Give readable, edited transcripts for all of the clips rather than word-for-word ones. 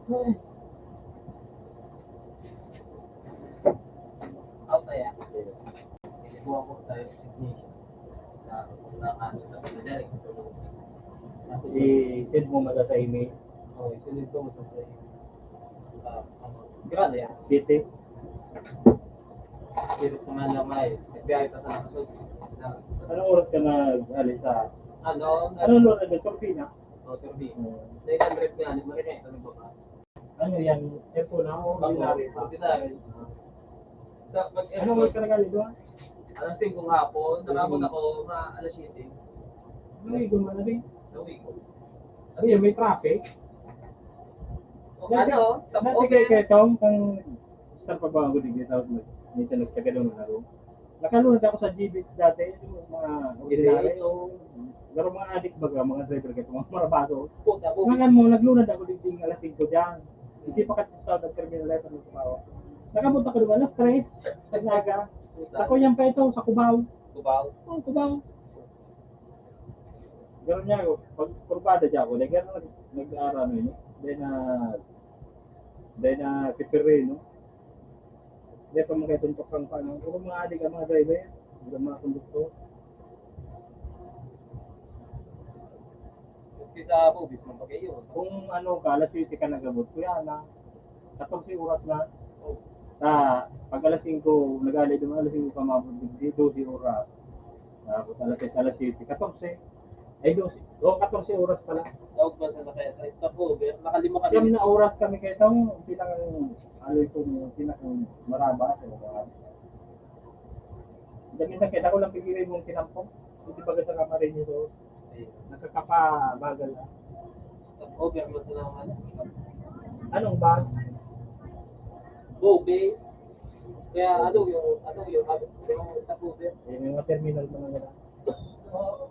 Out na yan. Inibuha ko sa resignation. Na ano sa pagdadari gusto mo. I-send mo mala sa email. Okay, sunod ko mo sa grado yan. City. Spirit sa mga lamay. FBI pa sa nakasod. Anong oras ka nag-alis sa... Ano? Anong oras na Torpina? Motor B. 900 nga, marinig kami ba ba? Ano yan? Epo na o ordinary? Ordinary. Anong oras ka nag-alis doon? Alas 5 hapon, nakabot ako mga alas 7. Ay, gumana rin. Nawi ko. Ano yan, may traffic? Ano? Stop Dati over. kay Tom, kang star pa ba ako dito sa minsan nagtaga doon laro. Nakalunod ako sa GB dati, yung mga ordinary. Pero mga adik baga, mga driver kasi, mga marabaso. Puta po. Ngayon mo, naglunod ako dito yung alas 5 dyan. Hindi pa kasi sa terminal life ang nagkabawa. Nakabot ako doon, alas 3, sa Naga. Ako yan pa ito, sa Cubao. Kubaw. Oh, Cubao. Gano'n niya ako, pag kurbada dyan ako, dahil gano'n nag-aaral yun. Dahil na Piperino. Dahil pa mga ituntok kang paano. Kung mga adik ang mga driver, mga konduktor. Sa bubis mo pag yun. Kung ano ka, alas 7 ka nagabot, kuya na, 14 oras na. Oh. Pag alas 5, nag-alay doon, alas 5 ka mabot, 12 oras. Tapos alas 7, 14. Ay, 12. O, 14 oras pala. Tawag ba sa kaya sa stop over? Nakalimo kami. Siyam na oras kami kayo itong ano itong pinakang maraba. Dami na kita ko lang pigirin mong tinampong. Hindi ba sa kamarin nyo nakakapabagal na. Stop over mo sa naman. Anong ba? Bubis. Kaya yung stop over. May mga terminal mga nila. Oo.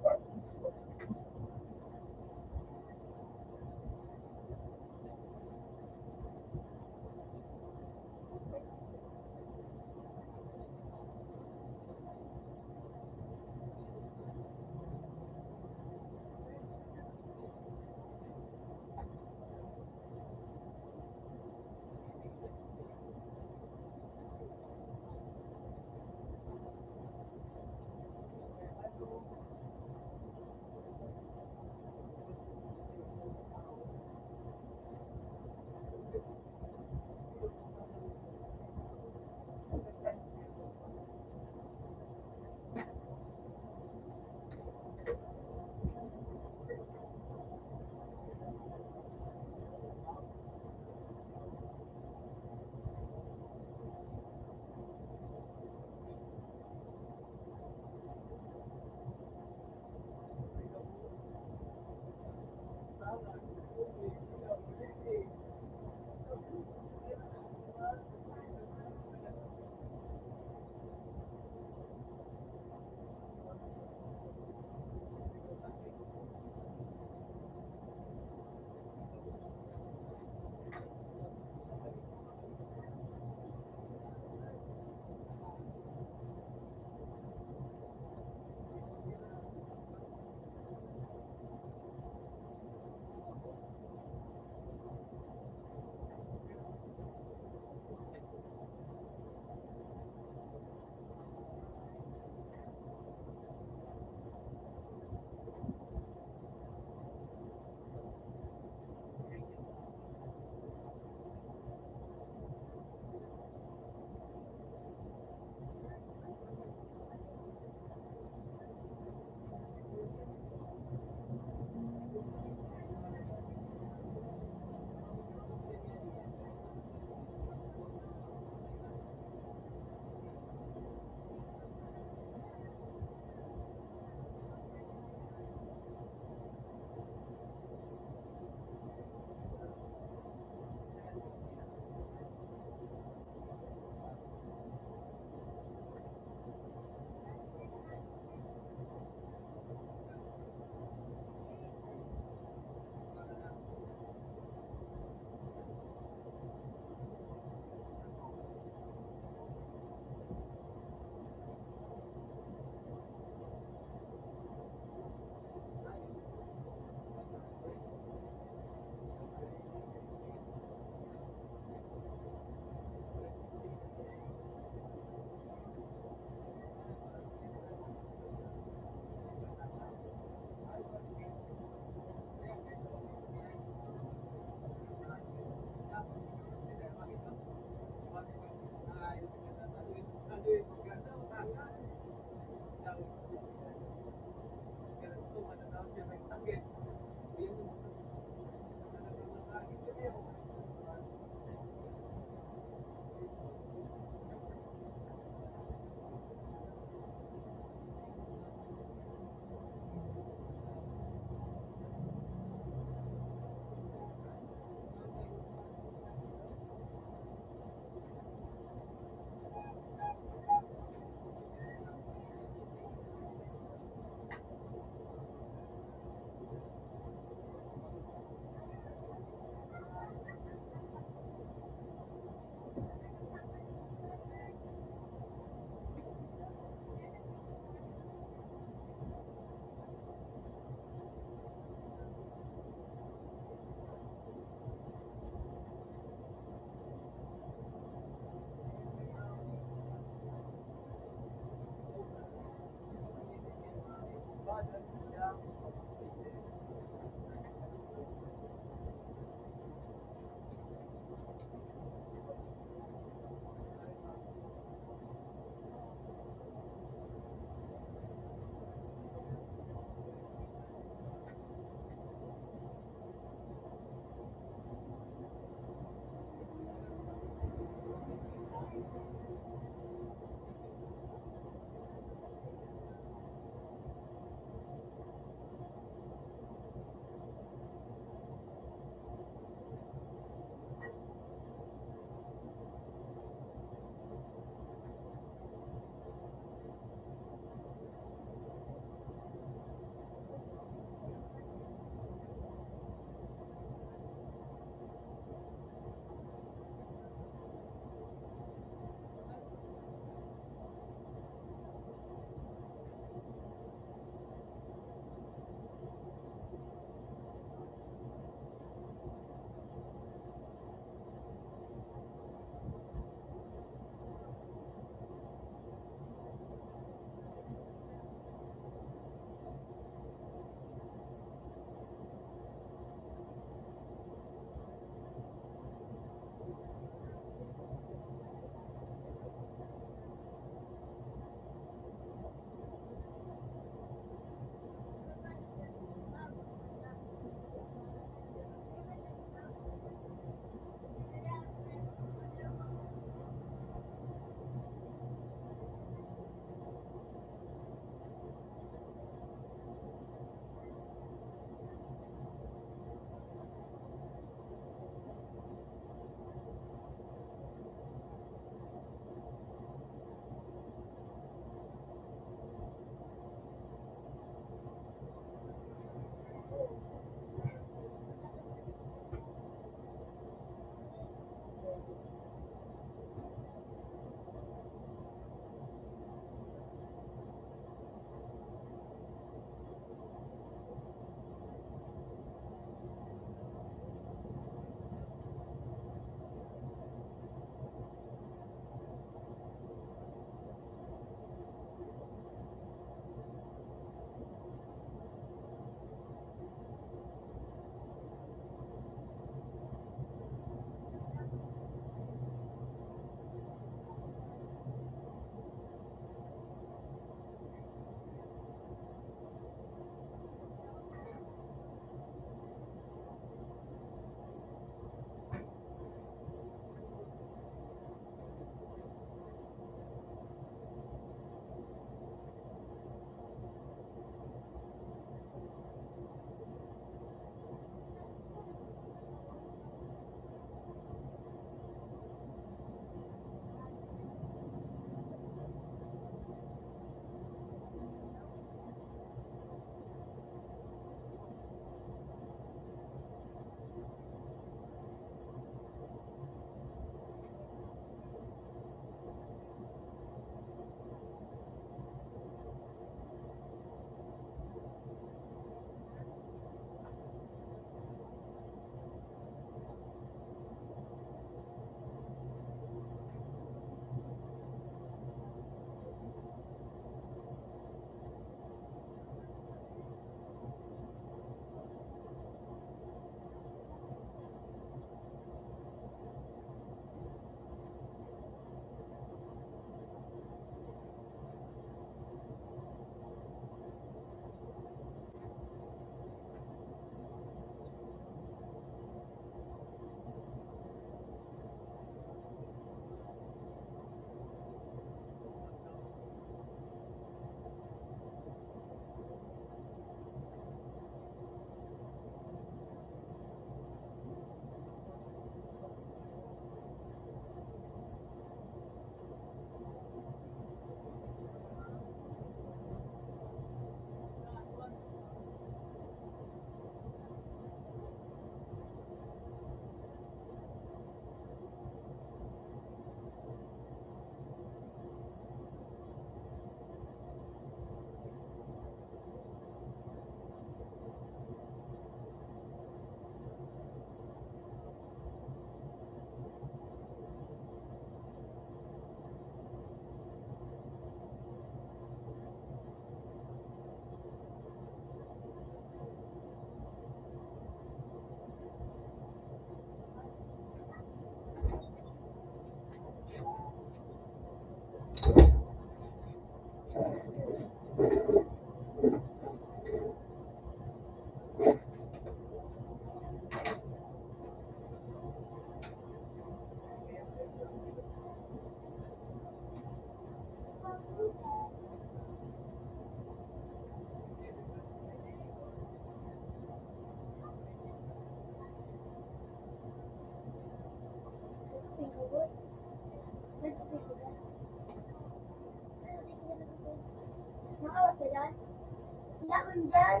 man dyan.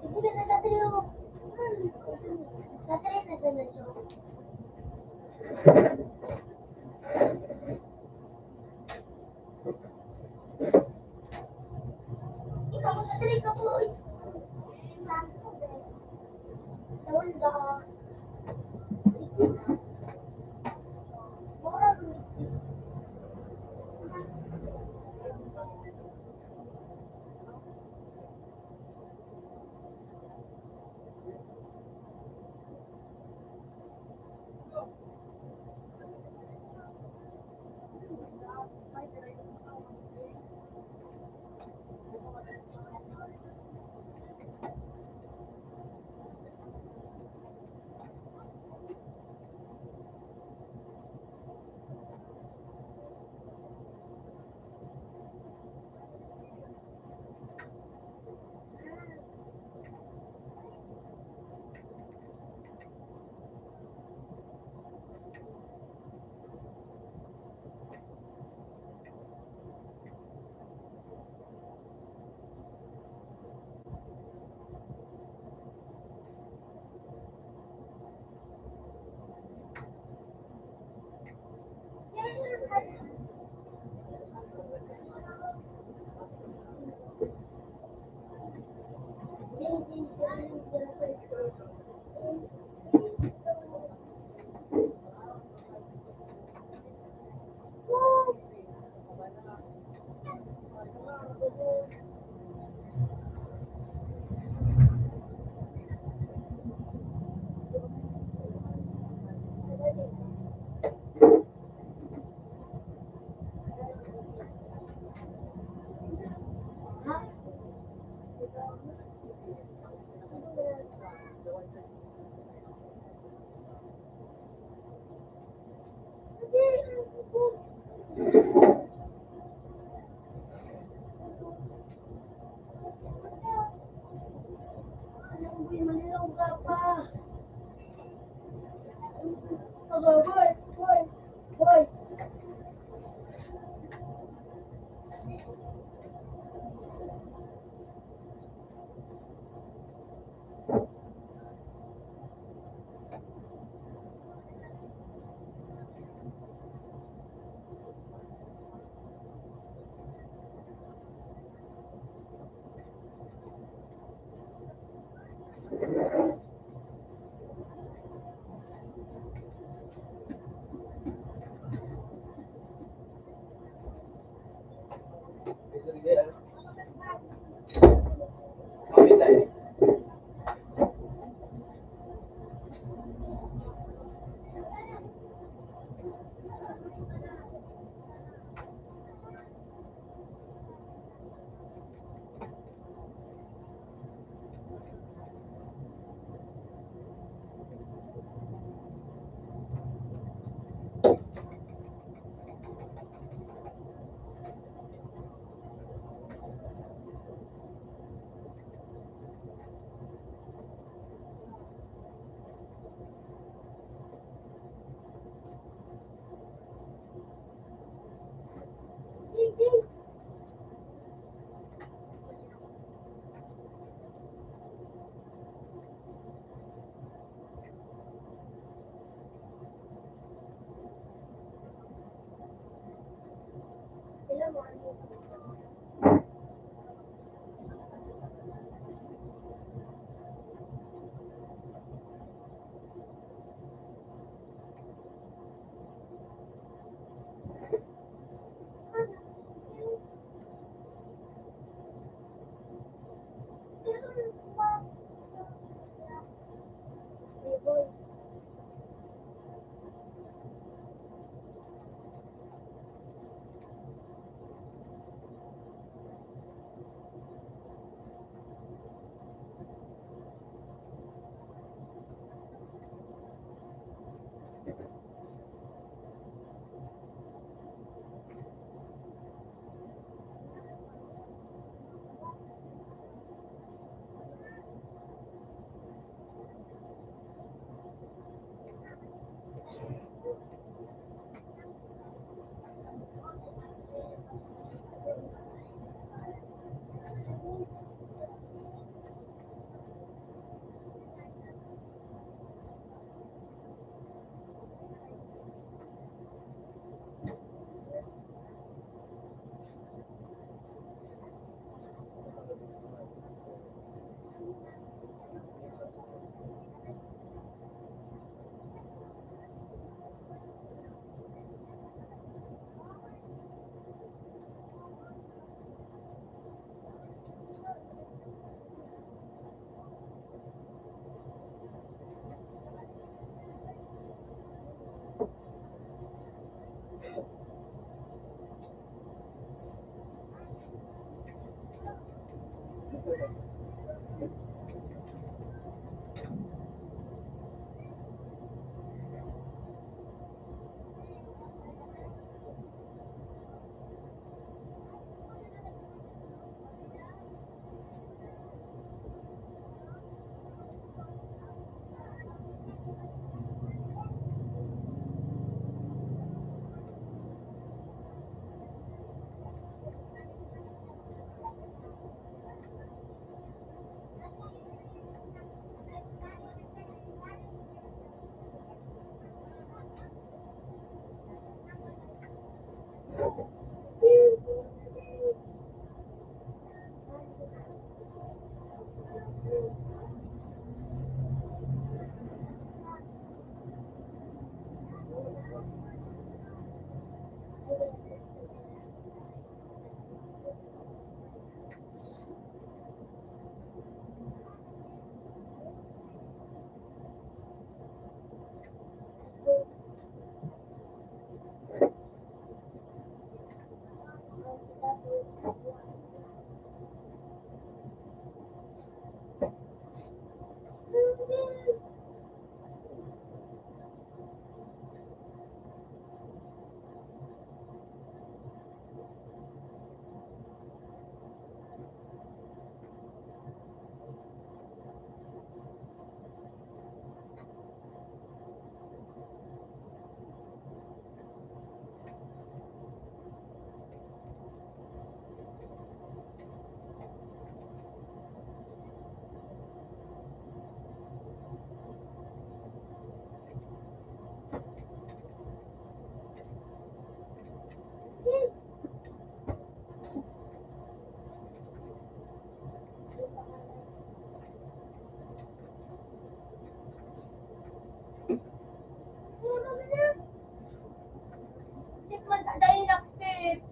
Hindi ka na sa trio. Sa trio na sa nanyo. Ikaw mo sa trio ka po. Sa wanda. Mura. Boy. Kapit tayo. Sila mo. Boy. Hindi man dahil accept.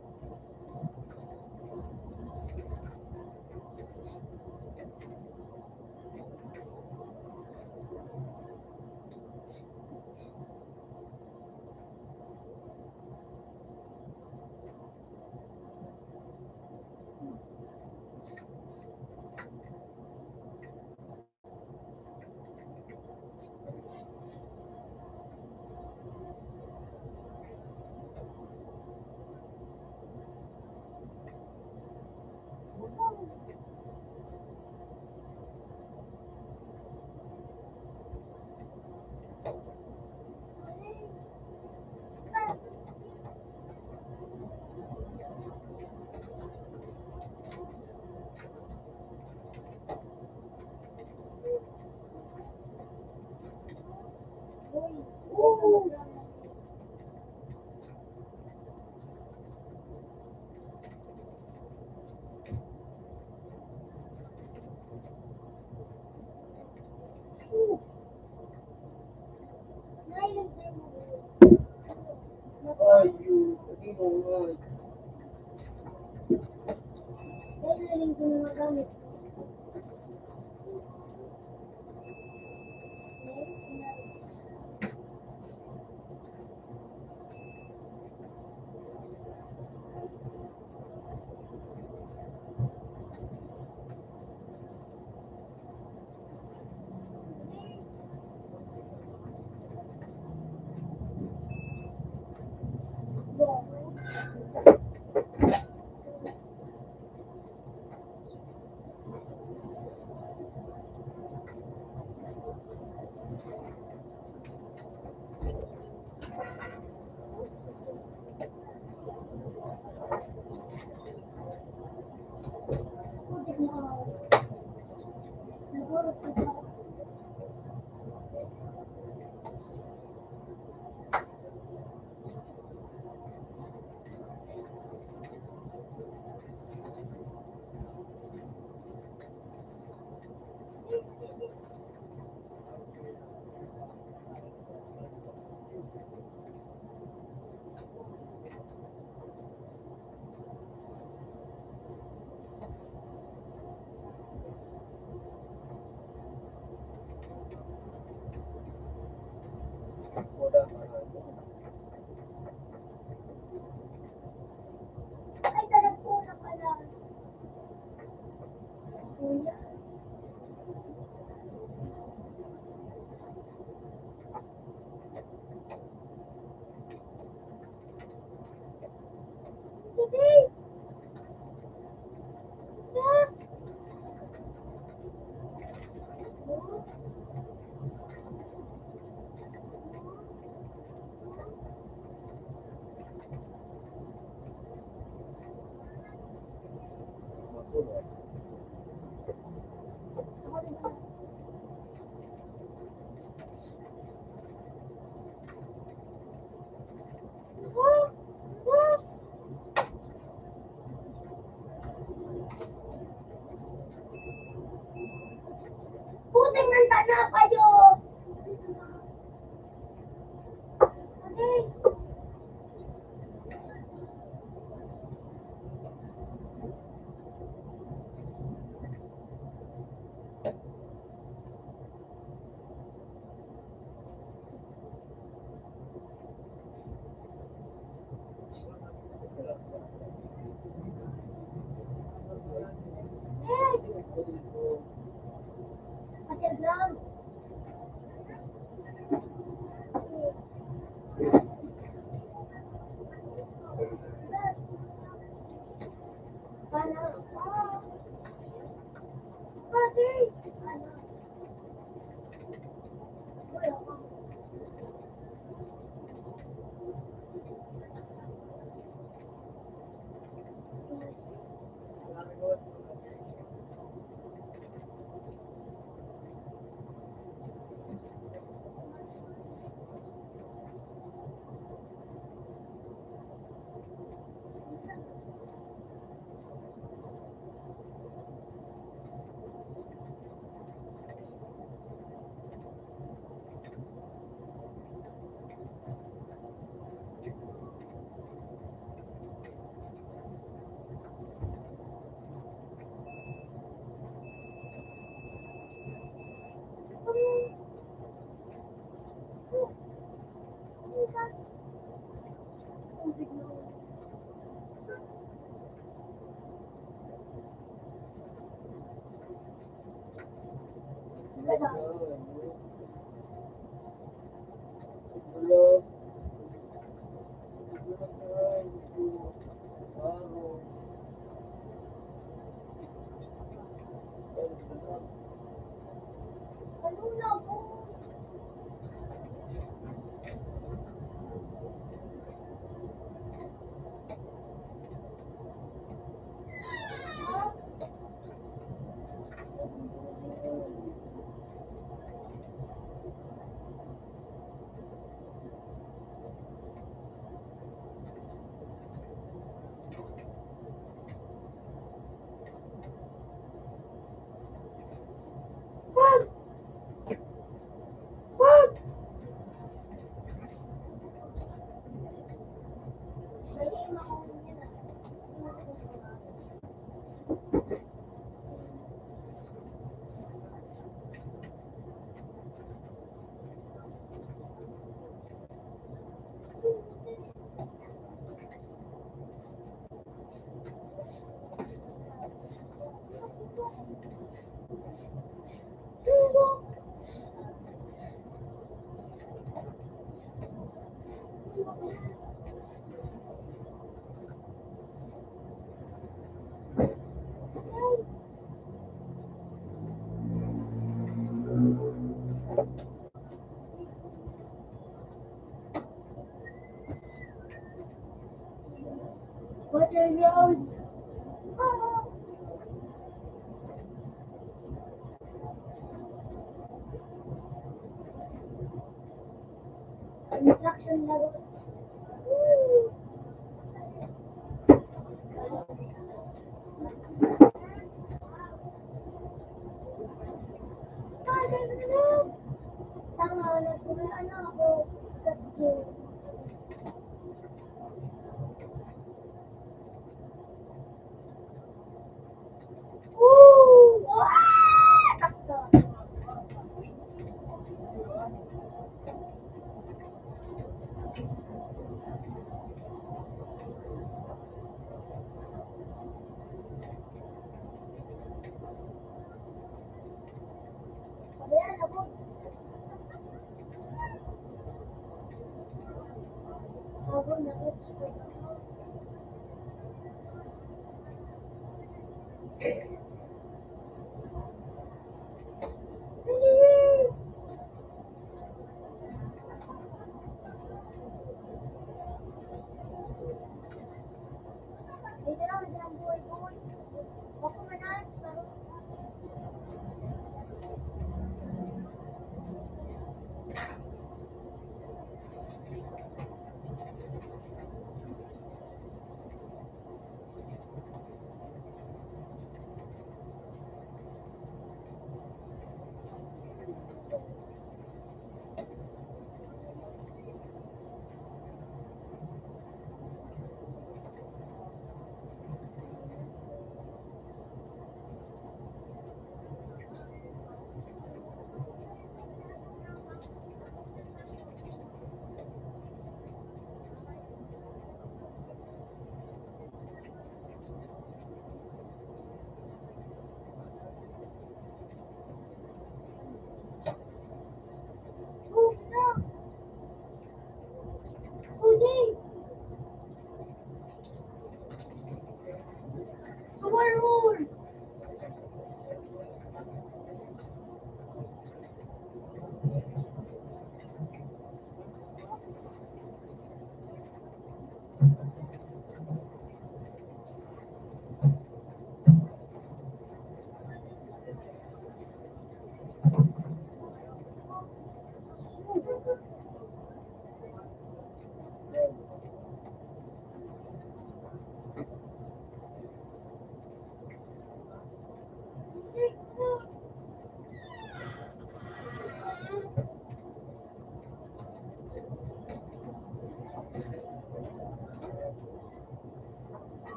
Ay, you. Hindi mo nga. Dahil na rin sa mga gamit. Kuya. Baby! Yeah. Oh, oh. Puting ng tana kayo! Okay. Matil lang. Pana. Ah. Okay. Pana. Wala ka. Ano na po? Wag! Wag! Mali, makawin niya na. What are you? Ah! Instruction level. Woo! Kaya na. Tama, nagpulaan ako sa gym. Woo! Ah! Takto.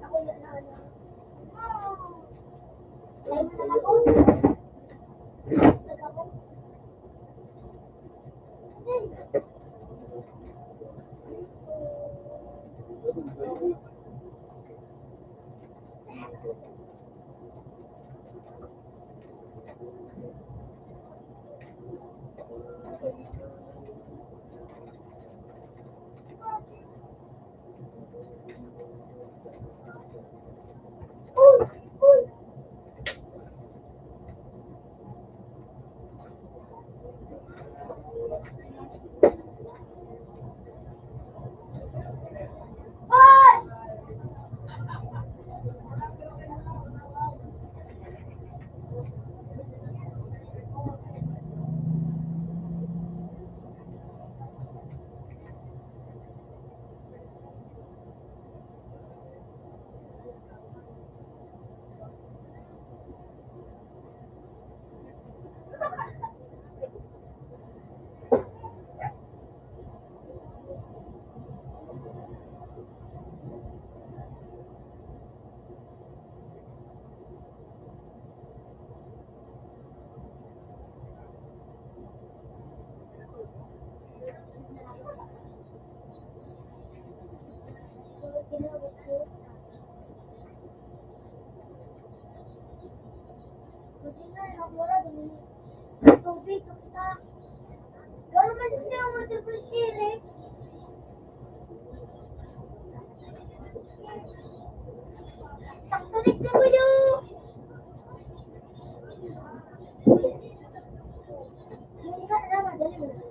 Sa kuya na ano. Ay, malakot. Nagkakot. Buti nga, nakura, dumi. Tubig, kita. Gano'n man siya ako triple series. Sakto rin na mo yun. Hindi ka na madali mo.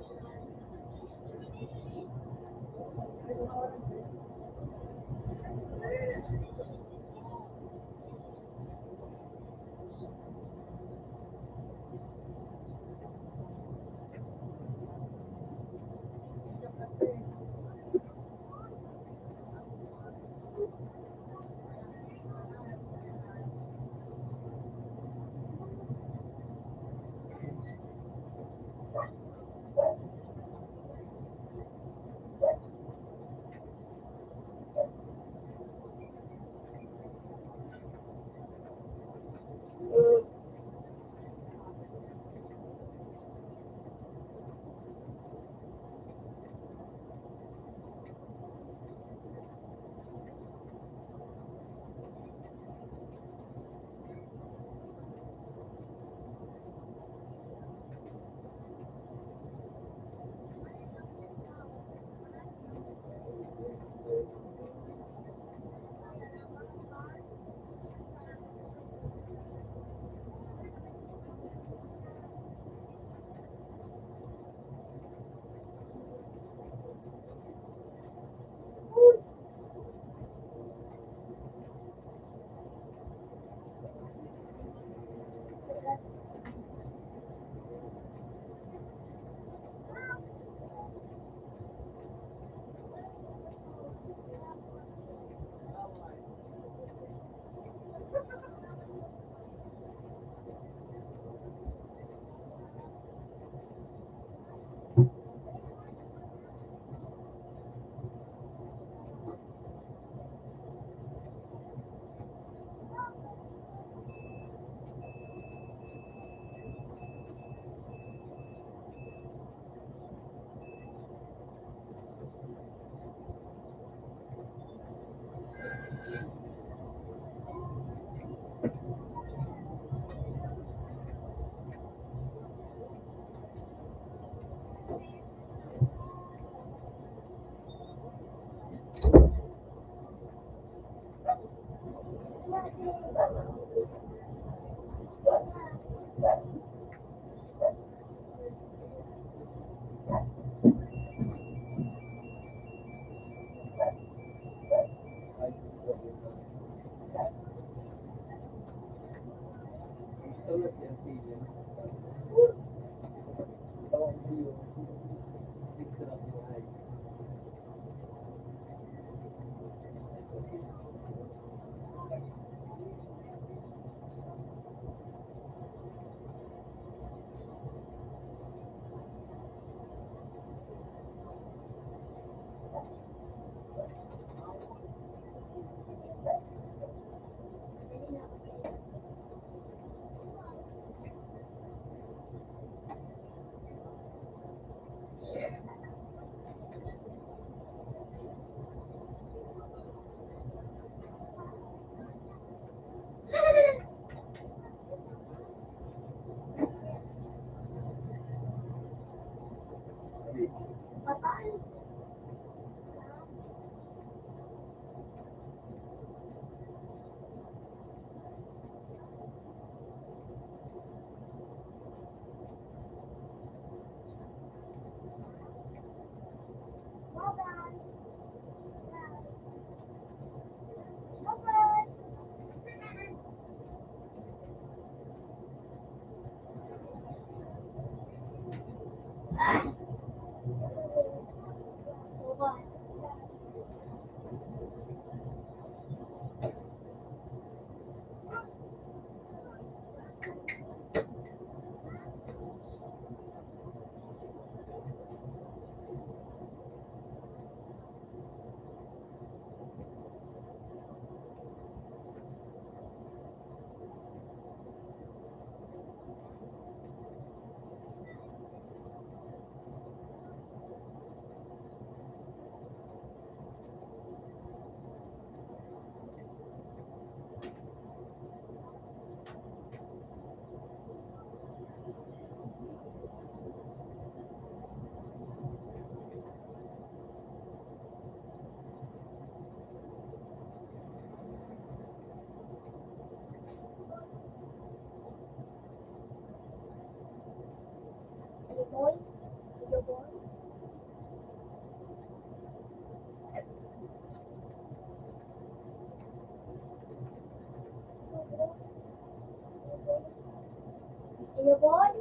Iyo boy?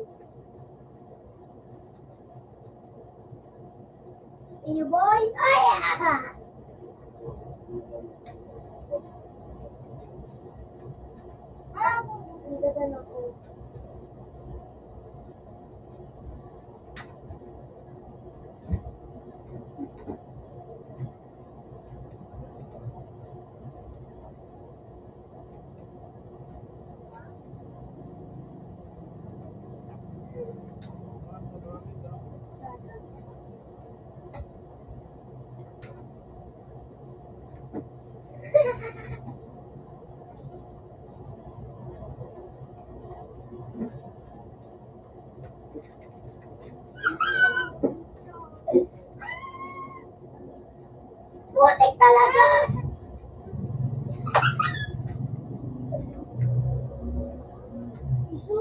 Iyo boy? Ay! Ang ganda na po. Putik talaga! Isu?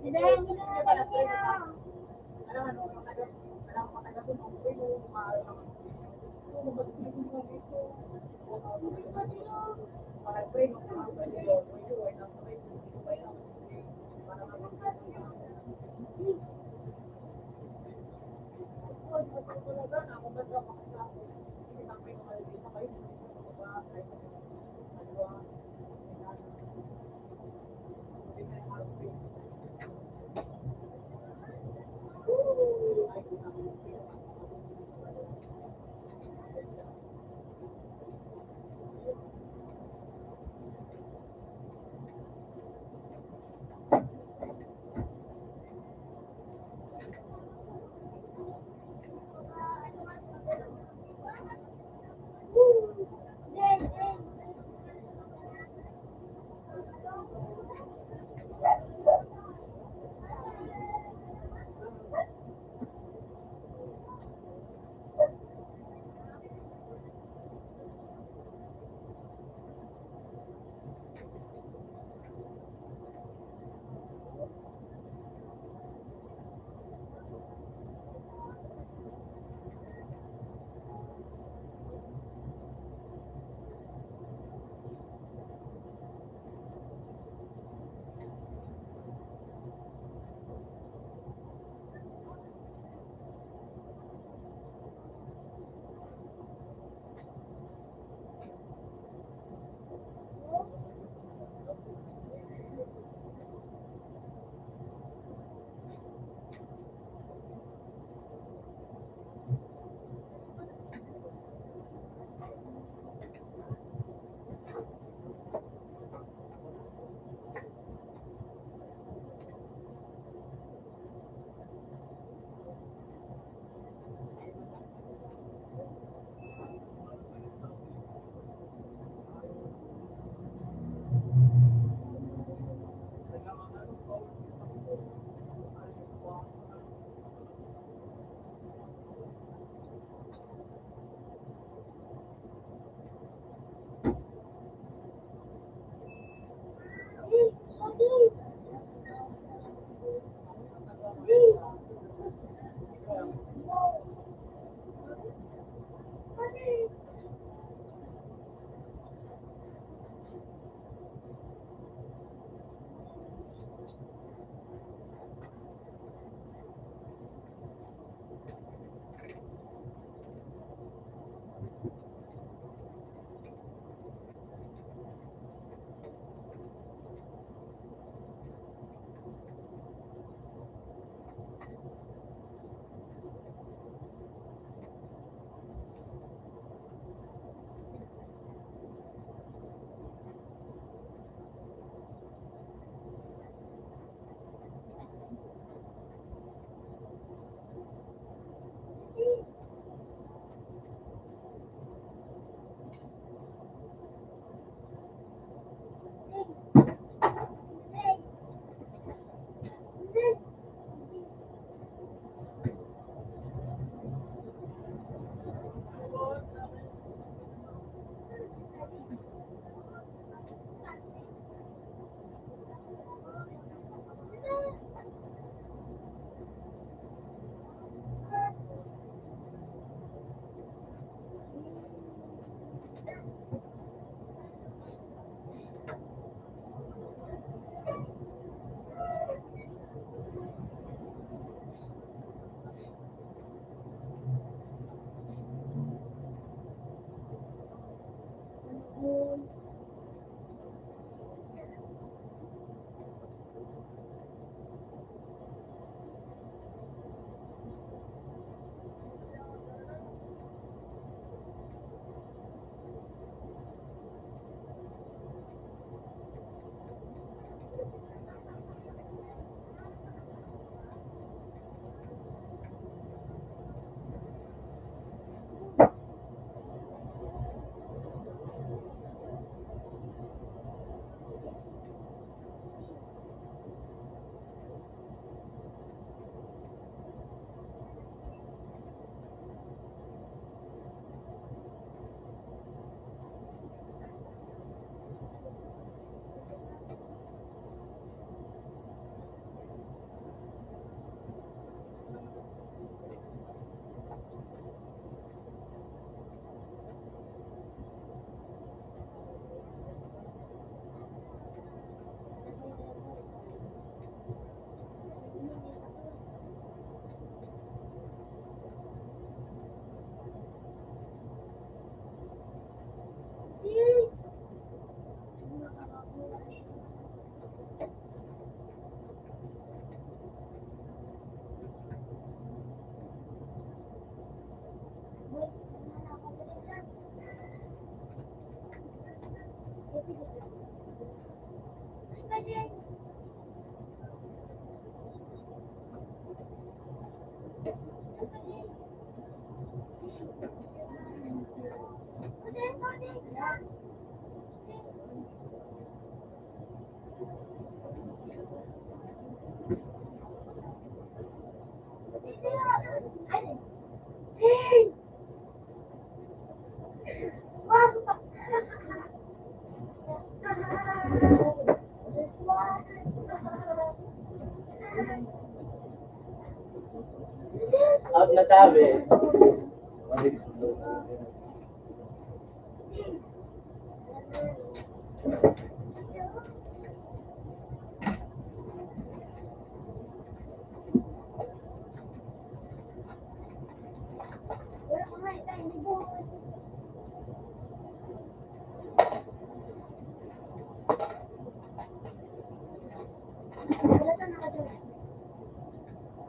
Dahil mo na natin Hey! Out na tabi.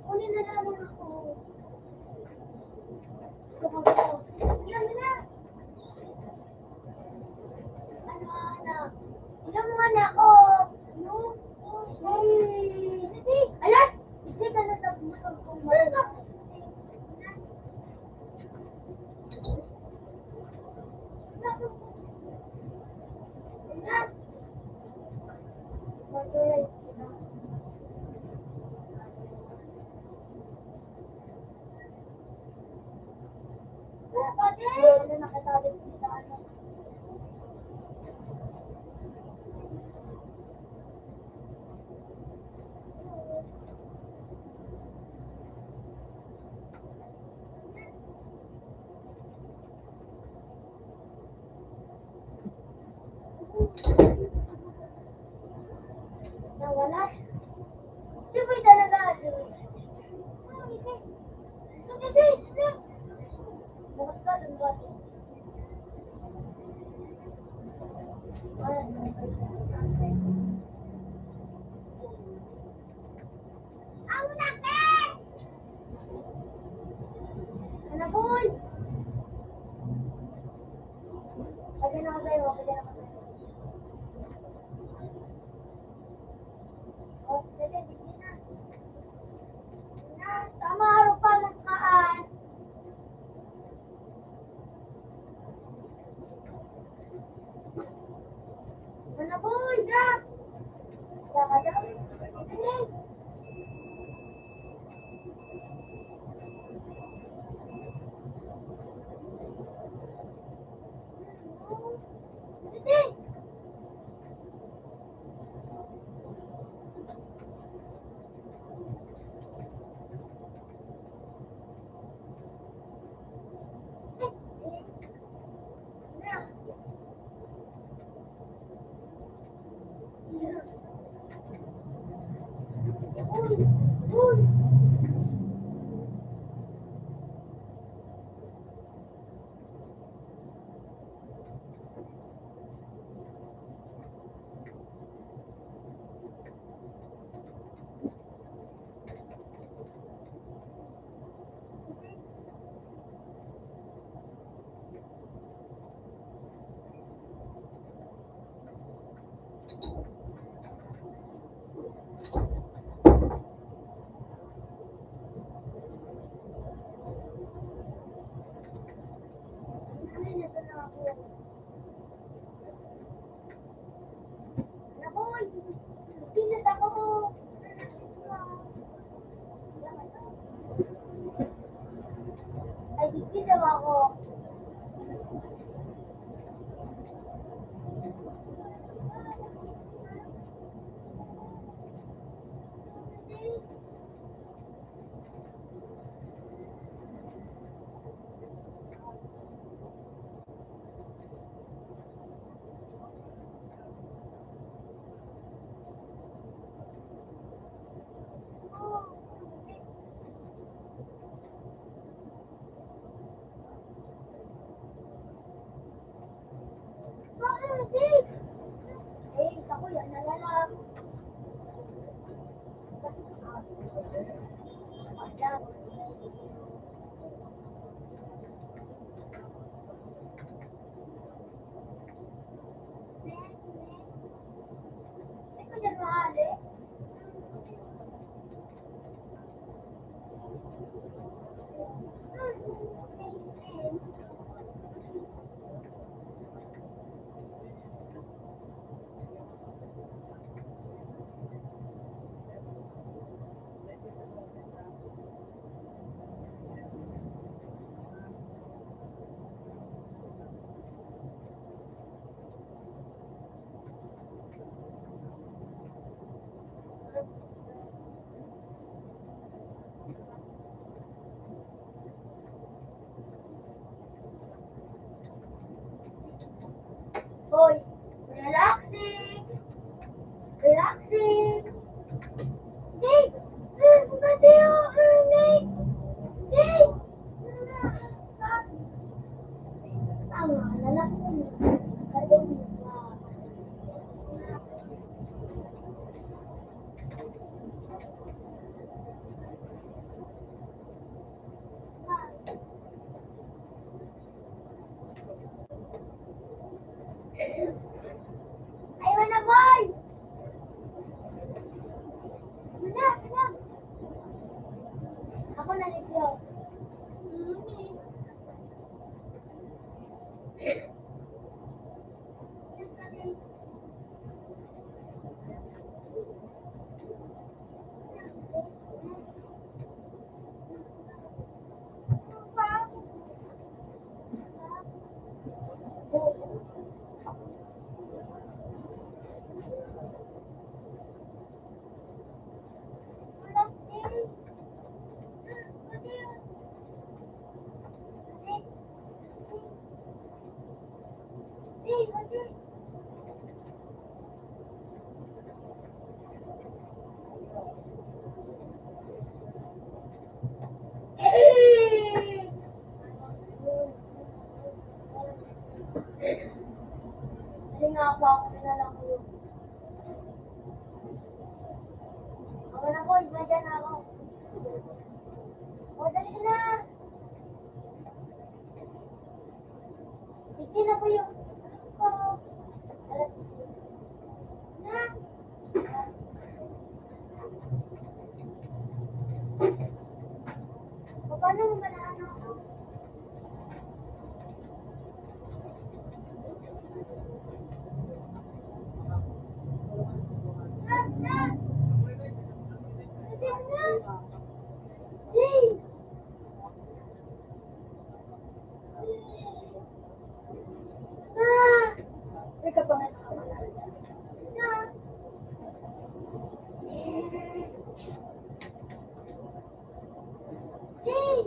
Kunin na namin ako. Ilan mo na? Anak? Ilan mo na ako? No? Hindi. Alat! Hindi ka na sa butong kong mga. Anak! Matuloy. Ano nakatali ko sa ano? Nawala? Si Boy talaga. Bukas ka, sumbat. Ang laki! Ano, Boy? Pagyan ako sa'yo, pagyan ako sa'yo. Oh, dali, hindi na. Tama, araw pa magkaan. Ano, Boy? Drop! Saka daw. Dali. Dali. Uy! Ay, nasa na ako. Ano, Boy? Pinas ako. Ay, di daw ako. Bakit? Eh, isa ko yan, nalalag. Hoy, relaxing. Relaxing. Nate! Bumati ako, Nate! Nate! Tama, lalaki mo. Galing mo ba? Ayaw na, boy! Wala, wala. Ako na review. Nga ako lang ko yun. Ako na po, iba dyan ako. O, dali na. Sige na po yung ko. Na. O, paano mo ba na ano? Na, na. Dali na. Hey. Ah! Teka pa nga nakawala. Na! Hey!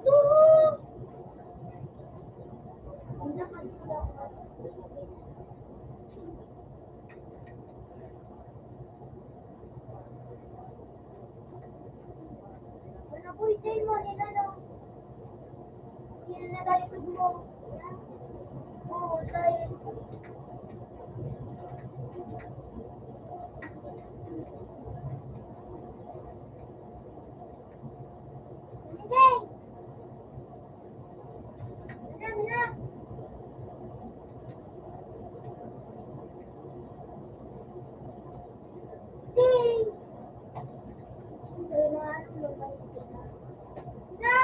Oo! Ang nakadito ako. Wala po isay mo, nilalo. Hindi na nagalikod mo. Oo, sa'yo. Hindi! Na! Hey! Ay, mga ano mo ba sige na? Na!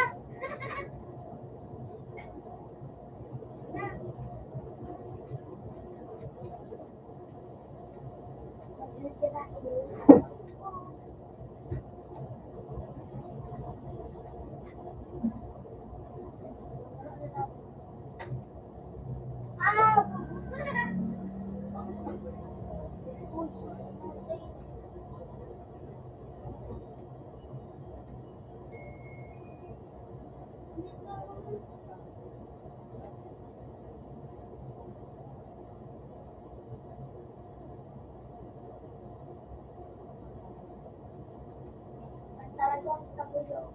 Na! Masunod ka sa akin. Ah! Talagang tagulo.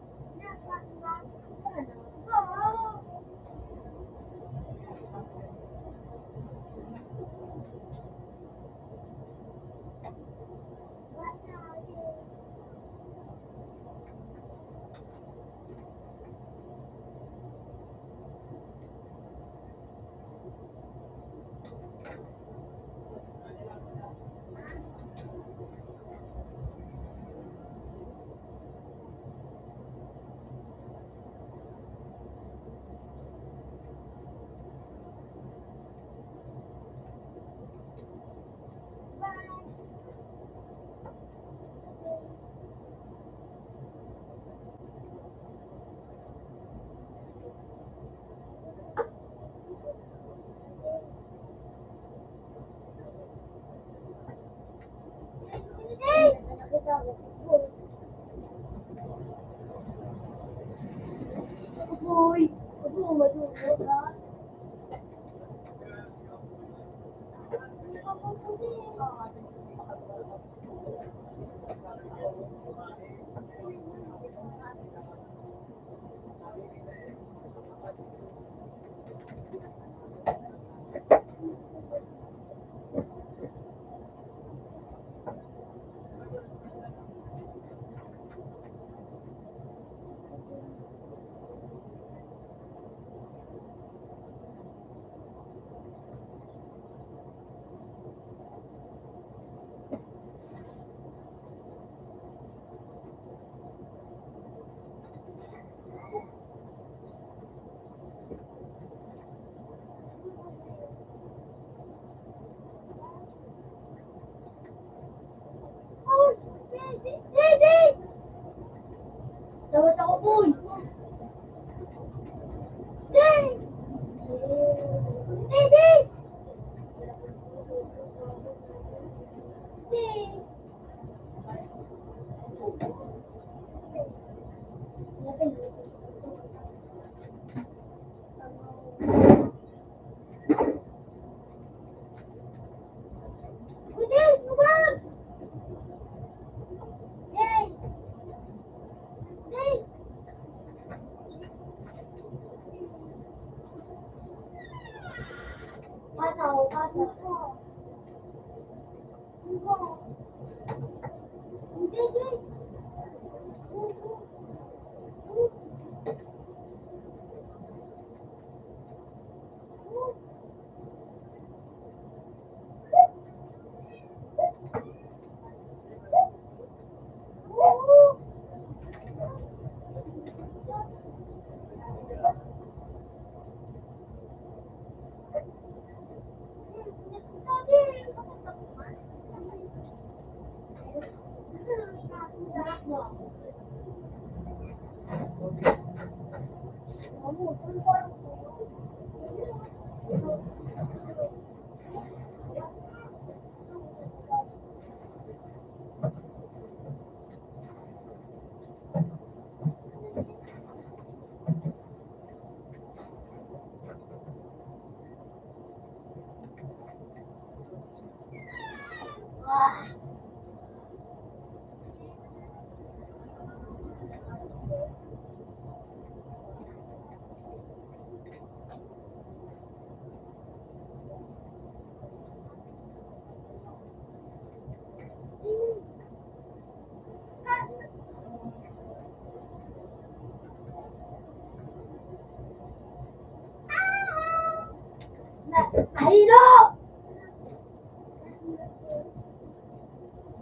ako kasi. Hindi, hindi. Mahilo!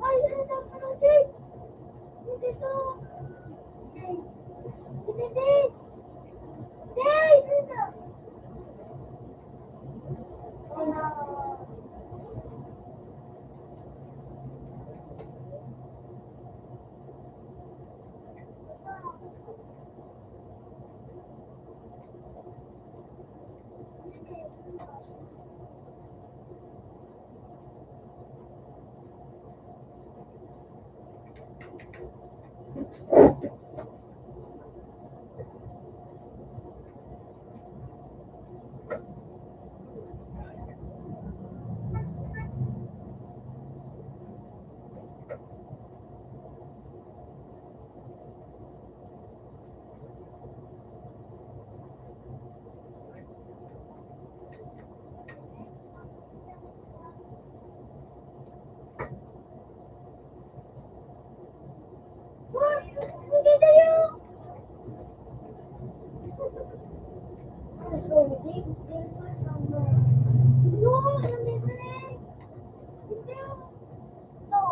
Ay, ano na parating? Hindi to. Hindi. Hindi, ano? Wala. Hindi tayo. No, hindi pa rin. Hindi. No.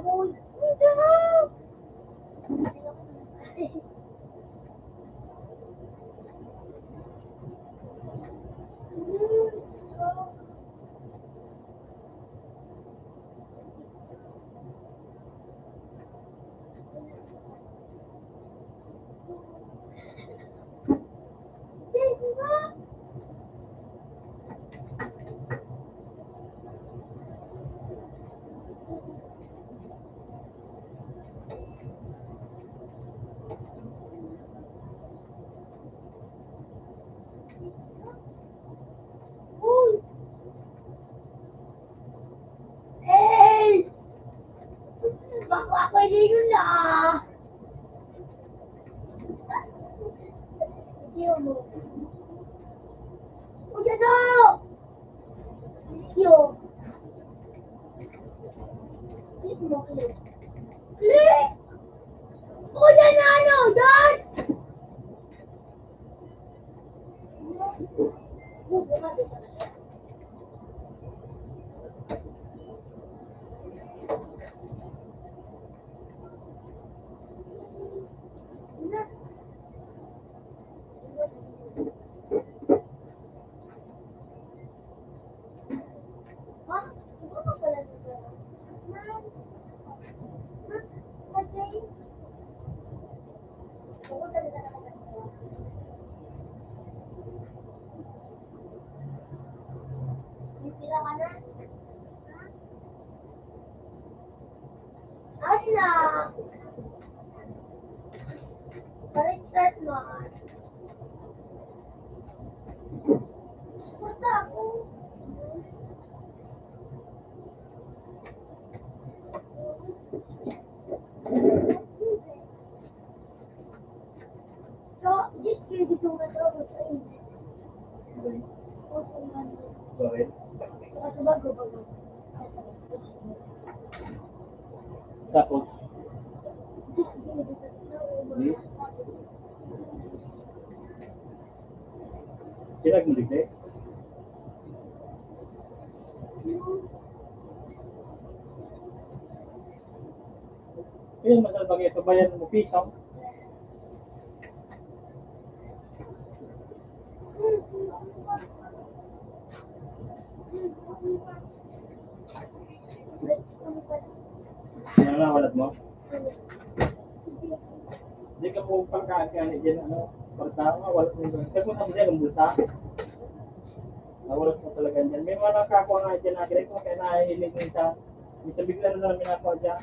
baboy. Hindi na! Hindi na! Uy! Eh! Baka ako dito na! Hindi mo. Uy, ano? Yo! Click mo, click. Click! Uy, ano? Dan! Ha? Ano ba pala dito? Okay. Ako talaga nakakatawa. Titira ka na? Anak! Pa-restart mo. Suporta ako. So, just kayo dito nga daw sa inyo. O, kung ano. Bakit? Saka sa bago. Tapos, Just kayo dito. hindi. Sila guligde. Yun, masal bagay ito, bayan mo piso. Yan na, walat mo. Hindi ka po pagkaan dyan, ano, pagkaan, walat mo. Kasi kung naman dyan, ang bulsa. Nawalat mo talaga dyan. May mga nakakuha nga dyan na direct mo, kaya nahihilig mo isa. Isa bigla na namin nakuha dyan.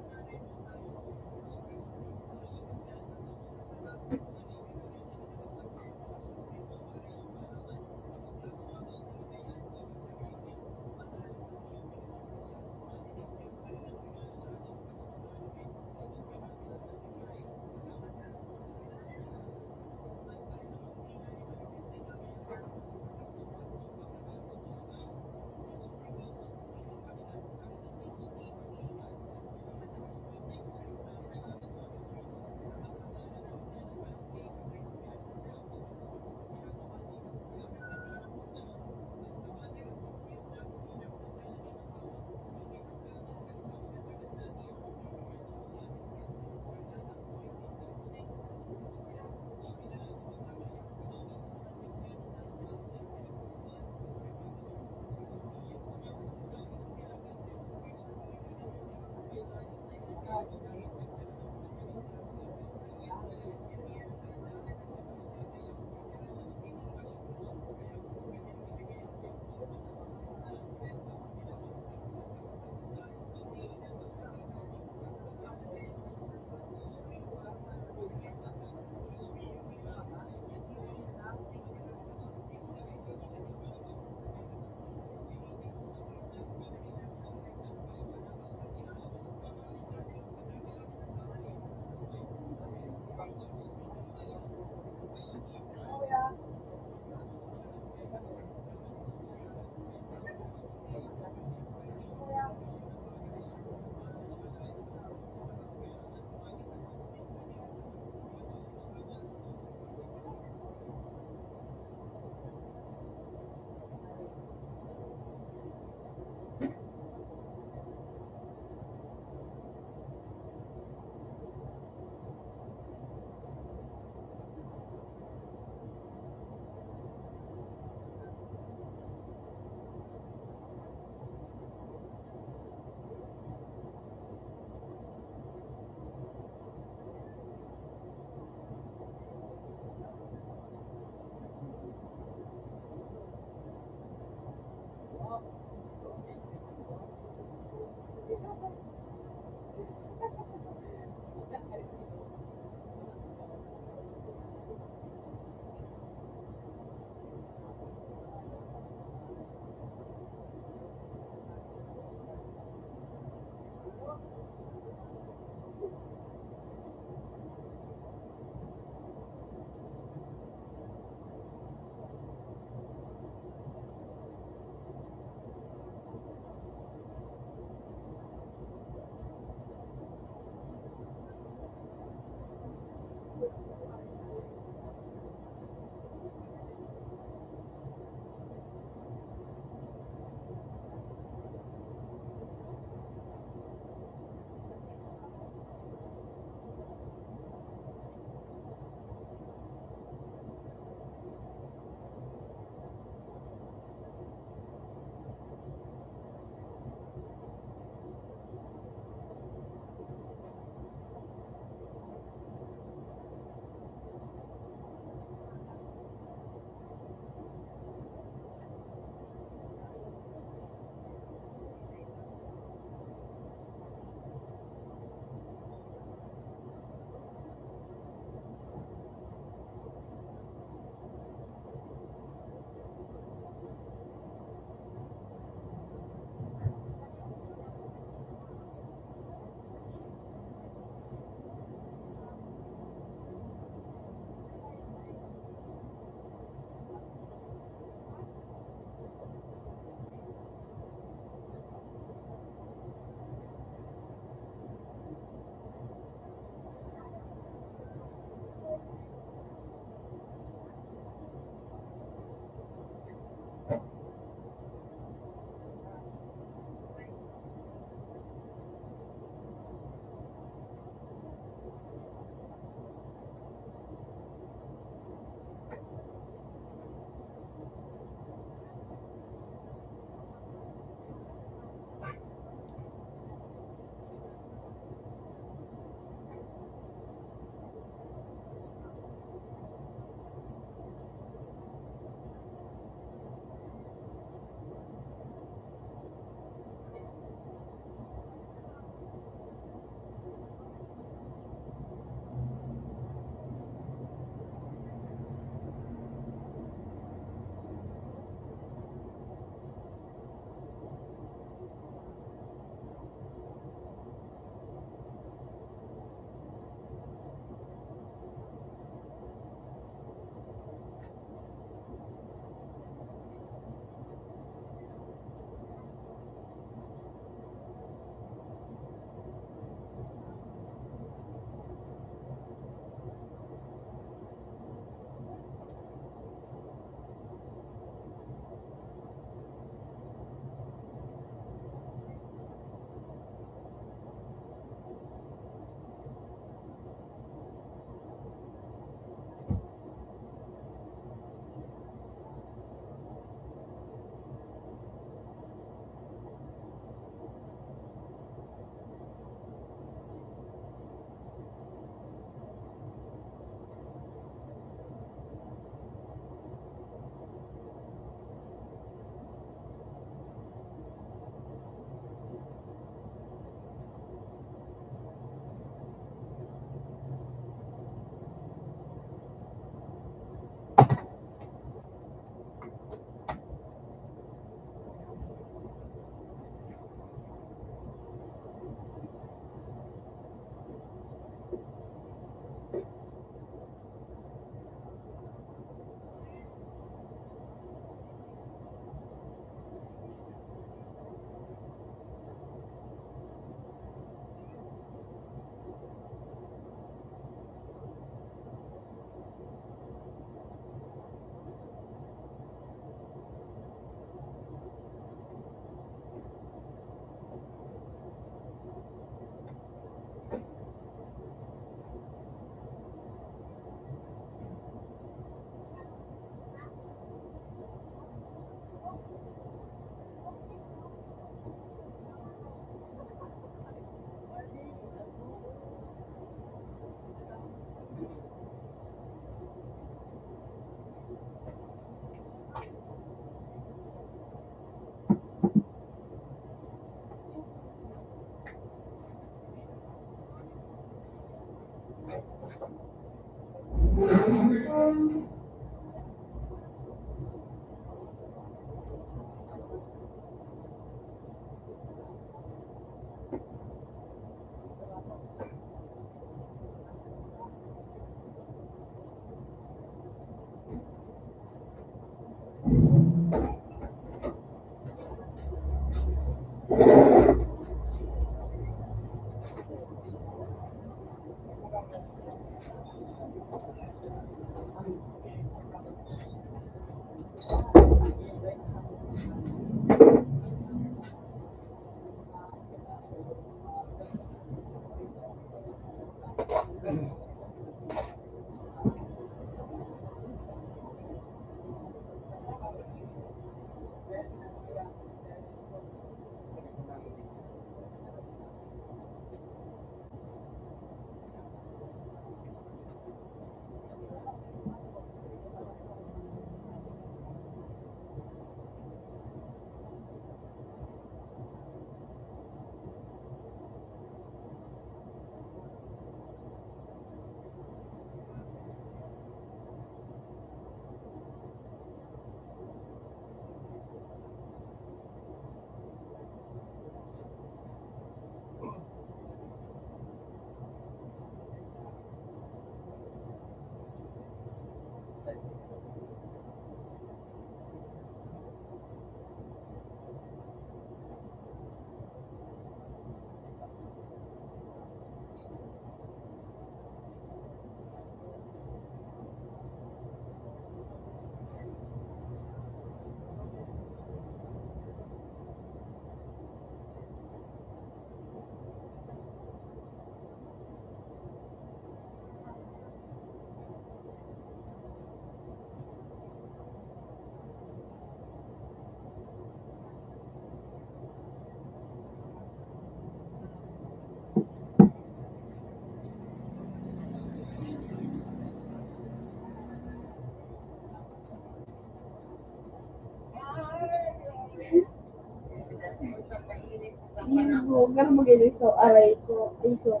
Ganun mo ganyan so aray ko. Iso.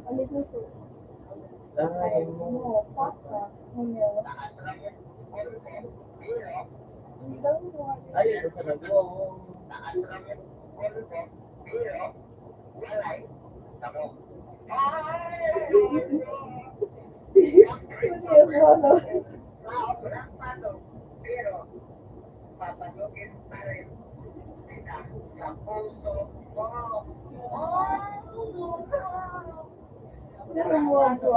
Ano ito so? Ay, mo. Ano? Papa. Ano? Ang daw mo. Ay, ito sa nagawang. Ano? Pero mo ako.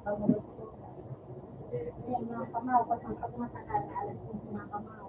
Paborito. Kaya mga kamaw, kasi pag matagal, alas kong mga kamaw.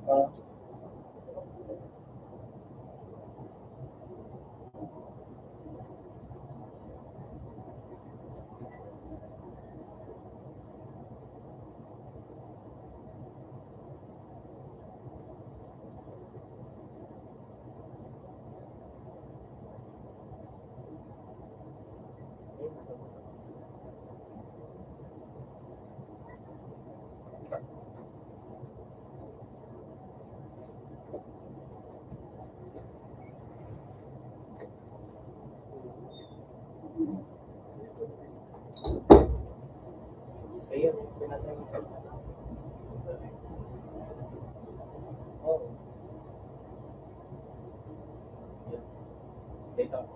Ah, ayun, pinatay ko. Oo. Yun. Dito ako.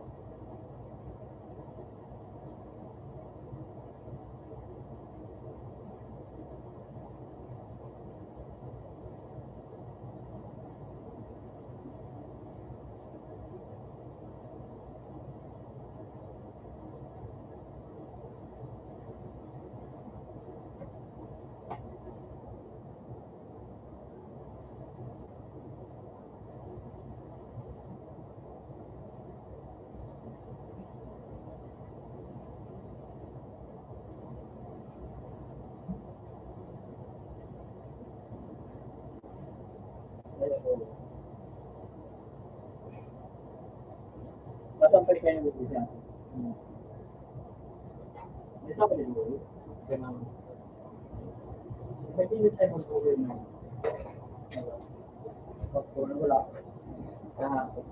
Ayun, oo. Matampay kayo ng isa. May sa kapatid mo. Ganun. May pilit tayo mag-over na. Pag wala. Kahapon.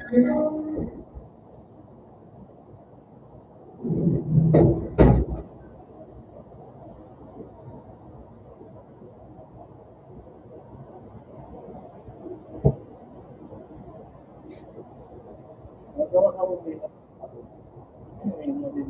Magawa ka mo dito. Ayun mo din.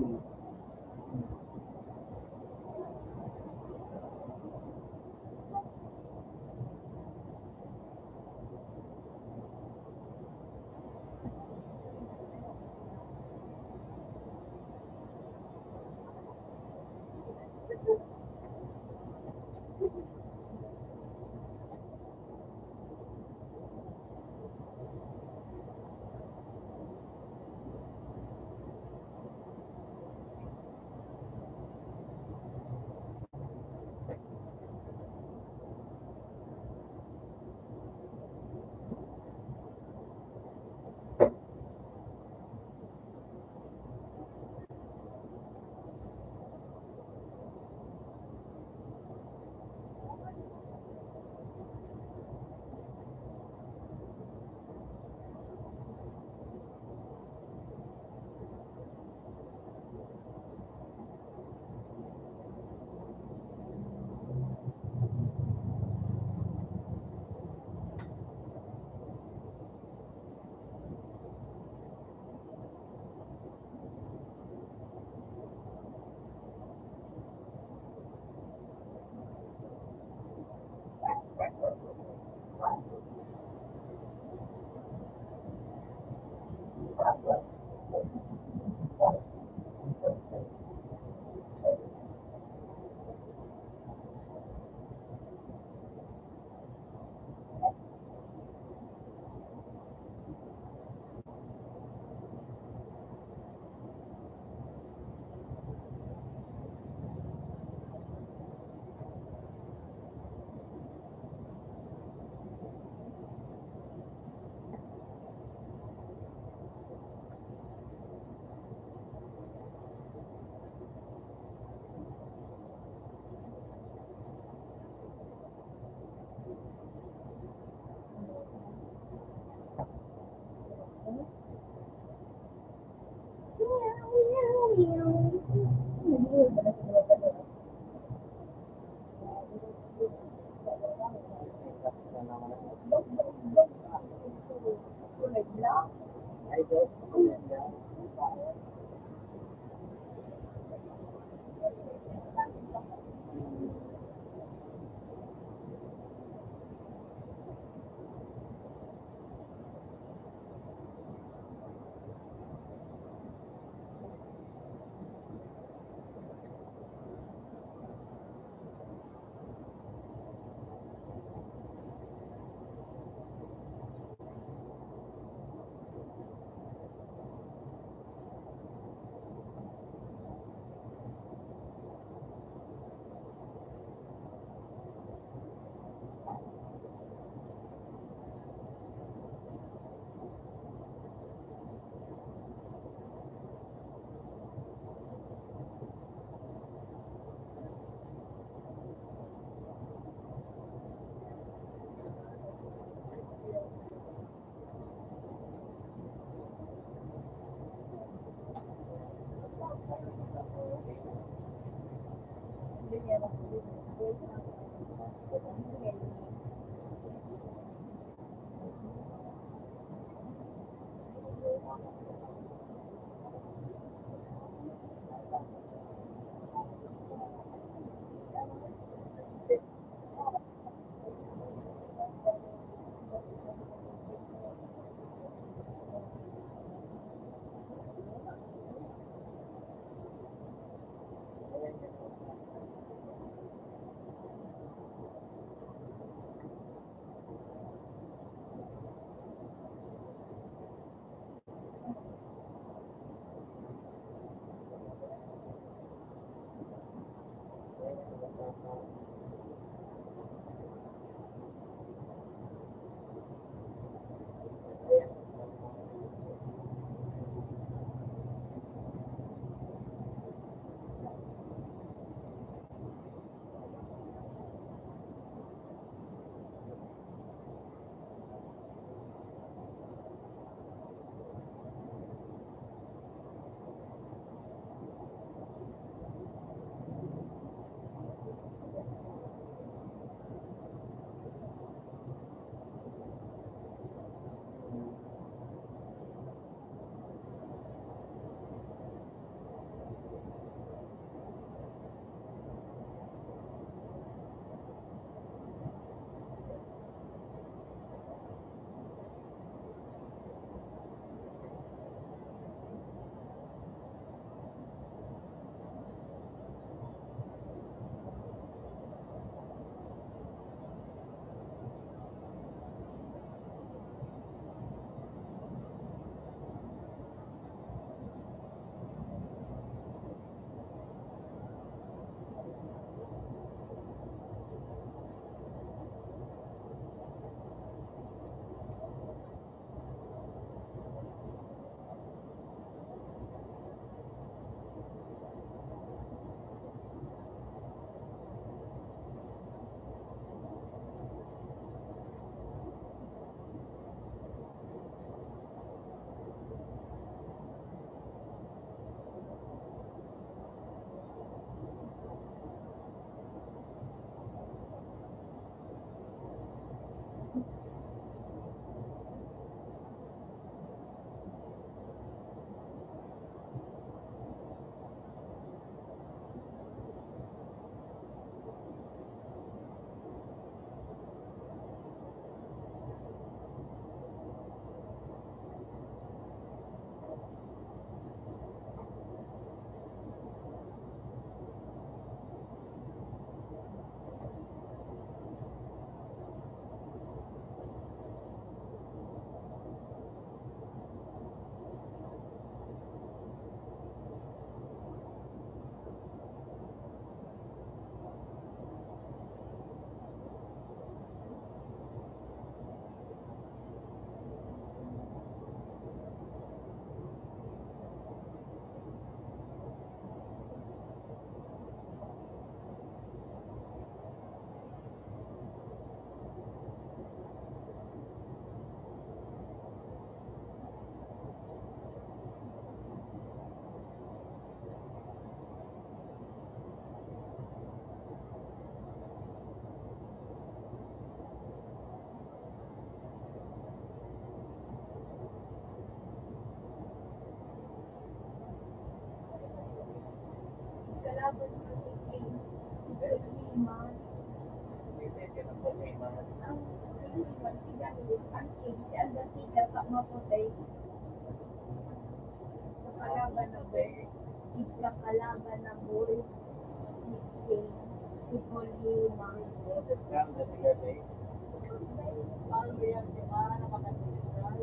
man. Hindi, pinaproblema. Ang kaibigan siya ang siya ang dati ka maputi. Kalaban na ba? Ikakalaban na bull. Si Polima. Kaya dati kasi, Paano ba yan, di ba? Napaka-neutral.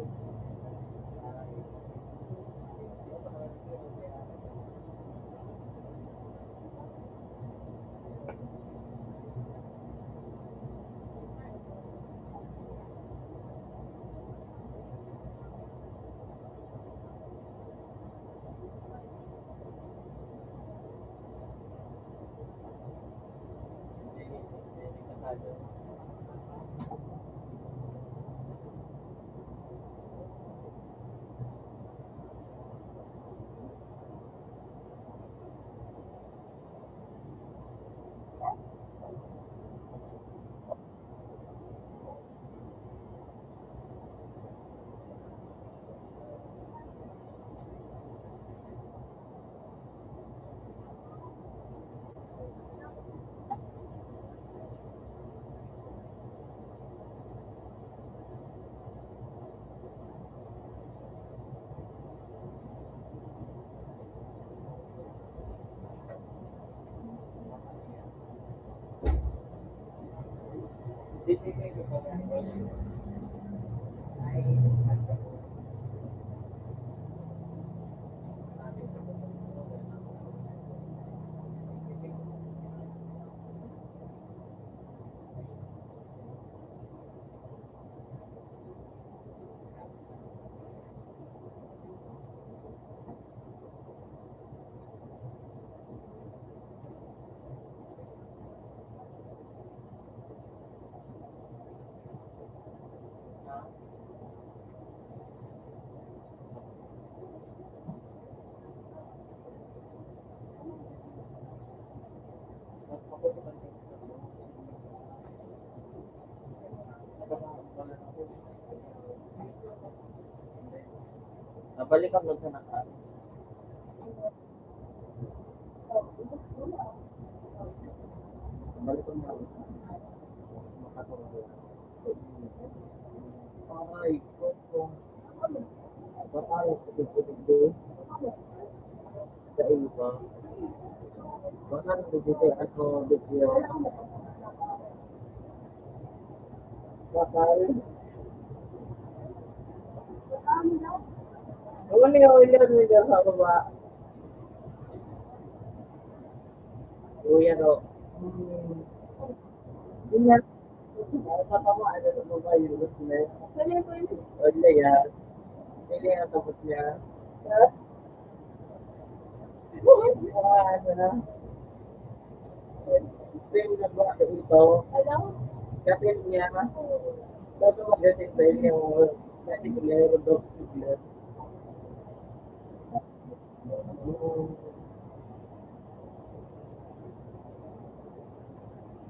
Nabalikan mo sa nakaan. Nabalikan mo. Makatulog. Ay, kung bakal putik-putik sa iba. Bakal putik ako dito. Bakal. Wala yung ilan nila sa baba. Kuya no. Ingat. Kapama ano sa baba yung gusto na. Wala yan. Hindi nga tapos niya. Ano na. Ito yung nagawa sa ito. Kapit niya. Tapos magasin sa inyo. Kasi kulero daw.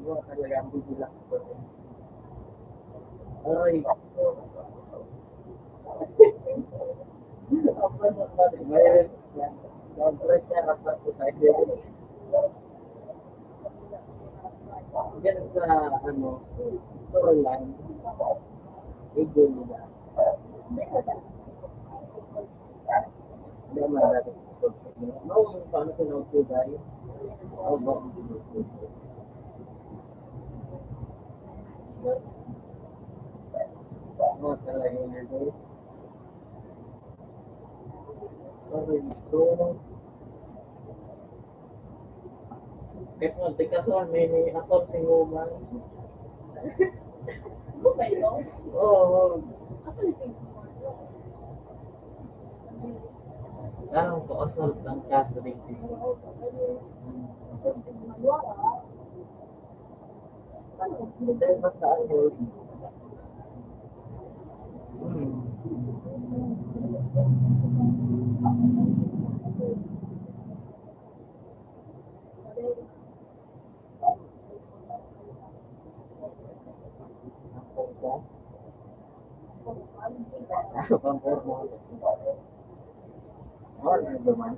Wala talaga ang bibila ko. Ay. Apa na ba? Mayroon yan. Congress niya rasa po tayo. Yan sa ano, storyline. Igil nila. Hindi mo natin. No, paano pinag-tugay? Oh, ba? Oh, talaga yun ito. Sorry, ito. Kahit mo, di ka sa may assaulting woman. Oo. Parang po assault ang kaso dito. Dahil ba sa ano? Pang-formo. Wala na naman.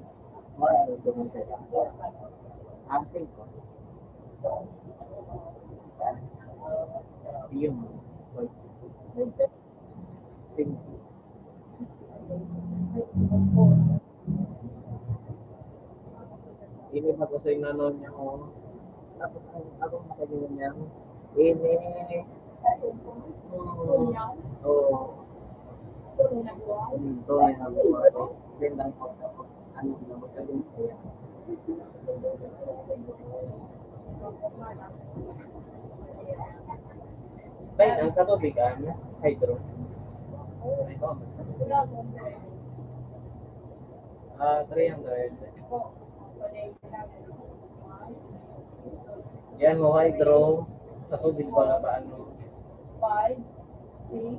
Wala na naman sila. Asing ko. Yung ini bagus yung nanon niya ko. Tapos ang akong nakagawa niya, ini, oh, ito ay nabuwa ko. Bendang ko tapos ano na magaling ko. Bay, ang katubigan, hydro. Ito, 300. Yan mo, hydro. Sa tubig ba ano? 5, 6,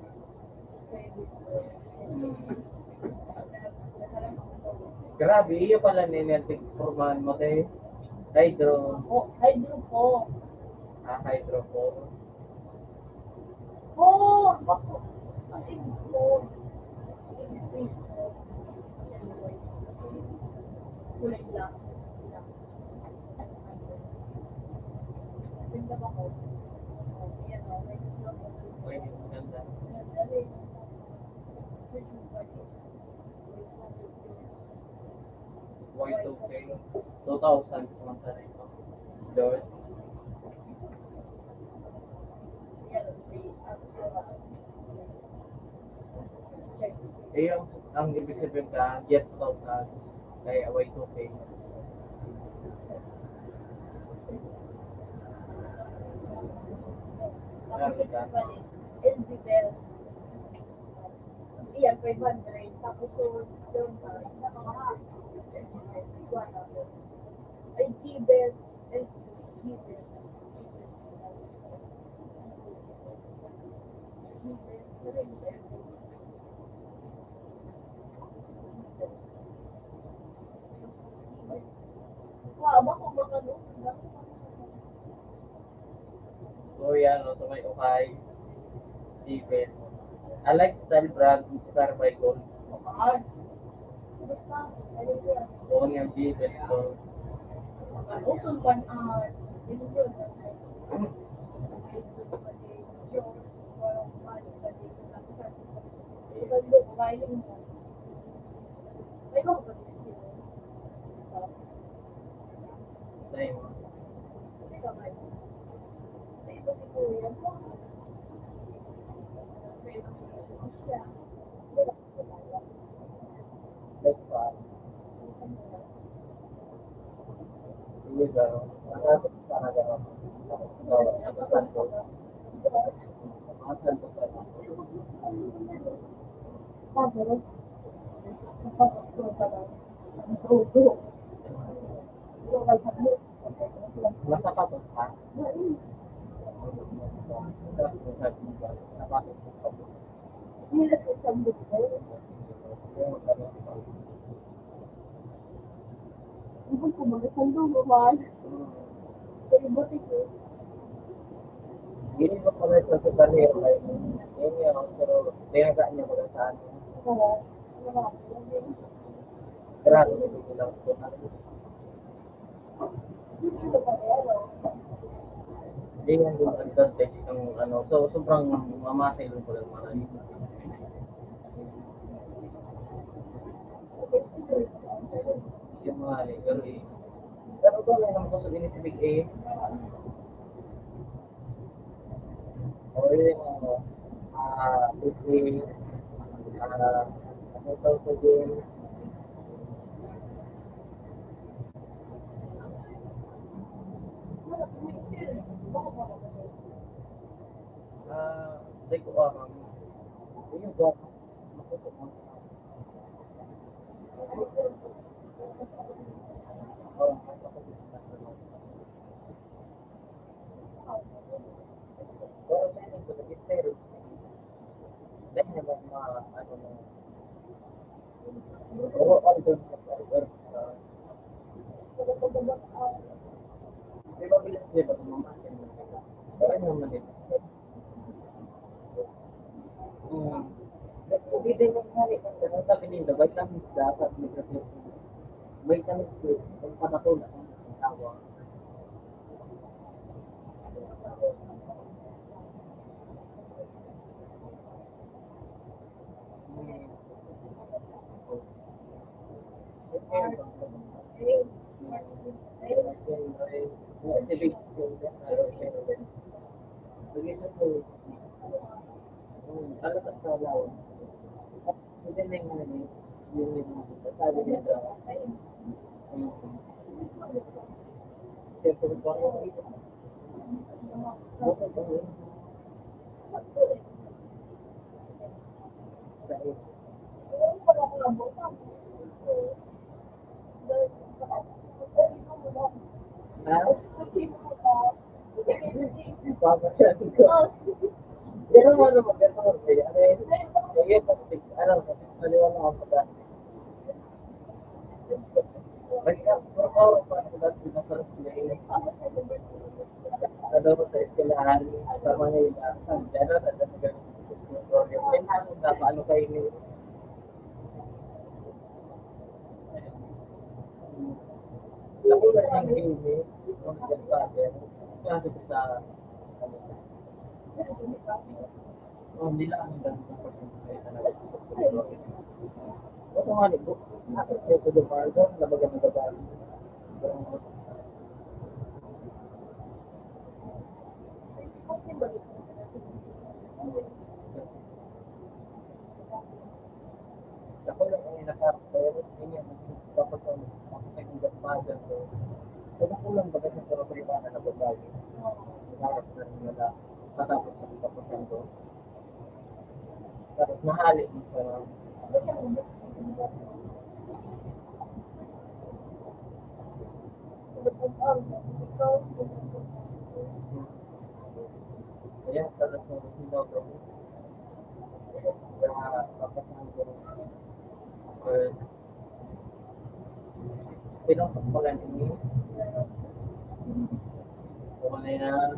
7. Hmm. Grabe, iyo pala ninetic formahan mo tayo. Hydro. Oh, hydro po. Hydro po. Oh, ako. Kasi po. Kulay lang. Tingnan ako. Ayan o, may gusto ako. Uy, ganda. Y2K. 2,000 kumanta na ito. George. Eh, ang ibig sabihin ka, Jet 2,000. Kaya Y2K. Grabe ka. LB Bell. Iyan, 500. Tapos yung nakamahal. Ay, G-Bell. G-Bell. Wow, bako makano. So yan, no, so may ukay. Steven. I like style brand, inspired by gold. Mahal. Basta, ano yun? Doon yung Steven. So, Also, one hour. Yun yun. time. That's fine. Sige, gano'n. Nakasap ka na gano'n. So, nakasal ko. Nakasal ko sa Nasapatos ka? Napatos ka. Ibig ko magkasando mo man. Pero buti ko. Hindi mo pala sa superhero kayo. Yun yun, pero tinaga niya mo lang sa ano. Grabe, hindi lang ito na. Hindi yan yung advantage ng ano. So, sobrang mamasail ko lang marami. Yung mga pero eh. Pero ito, may naman gusto din si Big A. O yun, Big A, ano ito sa game. Hindi ko alam. Yun ba? Matutok mo. Oh, pero sa inyo, sa nag-stay, dahil naman ano mo, oo, all doon sa server. Di ba bilis di ba mamasin mo? Pero ano naman din? Hindi din yung hari. Pero sabi nila, vitamins dapat may vitamins ko, kung panako na ang tawa. Civic. Mag-isa po. Alam ka sa lawan. Hindi na yung ano, yung sabi niya daw. Siyempre po ako dito. Bakit ba yun? Dahil, ha? Papasabi ko. Pero ano maganda ko sa'yo? Ano yun? Ayun, ano, maliwala ako sa basta, puro pa ako dati na sa eskwelahan. Ano ko sa eskwelahan, sa mga ilasan. Pero, nasa tutorial. May nasun na paano kayo ni... Nakulat yung game eh. Kung nagsasabi. Kasi ko sa... Oh, nila ang ganun ng pagkakas talaga. Ito nga ni Book. Nakit kayo sa Dumargo, nabagan ng babae. Ako lang ang nakapagpapayos. Hindi yan. Tapos ang second godfather ko. Kung ako lang bagat ng pagkakas na babae. Nakap na rin nila. Patapos sa pagkakas ko. Tapos nahali mo sa... Kaya tapos nung hilaw ko. Kaya papasahan ko. First, sinong pagpagan ini? Kung na yan.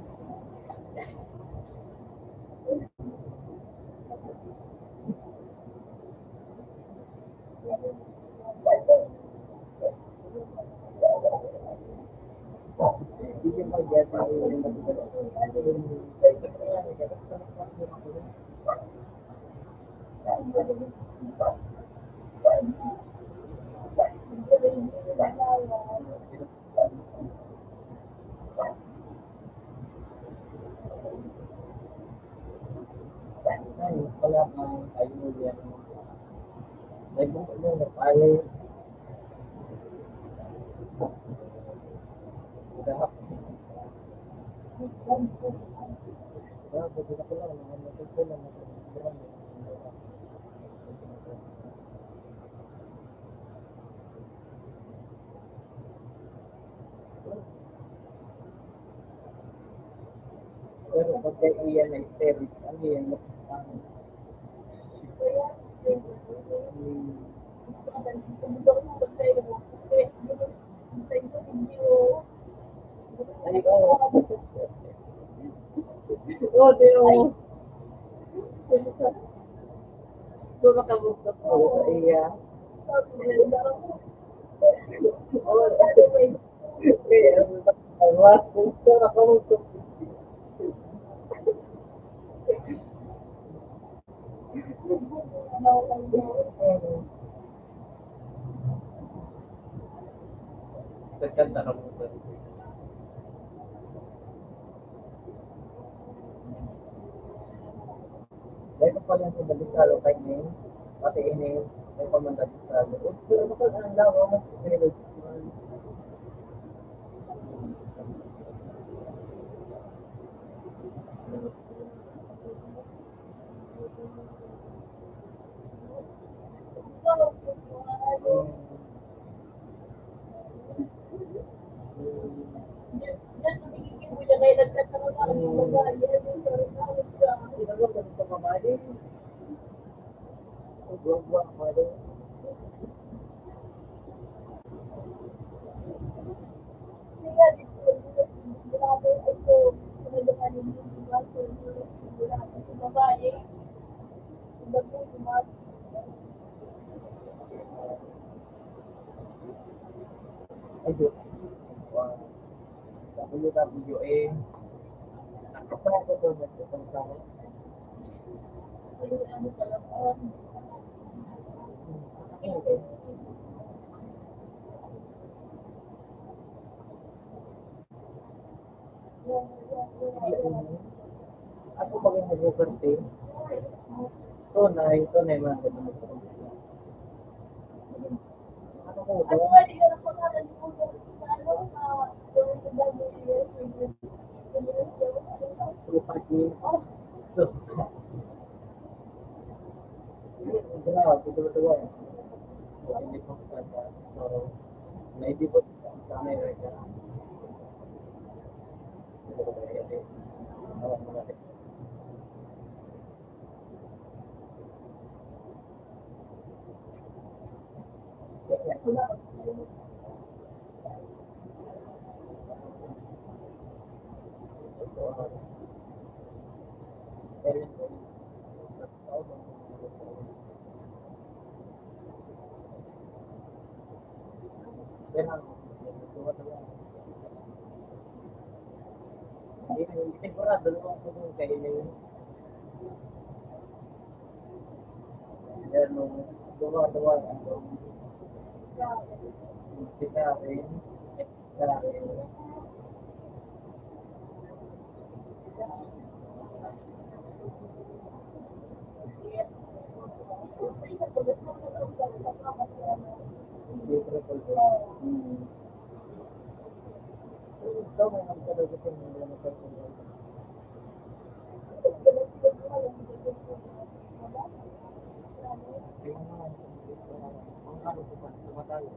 Hindi mo get yung wala kang ayun yan. Nagbukas mo na pala. Pero pagka iyan ay steroids, ano yan? Ay, oo. Oo, pero so makamusta po sa iya. Oo, kaya ang last kong so makamusta po. Nagkanta ka po. Dahil ko pala sa Balisalo kay Nen, pati Inen, may pamandalisalo. Pero bakit ang lawa mo sa Balisalo? Ayun. WWA. Nakapaya ko doon nagpapagkano. Ako pag nag-overtake, tunay mga ganun. Ano ko ba? Property. So, grabe, tuwa-tuwa. Hindi ko kaya. So, naidibot sa Amerika. Hindi sigurado naman ko kung kayo na yun. Yan, nung duwa-duwa, si Karen, hindi ko recall ko. Ito, may magkalaga sa mga nagkakaroon. Yung mga, ang ano ko pa, tumatalo.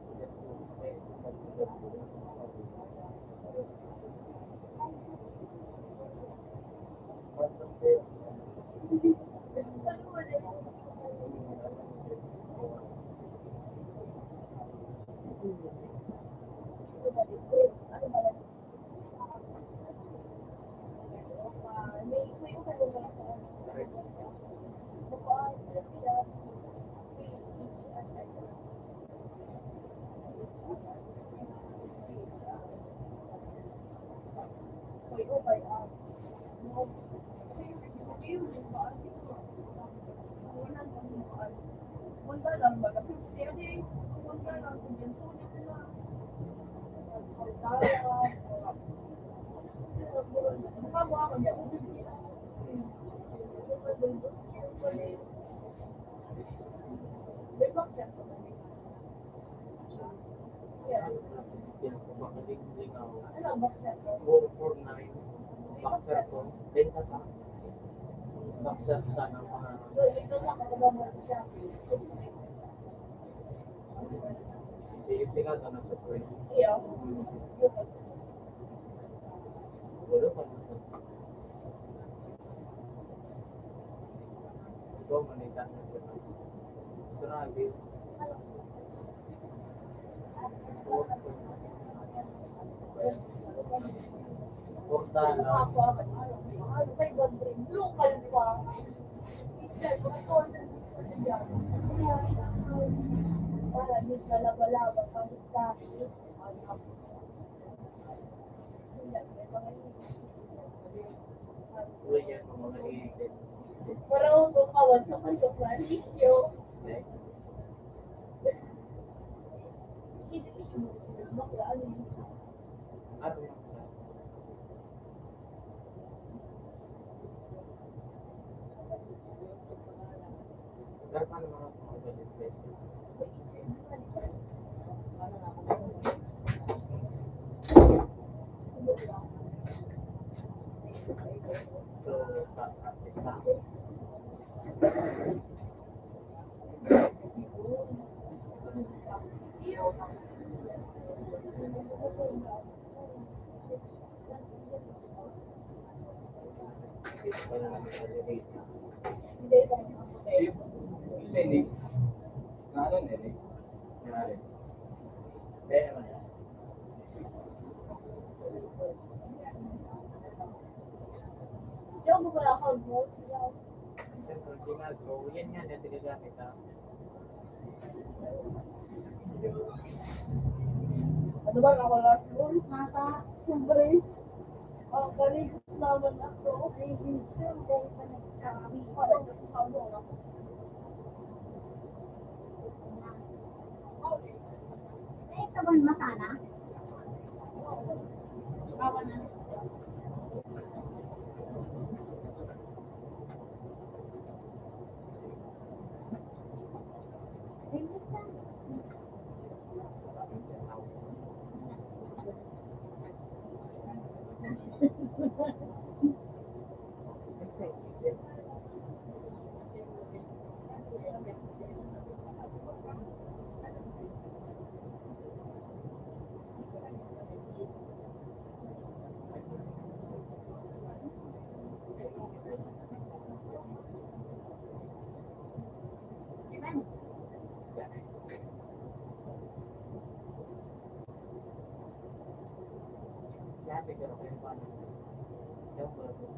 Ano ba ako last one? Nasa, siyempre. Oh, galing naman ako. Ay, minsan, dahil pa nagkakami. Ay, ito ba masana? Bawa na. Dati pero kayo pa naman. Yung burger.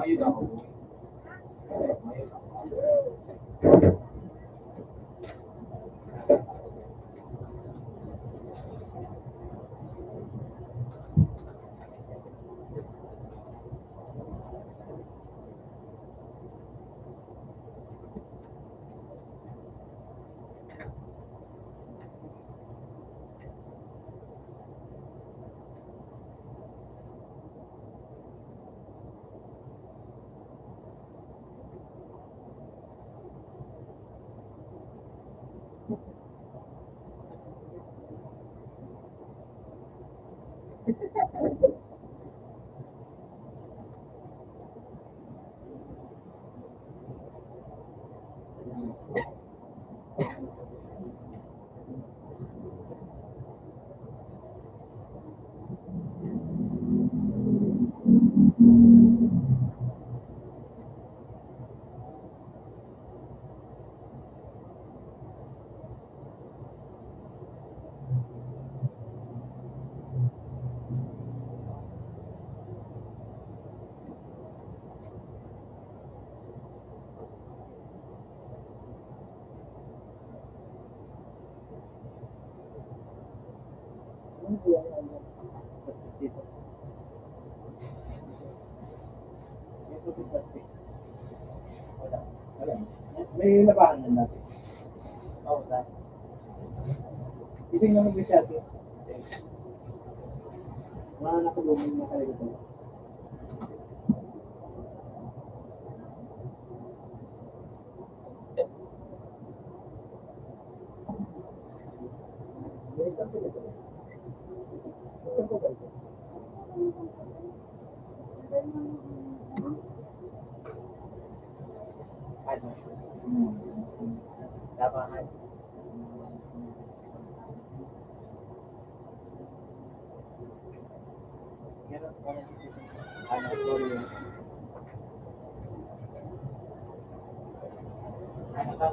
Ayun ako. May labahan yan natin. Oo, dati. Hindi nga mag-research. Mga nakulungin na talaga ito. Meron pa rin dito. Ano, sorry. Ano ka?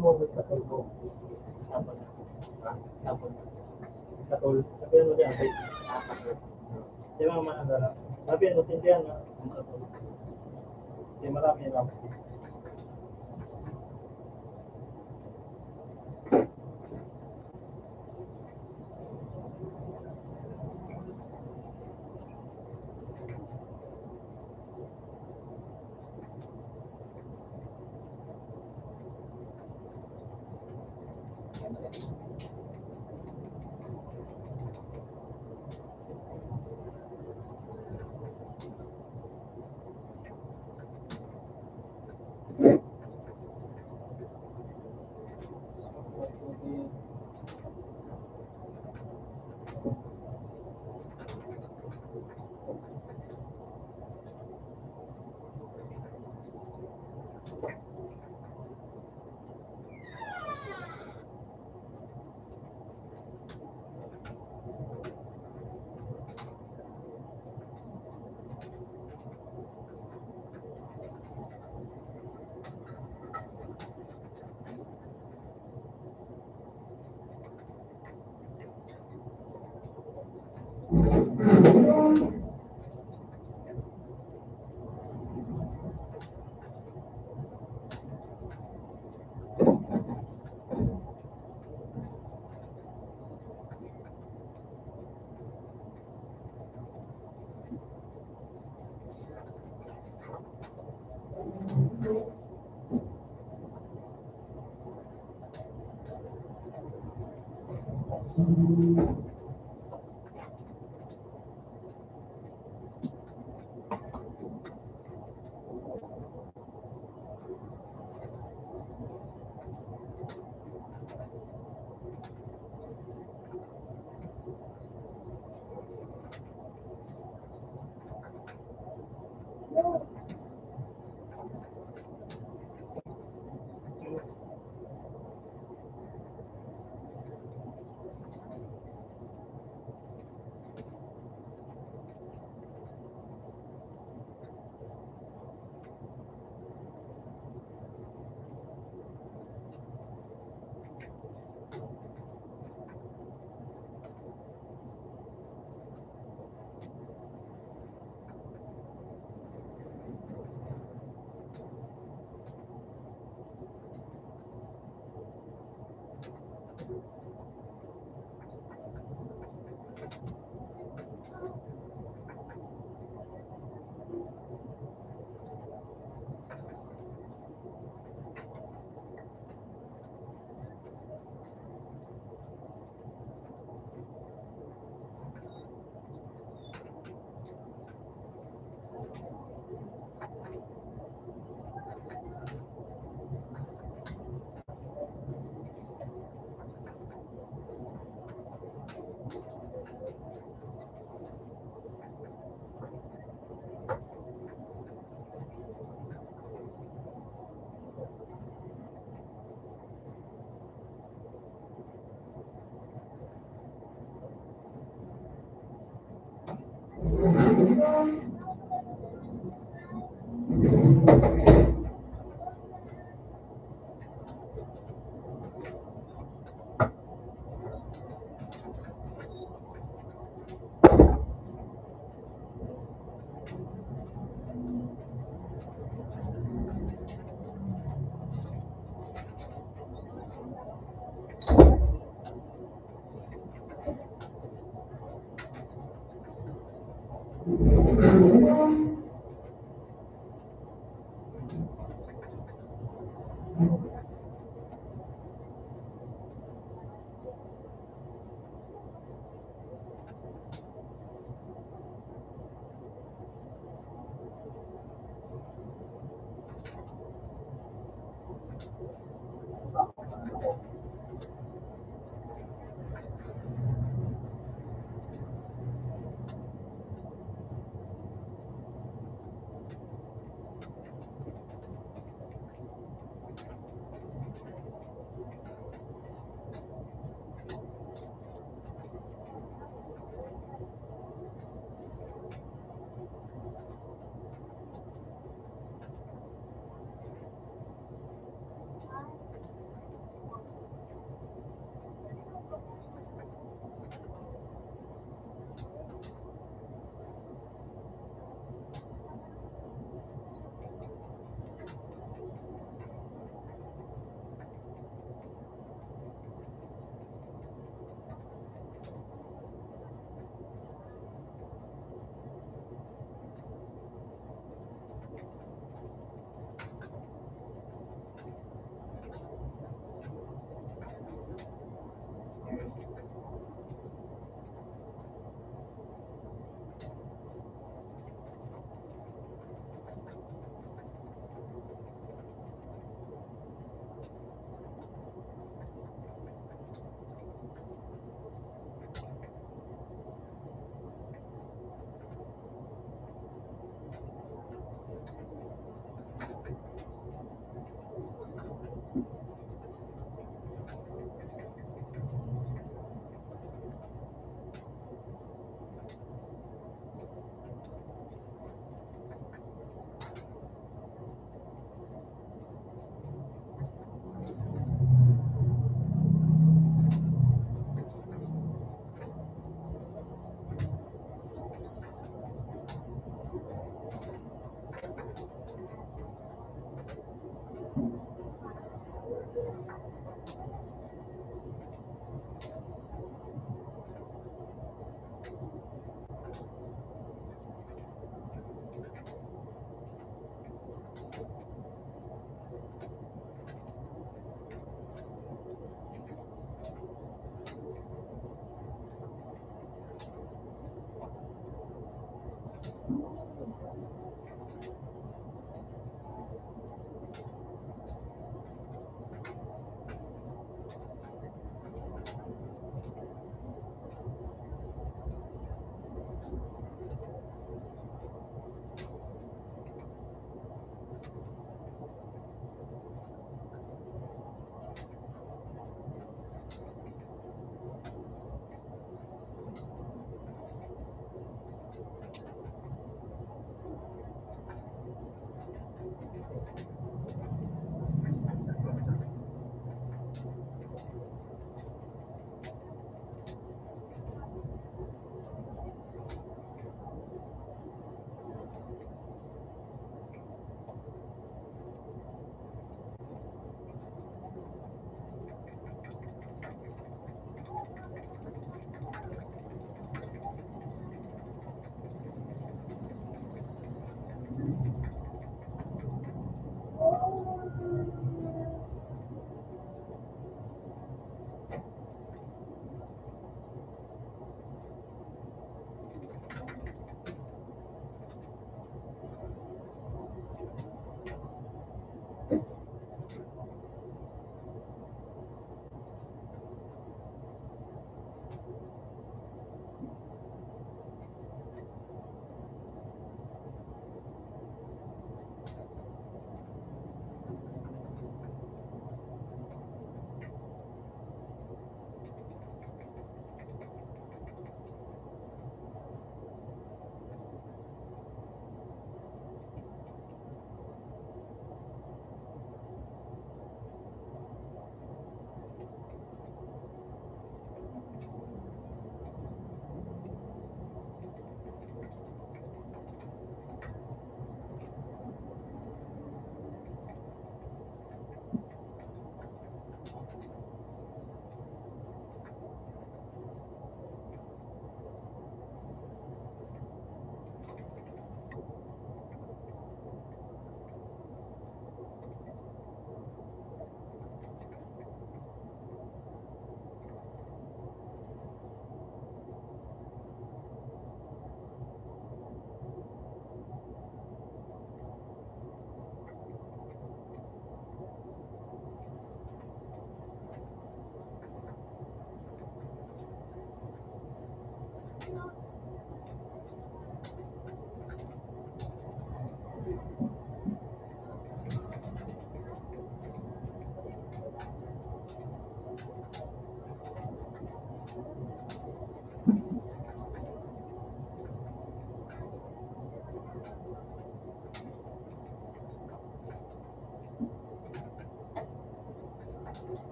tumugod sa tulog. Tapos, tapos, sa tulog. Sabi mo din, ay, di ba manadala? Sabi ano, sindihan na, sa tulog. Di marami na ako.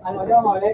Ano daw mali?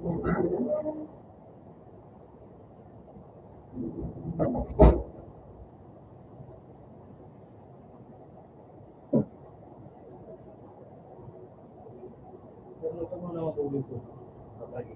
Pero ito muna ako dito. Kapag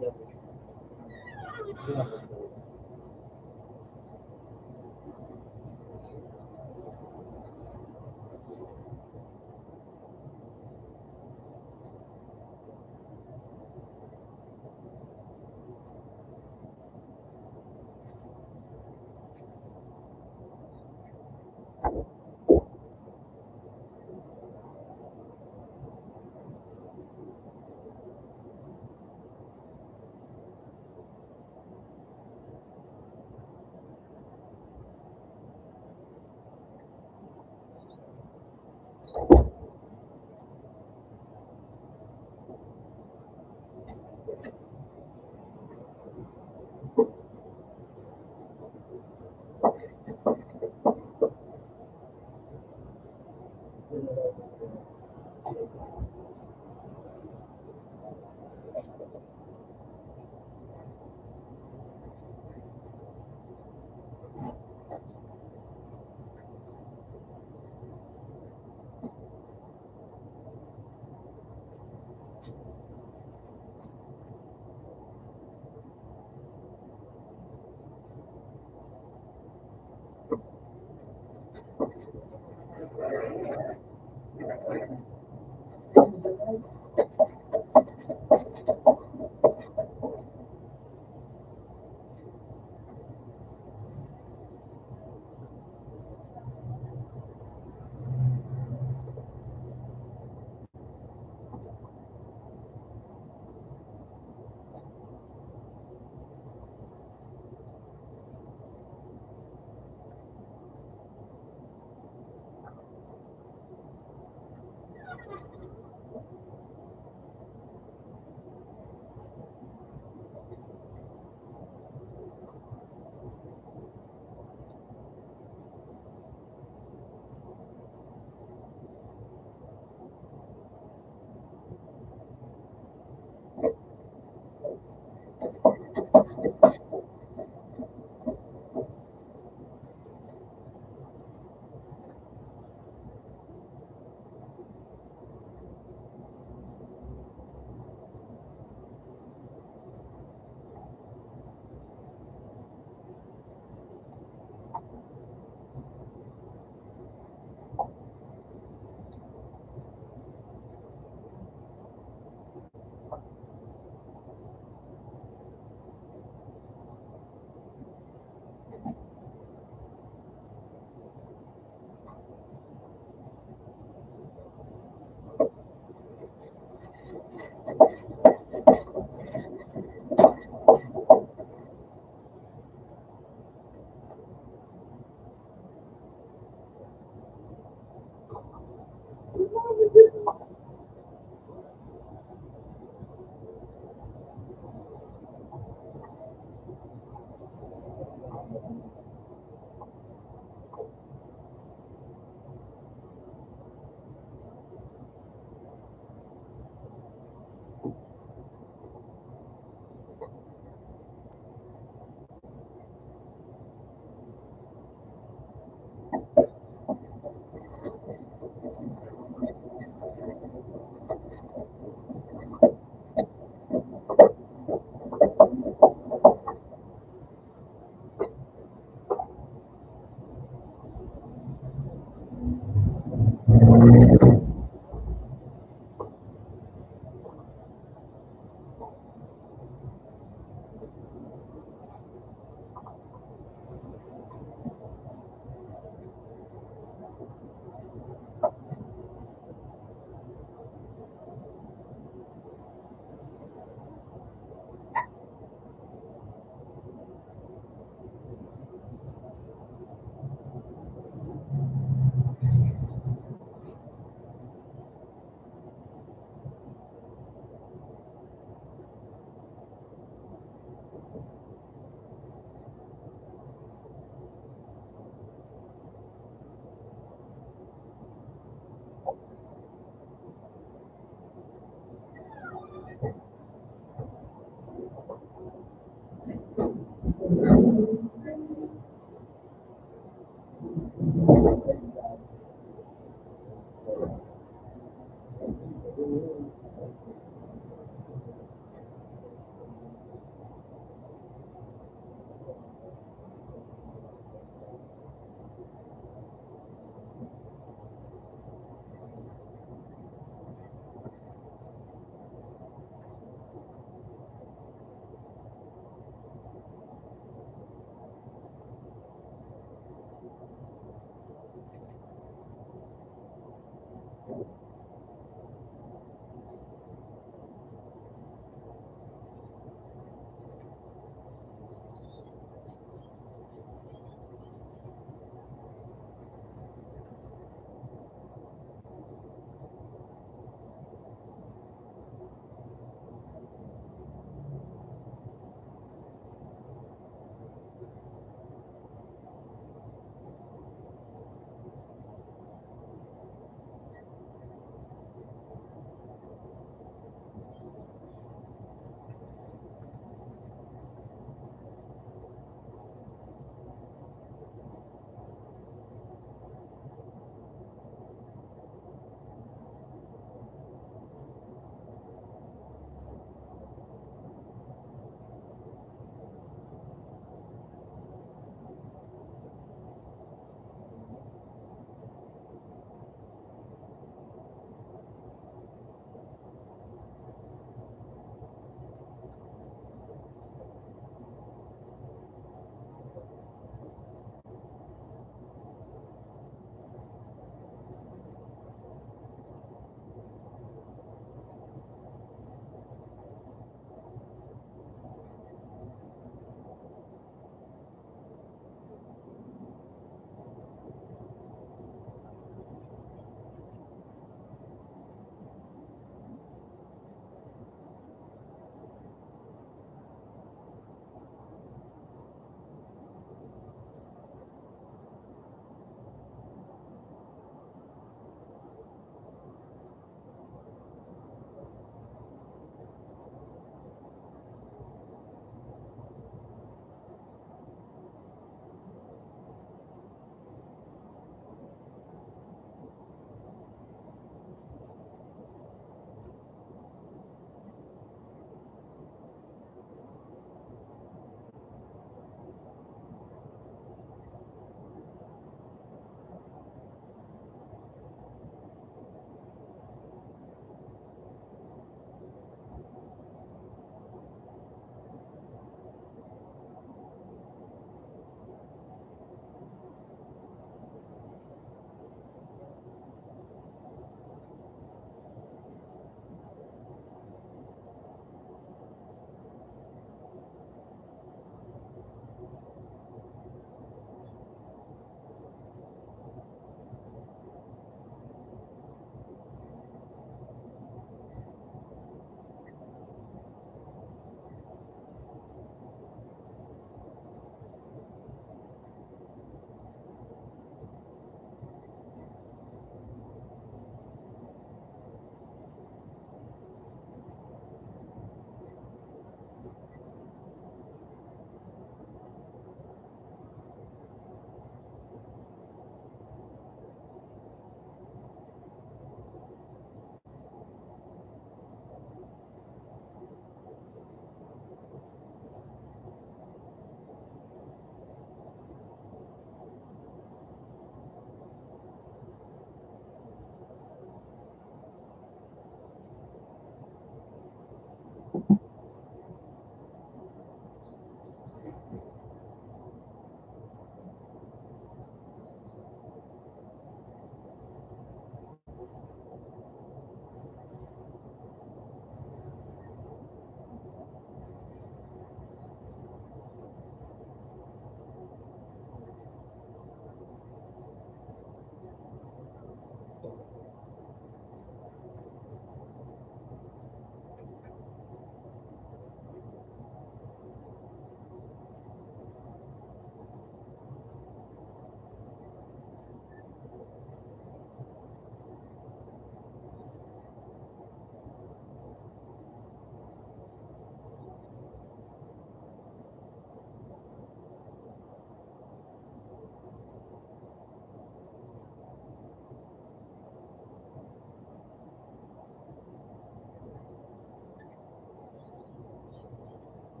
dyan. Yun ang gusto ko. Yun ang gusto ko.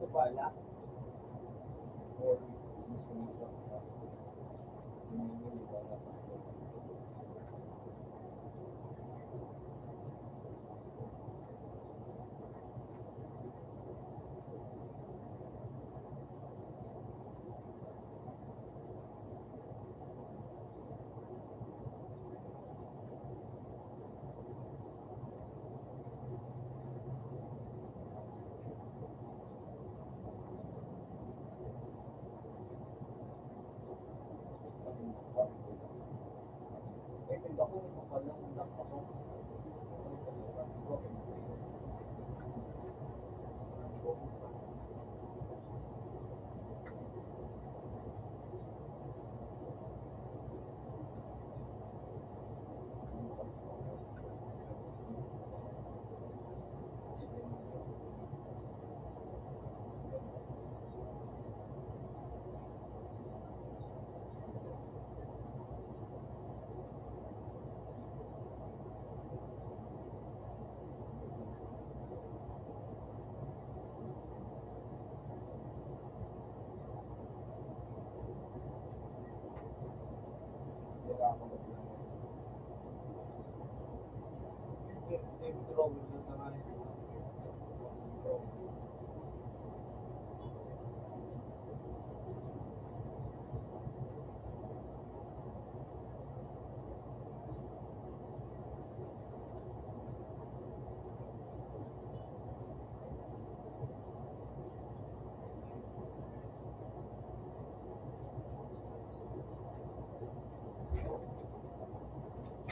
Ito pala. Or, mas kumita ka. Hindi ba na sa ako ito pala. Ako.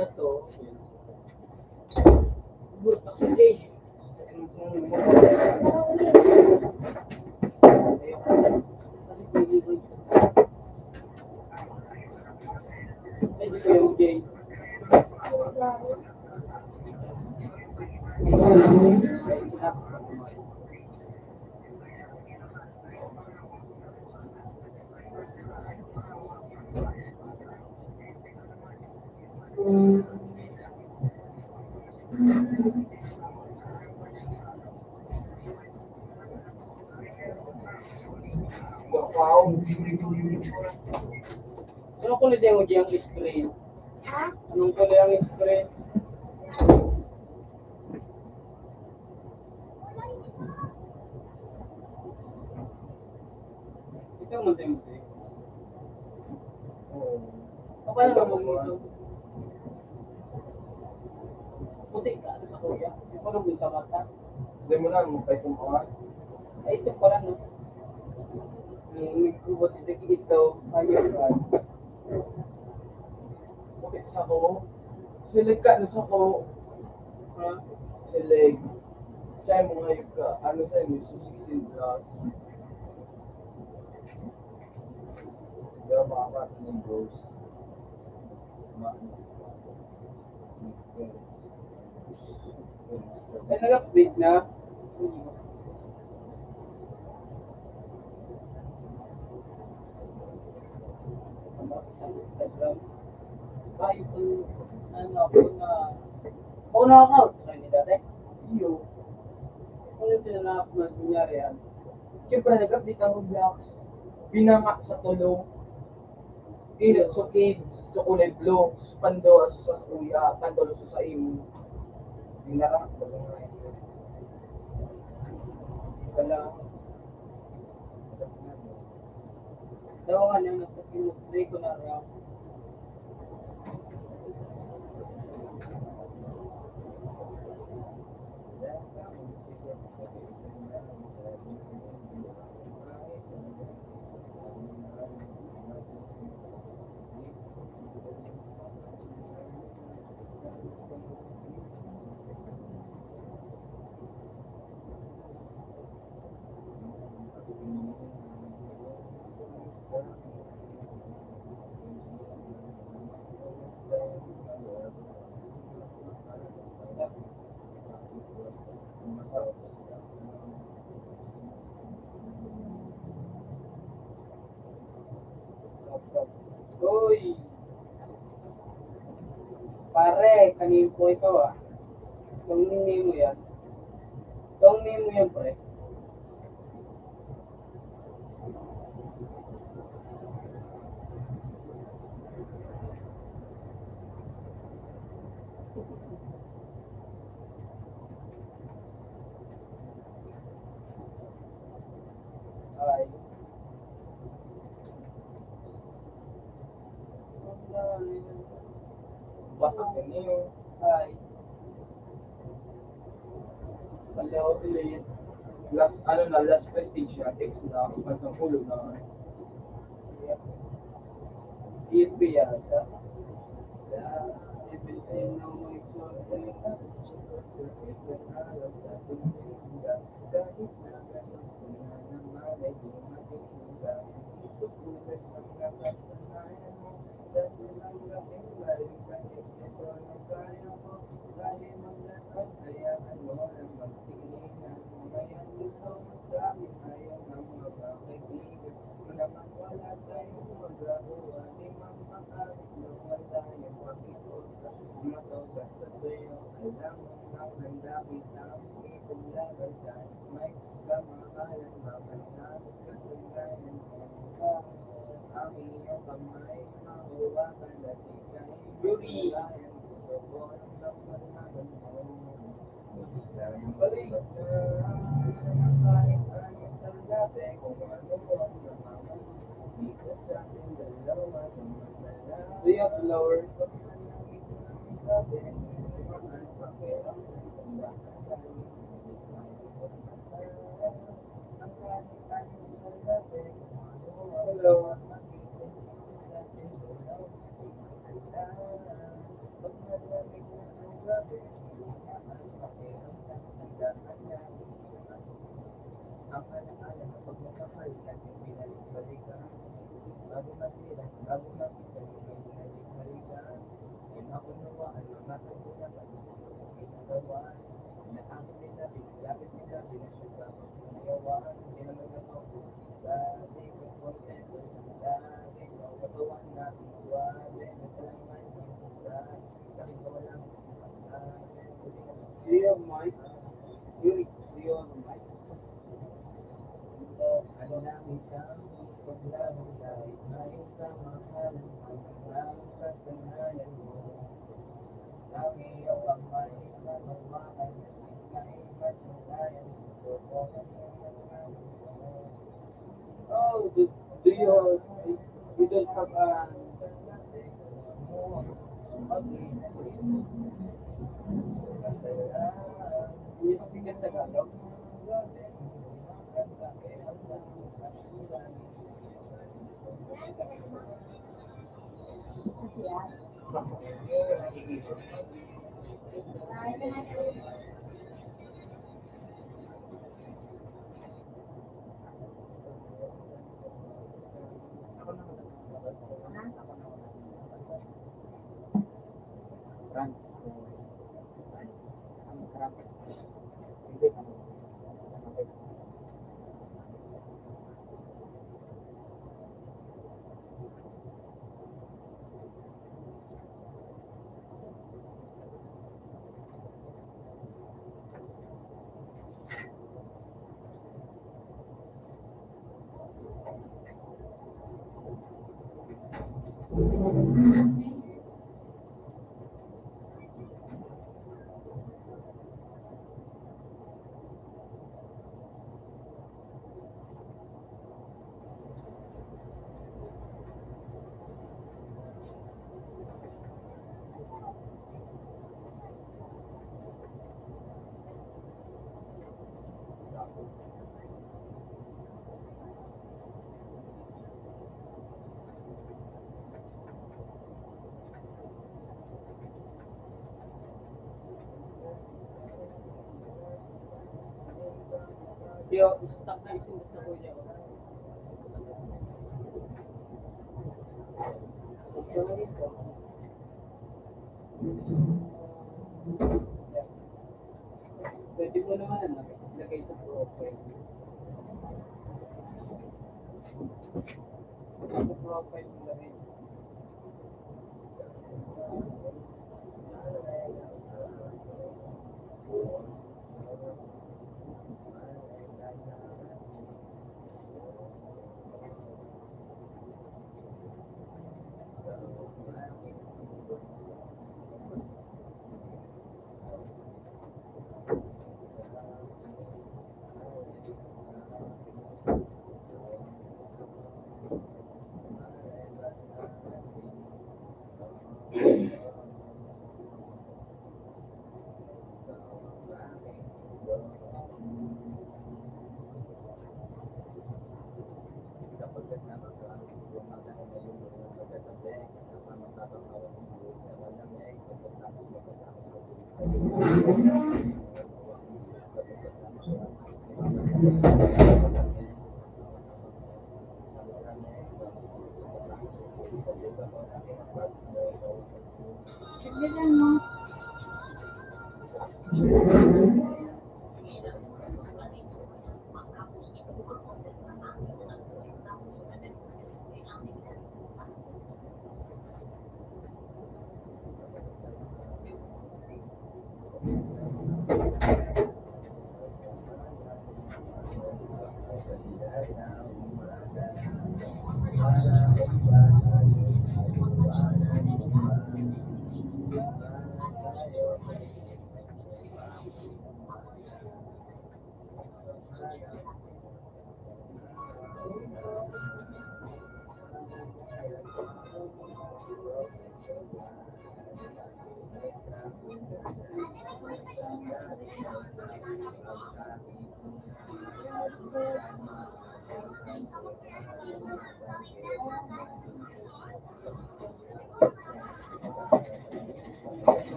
Ito. Butak sa Jay. Wow. Anong kulay yung screen? Ha? Anong kulay ang screen? Ito ang matay-matay. Oo. Okay naman mo dito. Puti ka sa kuya. Ito lang dun sa mata. Hindi mo lang, mukha itong mga. Ay, ito pala no. Nagkubot ito. Ayaw ka. Puti sa ko. Silig ka sa ko. Ha? Silig. Siya mo ngayon ka. Ano sa'yo? 16 plus. Pero makakata ng bros. Ay, nag-update na. Ay, ano ako na... Ako na-account. Ano dati? Iyo. Ano sila na-upload kunyari yan? Siyempre, nag-update ang Roblox. Pinanga sa tulong. So kids, so kulay blue, pando aso sa kuya, pando aso sa imo. Dinara ko lang ngayon. Wala. Daw nga lang nagpapinutay ko na rin. Uy! Pare, kanino po ito ah? Itong name mo yan? Itong name mo yan, pre? Ay, bakit ganyan? Ay, hello, Elaine. Last, ano na, last prestige na, text na, pagkang ulo na. EP yata. Yuri. Do you have lower? Hello. Do you have mic? Yuri, do you have a mic? Oh, do you don't have you speak in Tagalog? Ran. Ang sarap. Hindi ka mo. Yo, stuck na yung sa kuya ko. Ito na dito. Pwede mo naman ano, lagay sa profile. Sa profile mo lagay. Sabihan mo.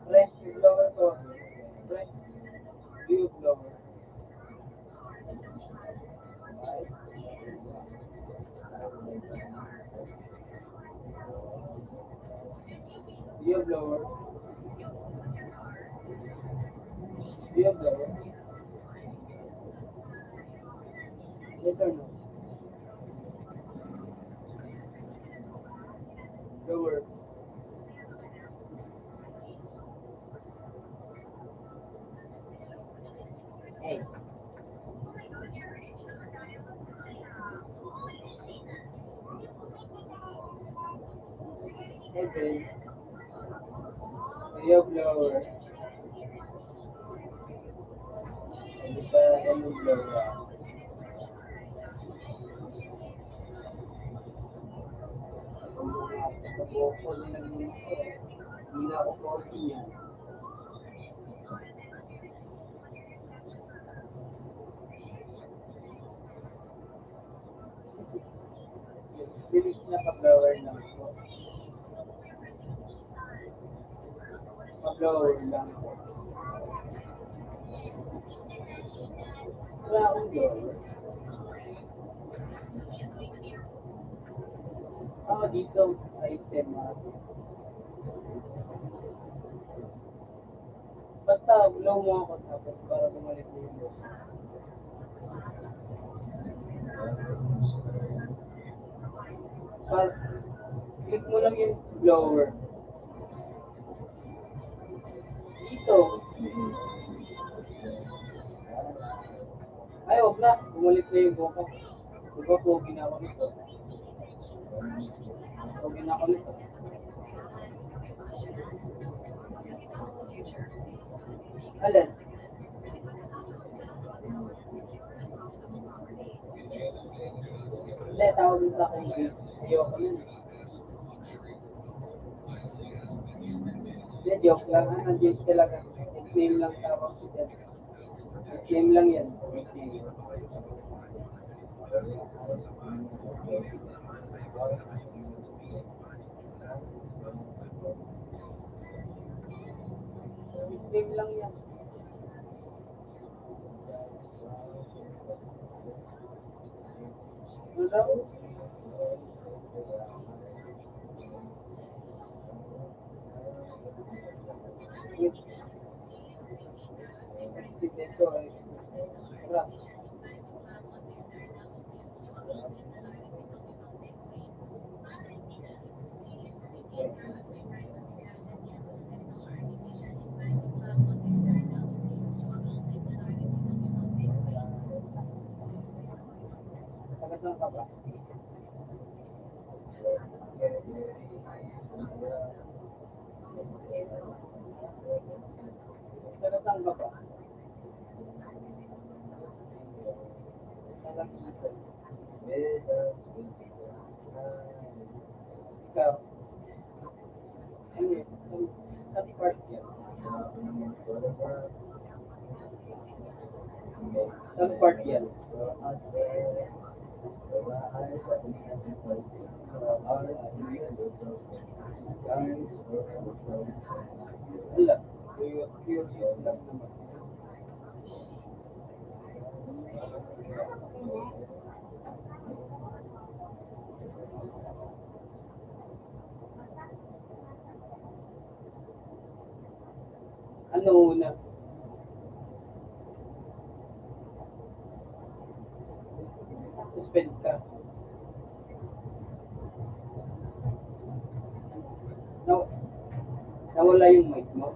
Pre, yung blower ko. Pre, yung blower. Yung blower. Yung blower. Later no. Blower. Hey. Hey, babe. Yung blower. Hindi pa yung blower. Hindi na ako po siya. Bilis na pa-blower lang po. Pa-blower lang po. Wala akong blower. Dito, item natin. Basta, blow mo ako tapos para bumalik na yung boss. Para, click mo lang yung blower. Dito. Ay, wag na. Bumalik na yung buko. Diba, pogi na ako nito. Pogi na ako nito. Alin? Hindi, tawag mo sa akin. Ayoko yun. Hindi, joke lang. Nandiyan talaga. Nickname lang tawag ko dyan. Nickname lang yan. Nickname lang yan. Ano daw? Dito ay rap. saan ka ba? Taga saan ka ba? Taga Bicol. Ikaw, ano yun? Saan part yan? Saan part yan? Wala. Curious lang naman. Ano una? Suspend ka. No, nawala yung mic mo.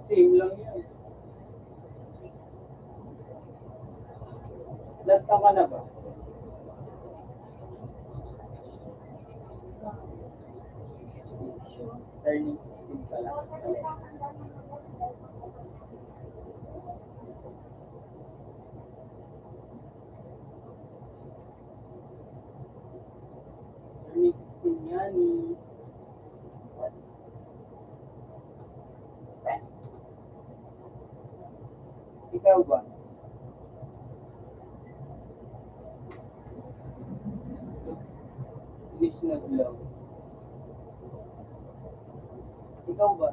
Same lang yan. Lahat ka na ba? Turning 16 ka lang. Turning 16 yan eh. Ikaw ba? English na lang. Ikaw ba?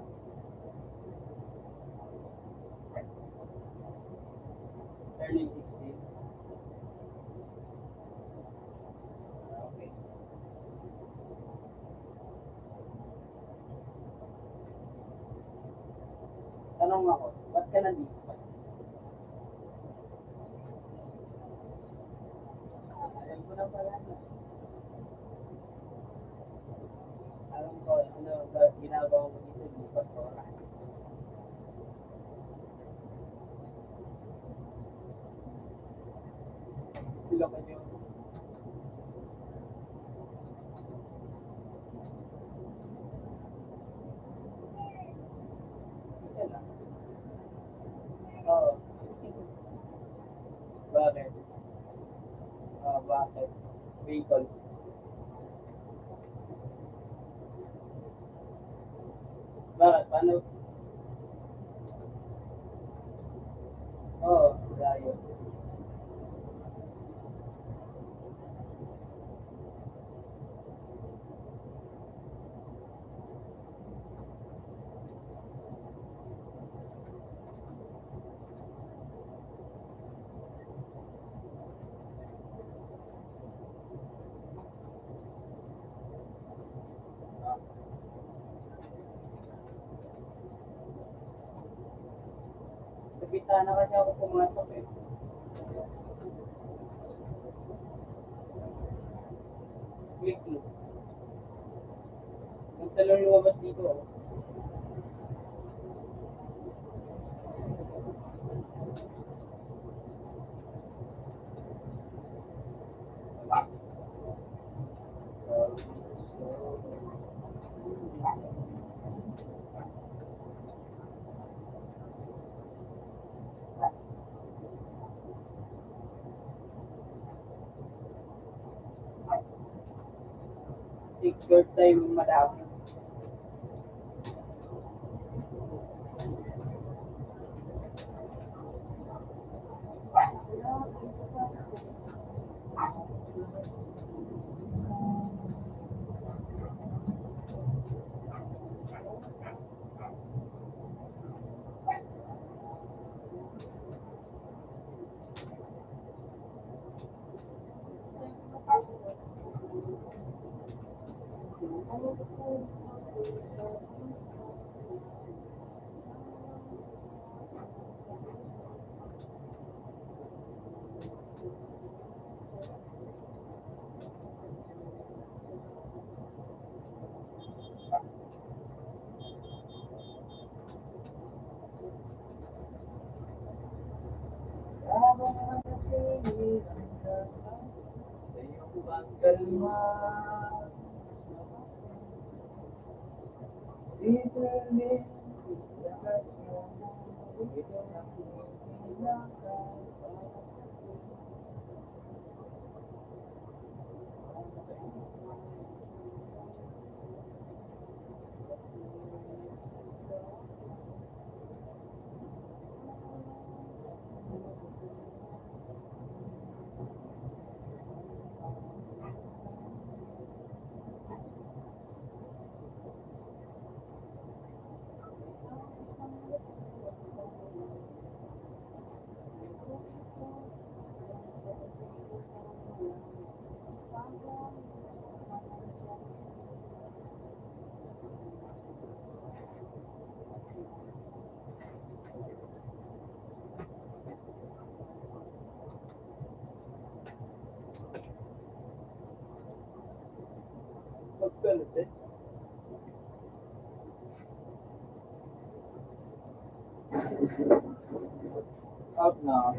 Turning 16? Okay. Tanong ako, ba't ka nandito pa? Alam ko na pala na. Alam ko, ano ba ginagawa mo dito di pastora? Sila ka nyo. Isa lang. Oo. Bakit? Bakit? Bicol. Bakit? Paano? Oo, layo. Sa bitana kasi ako pumasok eh. Click mo. Yung talong lumabas dito. Oh. Take your time, madami. Sa iyong pagkalma, sisilin, lakas mo, ito ang pinaka. Magkalit eh. Out na.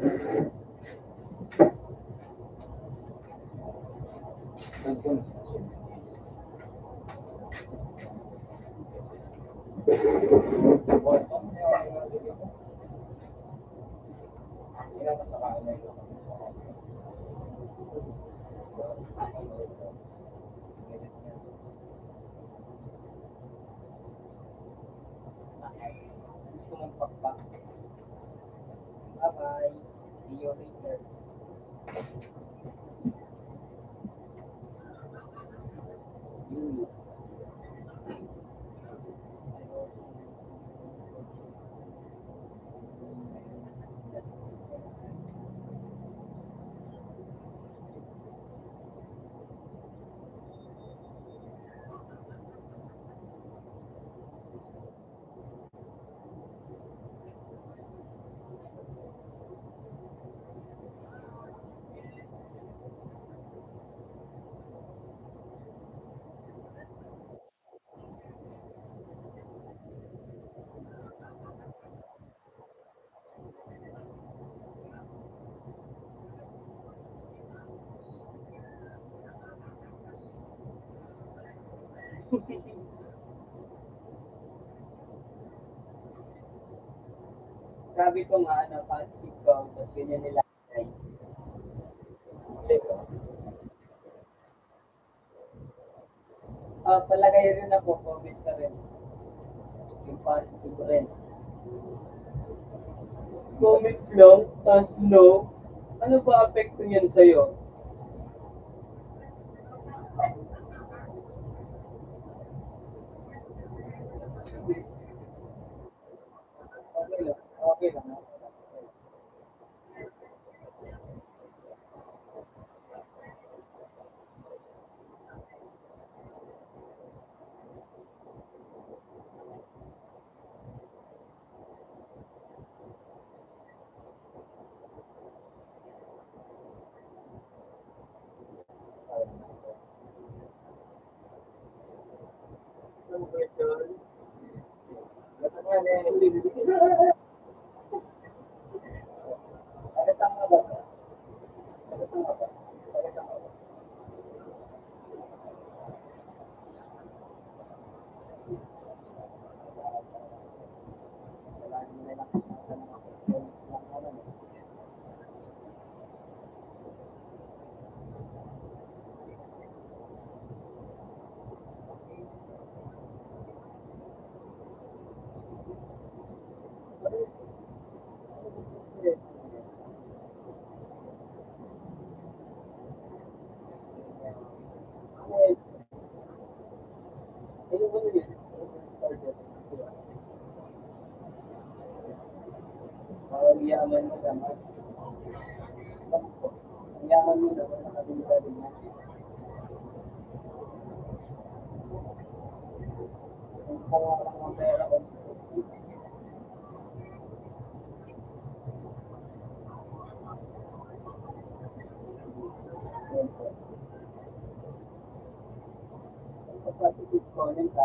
Nandun sa gusto mong pakpak. Bye-bye. See you later. Yun. Sabi ko nga, ano, positive ko, tapos ganyan nila. Palagay rin ako, comment ka rin. Yung positive rin. Comment lang, tapos no. Ano ba apekto niyan sa'yo? Okay lang. Okay lang. Yaman mo naman. Yaman mo naman sa kabila din yan. Kung pangarap ng pera ko, positive comment ka.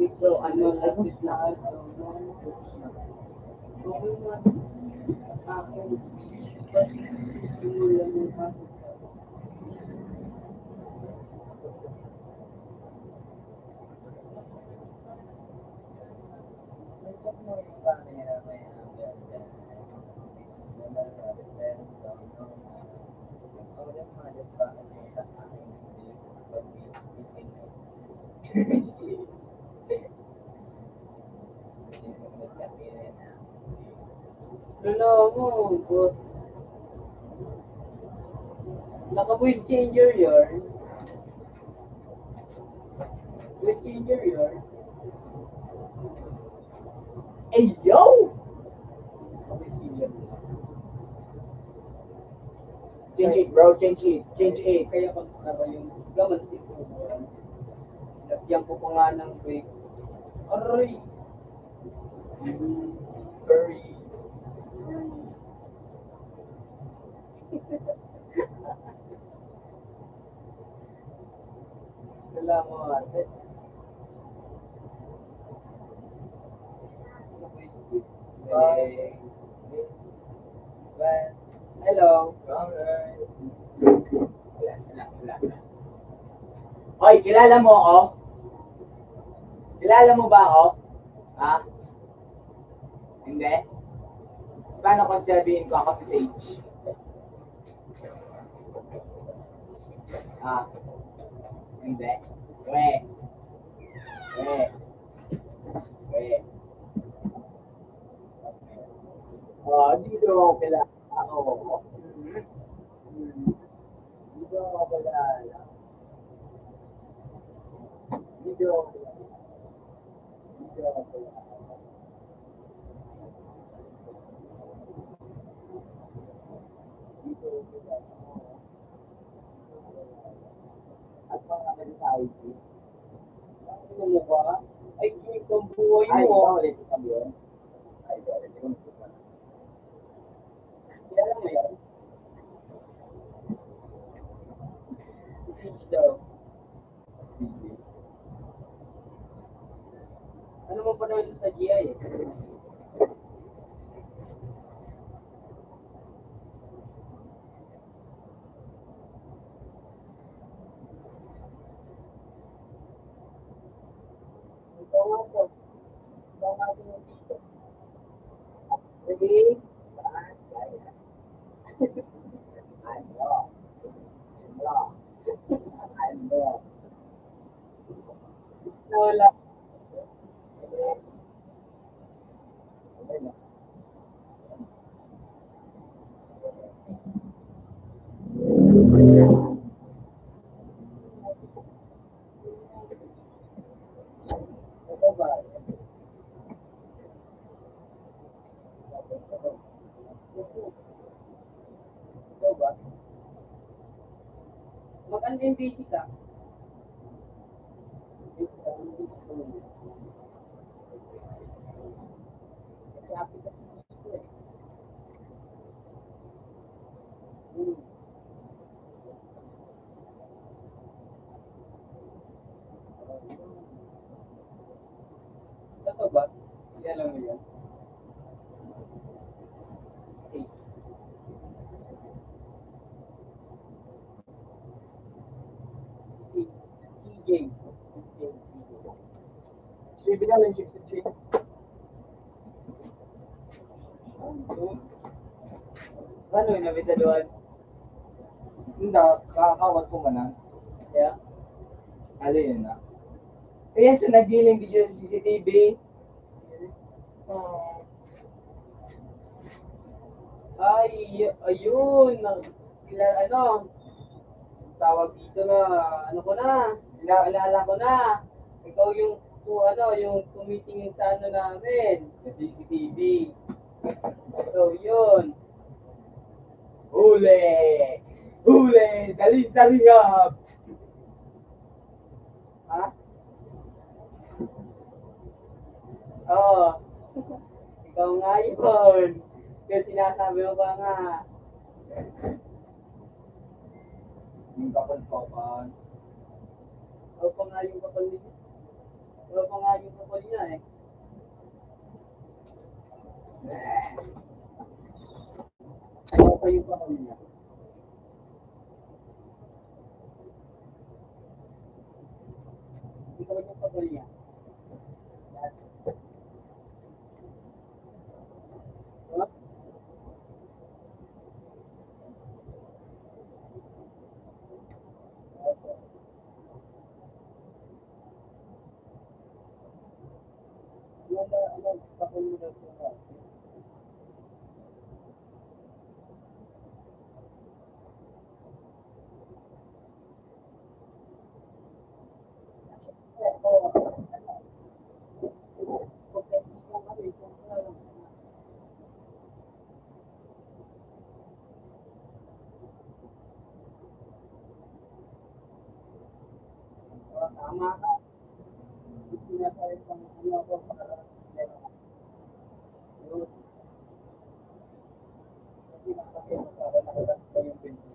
Dito, ano, lapis na ano. Okay na. Ako, ba't simulan mo pa? Ano mo, boss? Naka-voice changer yun. Voice changer yun. Hey, yo! Change it, bro. Change it. Change it. Kaya kung ano yung gaman siguro. Lagyan ko pa nga ng break. Aray! Curry. Salamat. Bye. Bye. Hello. Hoy, kilala mo ako? Kilala mo ba ako? Ha? Hindi? Paano kung sabihin ko ako si Sage? Ha? Hindi? We. We. We. Oh, dito ako kilala. Oo. Dito ako kilala. Dito ako kilala. Dito ako kilala. Dito ako kilala. At mga sa IT. Ano mo ba? Ay, yung pambuhay mo. Ay, ulit ko sabi yun. Ay, ulit ko. Kilala mo yan? Sage daw. Ano mo pa naman sa GI eh? Ito nga po. Ito nga po yung dito. Ready? Ano? Ano? Ano? Wala. Ito ba? Ito ba? Maganda yung basic ah. Happy kasi dito eh. Ito ba? Kilala mo yan? CJ. Bibigyan ng CJ. Ano yung nabisaluan? Hindi, kakawat ko man. Yeah? Ano yun na? Kaya sa nagiling video sa CCTV. Ay, ayun. Ano, tawag dito na, ano ko na, inaalala ko na. Ikaw yung, ano, yung tumitingin sa ano namin, sa CCTV. So, yun. Huli! Huli! Dalhin sa rehab! Ha? Oo. Ikaw nga yun. Yung sinasabi mo ba nga. Yung kapal-kapal. Ikaw pa nga yung kapal niya. Ikaw pa nga yung kapal niya eh. Ikaw pa yung kapal niya. Ikaw yung kapal niya. Huh? Ano, kapal mo na siya. Tama ka. Sinasabi ko ano ako para yun. Kasi nakakita para nakakita ko yung pinto.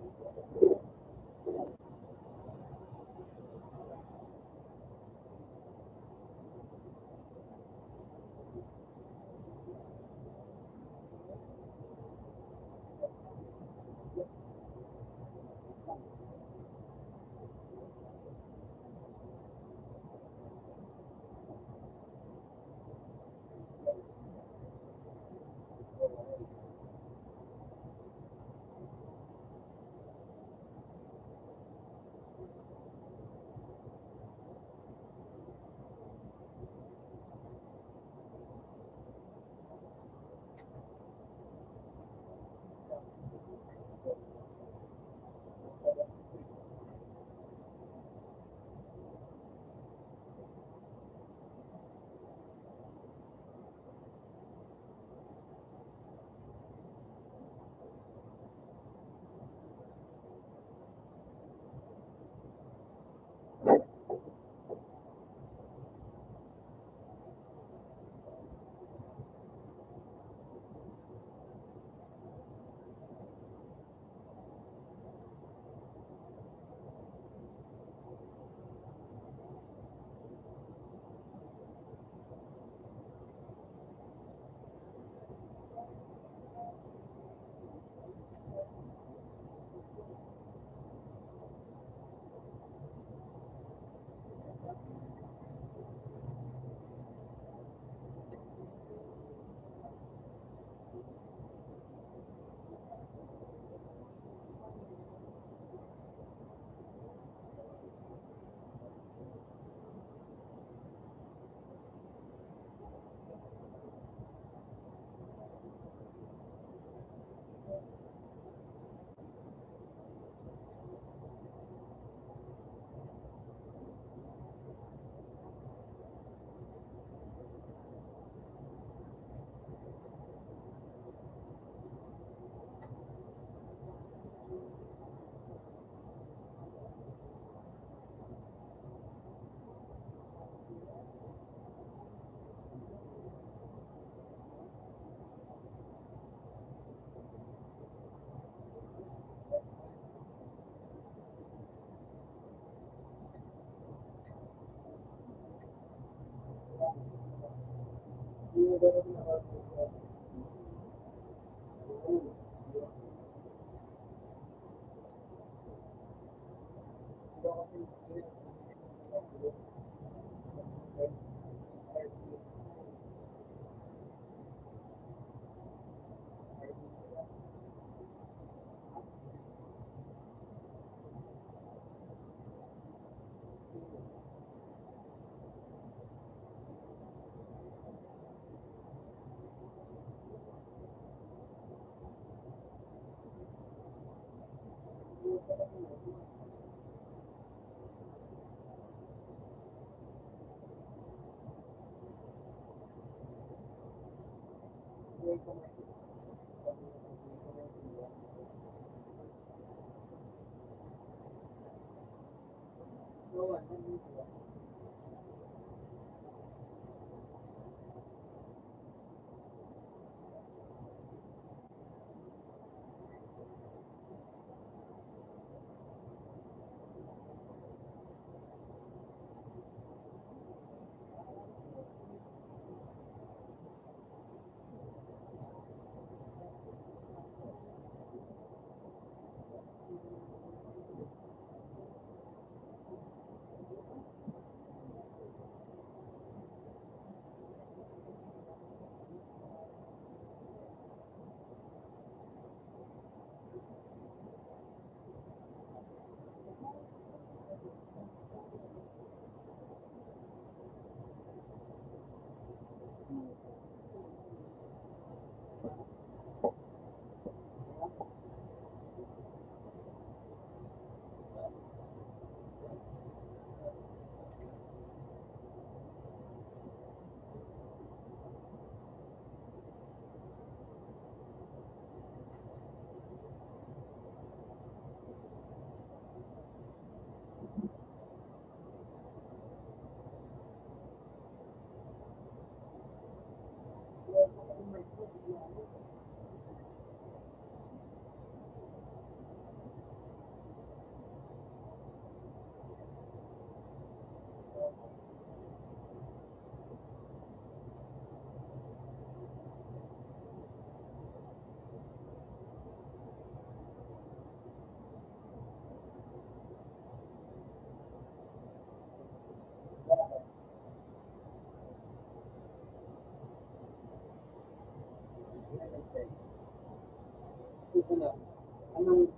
Anong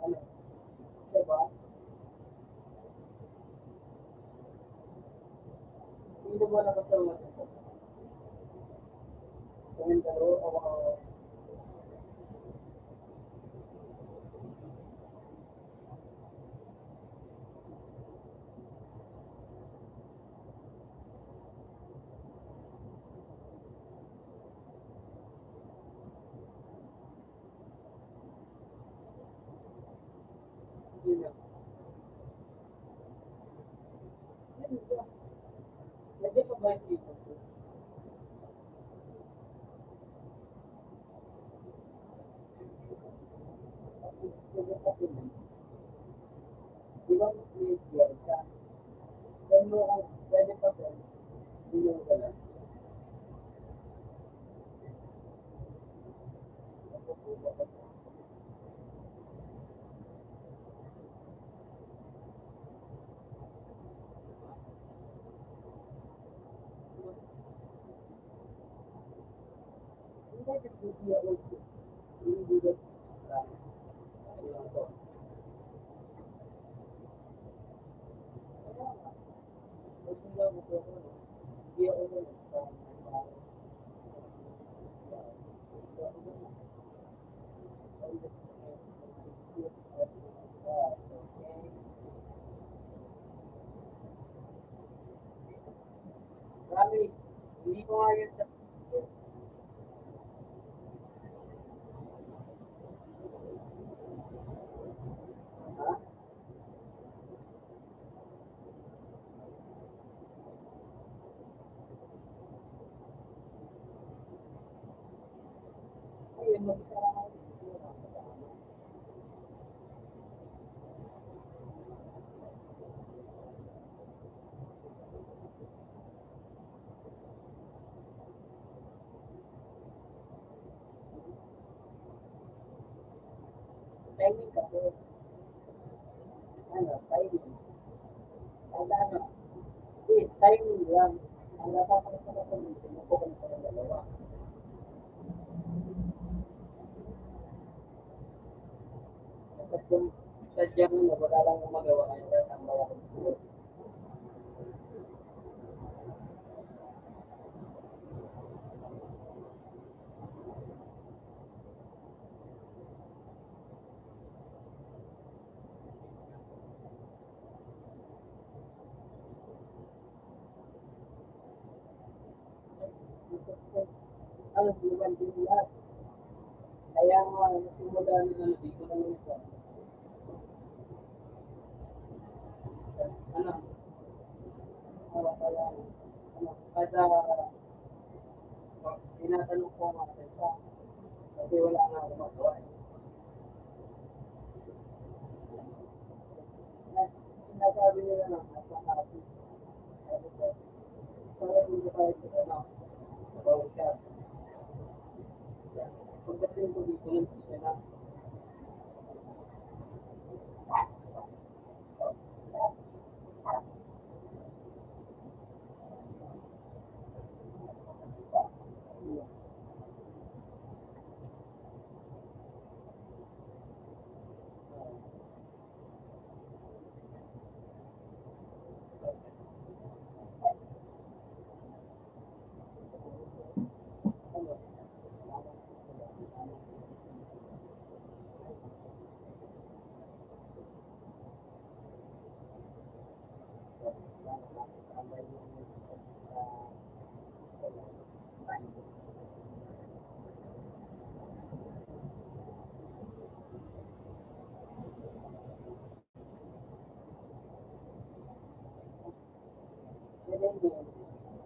ano, diba? Hindi mo na kasama ito. Kung laro o yun lang. Yun ba? Lagyan pa ba yung ipon ko? Lagyan pa ko lang. Di ba may gear ka? Kung mo kung pwede pa ko, hindi mo ka lang. Hindi ba kasi ako hindi ba ayun ko. Kasi lang ako hindi ako Promise, hindi ko nga yun sa ha? Ayun, mag-isa lang ako. Timing kasi, ano, timing. Ano, timing lang. Ang napapakita ko sa meeting, ako kung sa dalawa. Tapos kung sadyang wala lang akong magawa, kaya tatambay ako dito. lang, lugan din lahat. Kaya nga, simula na dito na lang ito. Ano? Kaya, kada tinatanong ko nga siya, kasi wala nga ako magawa eh. Sinasabi nila na, nasa happy. Sabi ko, para dito tayo sa ano, sa bawat shop. Pagdating ko dito ng siya na,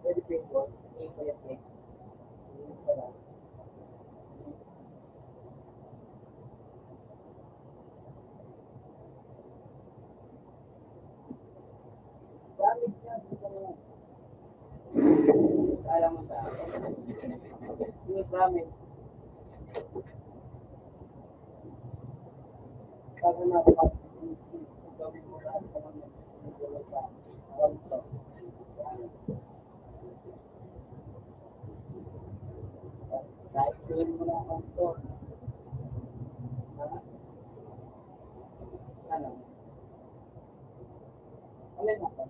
pwede pinto, yung kaya cake. Gamit niya, alam mo sa akin, yung gamit, bago na ako, gawin mo lahat sa mga ganito. Dahil gawin mo na ako ito, ano, alin ako?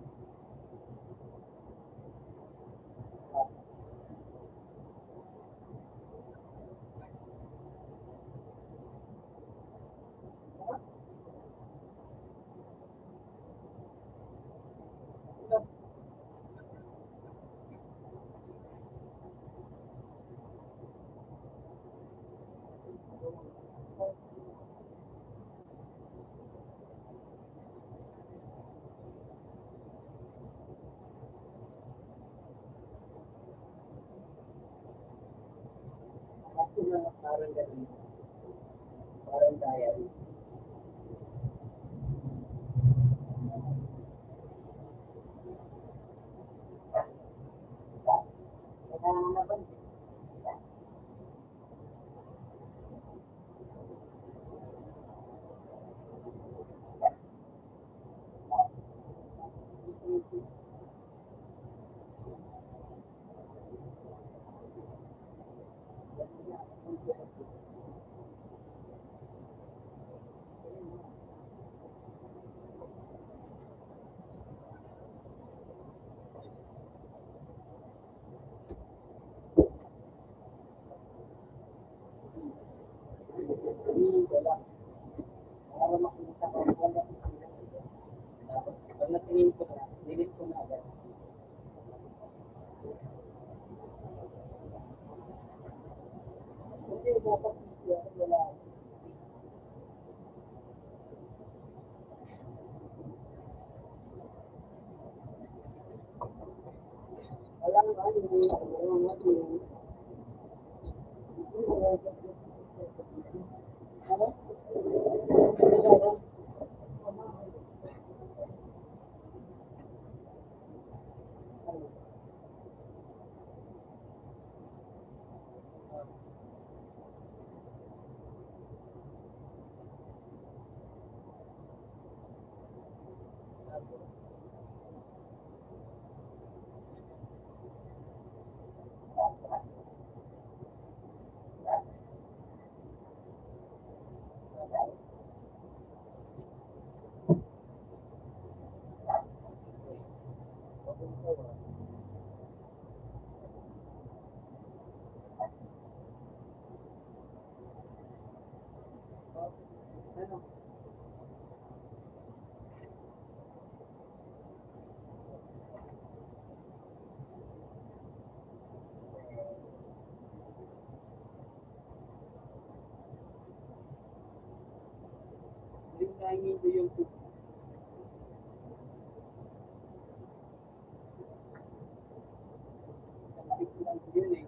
Ako na parang ganun, parang diary. Kaya naman, hindi ko lang. Para makita ko, wala. Tapos, pag natingin ko na, delete ko na agad. Hindi, dapat wala. Walang ano, ano, Nakaingin ko yung yun eh.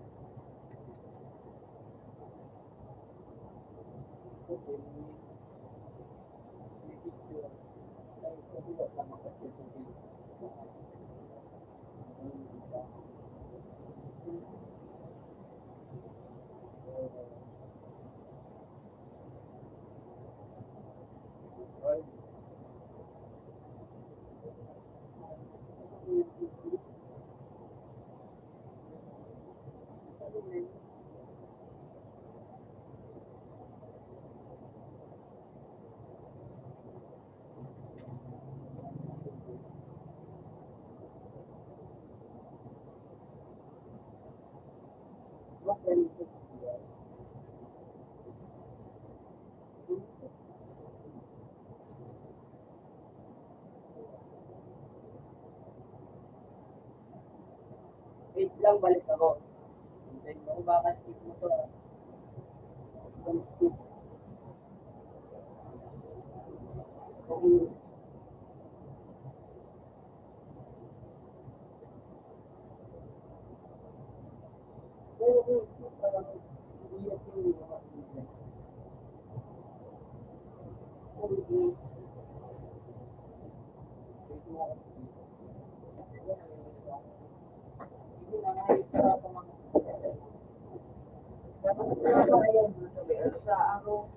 Wait lang, balik ako. Hintayin mo, baka skip mo to. Skip. Sa araw,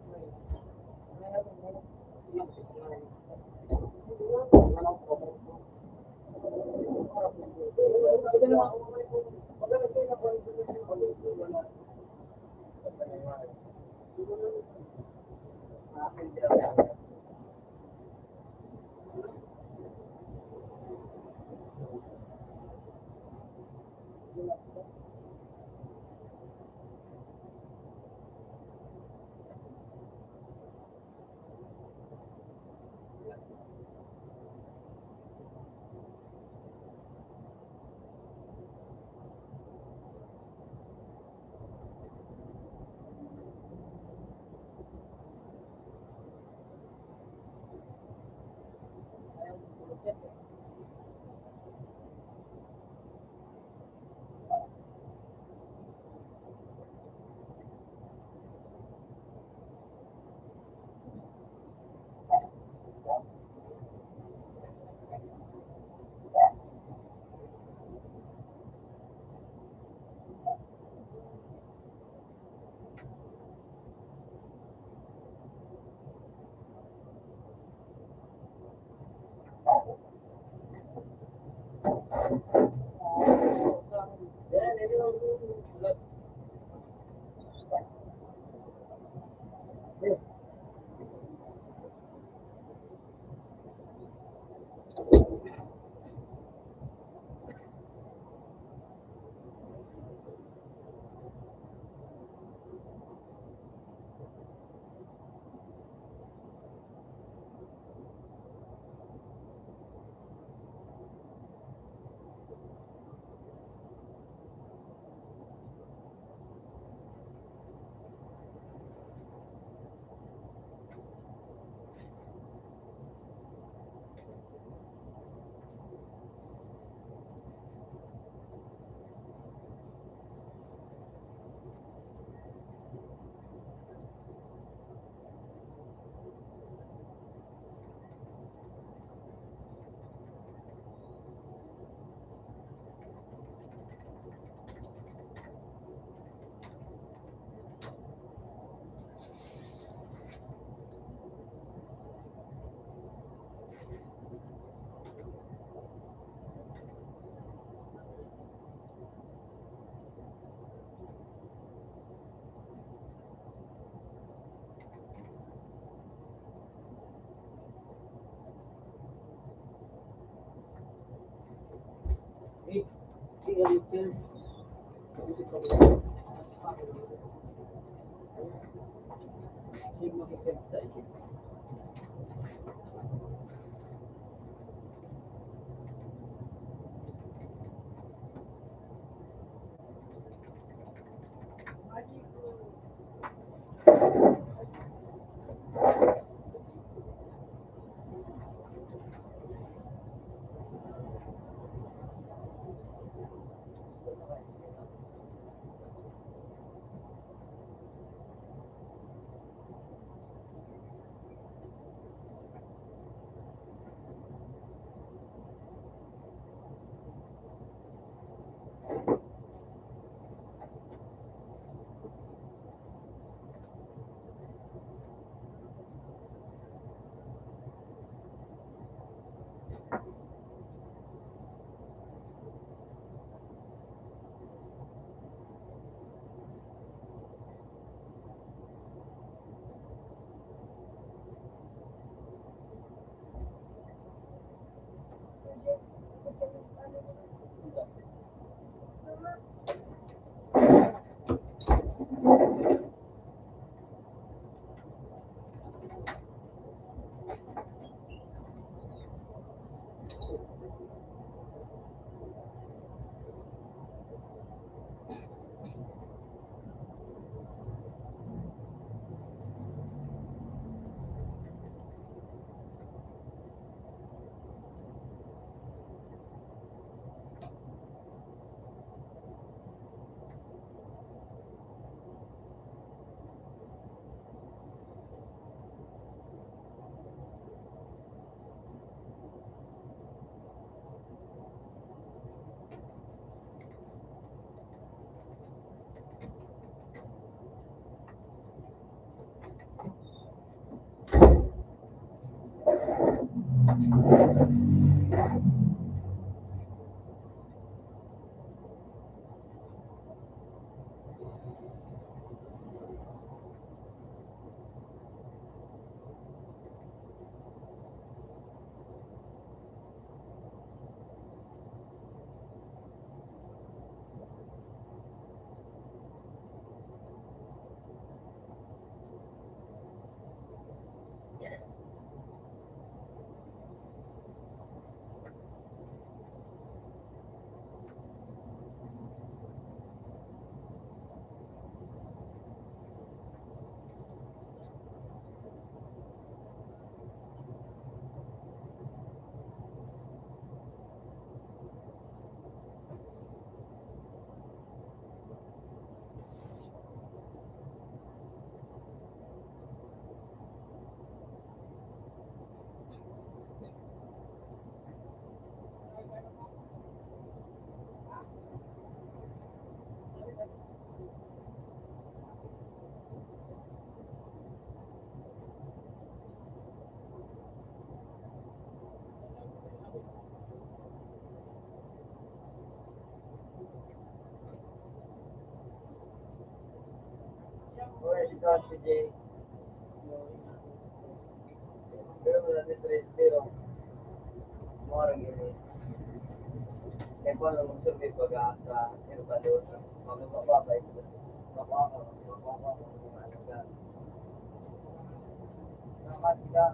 Oy, ikaw si Jay. Pero wala ni Tres, pero morang gini. Kaya po nung survey pag-asa, pero ba doon, mabababay ko. Mababa, ano ka. Nakat ka.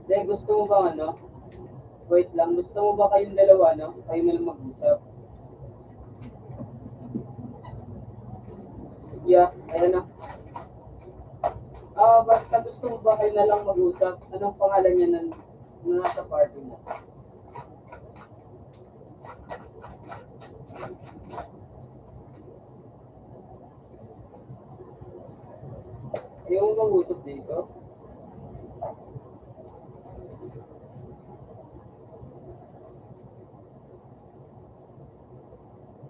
Jay, gusto mo ba ano? Wait lang, gusto mo ba kayong dalawa, no? Kayo na lang mag-usap. Yeah, ayan na. Basta gusto mo ba kayo na lang mag-usap? Anong pangalan niya ng nasa party mo? Ayaw mo mag-usap dito?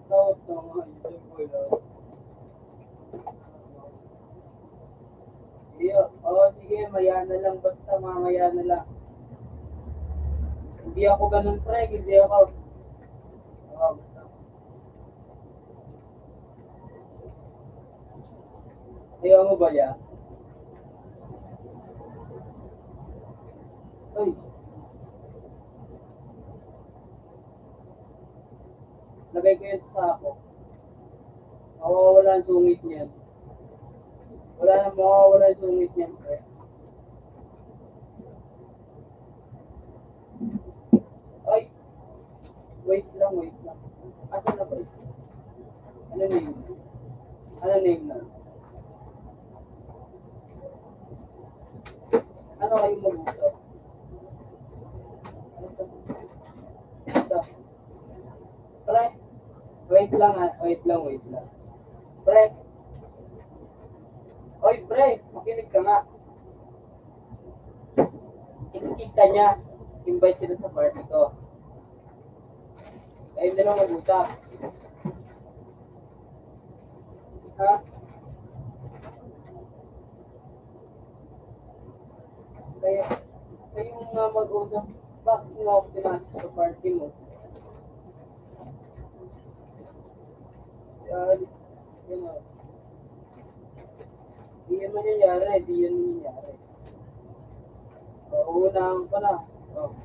Tawag na nga, yun po yun. Sige, maya na lang. Basta mamaya na lang. Hindi ako ganun, pre. Hindi ako. Basta. Ayaw mo ba yan? Uy, lagay ko yun sa sako. Mawawala ang sungit niyan. Wala na mawawala ang sungit niyan, pre. Ay, wait lang, wait lang. Asan na ba ito? Ano name? Ano name na? Ano kayo mag-usap? Ito. Pre, wait lang ha. Wait lang, wait lang. Pre. Oy, pre, makinig ka nga. Inikita niya. Invite sila sa party ko. Kayo na lang mag-usap. Ha? Kaya, kayong nga mag-usap. Bakit nga ako pinasok sa party mo? Kaya, yun o. Di yan mangyayari. Di yan mangyayari. Uunahan ko na. Oh.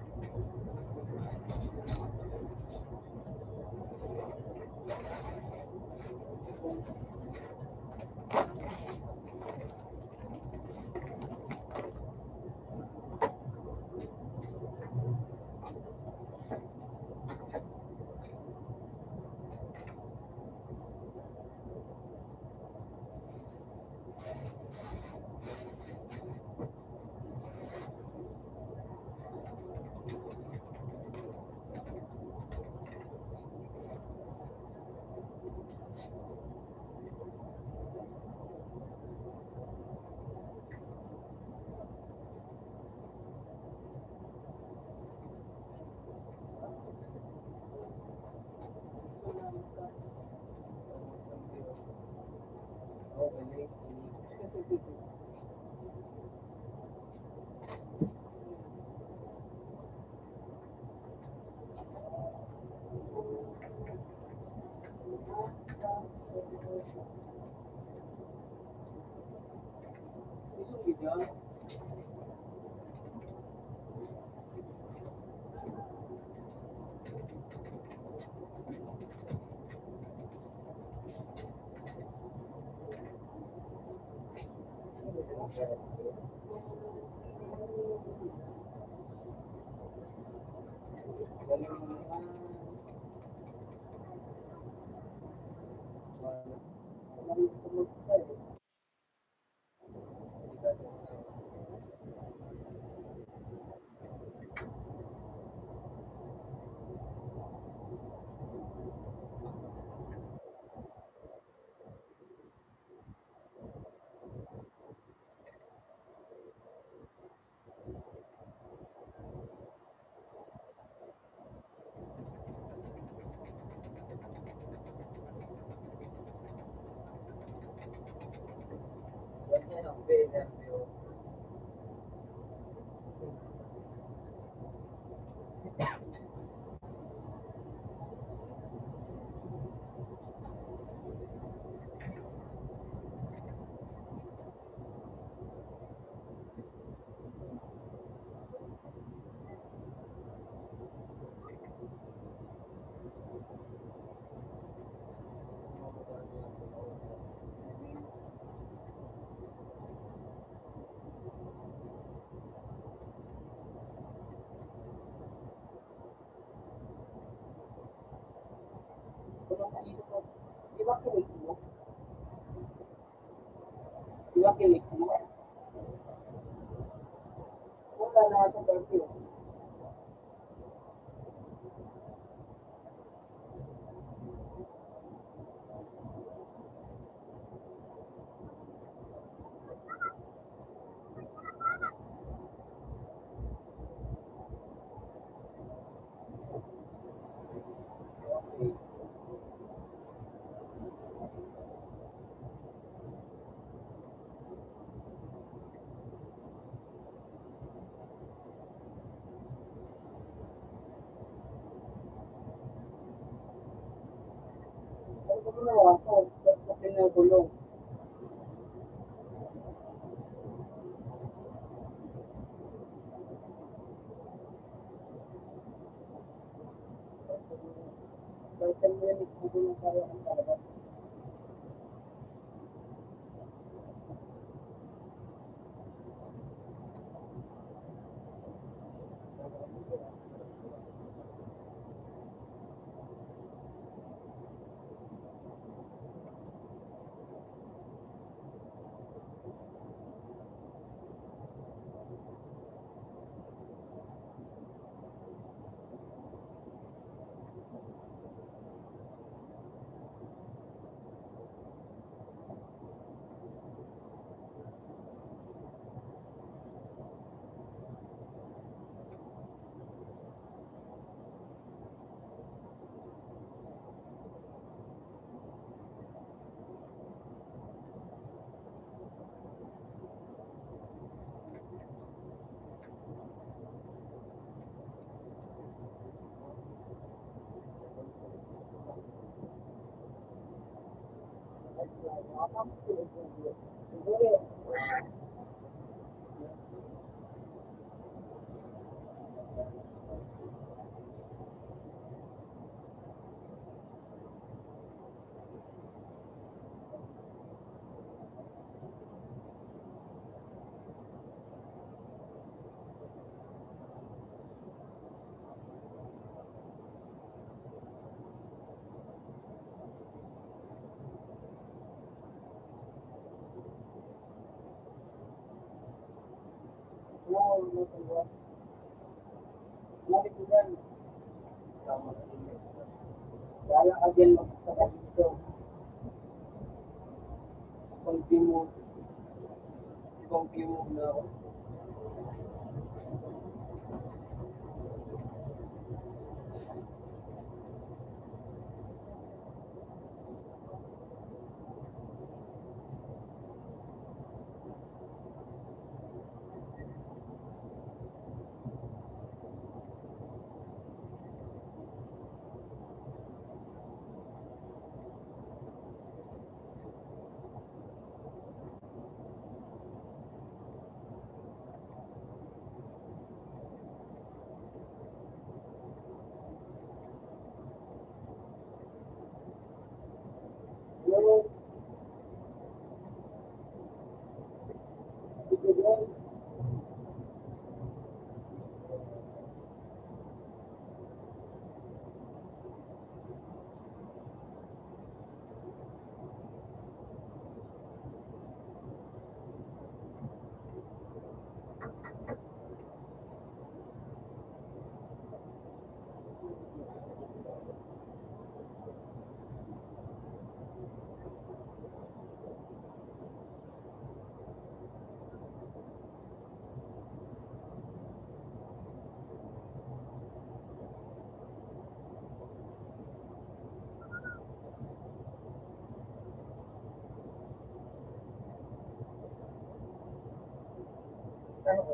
Ano ko?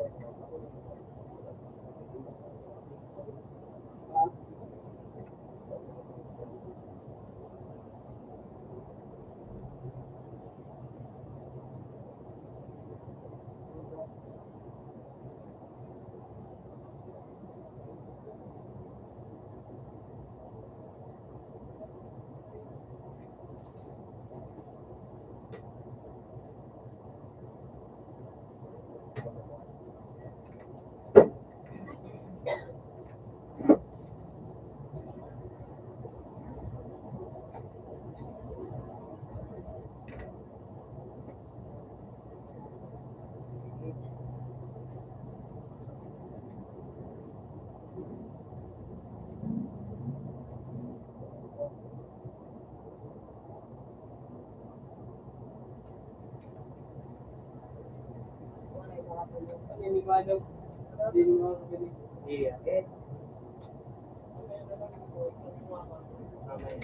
Paniniwala. Hindi mo mabili. Iya. Tama yun.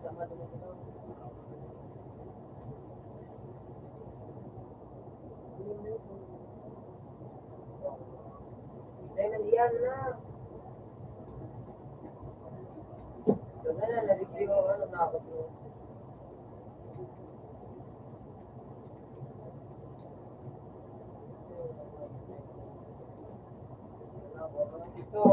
Tama din ito. Dahil nandiyan na. Doon na, na-review ako, ano na ako doon. Ito.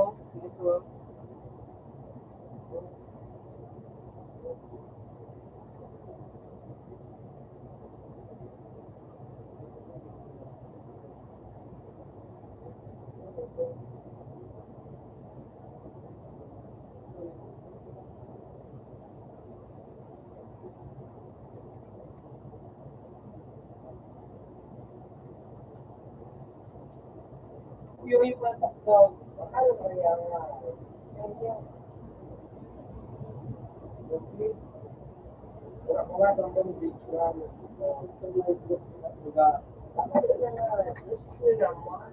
Yung matakot. Ano ba yan? Wala ko nga itong bondage na ano. Diba? Ano na, gusto naman.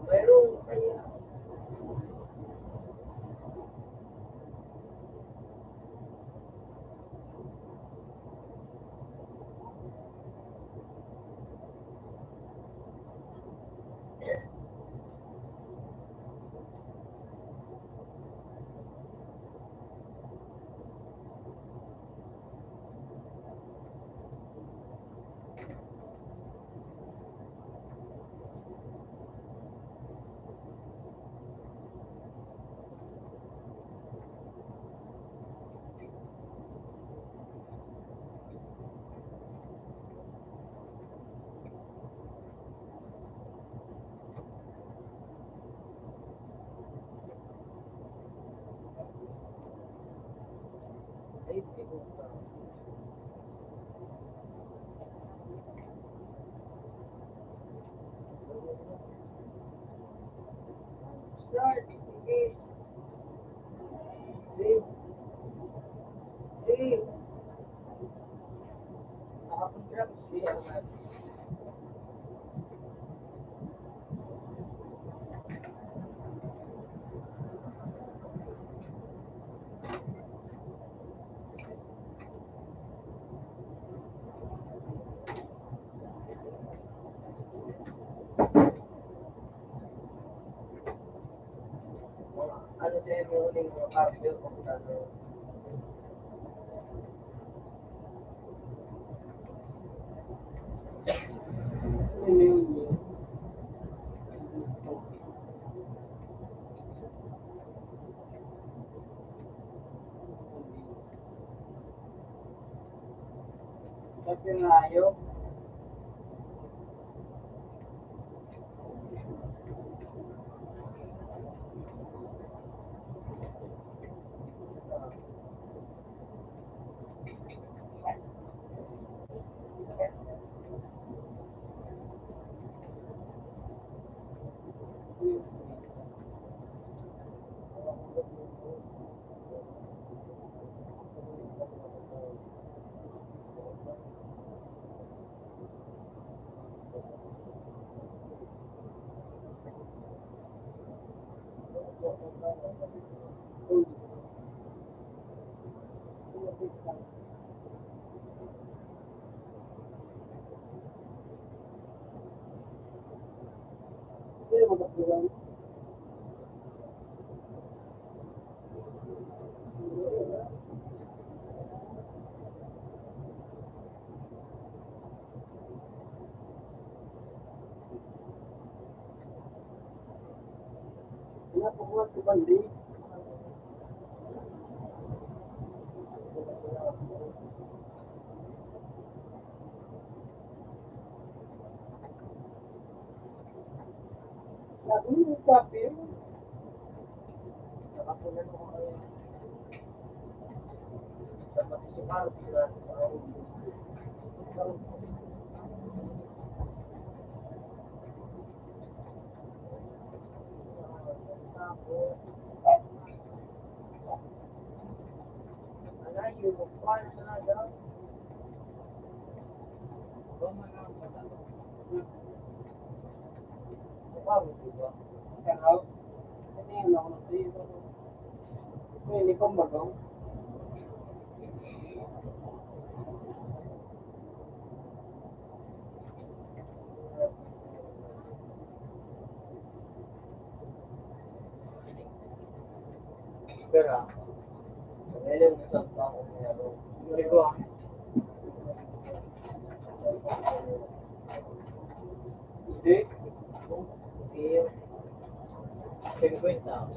Mayroong kaya. Ay, ito. Start. Okay. Three. Nakapag-grab siya. Ano siya yung uling mga cardio kung ano. Kasi nga yun. Nakapunan ko kayo. Dapat si Carl, alayo, paano na daw? Mukha mo, di ba? Karaw? Ano yun ako na sa'yo? Hindi ko magaw. Pero, ngayon na sa ako meron. Hindi ko hindi. Hindi. 50.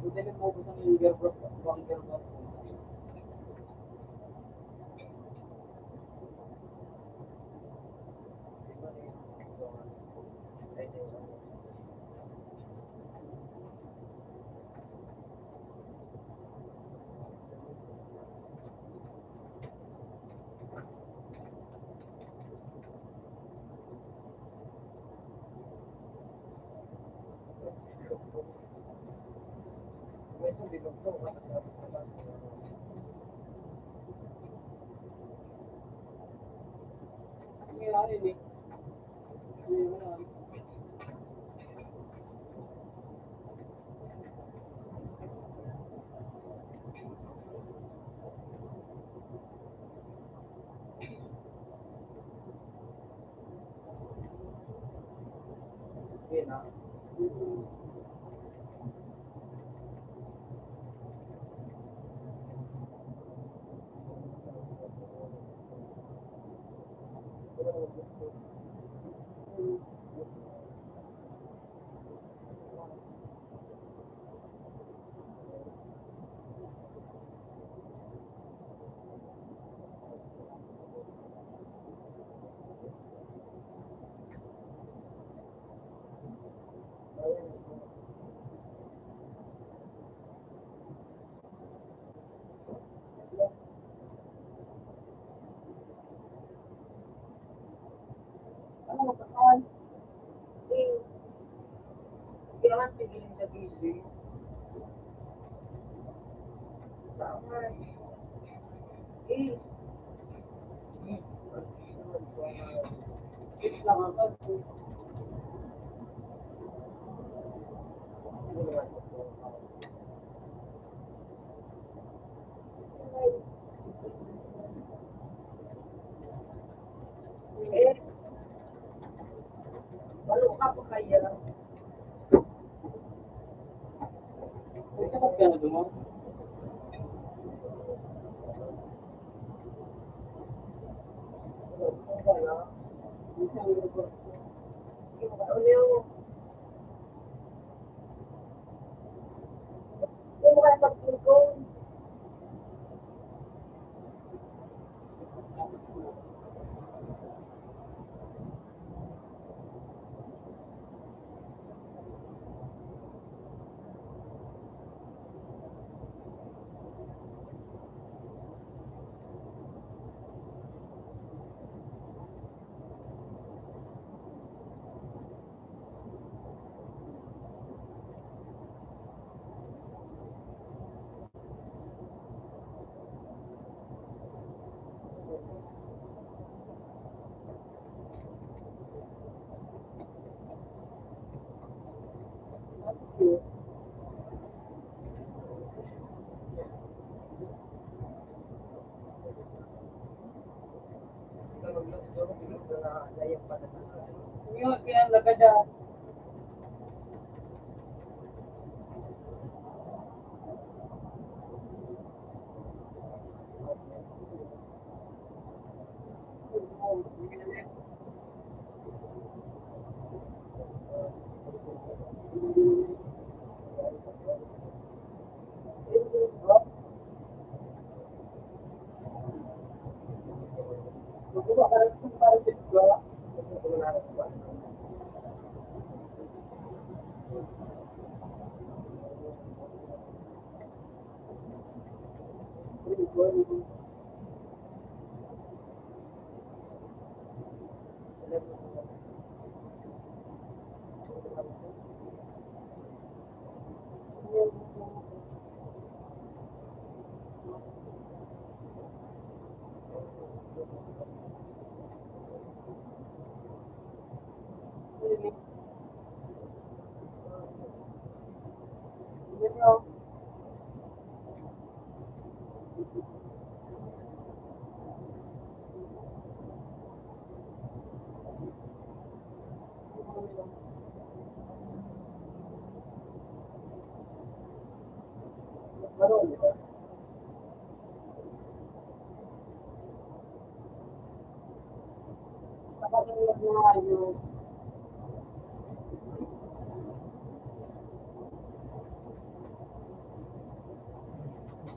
Udah mau pesan gearbox, uang gearbox. Besok di dokter ini hari ini. Ini nah. Ano kapan? Kailangan tigilin sa gilid. Tama. Eh. Lang ako. Eh. Baru ka pa kaya. Dapat ka na dumo. Yung kaya nagada.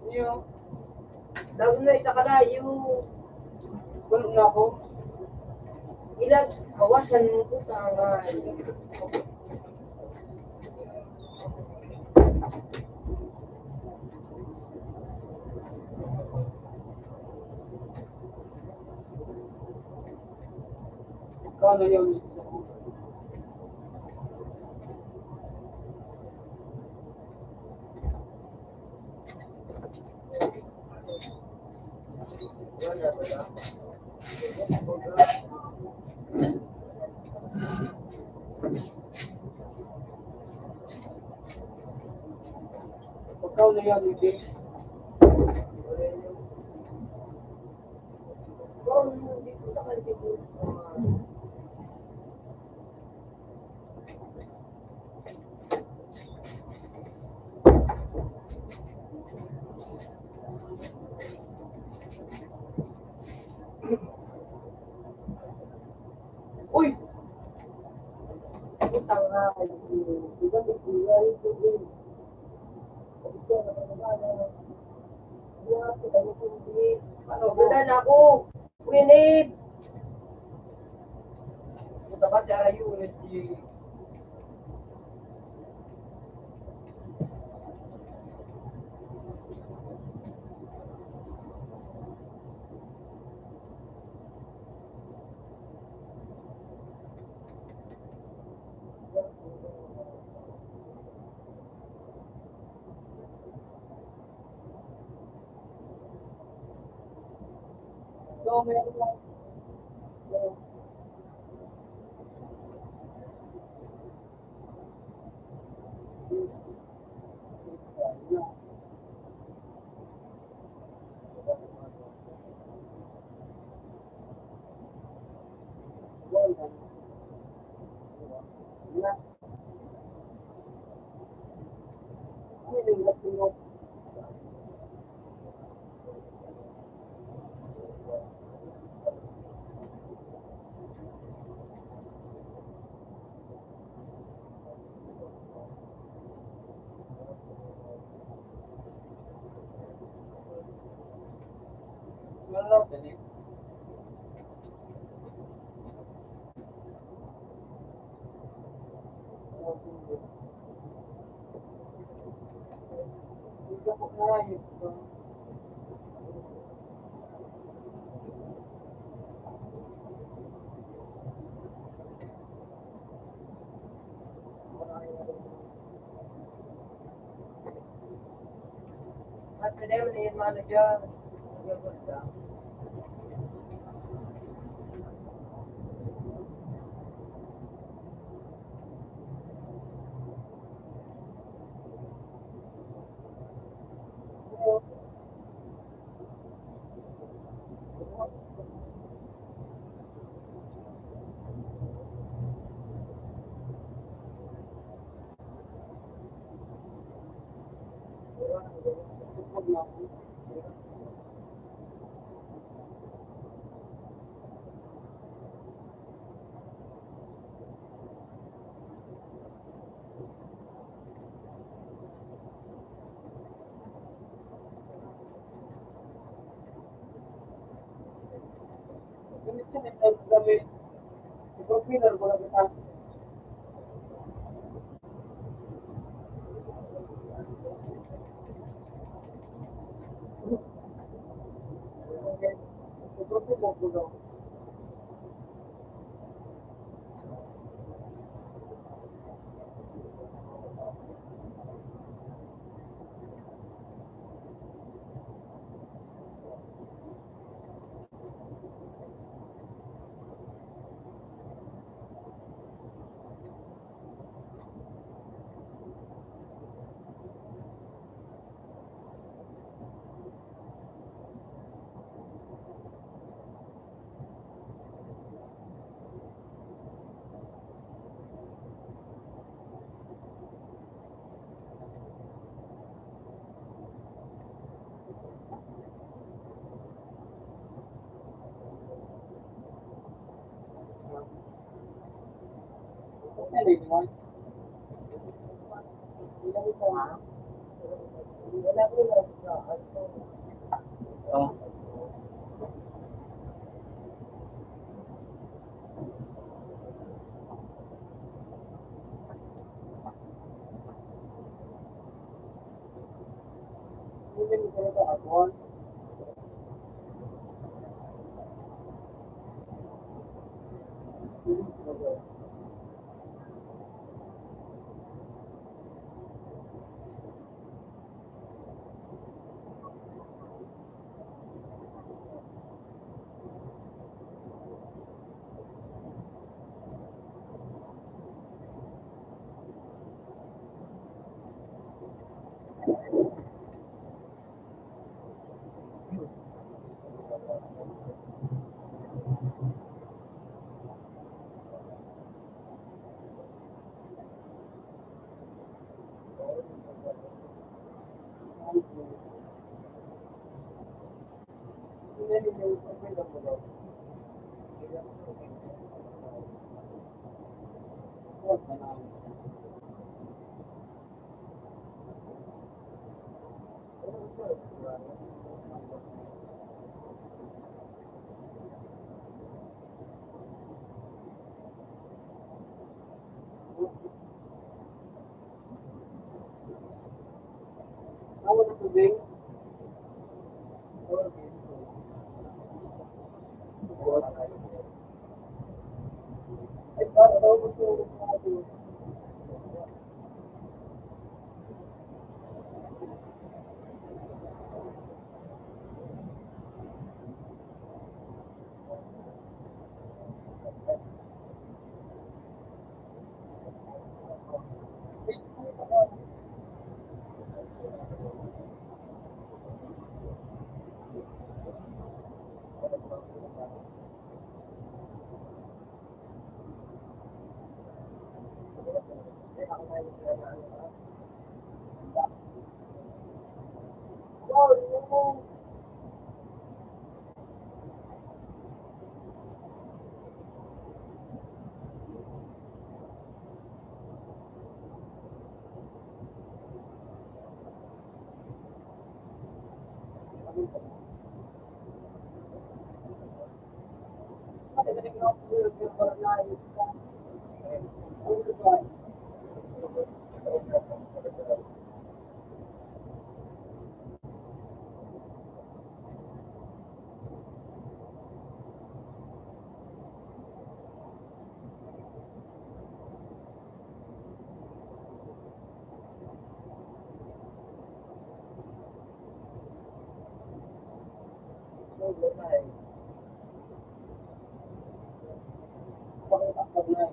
Yung lalo na isa kalayo. Wala na ako. Ilan bawasan mo po sa kano yun? Pagkaw na yan, hindi. Uy! Utang nga. Diba may buhay ito din? Ano, ganda na ako. Winid! Punta ba siya rayo ulit si... So, meron lang. At today, ulit manager. Ganito na yung gawin. I-profiler ko lang kita. I-profiler ko lang. Okay, lady mo. Ilang ito ha? Wala ko lang sa Oh. Ilang ito ito ako. Ako na tubig. Ay, para daw ko ito.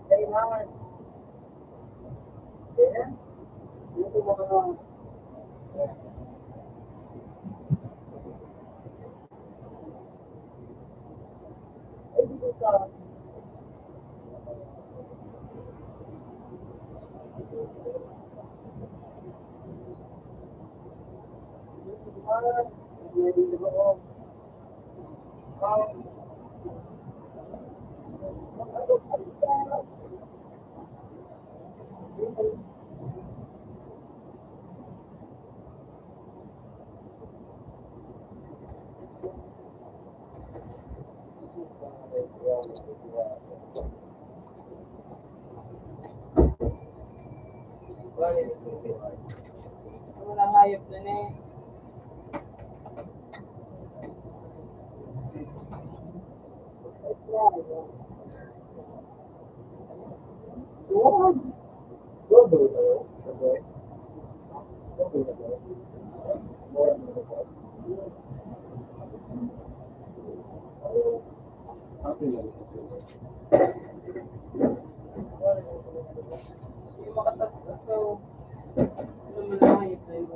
Kailangan. Kaya, ito mga ay dito sa Wala hayop dun eh. Yung makatas ko, ano mo lang hayop na yun.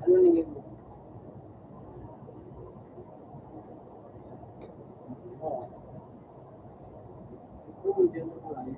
Ano ningin mo? Dyan na lang.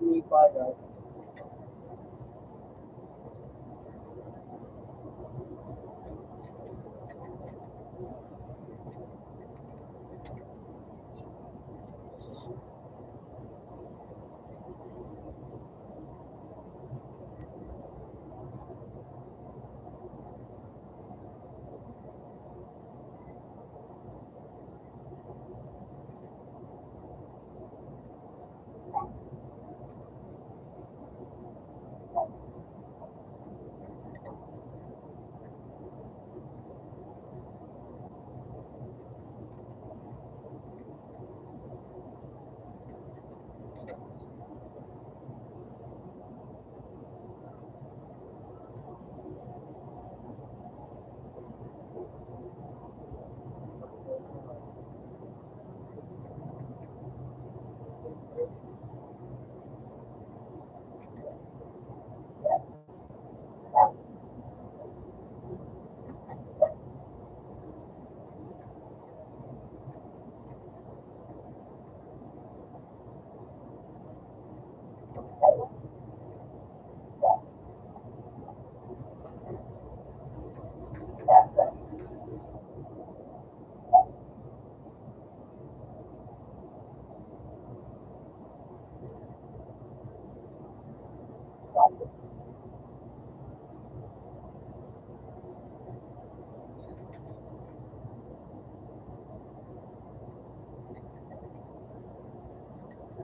Inipada.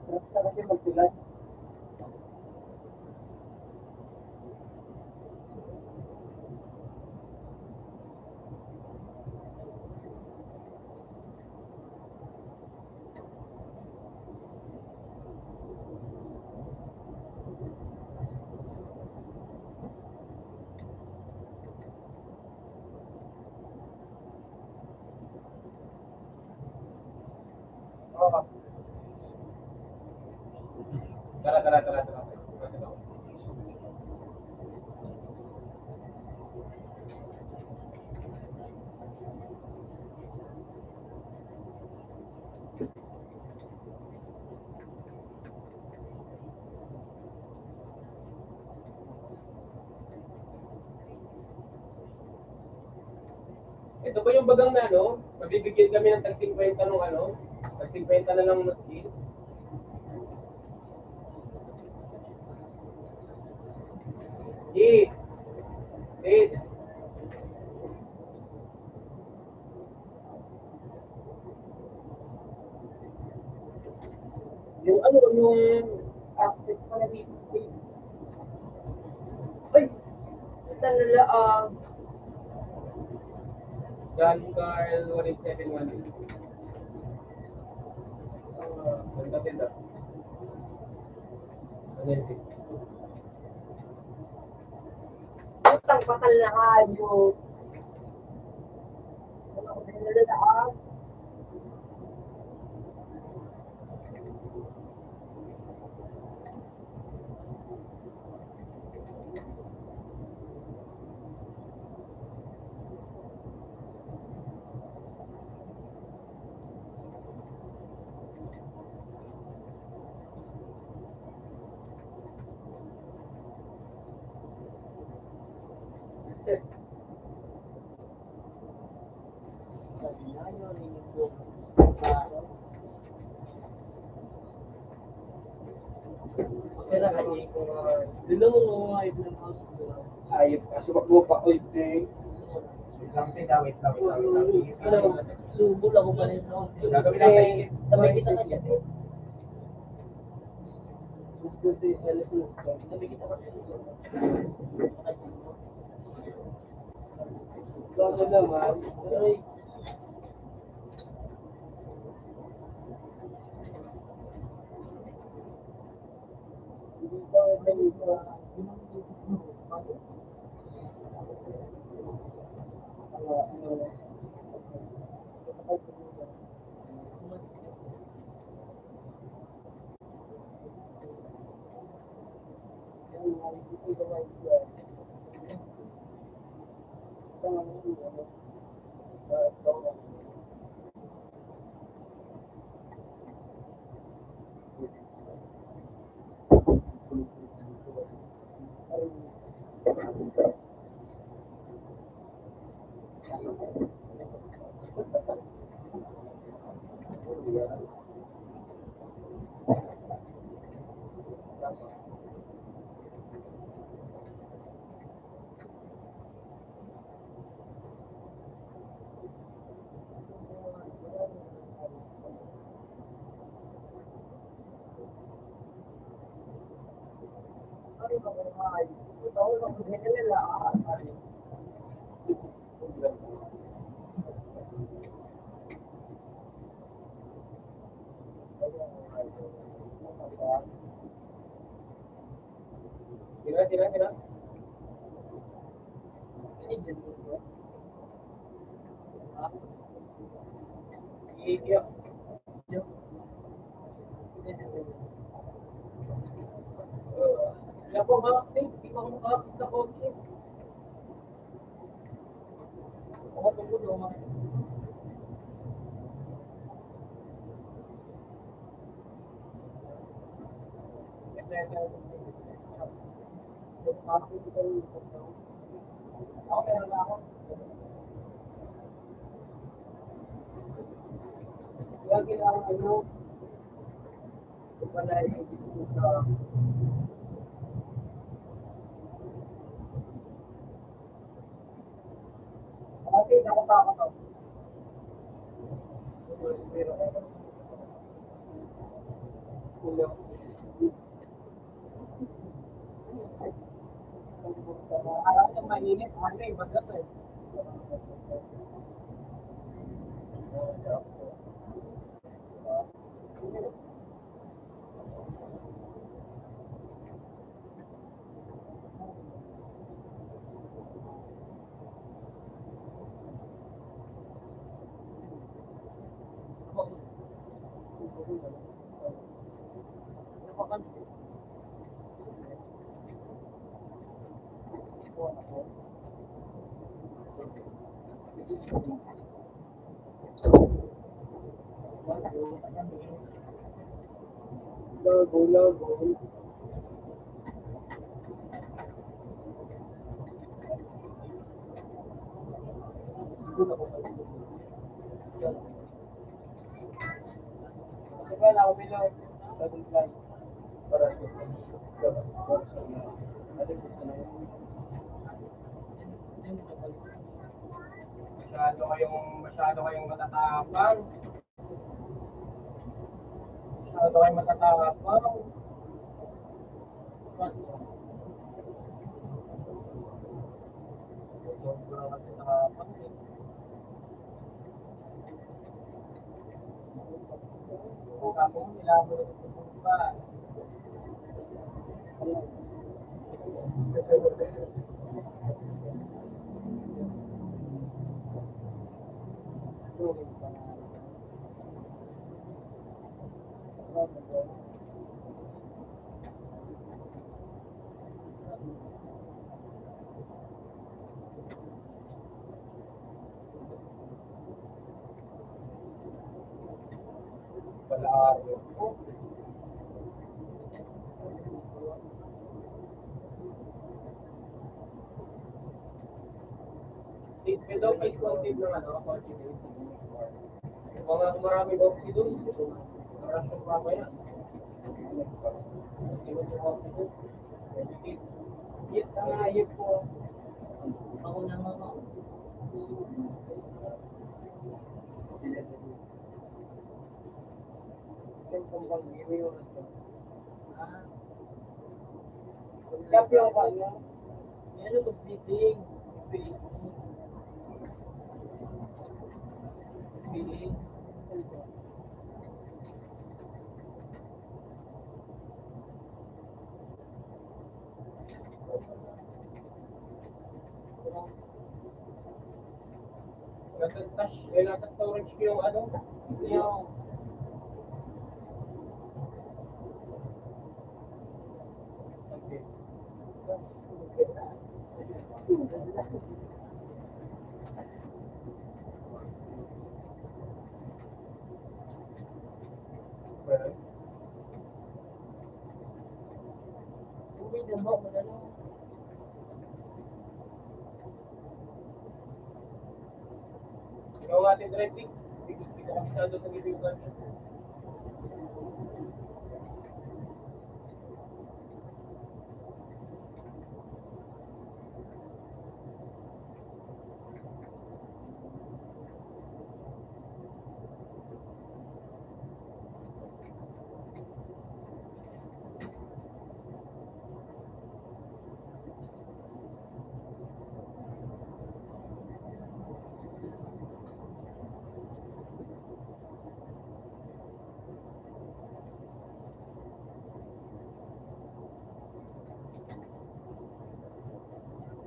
Basta kasi magsulat. Oo. Tara. Ito ba yung bagang na ano? Mabibigyan kami ng tag 50 nung ano? Tag 50 na lang ng skin. Di. Wait. Yung ano, yung aspect pala dito. Ay! Talala. John Carl 1871. Ganda ganda. Ano yun? Utang patal na kayo. Ano ko nilalalaan? Sabi na yun, yung buong araw. Kaya na kanya ko dulu mo ay ng house ko. Ayop ka, sumakbo pa ko ito. Wait lang. Ano, subol ako pa rin sa house. Gagawin natin. Sabay kita ka dyan. Sabay kita ka dyan. Bago naman, ay, hindi ko may Tira. Iya. Wala po ma-access, hindi ko maka-access sa kotse. Ako tungkol mo. ako meron na ako. Kaya kailangan ano, wala yung dito sa kasi nakapaka to. Pero kulo. Alam ko mainit, ano yung bagat eh. Lago. Diba, naumilo. Para Masyado kayong matatapang. Masyado kayong matatapang. Sobrang kasi nakapang eh. Kung ako nila mo pa. Palaaro. May daw guys content ng ano, content mga maraming opsi doon. Narasyon pa ba yan? Sinod yung opsi doon. Yet, yet po. Ako na nga ako. Tapi yung kanya, meron ko meeting. Meeting. Nasa storage ko yung ano, yung okay. Uwi na ba? Ano? Ikaw ating driving. Hindi ko kabisado sa video ko.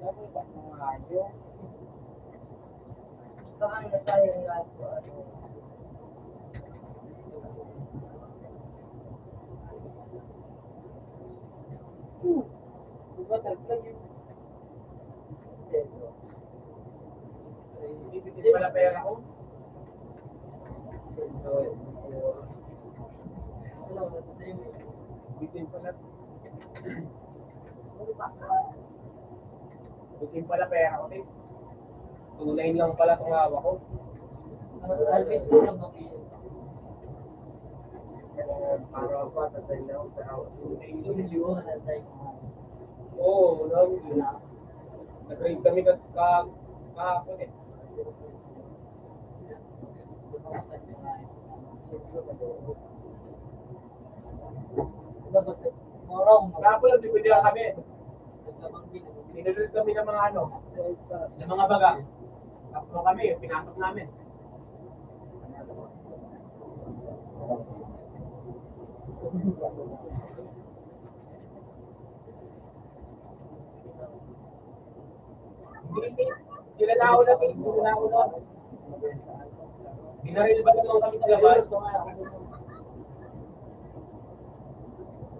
Dapat mga ayo. Baka na tayo ng lahat ko. Diba talaga yun? Ibigay pala pera ko? Wala, ibigay pala. Ibigay pala pera ko, eh. Tunayin lang pala itong hawak ko. Always ko lang makikita. Para pa sa sa'yo sa hawak. Yung oo, nag-rate kami kahapon eh. Kahapon lang, bibili lang kami. Pinulot kami ng mga ano, ng mga baga. Tapos kami, pinasok namin. Hindi, sila na ako na. Pinaril ba naman kami sa labas?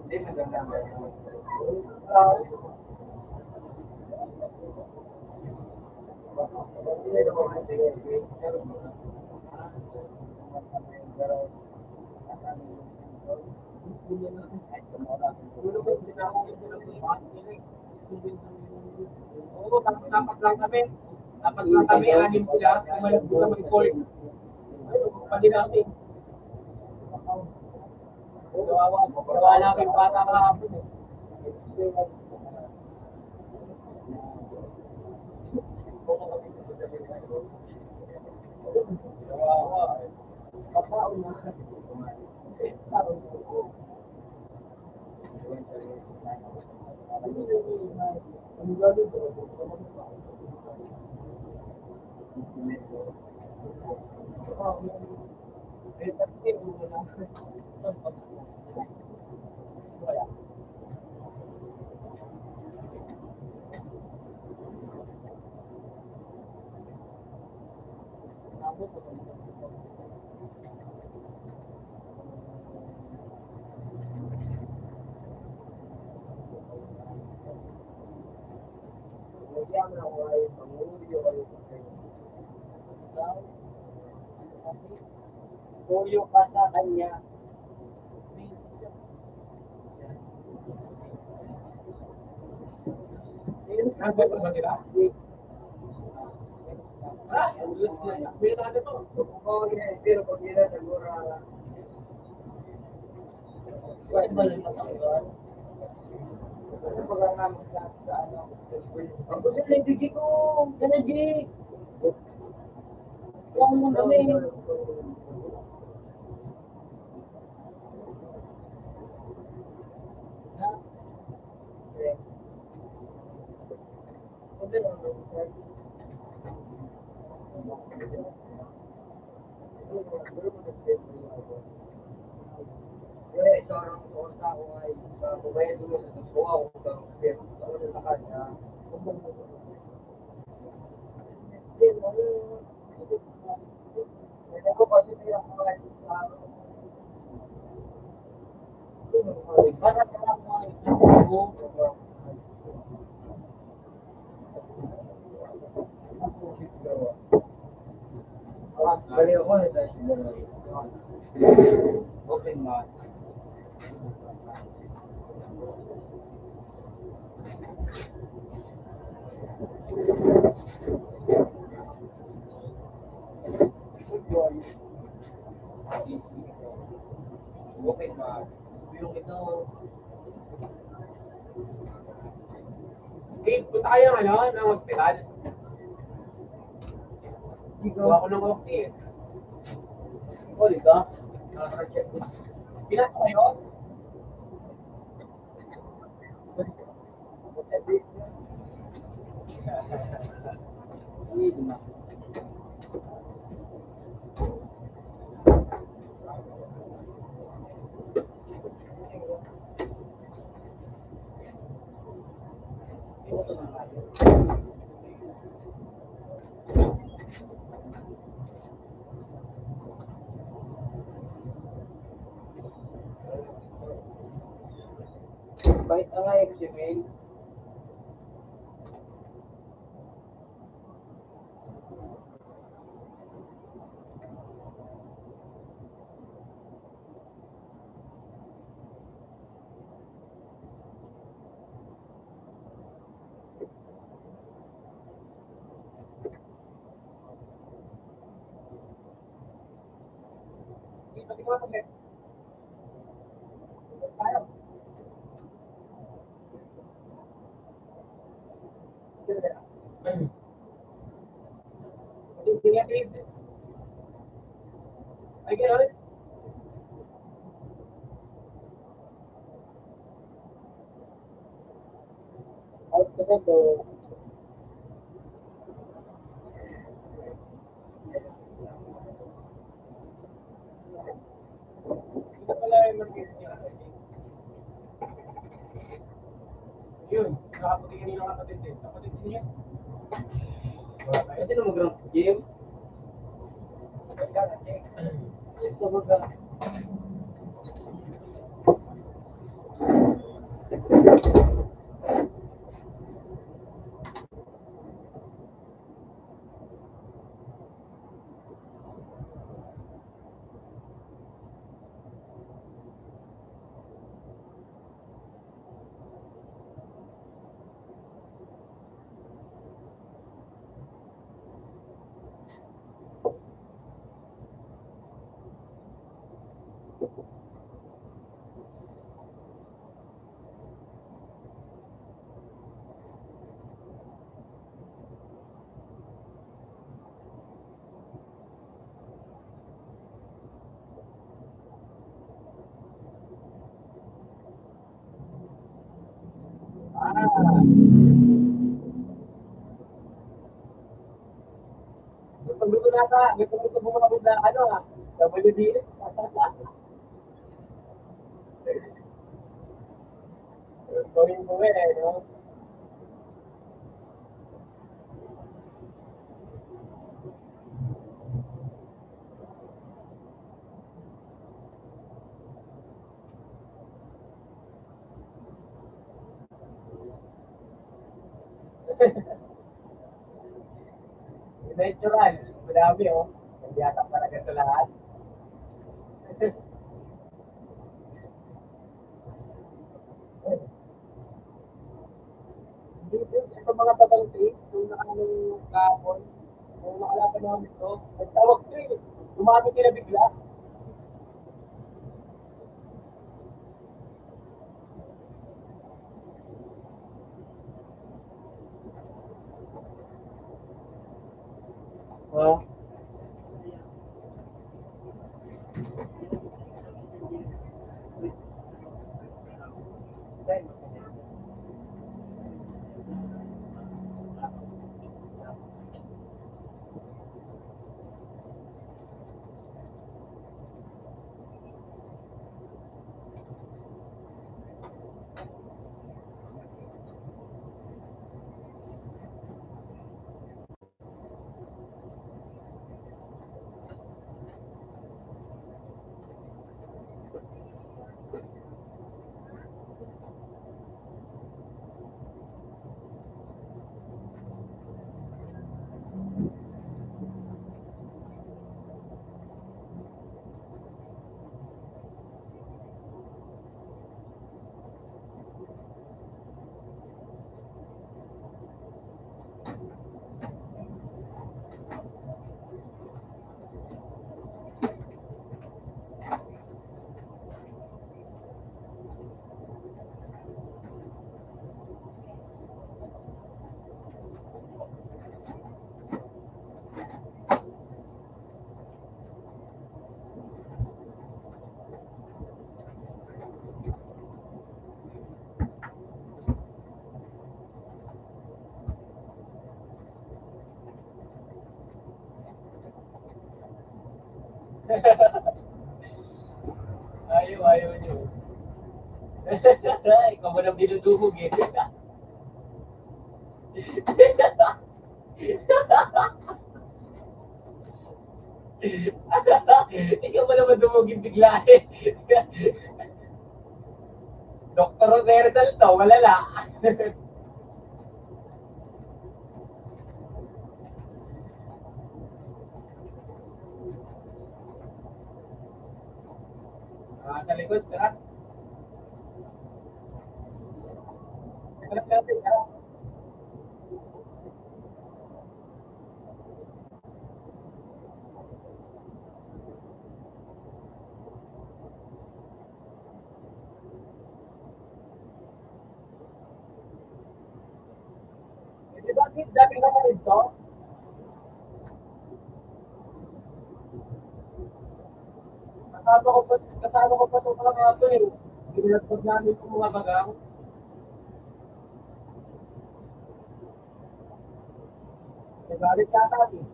Hindi, maganda. Oo, dapat lang kami. Dapat lang kami, anim sila. Kumalag ko kami call. Pwede namin. Gawa namin bata kahapon eh. Kung ako dito sa Pilipino, kawawa. Kapao na. Parang ang lalo ko. Eh, tapi wala. Wala. Ako po. Kaya mo na ako ay pangulyo kayo kasi. Puyo ka sa kanya. Ang ba ba nila? Oo, pero pag nila siguro wala ba lang matanggal? Ano ba nga namin sa ano? Ako sa nagiging ko, ganun huwag mo kami. Eh, seorang tao ay babae dulu sa suwa o pero sa ulo na kanya. Ako kasi niya ako ay para para mo ay bali ako na okay na. Okay na. Yung ito, punta kayo ngayon ng hospital. Gawa ko ng oxy eh. Oh, dito? Pinasok kayo? Bait na nga yung Gmail. Pati ko ito, tayo. Ay, gano'n? Out ka na to. Ito pala yung mag-get niya. Yun, nakaputi kanina kapatid din. Kapatid din niya. Pwede na mag-round game. Ito mag Gusto na ka. Gusto mo ako na ano ah. WDS. Gawin mo no? Natural. Madami oh. Hindi ata talaga sa lahat. Ito mga batang tape, yung nakalang kahapon, yung nakalaban namin ito, nagtawag ko eh. Dumami sila bigla. Oh. Ayaw niyo. Ikaw mo nang dinudumog eh. Ikaw mo naman dumugin bigla eh. Dr. Jose Rizal to, malala. Sa likod, tara. Tara, tara, tara. Di ba, dati naman ito? Kasama ko pa itong mga ito eh. Ginagpag namin itong mga bagang. Nagalit yata eh.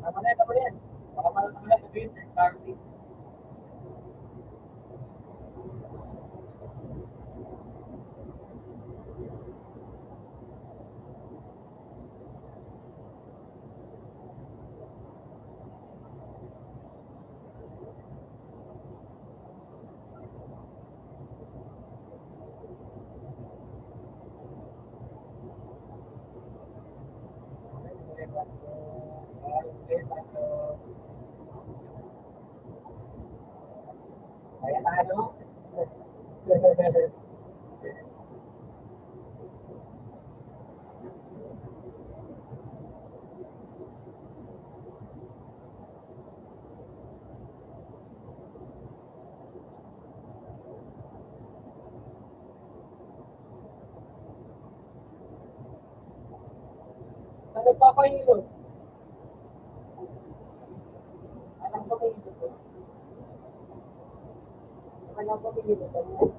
Tama na yan, tama na yan. Baka malata na sabihin, Carly. Kaya ano? Ano pa kayo? Alam ba kayo ito? Alam ba kayo ito?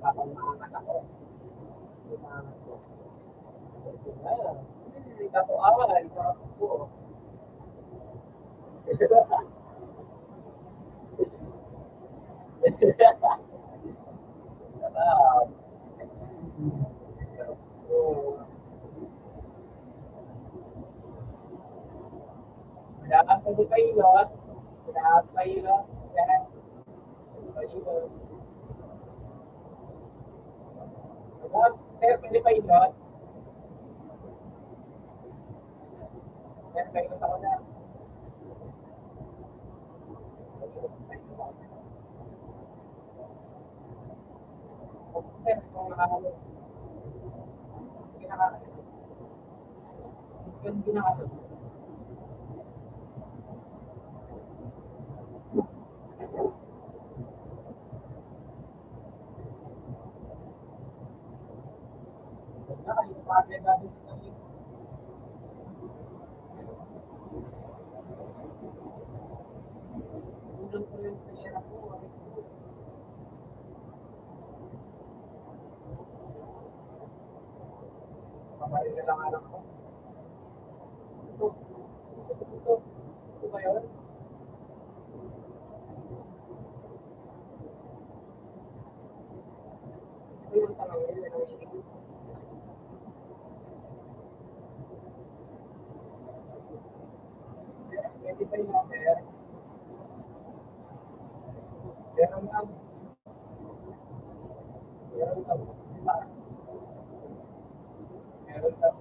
Papamangas ako. Papamangas ko. Ah, katuawan. Sarap po. Sarap. Sarap po. Dapat pwede pa ilot. Dapat pa ilot. Dapat pa ilot. Sir, pwede pa ilot. Sir, pa ilot ako na. Sir, kung nakakalot. Hindi nakakalot. Hindi nakakalot. Nakalimutan natin ito. Tulong ko yung pera ko. Kamaril na lang anak ko. Ito. Ito ba yun? Ito yung sa langil na nangyayari. Pwede pa yung sir. Meron lang. Meron lang. Meron lang.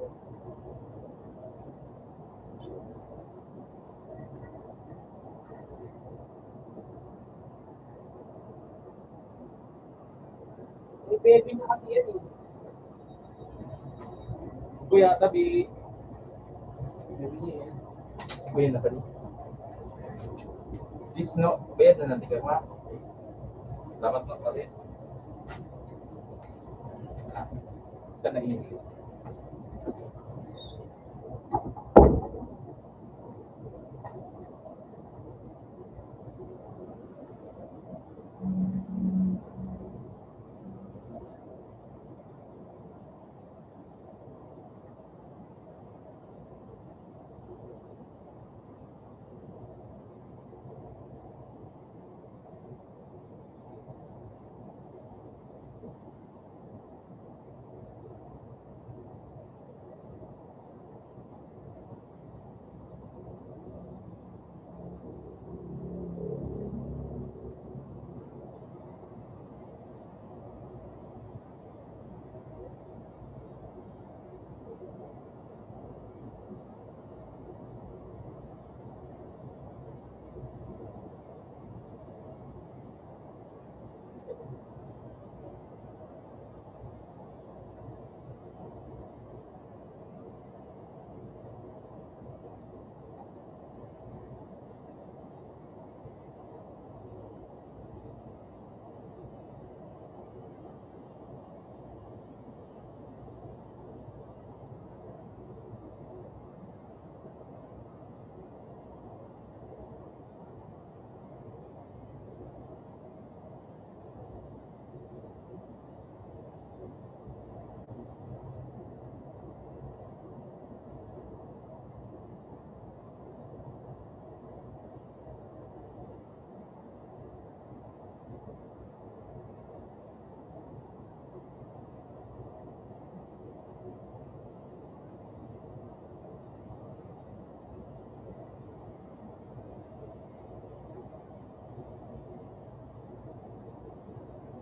May baby na kasi yan eh. Kuya, tabi. Baby niya yan. Kuya na pala. Please no, bayad na nanti ka ma. Salamat na pala. Ito na English.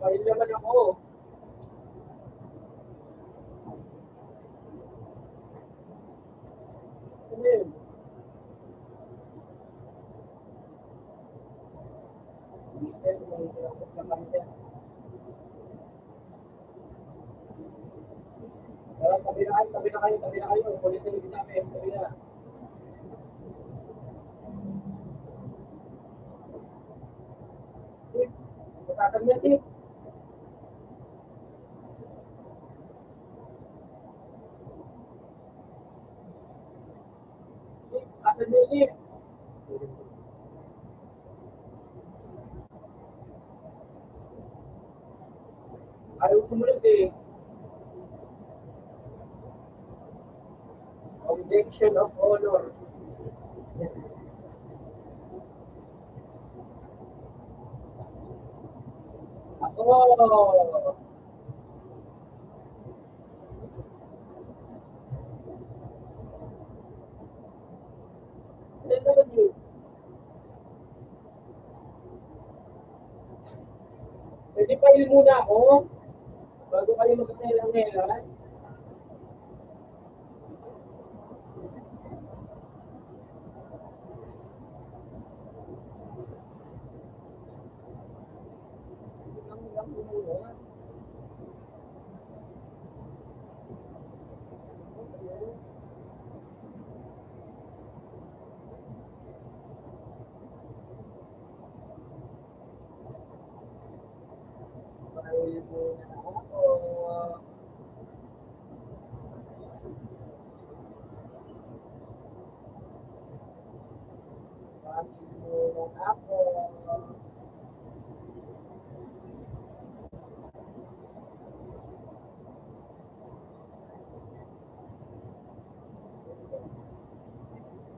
Ayun naman ako. Ano yun? Tabi na kayo, tabi na kayo, tabi na kayo. Pulis na nito sa amin, tabi na. Tip, matatabi na tip. Tip, asan mo tip? Ayaw sumunod eh. Objection of honor. Ako! Ano naman yun? Pwede pa yun muna ako. Bago kayo magkakailangan. Bago muna ako.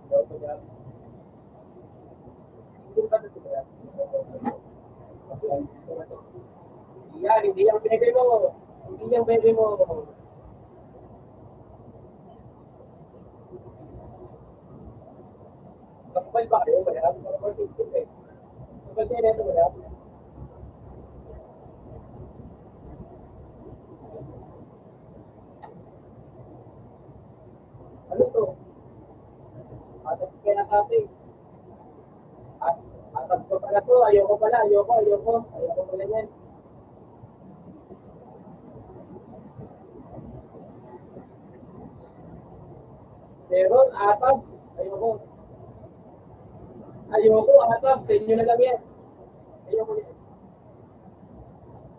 Bago muna ako. Yan, hindi yung pwede mo. Hindi yung pwede mo. Kapal ba kayo? Wala. Kapal system eh. Kapal kayo neto wala. Ano to? Atas kaya na kasi. Atas ko pala to. Ayoko pala. Ayoko pala yan. Meron, atas. Ayoko. Atas. Sa inyo na lang yan. Ayoko yan.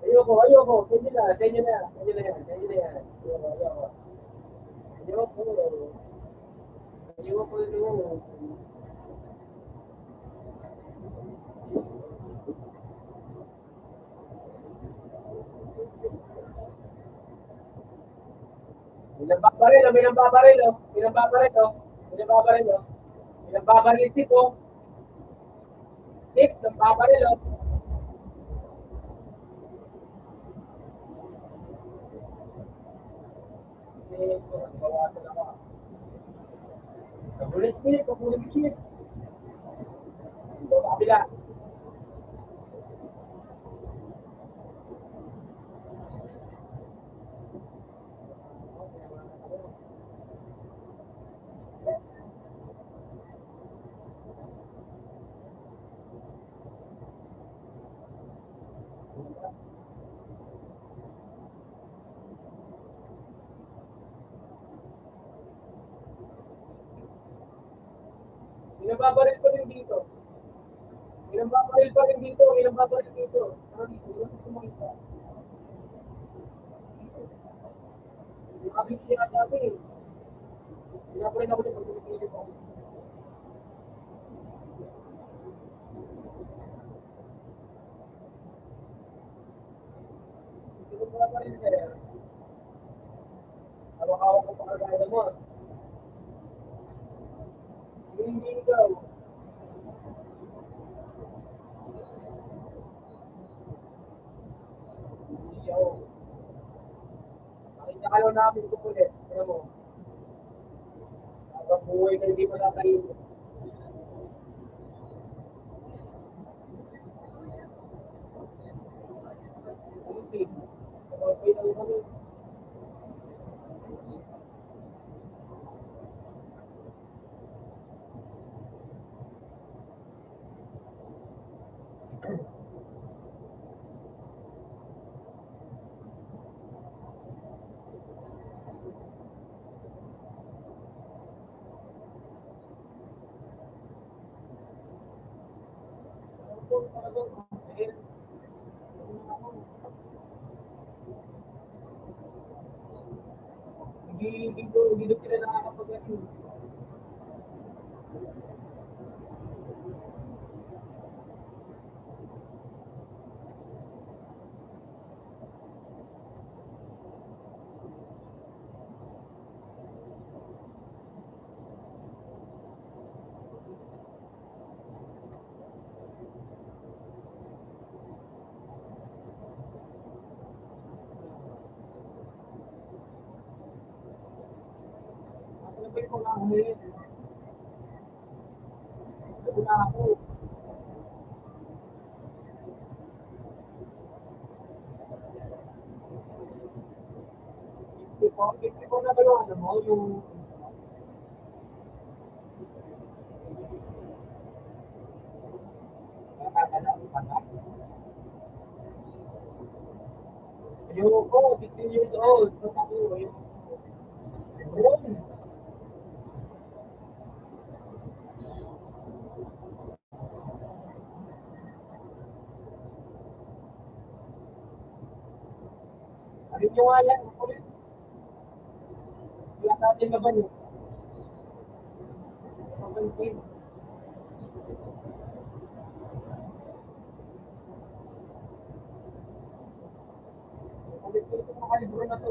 Ayoko. Sa inyo na. Sa inyo na. Sa inyo na yan. Sa inyo na yan. Ayoko. Ayoko yun. Pinambabaril, pinambabaril, pinambabaril, pinambabaril, pinambabaril si po. Tip, nambabaril, bawasan ako. Kapulit chip. Ito sa kabila. Pinambabaril pa rin dito. Pinambabaril pa rin dito. Pinambabaril dito. Ano dito? Ano dito makita? Nakabit siya sabi. Pinaparin ako dito. Pagpapilip ako. Ito pa pa rin sir. Hawak-hawak ko pa kagaya mo. Hindi daw. Hindi siya o. Nakita ka lang namin ko ulit. Ano mo? Habang buhay ka hindi mo nakain. Hindi doon sila nakakapag-asin. Sabi ko nga ngayon, sabi na ako, hindi ko na ba yung ano mo, yung ayoko, 16 years old, ba't ako, ayoko. Ayun. Sabi nyo nga yan, ulit. Wala natin laban yun. Papansin. Ulit ko itong mga libro na to.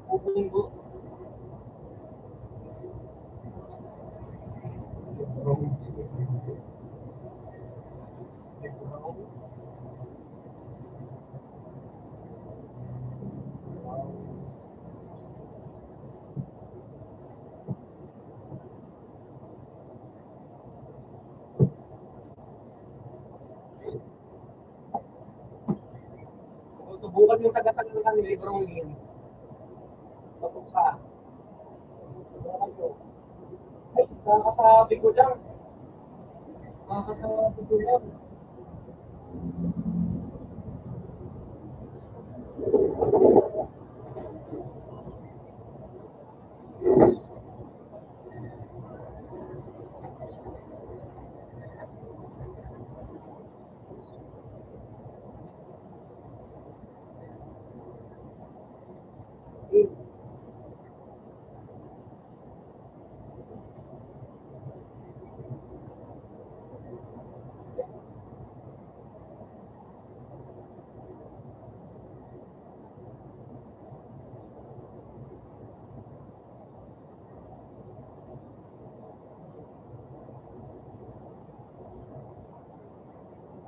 Bubunggo. Subukan yung sagatan ng kami librong yun. Patok ka. Subukan ko. Ay, kakasabi ko lang. Kakasabi ko lang.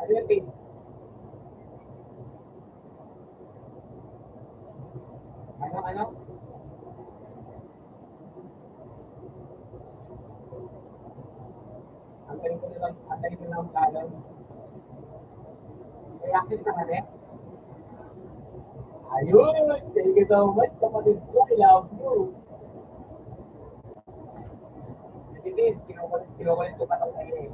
Ano yung tape? Ano? Antayin ko lang kalan. May access na kami? Ayun! Thank you so much, kapatid ko. I love you. Hindi, kinukulit ko pa itong kayo eh.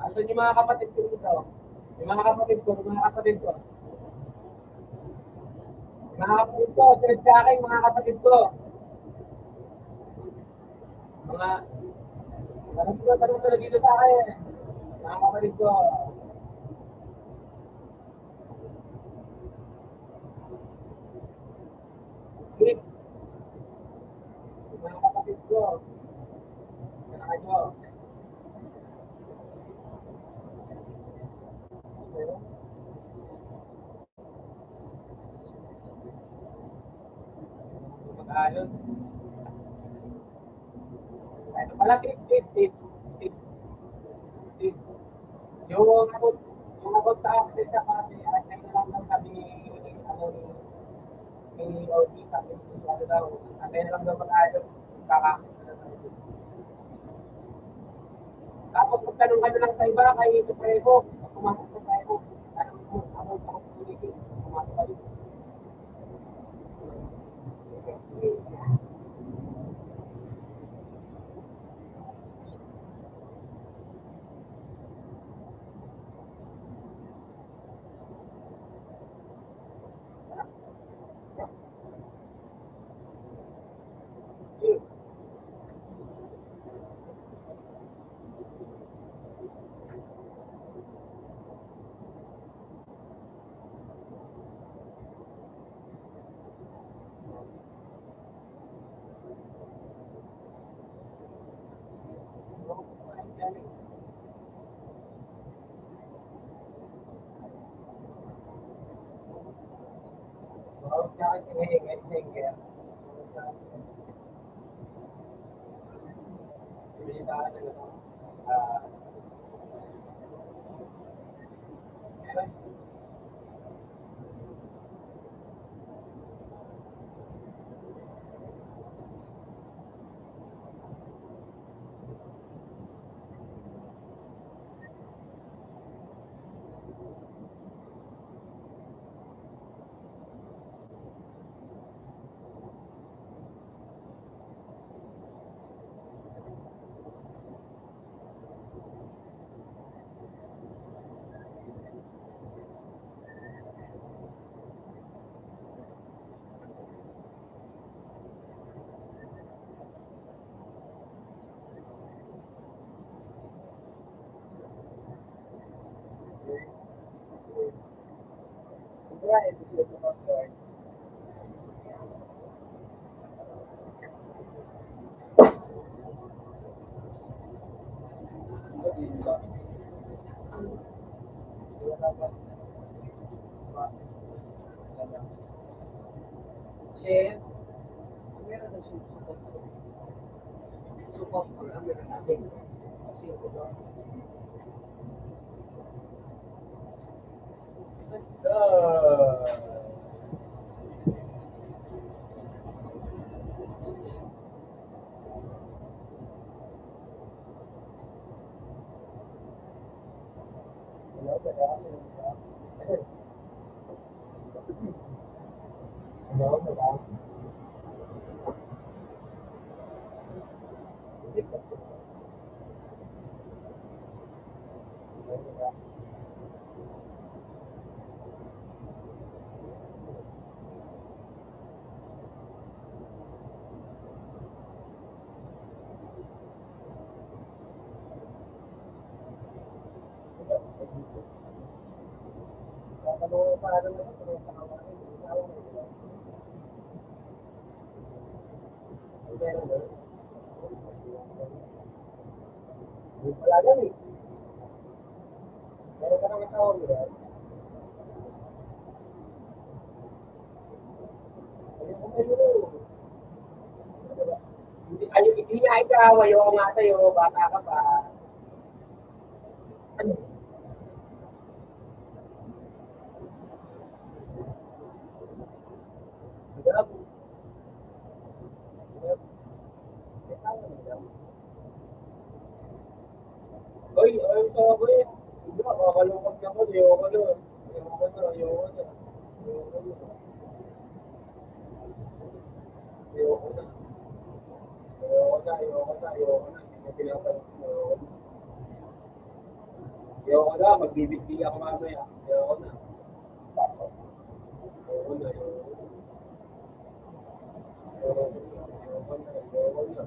Asan yung mga kapatid ko dito? Yung mga kapatid ko. Yung mga kapatid ko, sunod sa akin, mga kapatid ko. Mga, tanong na dito sa akin. Mga kapatid ko. Clip. Mga kapatid ko. Mga nyo. Mag-alon. Ito pala, tip. Yung abot sa access sa kasi, ay na lang daw sabi ano, ni OT, sabi ano daw, antay na lang daw mag-alon, kakakit na daw. magtanong ka na lang sa iba kay Supremo. Pumasok sa tayo. Tanong mo, ako community. Pumasok ka dito. Chef, meron na siya support ko lang, meron na siya. Kasi ko ba? Basta. Wala lang eh. Meron ka naman tawag nila. Hindi niya ikaw, ayaw nga sa'yo, bata ka pa. Oy, ayun sa ako eh. Hindi, makakalungkot na ako. Ayoko na. Ayoko na, ayoko na. Ayoko na. Ayoko na. Ayoko na, ayoko na, ayoko na. Hindi ko pinapansin. Ayoko na. Ayoko na, magbibigay ako mamaya. Ayoko na. Ayoko na, ayoko na. Ayoko na, ayoko na, ayoko na.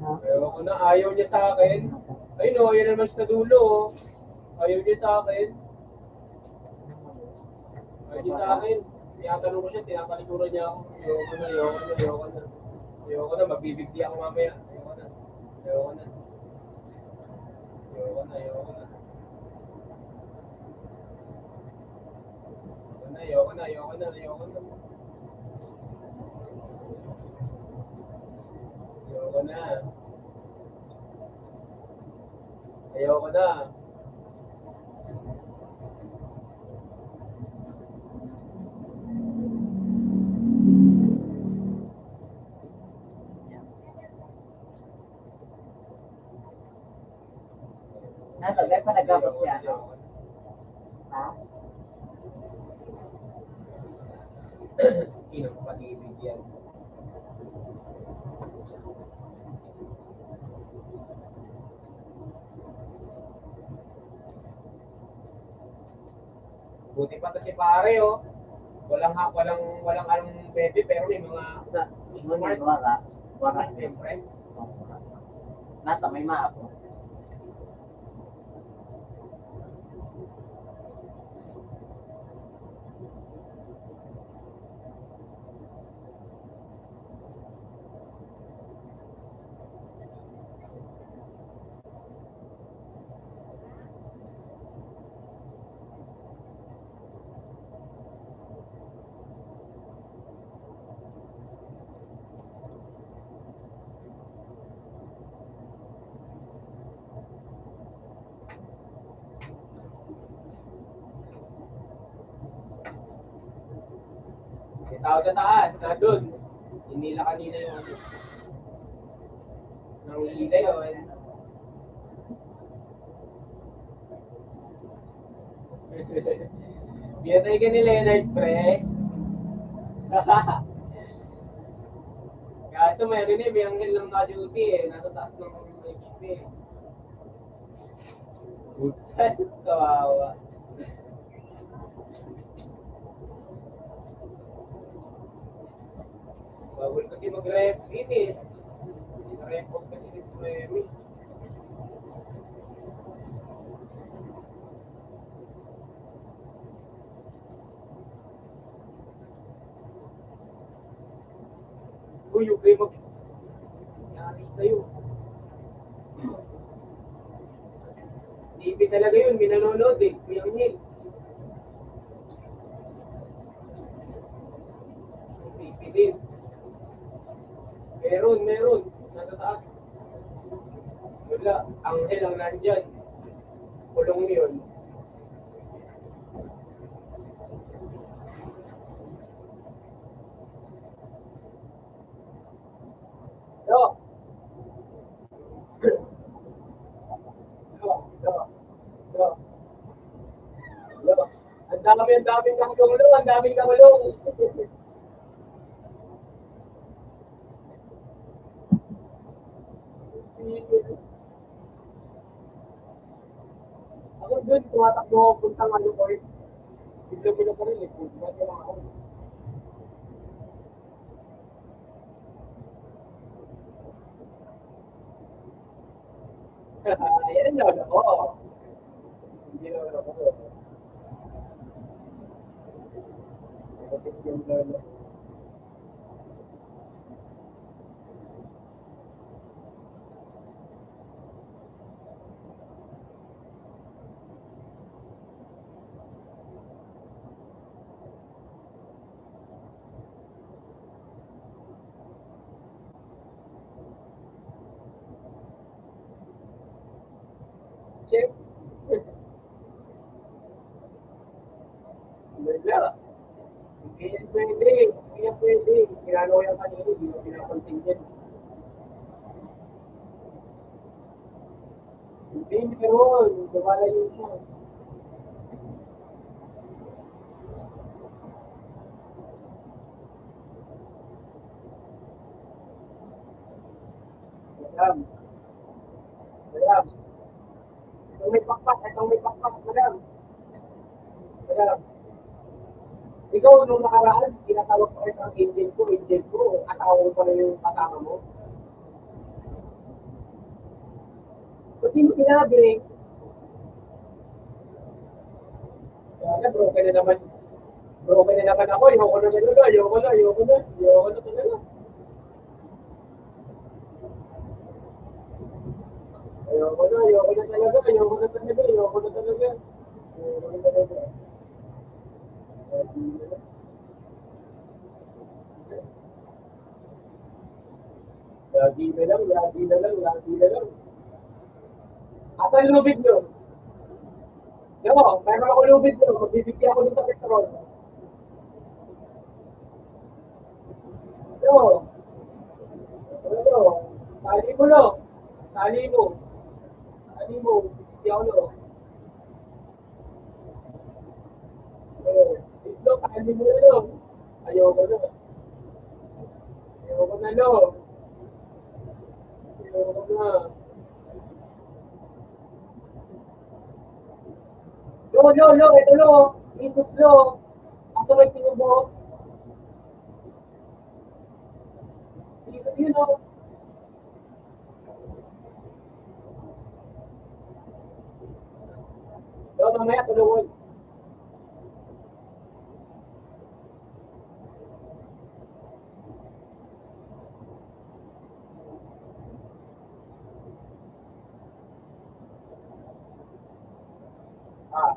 Ayoko na, ayaw niya sa akin. Ayun o, yun naman siya sa dulo o. Ayaw niya sa akin. Ayaw niya sa akin. Tinatanong ko siya, tinatalikuran niya ako. Ayoko na, ayoko na, ayoko na. Ayoko na, magbibigay ako mamaya. Ayoko na. Ayoko na. Ayoko na, ayoko na. Ayoko na, ayoko na, ayoko na. Ayoko na. Ayoko na. Nasa, gaya pa nagabot siya. Ha? Sino mo pag-ibig yan? Buti pa to si pare, oh. Walang anong baby, pero may mga Sa, smart. wala. Siyempre. Nasa, may maapo. May tao sa taas, na doon. Hindi nila kanina yung ano. Nang ilay, oh. Biyatay ka ni Leonard, pre. Kaso meron eh, may anghel ng na-duty eh. Nasa taas ng equipe eh. Busan, kawawa. Bawal kasi mag-rep din eh. Rep off kasi dito Remy. Uy, yung kayo yari kayo. TV talaga yun, may nanonood eh. Kuya Neil. TV din. Meron. Nasa taas. Wala. Anghel ang nandyan. Kulong yun. Yo! Yo! Ang daming nakulong. Ang daming nakulong. Ako doon, tumatakbo ako puntang ano ko rin. Bigla pa rin eh. Bigla lang ako. Yan lang ako. Hindi naman ako. Yung lolo. Chef. Wala. Hindi yan pwede. Hindi yan pwede. Kinano ko yan kanina. Hindi mo pinapansin yan. Hindi meron. Lumalayo mo. Madam. Madam. Itong may pakpak. Madam. Madam. Ikaw, nung nakaraan, tinatawag ko kayo ang angel ko, asawa ko pala yung kasama mo. Ba't di mo sinabi? Kaya broken na naman ako, ayoko na talaga, ayoko na talaga. Ayoko na talaga. Lagi na lang. Asan lubid nyo? Yo, meron ako lubid nyo, magbibigyan ako dun sa petrol. Yo, ano, tali mo no? Tali mo. Hindi ako no. Eh, ito, kanin mo na no. Ayoko na. Ayoko na no. Ayoko na. Lo, ito lo. Isus lo. Ako may sinubo. Isus yun o. Lo, mamaya tulungan. Ah.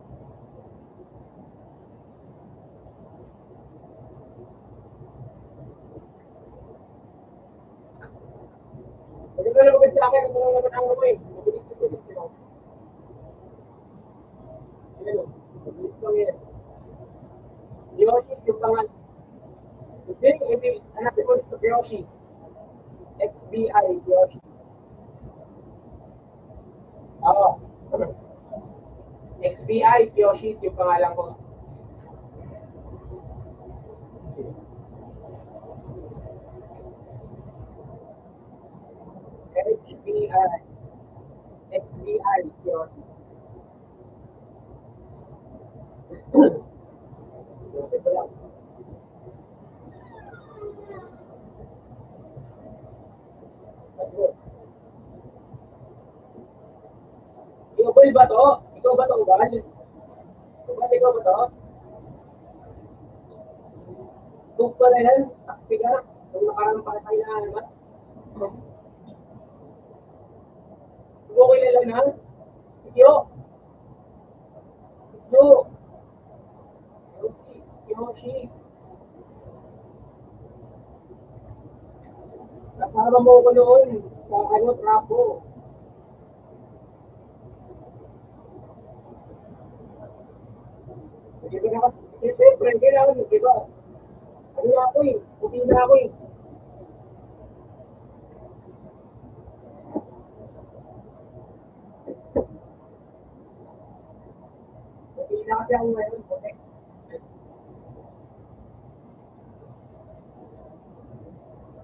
Hindi ko na maganda sa akin. Ito lang naman ang ano eh. Mabilis ko ito. Ano? Mabilis lang yan. Yoshi, yung pangal. Hindi. Anak ko ito, Yoshi. XBI, Yoshi. Oo. XBI, Yoshi, yung pangalan ko. XBI. XBI, Yoshi. Ito lang. Ikaw ba to? Ikaw ba to, Ubal? Ikaw ba to? Book pala yan. Takpi ka. Kung nakarang pa tayo na ano. Huwag ko kilala na. Ikyo. Ikyo. Yoshi. Yoshi. Kasama mo ko noon sa ano, trapo. Hindi ba naman? Siyempre, kailangan, di ba? Ano na ako eh. Puti na ako eh. Puti na kasi ako ngayon. Puti.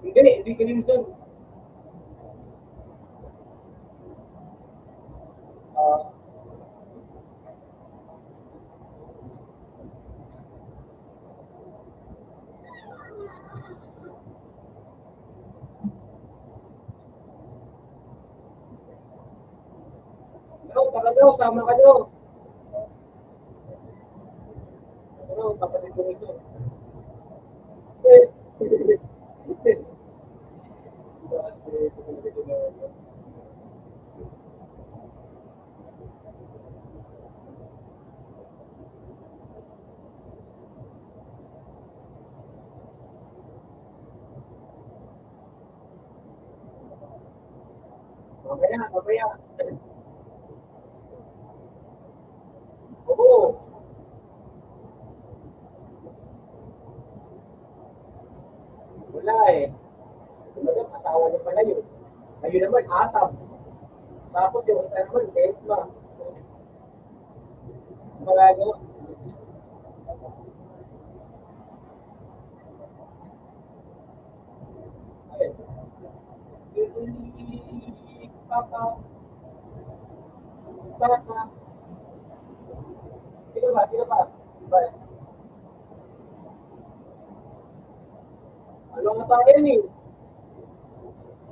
Hindi crimson. Ah, no, taka daw, sama ka daw. Ano, kapatid ko nito. Mamaya. Oo. Wala eh. Kumbaga, asawa niya pala yun. Ayun naman, atam. Tapos yung isa naman, Tesla. Malago. Ayun. Papa, papa. Sino ba? Ba? Ano nga tayo yun eh?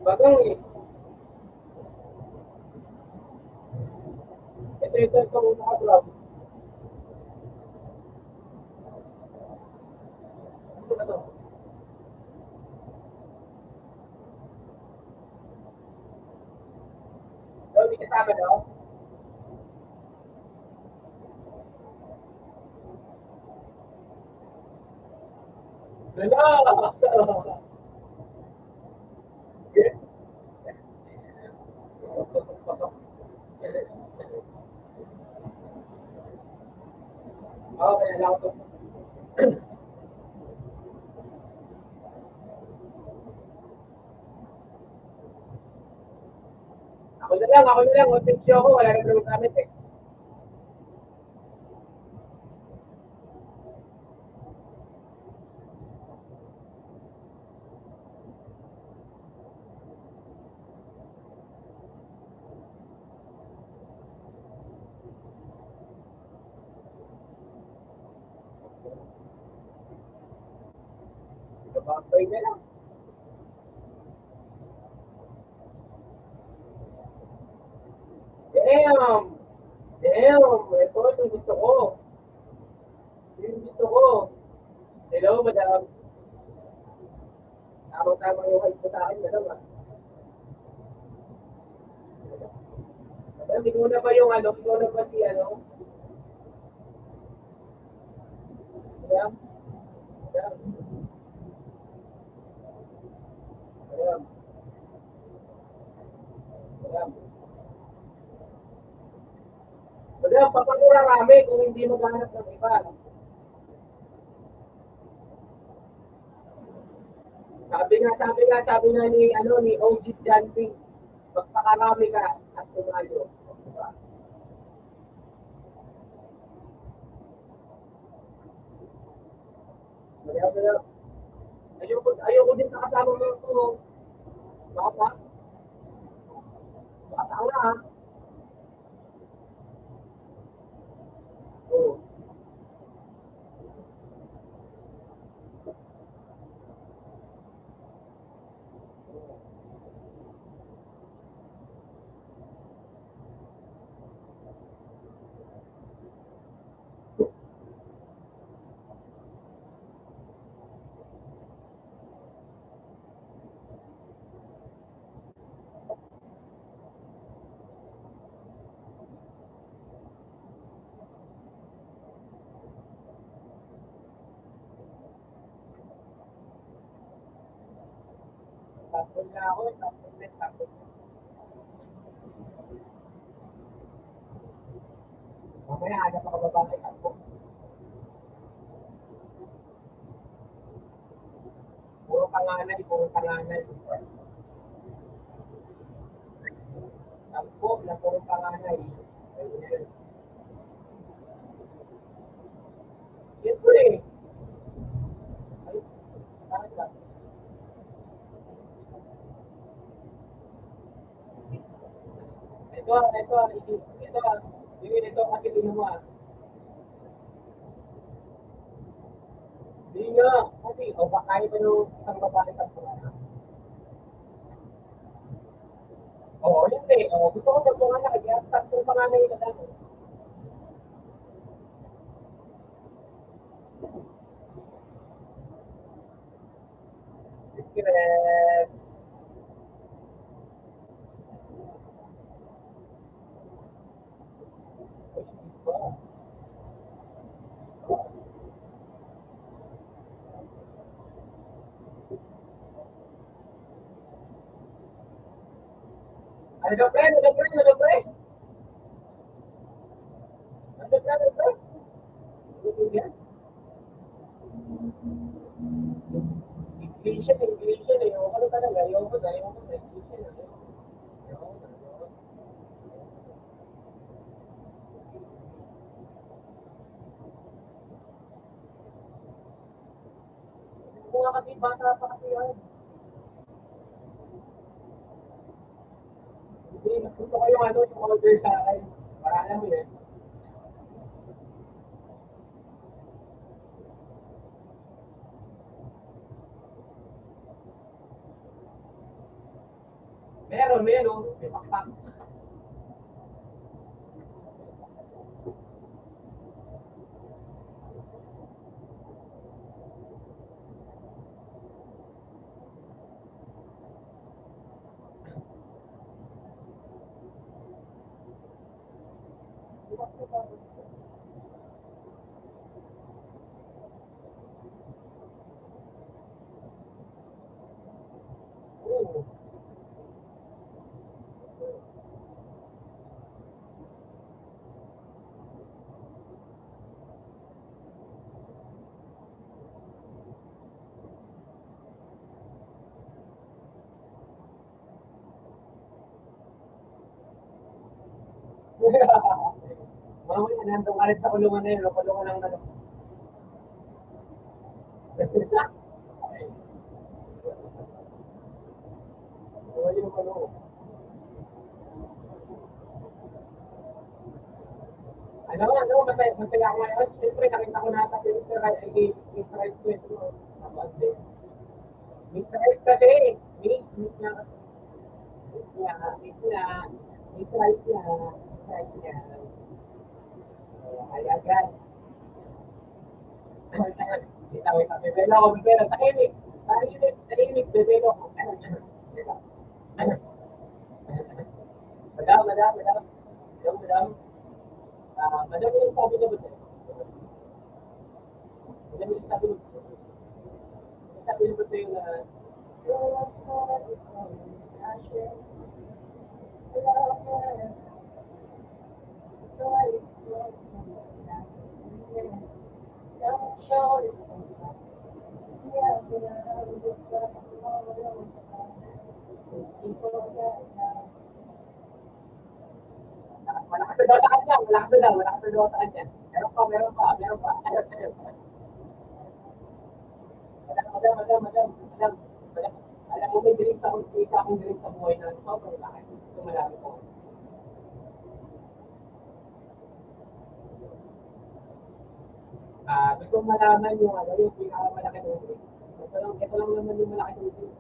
Bagang eh. Ito, naka-drop. Ano ba to? Daw, di kasama daw? Wala! Oo, kaya lang ako. Ako Ako na lang, open show ako, wala na naman gamit eh. Kapag na lang. Damn! Damn! Ito yung gusto ko. Yung gusto ko. Hello, madam. Tama-tama yung height mo sa akin, madam ah. Madam, ikaw na ba yung ano? Ikaw na ba si ano? Madam? Madam? Madam? Madam? Madam, papakura kami kung hindi maghanap ng iba. Sabi nga ni, ano, ni OG Janting, magpakarami ka at tumayo. Diba? Madam. Ayoko din nakasama mo ito. Baka, baka nga ha. Oo. Tapos na ako, tapos. Mamaya, hanap ako babae ako. Puro panganay. Sampo na puro panganay. Ayun. Siyempre, ay, bakit ba? Ito, kasi ginawa. Hindi nga, kasi, o baka kaya pa yung isang babae sa pula. Oo, hindi. O, gusto ko magpanganak, kaya saktong panganay na lang. Secret. Ano daw, pre? Ano daw, pre? Ano daw, pre? Ano yan? English yan. Ayoko na talaga. Ayoko na. English yan. Ayoko na. Kung nga kasi bata pa kasi yan. Hindi, gusto ko yung ano, yung order sa akin. Para alam mo yun. Meron. May pakpak. Oo. Mamaya, nandong ka rin sa kulungan na yun, kulungan ng ano. Oo, yung ano. Masaya ako ngayon. Siyempre, nakita ko na si Mr. Right, si Mr. Right ko ito. Mr. Right kasi, Miss na, Miss na, Miss na, Miss Right na, Miss Right na. Ay, agad. Wait, bebelo ako, bebelo. Tahimik, bebelo ako. Madam. Madam. Madam, yung sabi niya ba sa'yo? Madam, yung sabi niya ba sa'yo na, malakas na daw sa kanya, malakas na daw sa kanya. Meron pa. Madam. Alam mo, may dream sa akong dream sa buhay na sobrang laki. Ito malami ko. Gusto kong malaman yung ano, yung pinakamalaki ng dream. Ito lang naman yung malaki ng dream.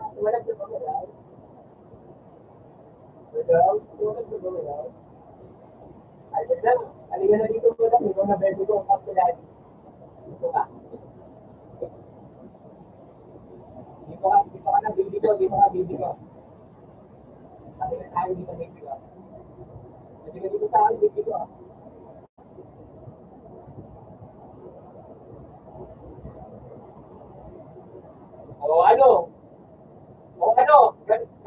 Walang na ba? Walang na ba? Ayun lang. Halika na dito mo lang. Ikaw na baby ko. Ang kapilad. Dito ka. Dito ka na, baby ko. Halika tayo dito, baby ko. Halika dito sa akin, baby ko.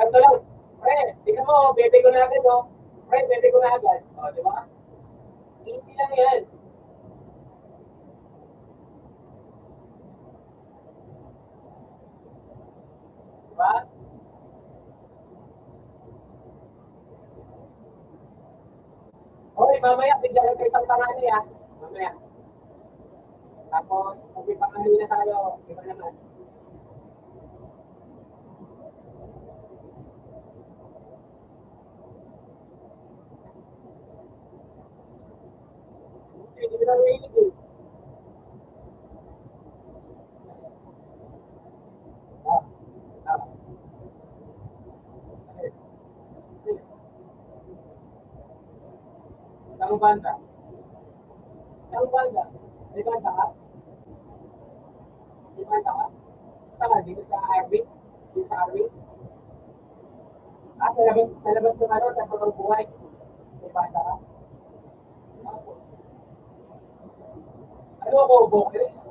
Ganito lang. Pre, tingnan mo, bebe ko na agad, oh. Pre, bebe ko na agad. O, di ba? Easy lang yan. Di ba? Hoy, mamaya, bigyan ka isang pangalan, ha? Mamaya. Tapos, magpipangahali na tayo. Di ba naman? Hindi mo na nailig, eh. Ah, ah. Saan banda? Saan banda? May banda ka? May banda ka? Saan? Dito sa RV? Dito sa RV? Sa labas ng ano, sa totoong buhay. May banda ka? Ano ako, vocalist?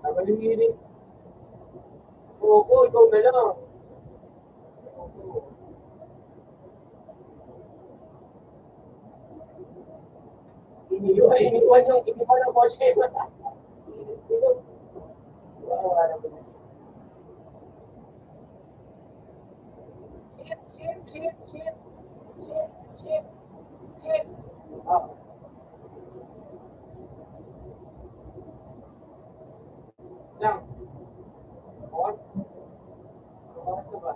Nagaliwilis. Oo, ikaw na lang. Iniwan yung kotse. Shit. Ah, lang. Oras? Oras na ba?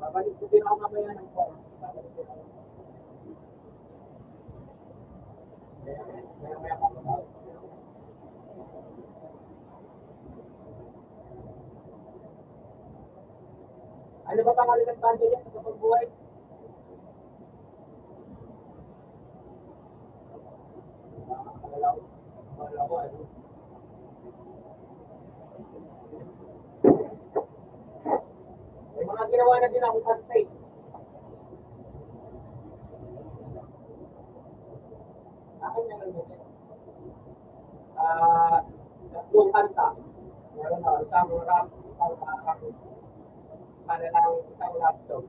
Babalik ko din ako mamaya ng oras. Babalik ko din ako. Maya pa ako. Ano ba pangalan ng banda niya sa totoong buhay? Akala ko, ano? May mga ginawa na din ako kanta, eh. isang rap, isang para lang isang rap song.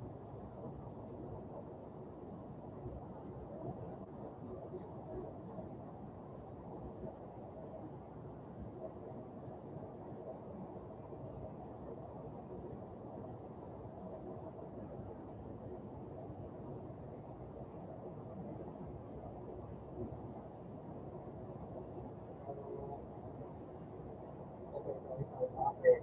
Okay.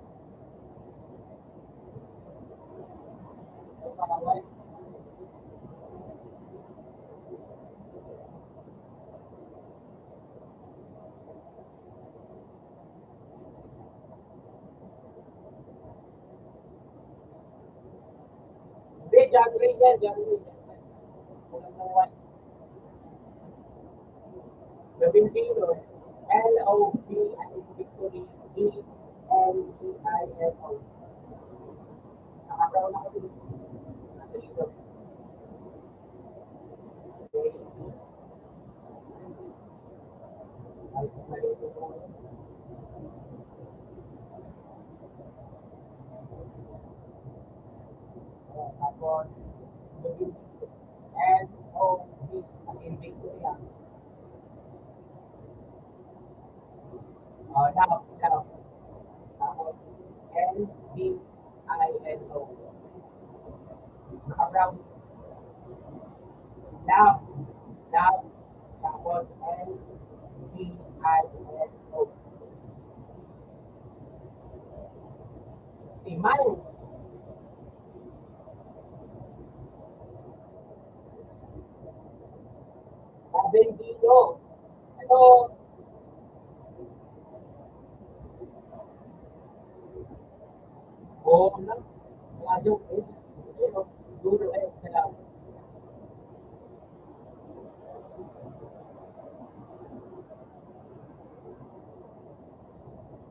Hindi, juggling yan, juggling. Walang nawan. Lobinpino. L-O-B as in victory. E-N-G-I-N-O. Nakakaroon ako din. Nasa ito. Okay. Ay, malito ko. Tapos, Lobinpino. L-O-B as in victory. Now. Tapos, N-B-I-N-O. Naka-brown. Now. Now. Tapos, N-B-I-N-O. Timay. Bendito. Ito, oo na. Mga joke eh. Pero, duro kayo sila.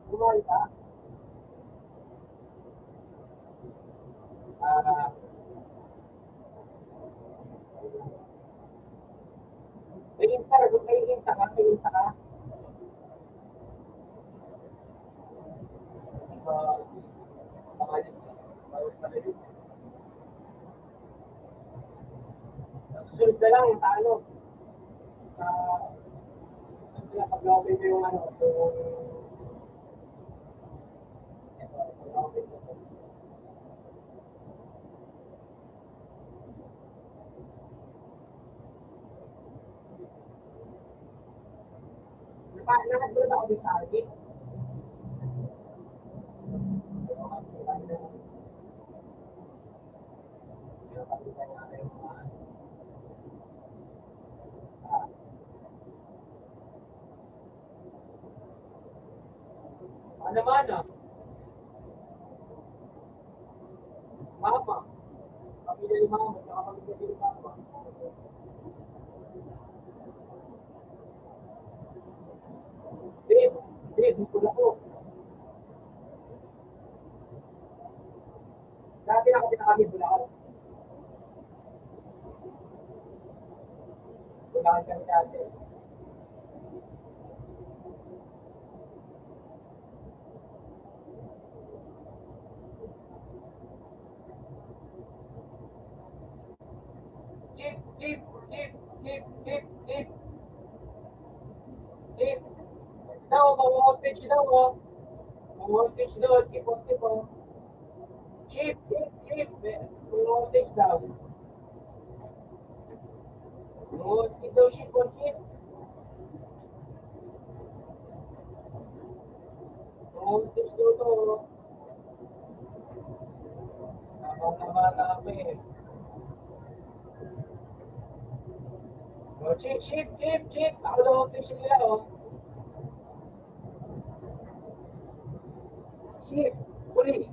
Kumari ka, ah, may insta, may insta ka, may insta ka. Ah, pangalan niya. Bawal pala yun. Susunod na lang sa ano, sa, sila pag-open mo yung ano, yung, eto, pag-open mo. Nakatulad ako din sa akin. Ano naman ah, mama. Pamilya ni mama, saka pamilya ni papa. Dave, Dave, dito na po. Dati ako pinakami Bulacan. Bulacan kami dati. Jeep, jeep, jeep, jeep, jeep, jeep, jeep. Daw, mga-hostage daw, oh. Mga-hostage daw, jeep, oh, jeep, oh. Jeep, jeep, jeep. Mga-hostage daw. Mga-hostage daw, jeep, oh, jeep. Mga-hostage daw to, oh. Habang nabata kami, eh. Oh, jeep, jeep, jeep, jeep. Ako daw hostage nila, oh. Jeep, police.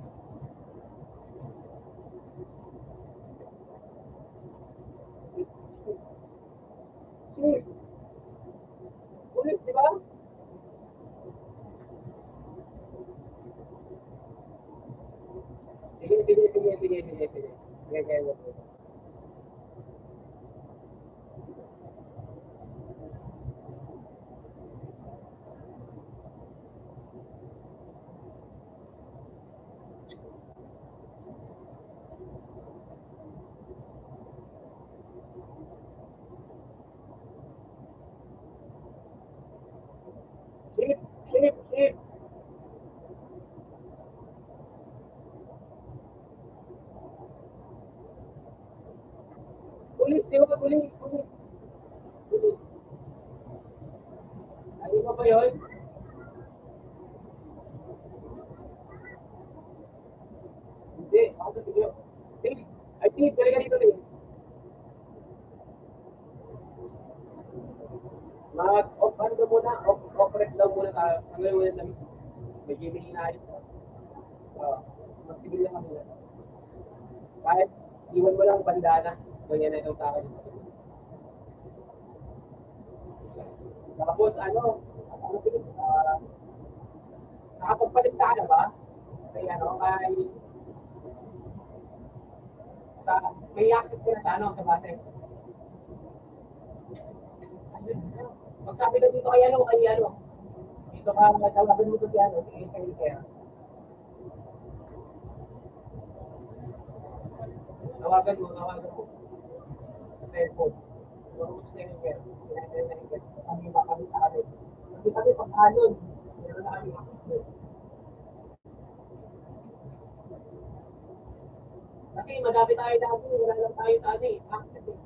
Jeep, police, di ba? Sige, sige, sige, sige, sige, sige. Sige, sige, sige. Pulis, di ba? Pulis, pulis. Pulis. Ay, iba ba yun? Hindi, ako to sige. Dave, ay Dave, talaga dito Dave. Mag-off, ano ba muna? Off-rest daw muna tayo. Ang gawin muna namin. May gaming inaayos ko. Magsigil lang kami. Kahit iwan mo lang bandana. Ganyan na itong tao dito. Tapos ano Philip, nakapagpalit ka na ba? Kay sa, may access ka na sa sa base. Magsabi ka dito kay dito ka, tawagan mo to si si Kaya. Tawagan mo. Sa cellphone. Tawagan mo sa Kaya. Kami kami sa atin. Kasi kami pag-alon. Meron na kami access. Kasi madami tayo dati, wala lang tayo sa access eh.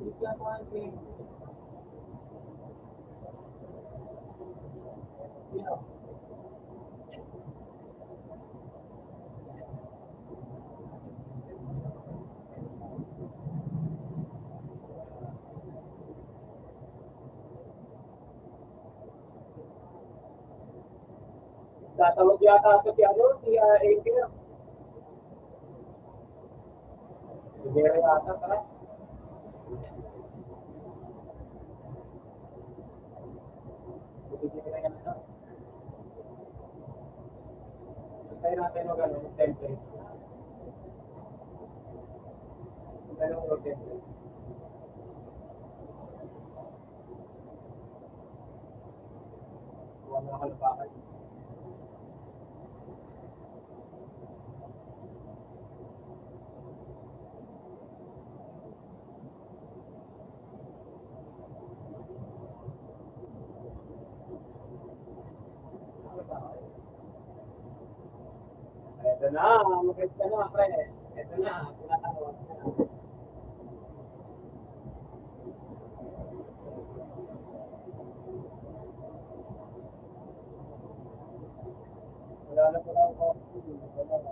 Please lang po ang claim. Tatawag yata ako si Angel. Sigero yata, tara. Sigero yan na. Tayo natin template. Template. Wala na kalabakan. Ito na, mag-get ka na, pre. Ito na, tinatawag na. Wala na pala ako. Wala na.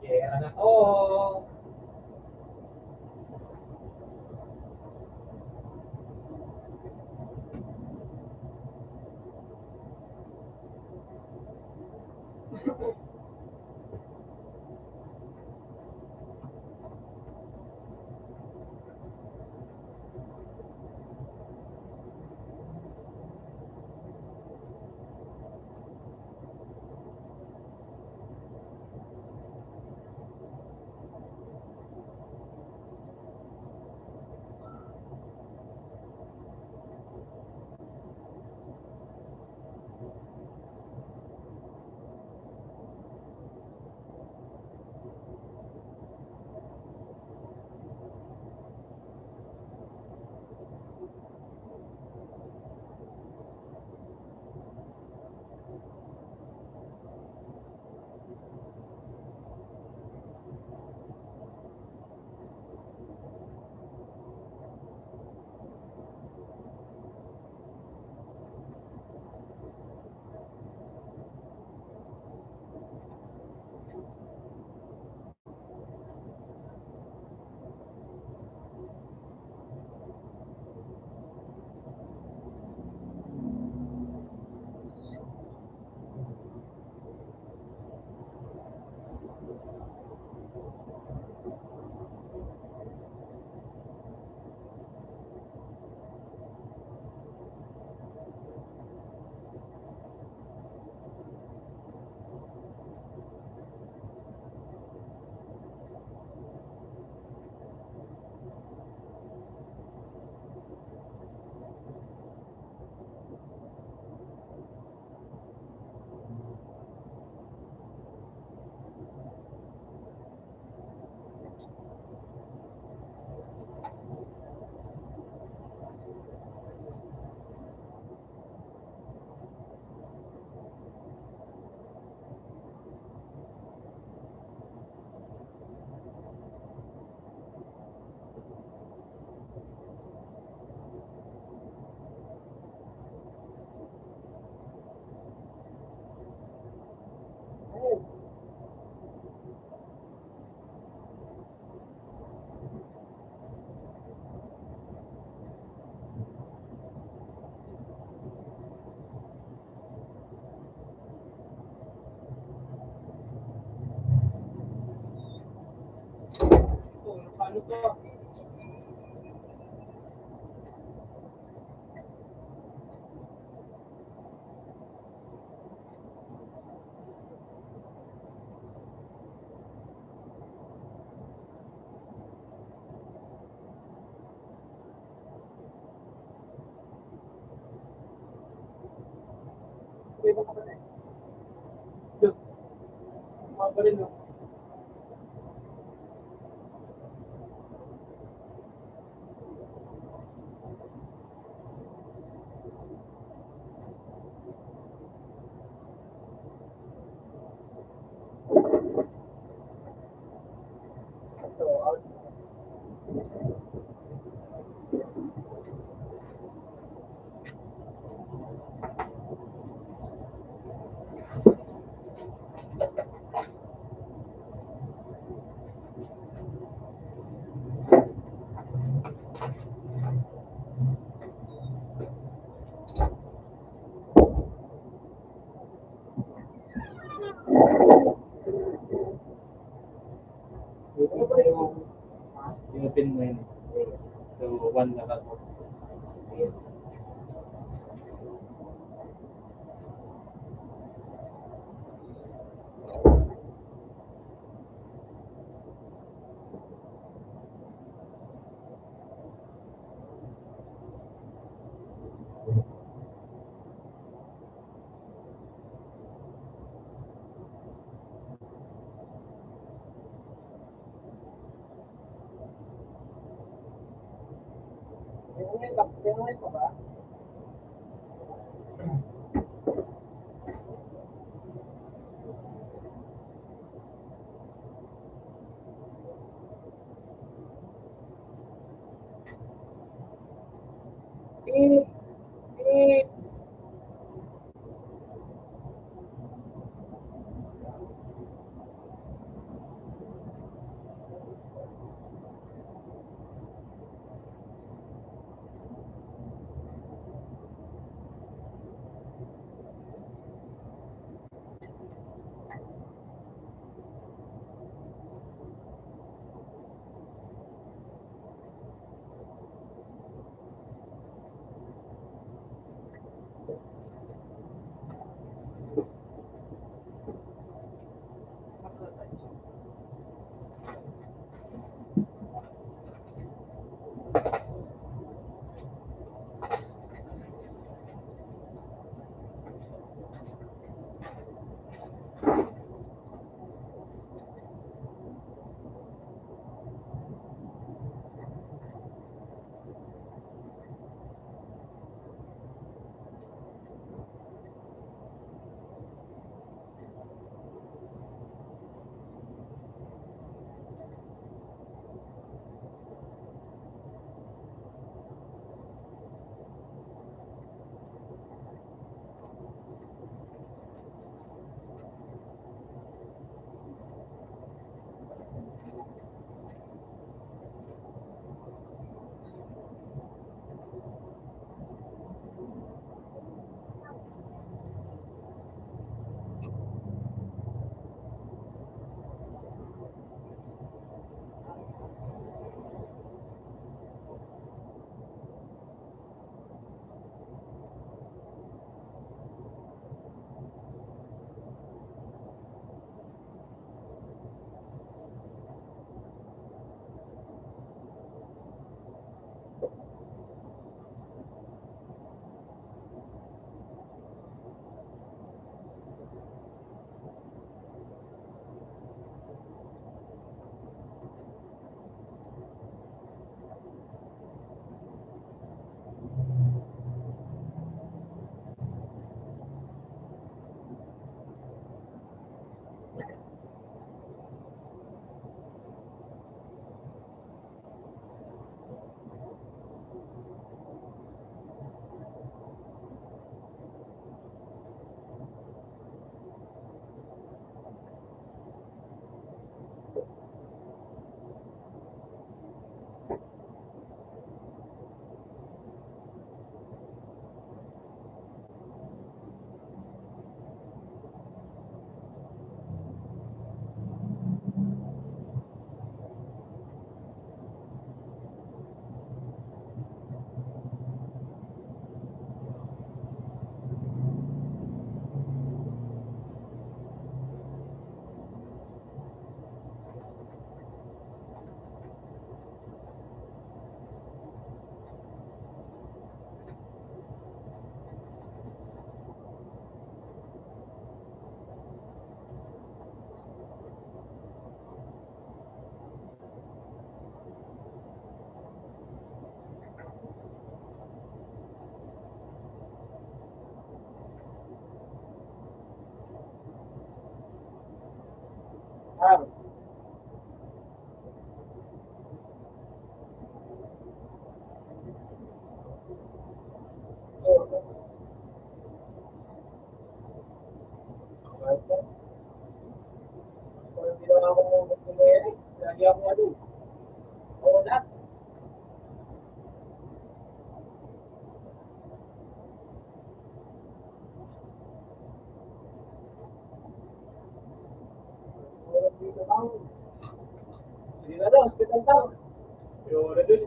Kaya na to. Ano to? Iba ka ba na eh? Yun. Mga pa rin, no? So, out. Yung pin mo yun. So, one na lang. Tinungin ko ba? Eh, eh, Ah, so, kung hindi na ako mag-generic, lagi ako ano, wala. Wala dito lang. Hindi na lang, hospital daw. Yung wala dun.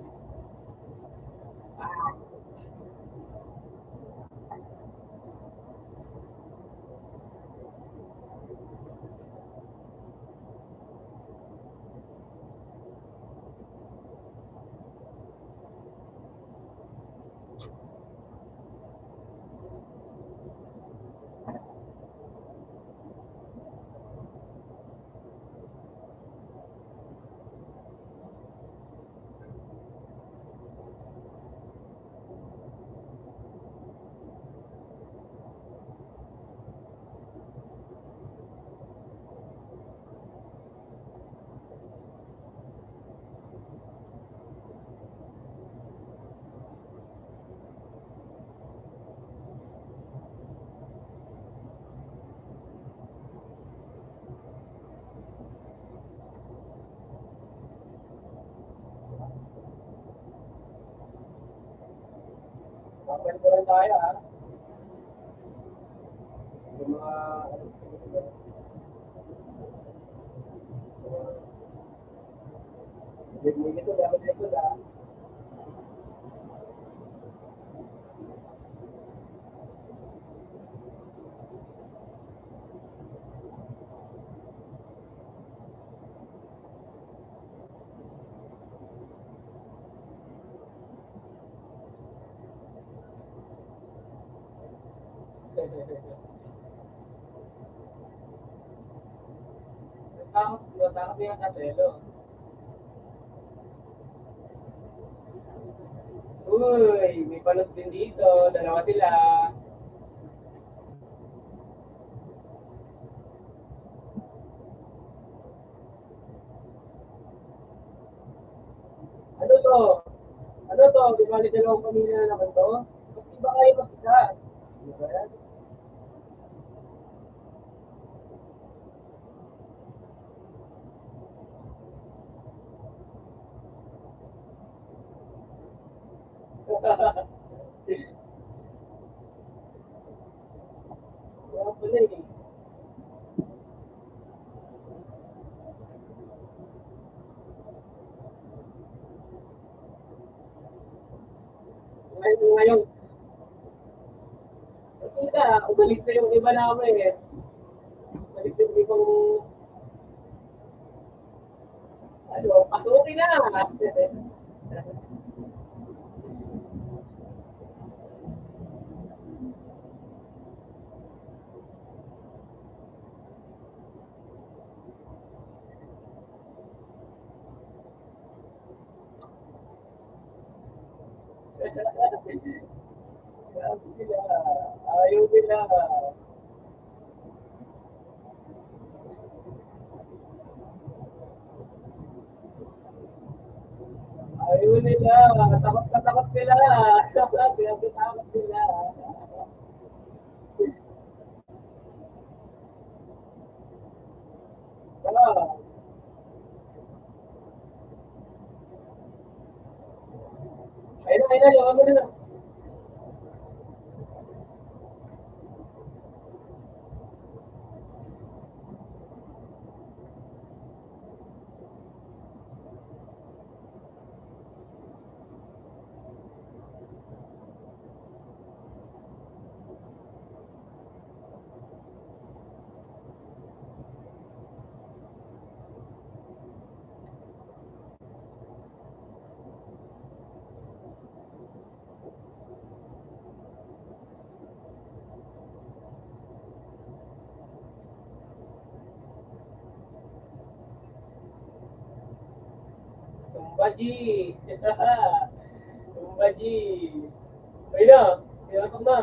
Ah, babalik ko lang tayo, ha? Yung mga, ito, dapat ito, ha? Takot yung kaselo. Uy, may panot din dito. Dalawa sila. Ano to? Ano to? Di ba dalawang pamilya na naman to? Ba't di ba kayo mag-isa? Di ba yan? Kaya pala eh. Ngayon, kasi na, umalis na yung iba namin eh. Umalis yung ibang, ano, pasukin na. Sabi nila, ayaw nila. Ayaw nila. Takot na takot sila. Takot sila. Ah, ayun na, yung ano na. Tumbaji. Tumbaji. Ayun na. Pinasok na.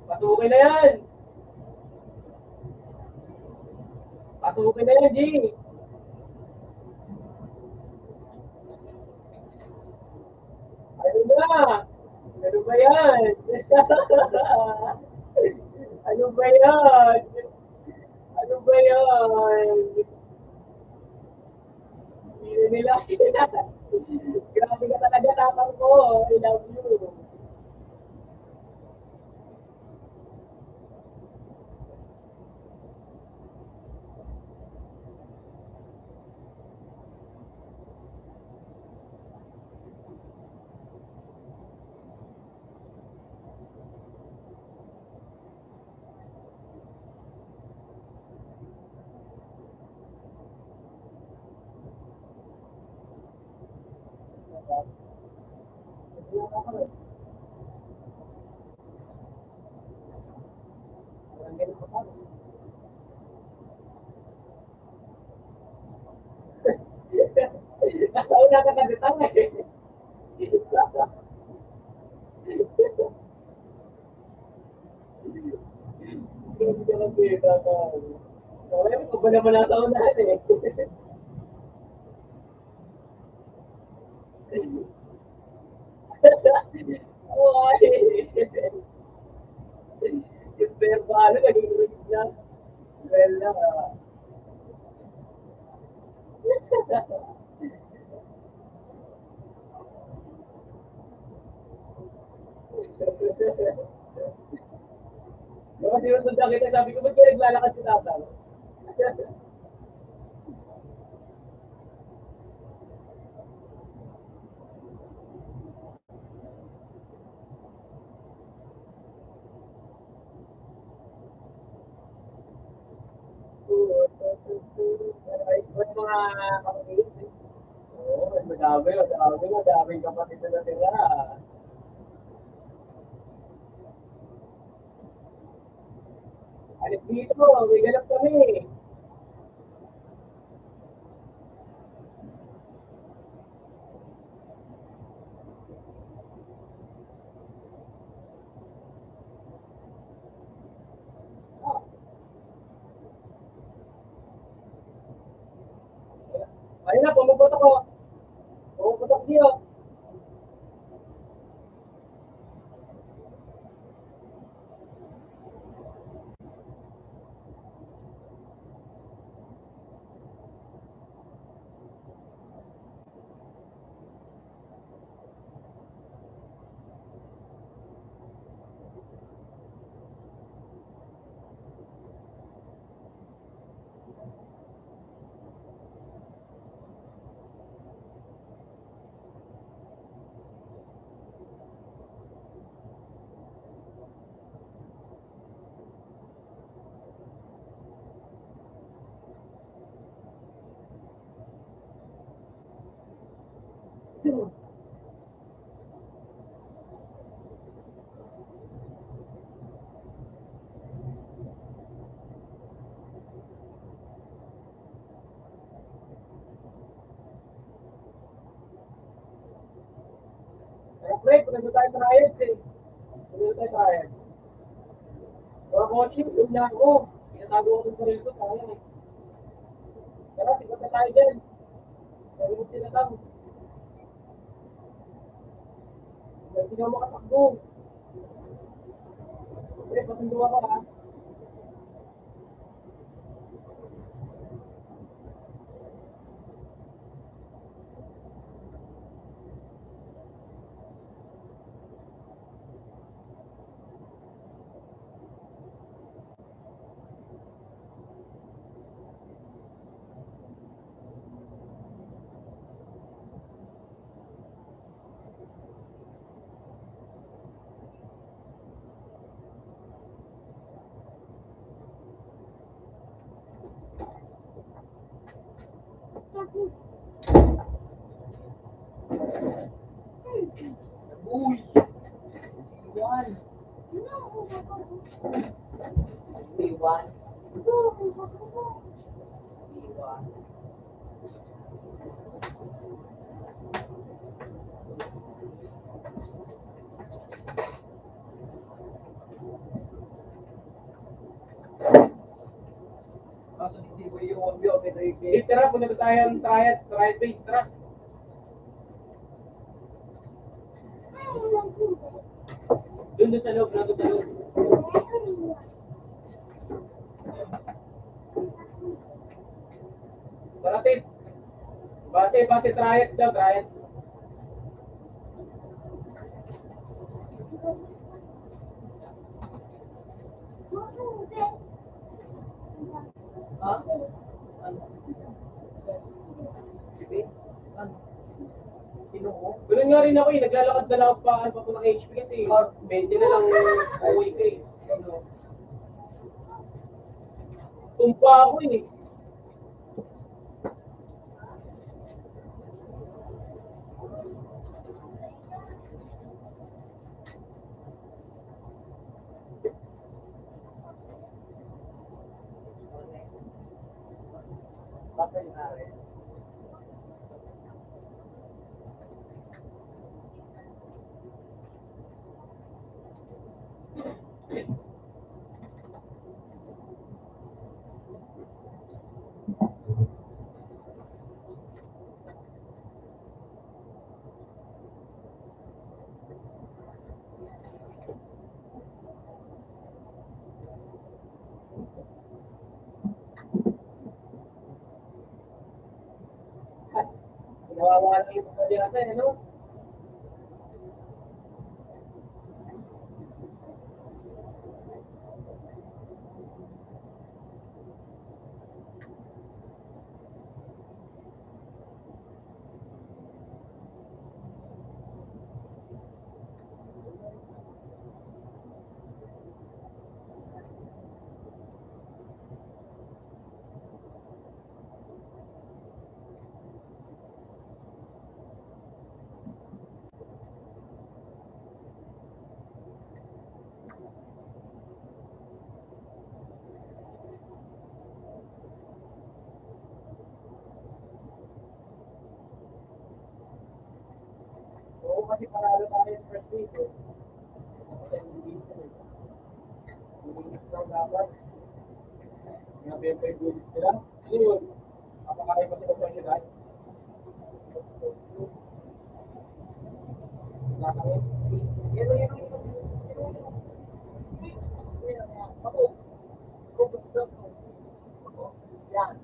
Pasukin na yan! Pasukin na yan, G! Ano na? Ano ba yan? Ano ba yan? Ano ba yan? Hindi na nila. Grabe ka talaga, tapang ko. I love you. Nasa una ka nagatang eh. Grabe ka lang dito. Sorry, ikaw ba naman nasa unahan eh. Ay. Yung verbalo, naging rules na. Well na. Diba sinusundan kita, sabi ko, ba't kayo naglalakad si tatang? Ay, ba't mga kapatid? Oo, madaming kapatid na natira. Alis dito, may ganap kami. Ayun na, pumuputok ko. Pumuputok niyo. Kaya pre, punta tayo sa riots eh. Punta tayo sa riots. Mga kotse, doon na ako. Pinatago ko sa sarili ko, sayang eh. Tara, sigat na tayo dyan. Sabi mo sinatang. Hindi na makatakbo. Pre, pasundo ako ha. Uy! Iwan! Iwan! Iwan! Trade. Tara, punta na tayo ng triad base, tara. Doon sa loob, doon sa loob. Parating. Base triad daw, triad. Ha? Ano? Sige. Ano? Kinuha? Ganun nga rin ako eh, naglalakad na lang ako pa ako ng HP kasi 20 na lang uuwi ko eh. Ano? Tumpa ako eh. Bakit na rin? Nawawala yung mga yata eh, no? Oo, kasi panalo tayo sa first week eh. Linis daw dapat. Mga bebe bulis nila. Ano yun? Napakaray pa sila sa nila. Nakakit. Yan o, yan o, yan o. Ako. Focus lang. Yan.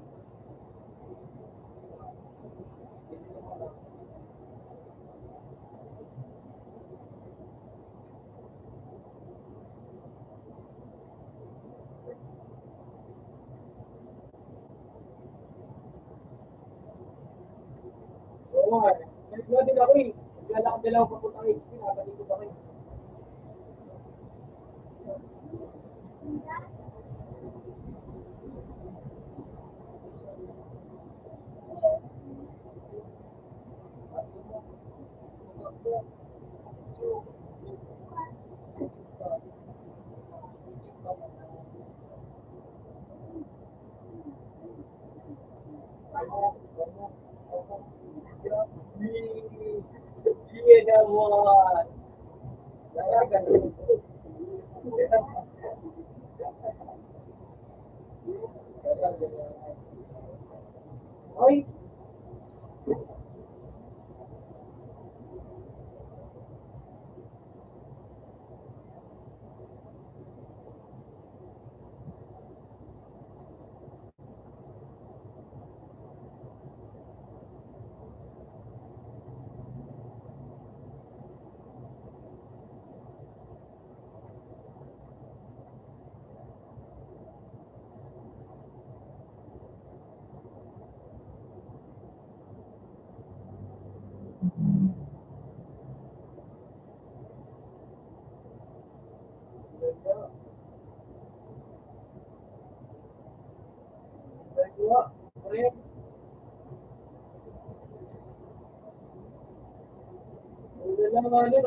Oo nga. Balik na din ako eh. Naglalakad nila ako papuntang HP. Nakalikod ako eh. Iya naman. Talaga. Ay,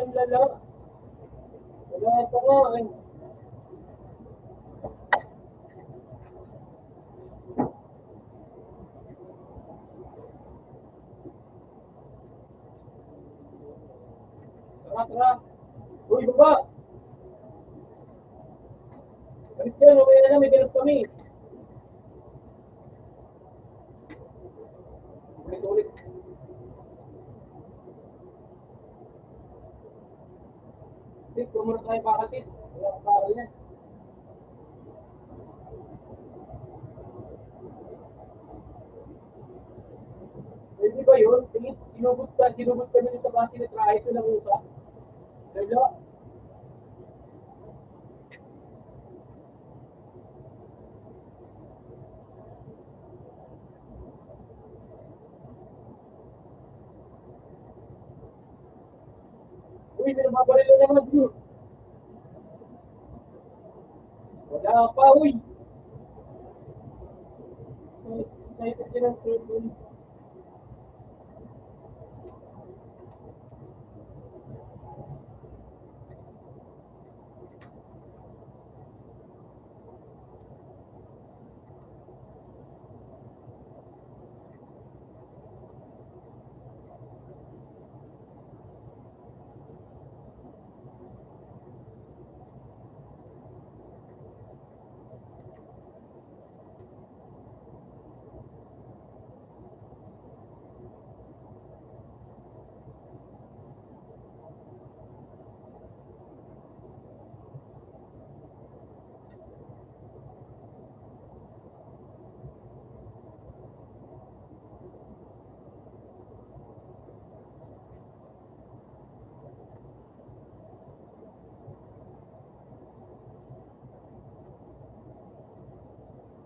ang lala. Wala pa nga eh. Tara. Uy, baba! Balik yan, okay na, may ganap kami. Tik, muna tayo kakatid. Wala ka para yan. Pwede ba yun? Sinugod kami sa base na trahe sa lang usa. Wala. Uy, may nababarilo naman yun. Wala pa, uy. Sa'yo kasi ng tuloy.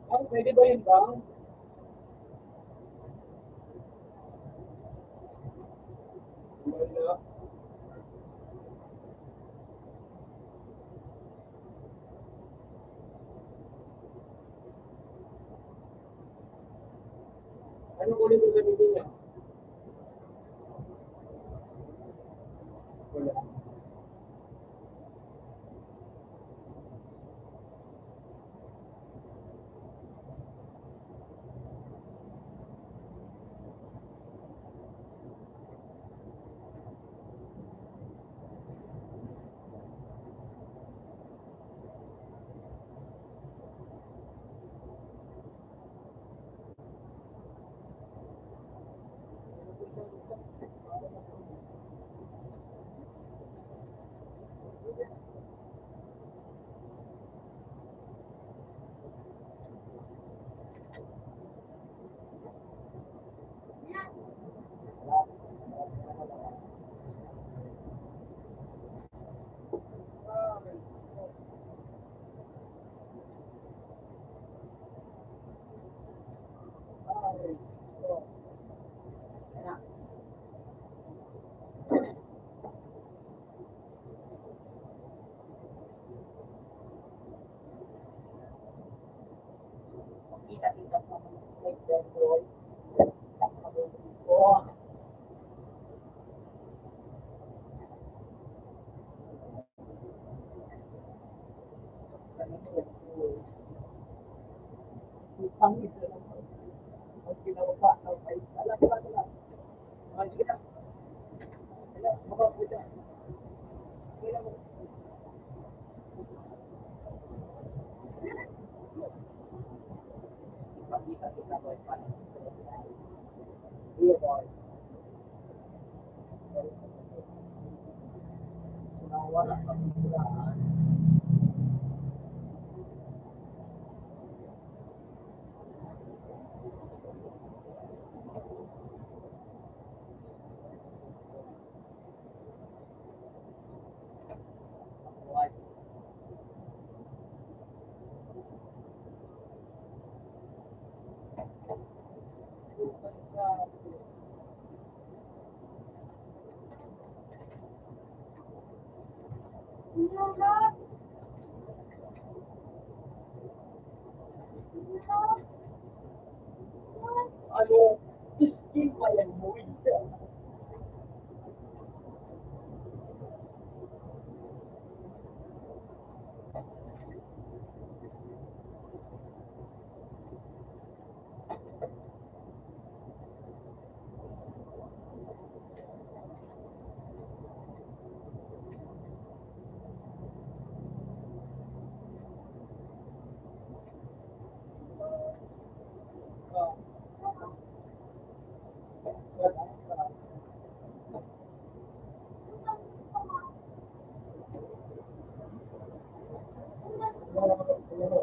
Ah, pwede ba yun bang? Wala. Ano ulit yung gamitin niya? Wala. Kita-kita sa mga control. Oh, ang ito lang. Ang sinawa ng ay wala. Sige na. Wala, makaputa. Wala mo. Kita-kita ko ay paano. Iya, boy. Nawala ang bulaan. Ano, skin pa yan mo. Champion.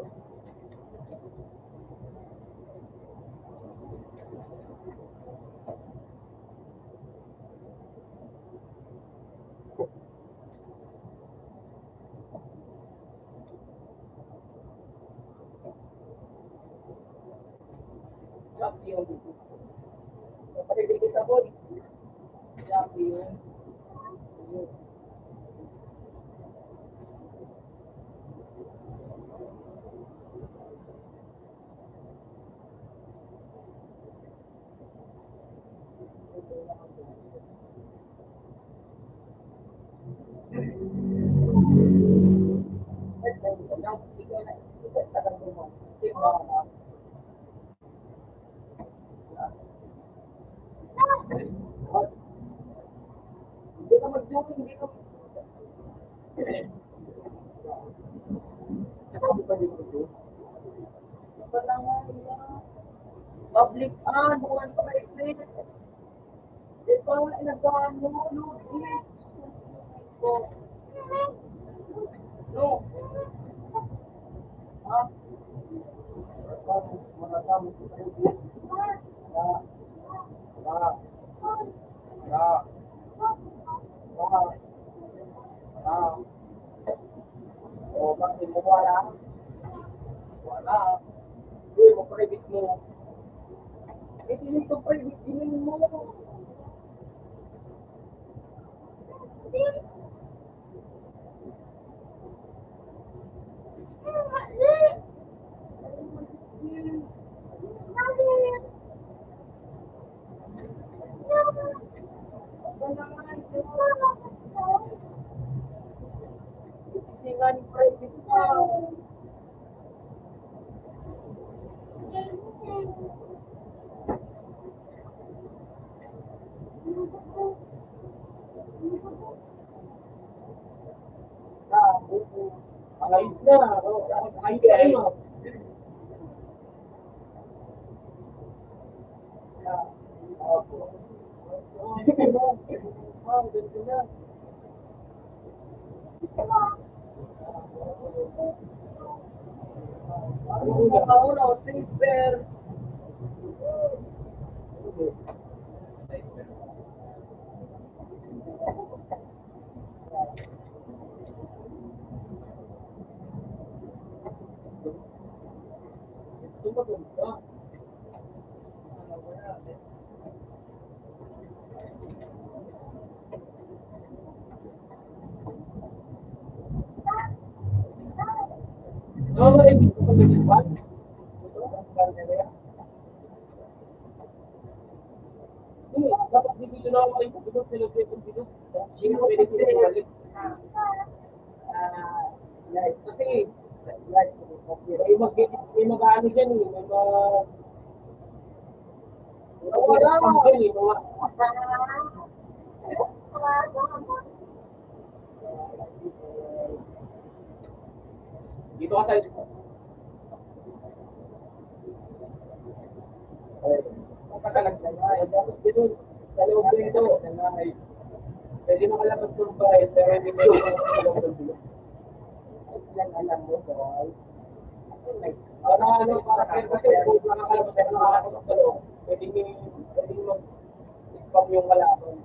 Kapag-ibig ako, champion. Hindi ka mag-joking, hindi ka kasabi pa din ito. Wala nga yun. Public, buwan pa exit. Di pa wala nag-ano, load in. So, no. Ah, matatamo ko tayo. O, bakit mo wala? Wala. Hindi mo private mo. Eh, sino ito private din mo? Sisingan private mo. Ayos na. Ayos na yun. Ganito na. Ang nakauna, safer. Ito maganda. No, hindi ko mag-iwan. Hindi, dapat dito na ako kayo pagkakot sila kayo kung dito. Hindi ko pwede ko balik. Kasi, may mag-ano dyan eh, may wala dyan eh, dito ka sa pagkakalag na nga, dapat dito, sa loob dito, pwede makalabas ng bahay, pero hindi pwede makalabas ng bilo. Yan alam mo, boy. Para ano, kasi kung nakakalabas ka nakakatok sa loob, pwede mag-spam yung kalaban.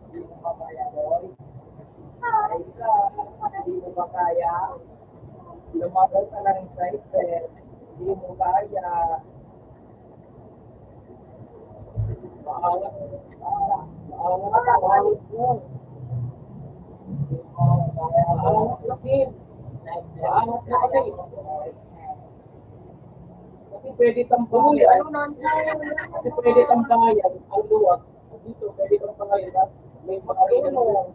Hindi mo makaya, boy. Ay ka, hindi mo makaya. Lumagal ka ng sniper. Hindi mo kaya. Maangat mo. Maangat na kin. Maangat na kasi. Kasi pwede tambayan. Kasi pwede tambayan. Ang luwag. Dito pwede tambayan. May maduno.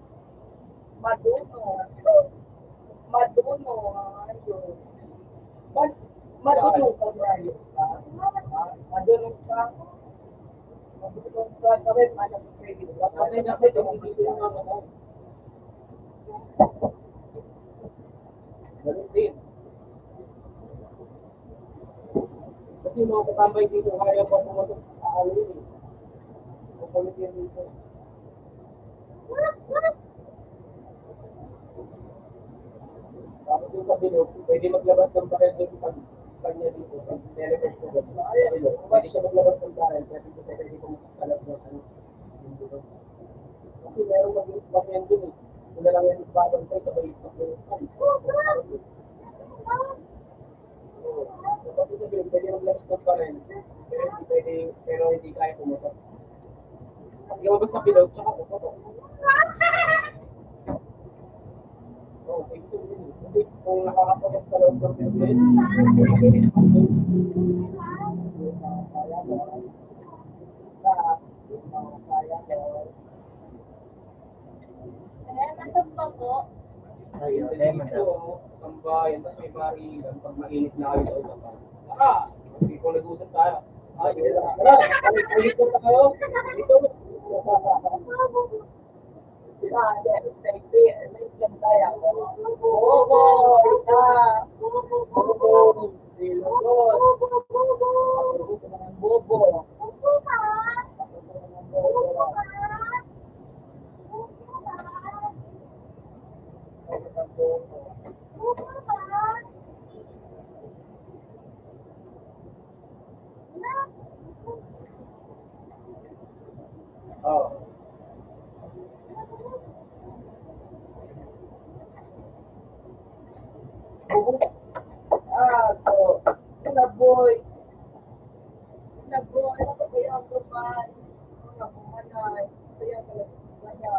Maduno. Ayun. Madulong ka ba yun? Madulong ka? Madulong ka? Bakit ano sa credit? Bakit na pwede kung hindi lang ako? Ganun din. Kasi mga katambay dito, kaya pa pumatok sa alin eh. Kukulit yan dito. 1 dito sa bilog, pwede maglabas ng baril dito pag kanya dito, pag teleport ko dito. Kung pwede siya maglabas ng baril, pwede ko sa pwede kong kalap ng ano, yung bilog. Kasi meron mag-iispak yan dun eh. Kung na lang yan babantay, sabay ispak yung ispak. Oo. Kapag sa bilog, pwede maglabas ng baril. Pero hindi pwede, pero hindi kaya pumatok. Pag lumabas sa bilog, tsaka pumatok. Oo, pwede ko yun. Kasi kung nakakapagat sa loob ng bilog, pwede ispak yun. Kaya mo. Kaya mo. Ayun, lemon daw. Sambayan, tapos may marilan pag mainit na kayo sa usapan. Tara! Hindi ko nag-usap tayo. Ayun lang. Tara! Alikot na kayo. Alikot. Sila, safety. Nailan tayo. Bobo! Ika! Bobo! Dilogos! Pagkagusto na ng bobo. Pagkagusto na ng bobo. Pagkagusto ng bobo. Oh. So, kinaboy. Kinaboy, ano ba kaya ang buman? Mga bumanay. Kaya talaga kaya.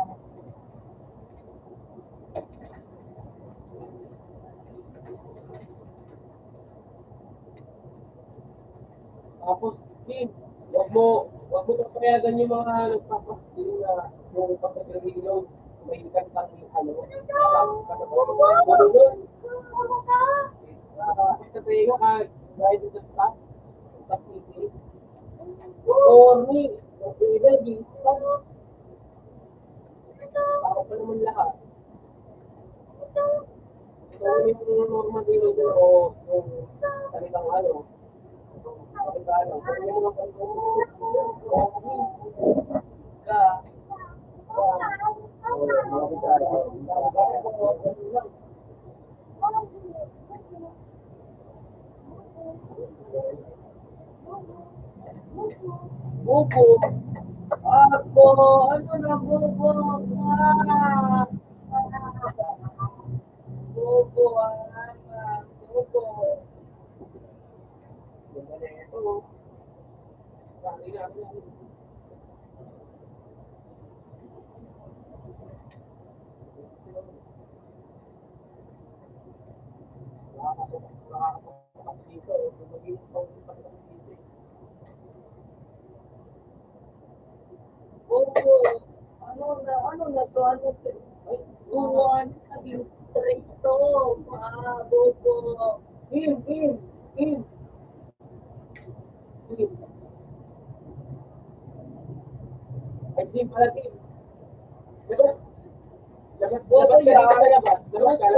Tapos, Kim, wag mo papayagan yung mga nagpapastil na yung pagkakalilaw, may kantang ano, sa tayo ka, dahil sa staff TV. Corny, okay na, di staff. Tao pa naman lahat. Ito yung normal din o yung kanilang ano, kanilang ano, yung mga corny, ka, Bobo. Ako, ano na bobo? Ah! Bobo, bobo. Ito. Bobo, ano na to? Ano to? Ay, buwan, naging trito. Bobo. Him. Ay, Tim, pala Tim. Labas. Bobo yan. Labas ka.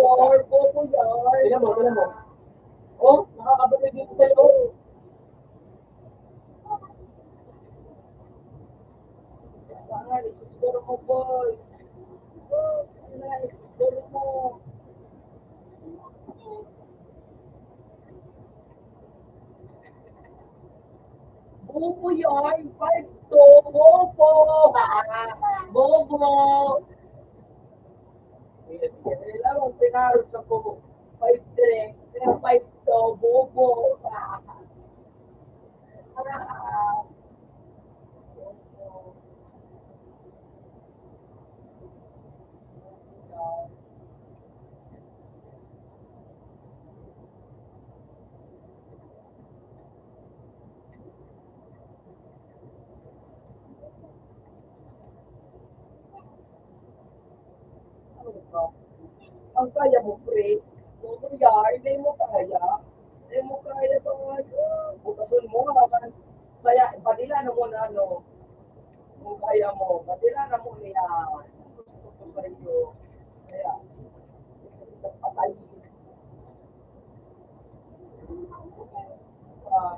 Bobo yan. Tignan mo. Oh, nakakabalik dito sa loob. Bakit? Isusuro mo, boy. Ano na, isusuro mo. Bobo yan. 5 to. Bobo. Bobo. Kailangan pinaro sa bobo. 5-3. Kaya 5 to. Bobo. Ang kaya mo, Chris. Bobo yan. Hindi mo kaya. Hindi mo kaya ba? Butasun mo. Kaya, padila na mo na ano. Kung kaya mo, padila na mo niya. Gusto ko sa iyo. Kaya, patay. Ah,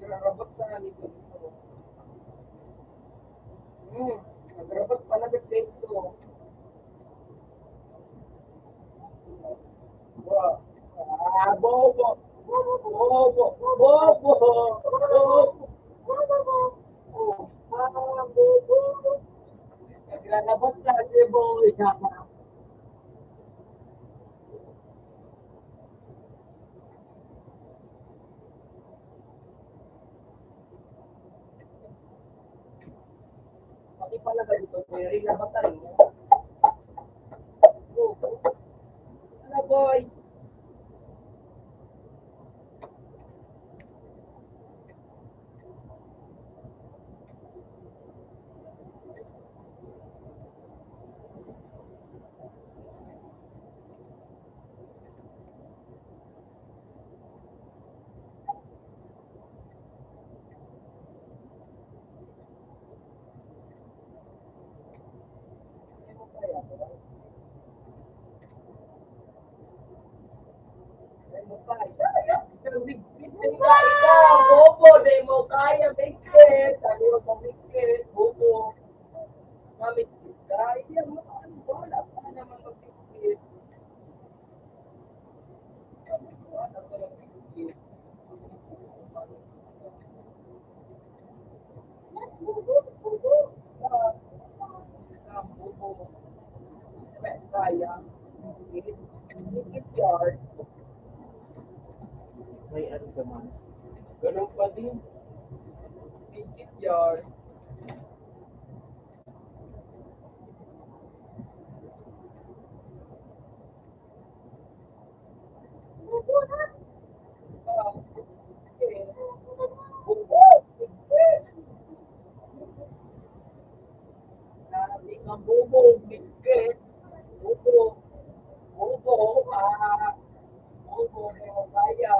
Nagrarabot sa nito. Nagrabot pala sa dito. Wow. Bobo. Bobo. Bobo. Bobo. Nagrarabot sa debo. Pati pala ba dito? Pwede na ba tayo? Hello, boy. Bobo, di mo kaya, Mikit. Aliw mo, Mikit. Bobo. Mamit kita. Iya mo, ano ba? Wala pa naman mag-Mikit. Wala pa mag-Mikit. Bobo. Kaya. Mikit yard. May ano ka man. Ganun pa din. Mikit yard. Bobo, Mikit. Bobo. Bobo, Bobo, di mo kaya.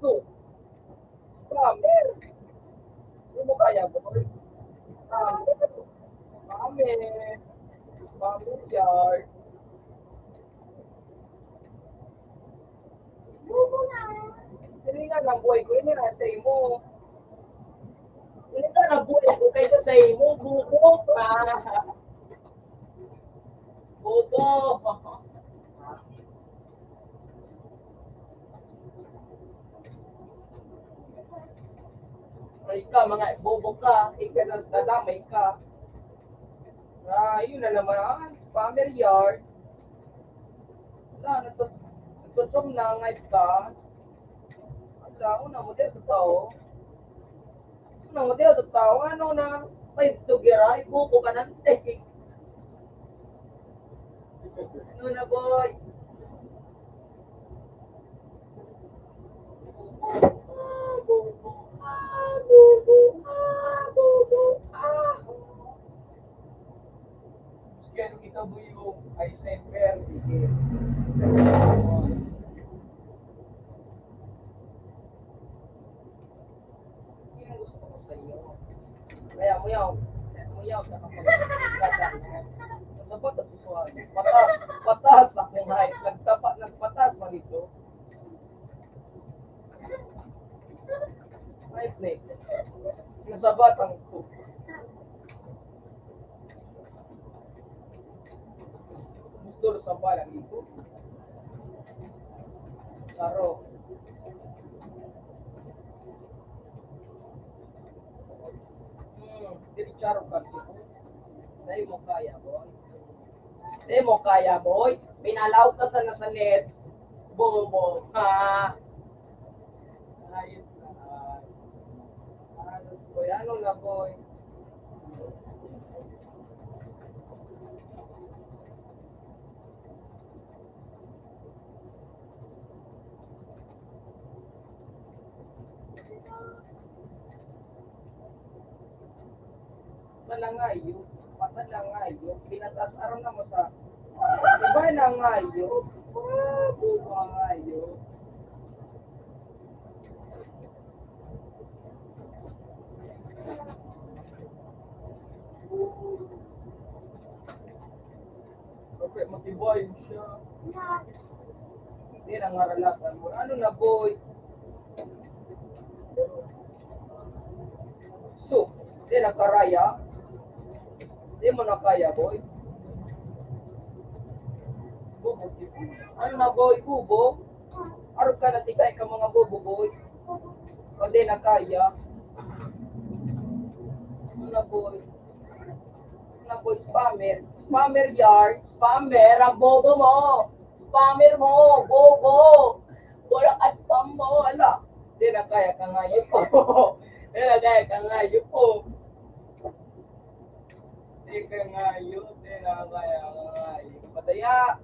So, spammer. Di mo kaya, boy. Spammer. Spammer yard. Hindi nga lang, boy ko. Hindi nga sa imo. Hindi nga lang, boy ko. Kaya sa imo, bubo pa. Bobo. Ay ka, mga bobo ka. Ikaw na dadamay ka. Yun na naman. Spammer yard. Wala, nagsusumnangay ka. Wala, una mo din sa tao. Una mo din sa tao. Ano na? May tugira. Ibuko ka ng tek. Ano na, boy? Sige, kita mo yung ice center. Sige. Yan ang gusto ko sa iyo. Kaya mo yaw. Sabat at usuhan. Patas akong height. Nagpatas man ito. Height na ito. Nasabat ang ito. Gusto sa balang ito. Laro. Dilicharo kasi. Dahil mo kaya, boy. Dahil mo kaya, boy. Pinalaw ka sa nasa net. Bobo. Ha? Ayos na. Ano, boy? Ano na, boy? Patanangayo. Pinatas araw na mo sa. Diba nangayo? Bumayo. Okay, matibay siya. Hindi nangaralasan mo. Ano na, boy? So, hindi nakaraya. Hindi mo na kaya, boy. Bubo si ano na, boy? Bubo? Arap ka na tikay ka mga bubo, boy. O di na kaya. Ano na, boy? Ano na, boy? Spammer. Spammer yard. Spammer. Ang bobo mo. Spammer mo. Bobo. Wala ka spam mo. Ala. Di na kaya ka ngayon po. Di na kaya ka ngayon po. Di ka ngayon. Di na kaya ka ngayon. Pataya.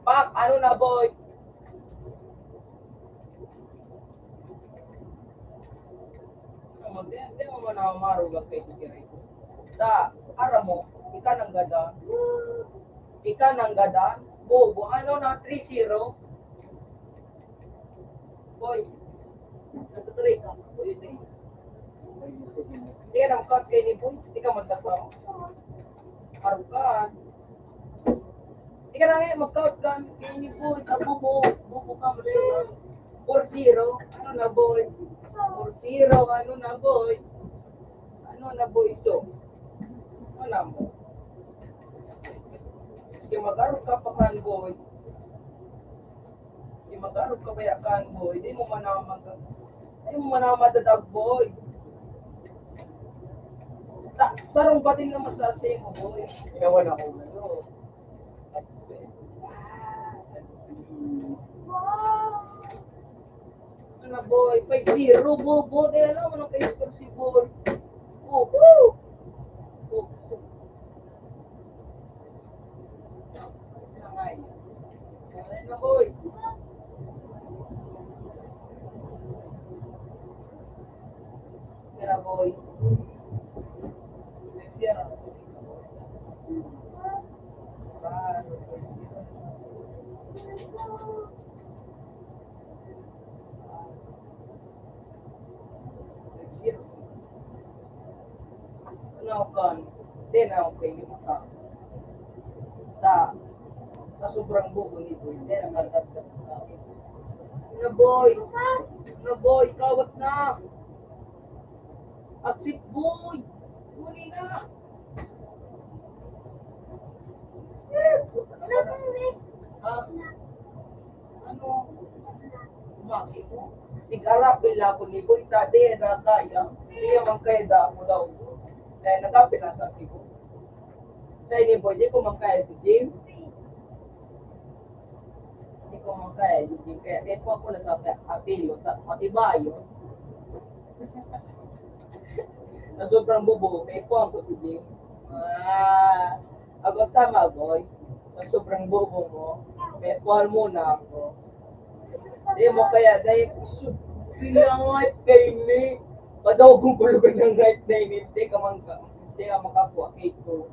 Pak, ano na, boy? Hindi mo man ako marugat kay Tigiri. Ta, ara mo, ika nang gada. Ika nang gada. Bobo, ano na, 3-0. Boy, natutuloy ka. Boy, hindi. Hindi ka nang cut kay ni Boy. Hindi ka magdakaw. Harukan. Hindi ka nang mag-cut ka kay ni Boy. Bobo, bobo ka masunod. 4-0. Ano na, boy? 4-0. Ano na, boy? Ano na, boy? So, ano na mo? Sige, mag-arog ka pa kan, boy. Sige, mag-arog ka pa kan, boy. Hindi mo manadag, boy. Sarong batin na masasay mo, boy. Inawan ako, ano? Ano na, boy? 5-0, bobo. Dahil alam mo nang ka-score si boy. Bobo! Bobo. Ano na, boy? Kaya, boy. Sira. Ano kan? Hindi na okay yung mata. Sa sobrang buko nito, hindi na magdagdag na. Ano, boy? Ano, boy? Kawat na. Exit, boy. Huli na. Ha? Ano? Maki mo? Tigarap bila ko ni boy. Tade na kaya. Hindi man kaya da mo daw. Dahil nagkapinasa si boy. Sa ini boy, di ko man kaya si Jim. Hindi ko man kaya si Jim. Kaya di po ako nasa apilo. Matibayo. Na sobrang bubo. Kaya po ako si Jim. Ako tama, boy. Sa sobrang bubo mo. Kaya po muna ako. Di mo kaya dahil kaya nga kay ni padaw kong kulugan ng right na ini. Hindi ka makakuha kay ko.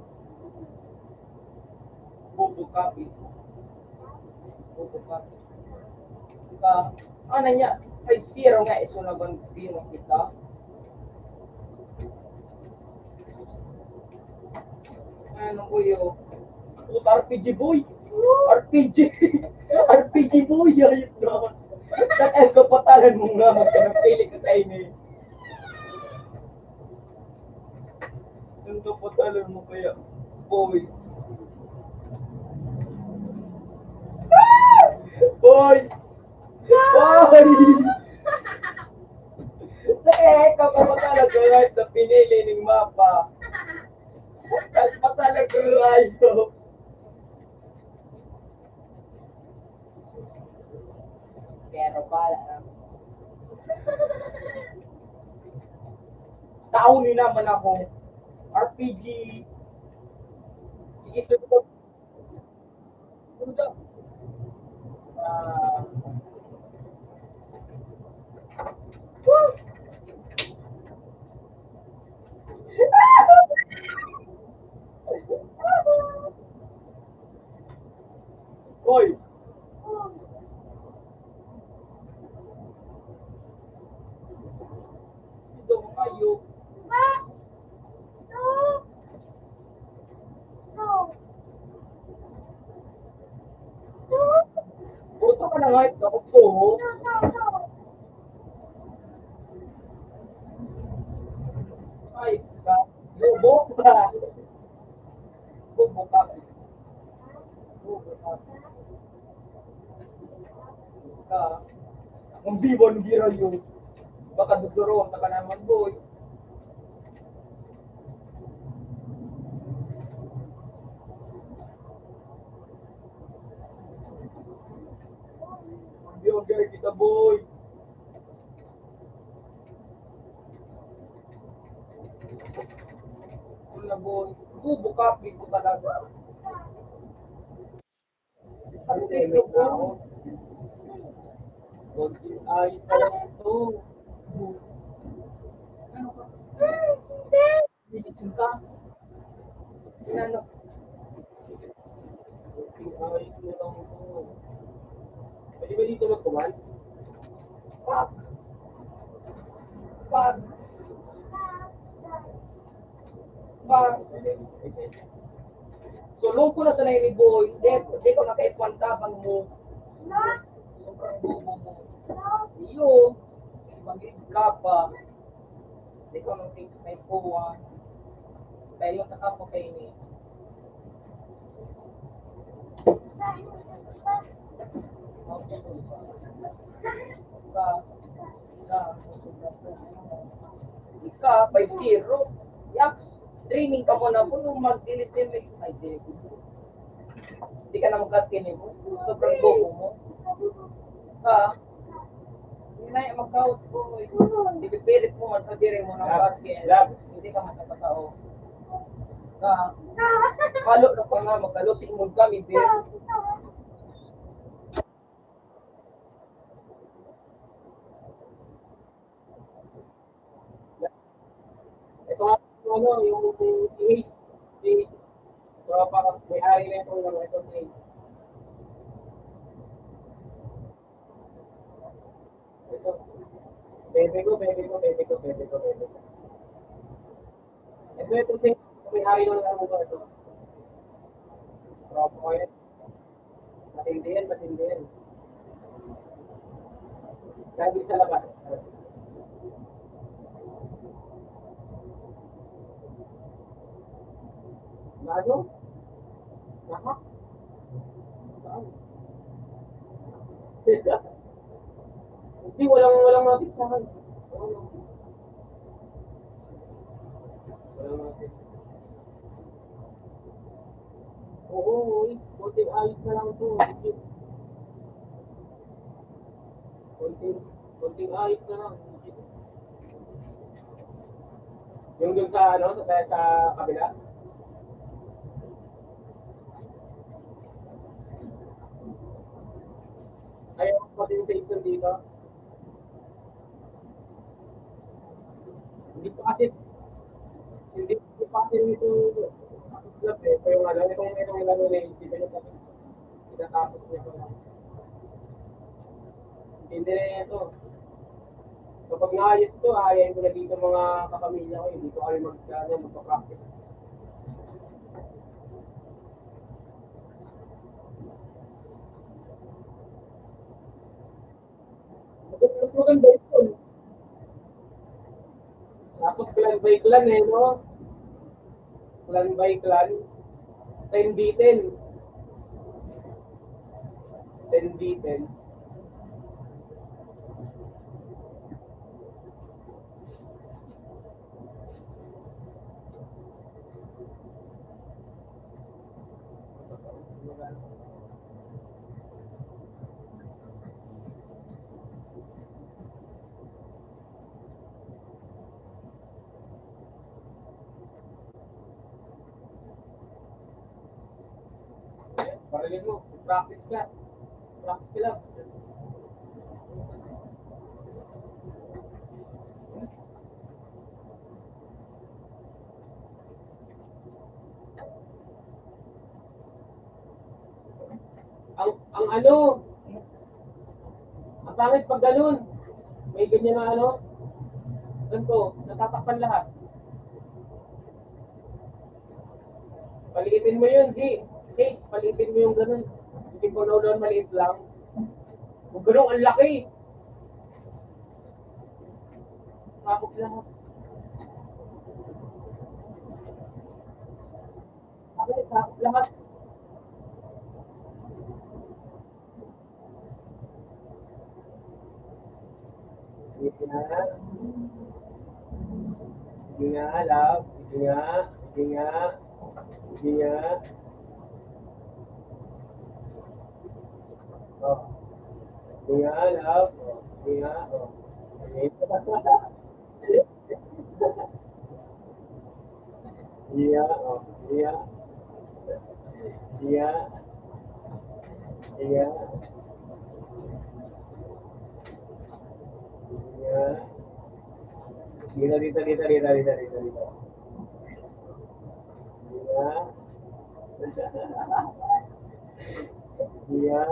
Bubo copy. Bubo copy. Ika, ano niya? 5-0 nga iso na bang pinong kita. Ano ko yun? RPG boy! RPG! RPG boy! Ayun na! Nag-el kapatalan mo nga magkanapili ka kayo ni. Yung kapatalan mo kaya, boy. Boy! Boy! Kapatalan ko yan sa pinili ng mapa. Kapatalan ko yung ayo. Pero pala na. Taon naman ako. RPG. Sige, sunod. Sunod. Alright, ako po. Ay, lobo ka. Lobo ka. Lobo ka. Ang bibon gira yun. Baka duduroon ka naman, boy. Biogay kita, boy. Wala, boy. Bubuka, dito talaga. Ang teme na ako. Ayos na lang ito. Ano ka? Lilitin ka? Inano? Ayos na lang ito. Pwede ba dito magkuman? Pak! Pak! Pak! Sulong ko na sa nai ni Boy. Hindi ko nakaipwantaban mo. Sobrang bobo mo. Iyo. Mag-ibig ka pa. Hindi ko nang take na ipuwan. Kaya yung takapo kayo ni. Ika, 5-0. Yaks, training ka muna po nung mag-delete. Ay, delete. Hindi ka na mag-cut mo. Sobrang bobo mo. Ika, hindi na yung mag-out po. Hindi pipilit mo man sa diri mo ng cut. Hindi ka matapatao. Ika, halo na pa nga, magkalo si Imod kami, bir. Ito nga, yung Ace. Ace. So, parang may-ari na itong itong Ace. Ito. Bebe ko. Ito itong Ace. May-ari na lang mo ito. Tropa ko yan. Matindi yan. Lagi sa labas. Ano? Naka? Hindi, walang notice sa akin. Walang notice. Oo, konting ayos na lang ito. Konting ayos na lang. Yung dun sa, sa kabila. Ayaw ko pati yung safety dito. Hindi pa kasi, hindi pa kasi nito club eh. So yung itong laro na hindi na tapos. Tinatapos niya pa lang. Hindi na ito. Kapag naayos ito, ayayin ko na dito mga kapamilya ko. Hindi ko kami magpa-practice. Mas maganda ito. Tapos clan by clan eh, no? Clan by clan. 10 beaten. 10 beaten. Parilin mo, practice ka. Practice ka lang. Ang ang pangit pag ganun. May ganyan na ganito, natatakpan lahat. Paliitin mo yun, G. Case, paliitin mo yung ganun. Hindi ko doon maliit lang. Kung gano'n, ang laki. Sakop lahat. Sakop lahat. Sige nga. Sige nga, love. Sige nga. Sige nga. Sige nga. Oh. Sige nga, love. Oh. Sige nga. Oh. Sige. Sige nga. Oh. Sige nga. Sige nga. Sige nga. Sige nga. Dito, dito, dito, dito, dito, dito, dito. Sige nga. Sige nga.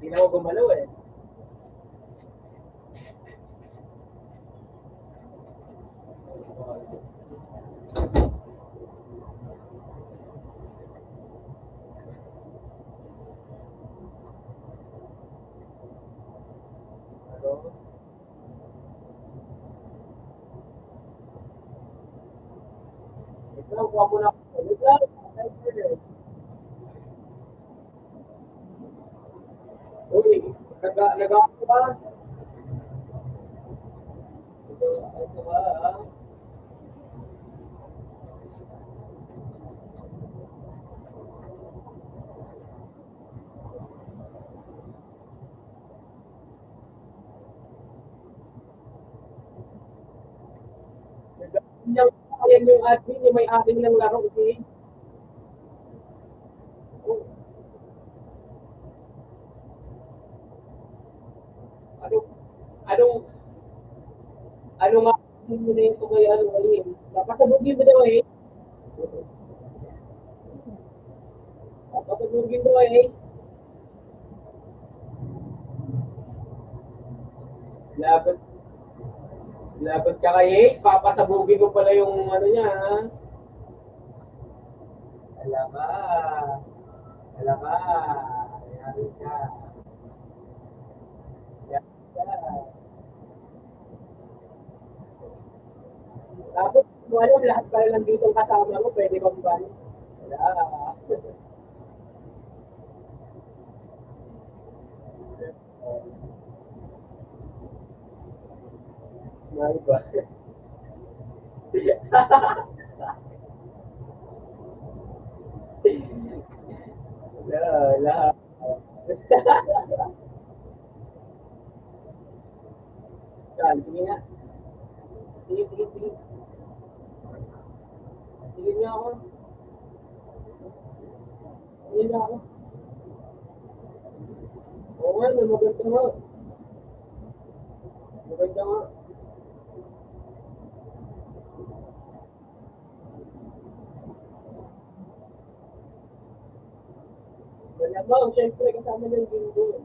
Hindi na ako gumalaw eh. Ano? Ito lang, kuha mo na ako. Ito lang. Uy, nag-ako ba? Ito ba? Yan yung admin, yung may aking lang laro, okay? Ano, anong, ano nga, hindi mo na ito kay ano, ayun. Napasabugin mo daw eh. Napasabugin mo eh. Laban, laban ka kay Ace, papasabugin mo pala yung ano niya, ha? Wala ka. Wala ka. Yari ka. Yari ka. Tapos, kung alam, lahat pala lang dito kasama mo, pwede bang ban? Wala. May ba? Wala, wala. Saan? Tingin nga. Tingin, tingin, tingin. Tingin nga ako. Tingin nga ako. Oo nga, maganda nga. Maganda nga. Malamang, syempre kasama ng Gingo.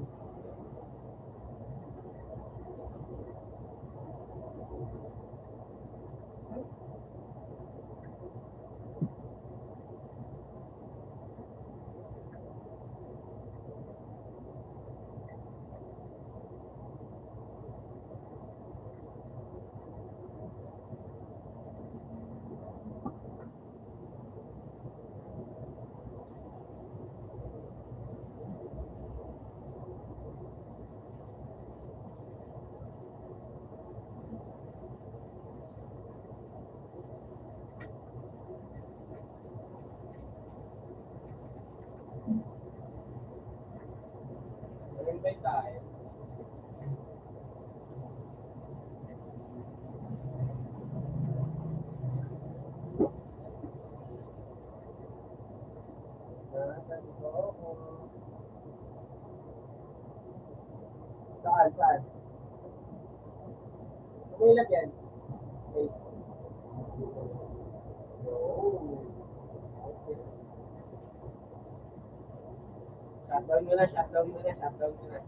Nag-invite tayo. Saan, saan? May lagyan. Shutdown mo na, shutdown mo na, shutdown mo na.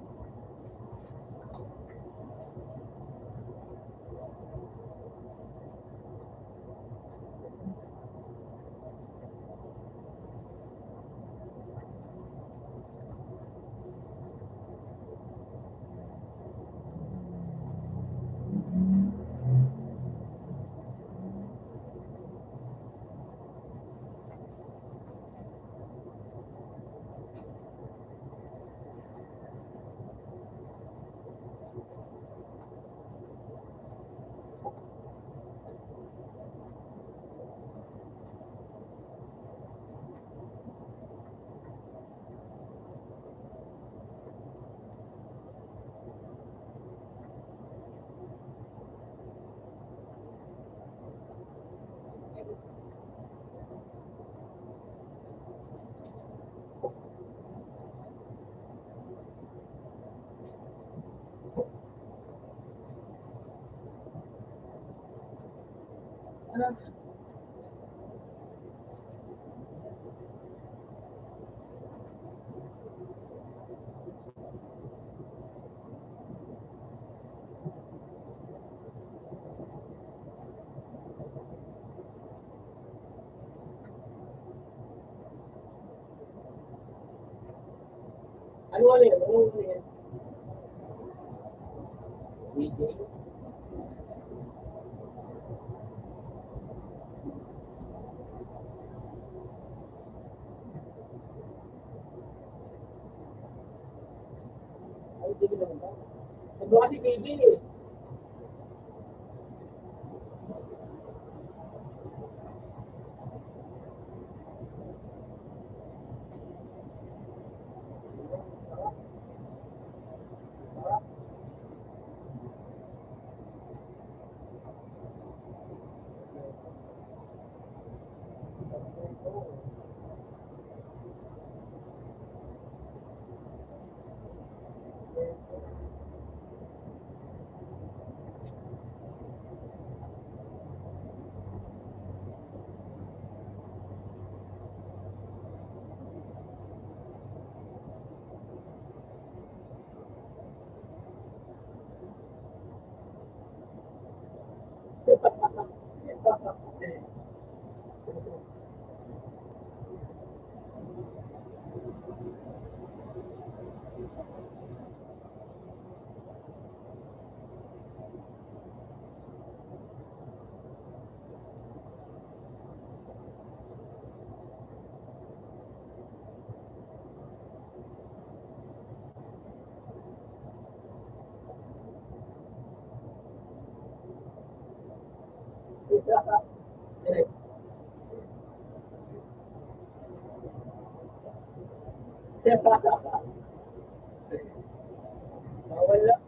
Ano yun? Ano yun? DJ? Ay, hindi ko naman ba? Ano kasi DJ eh. Bawal lang.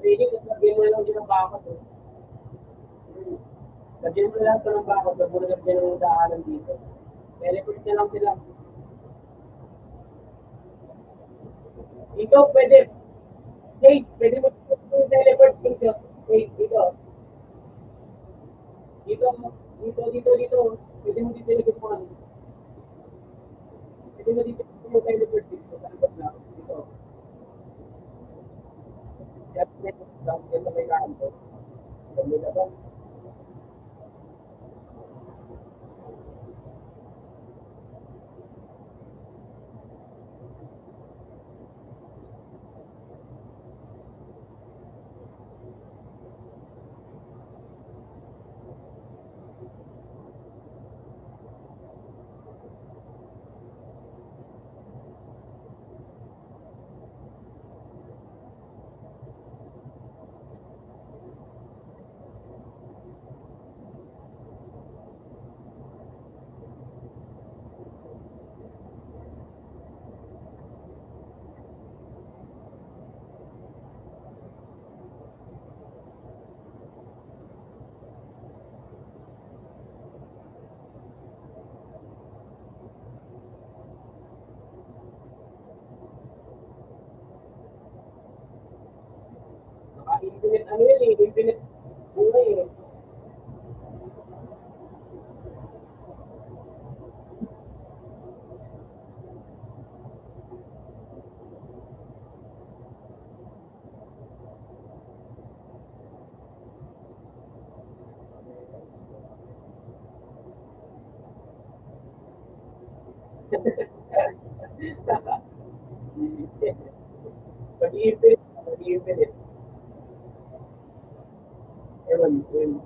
Pwede, tapos lagyan mo lang din ng bakod. Eh. Lagyan mo lang ito ng bakod, bago lagyan ng daanan dito. Teleport na lang sila. Ikaw pwede, Ace, pwede mo teleport dito. Ace, dito. Dito, dito. Pwede mo dito teleport mo kami. Pwede mo dito teleport dito. Sa labas na. Dito. Kaya pwede na may kanto. Dami na ba? ano yun eh, infinite buhay eh. Pag-infinite, pag-infinite. Ewan, yun.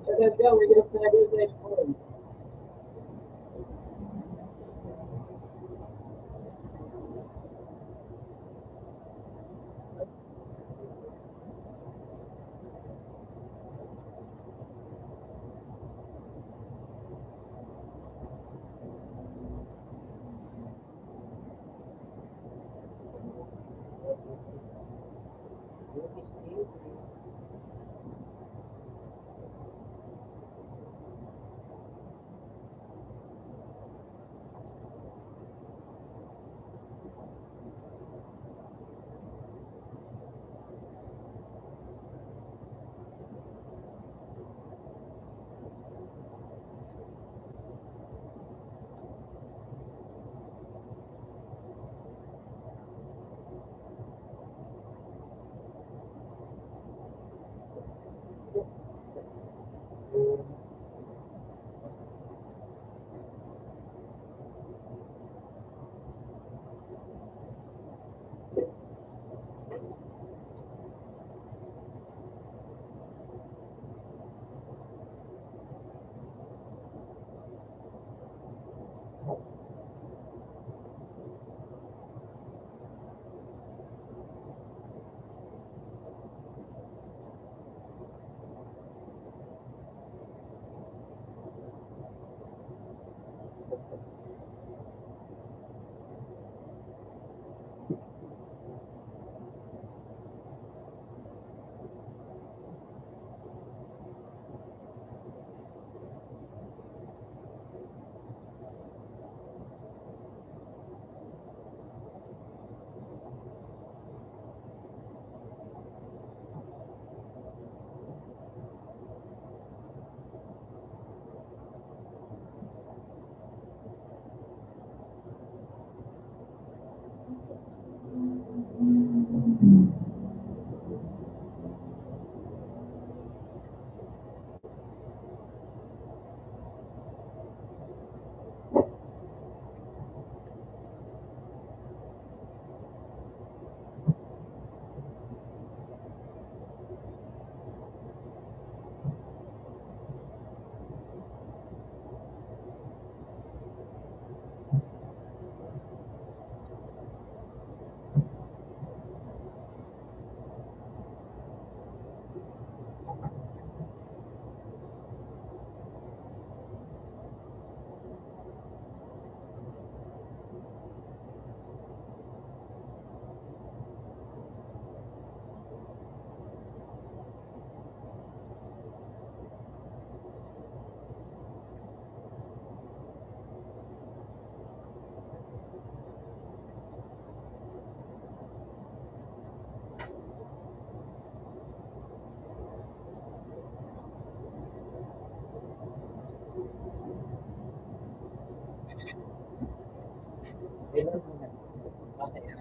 Talaga, wala tayo sa iPhone. Kailan mo na? Okay.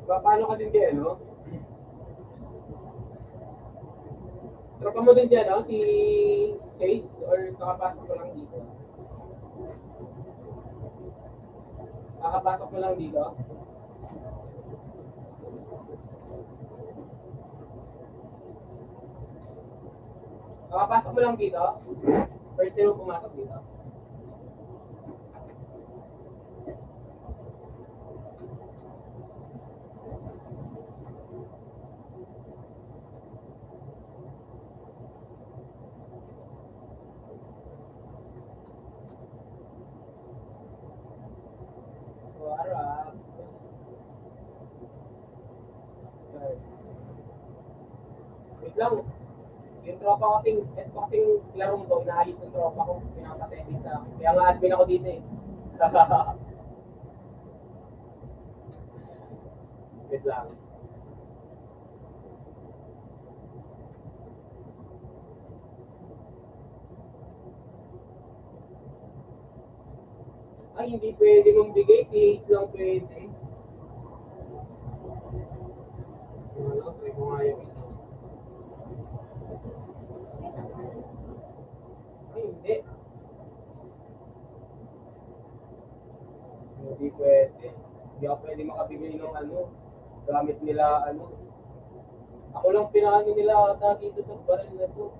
Paano ka din kaya, no? Tropa mo din dyan, no? Si Chase or kakapasok mo lang dito? Kakapasok mo lang dito? Kakapasok mo lang dito? First time mo pumasok dito? So, harap. Wait lang. Yung tropa ko kasing larong to, inaayos ng tropa ko. Pinapatesting sa akin. Kaya nga admin ako dito eh. Wait lang. Ay, hindi pwede mong bigay. Si Ace lang pwede. Ano, try ko nga yung ito. Ay, hindi. Hindi pwede. Hindi ako pwede makabigay ng ano. Gamit nila ano. Ako lang pinaano nila ata dito sa baril na to.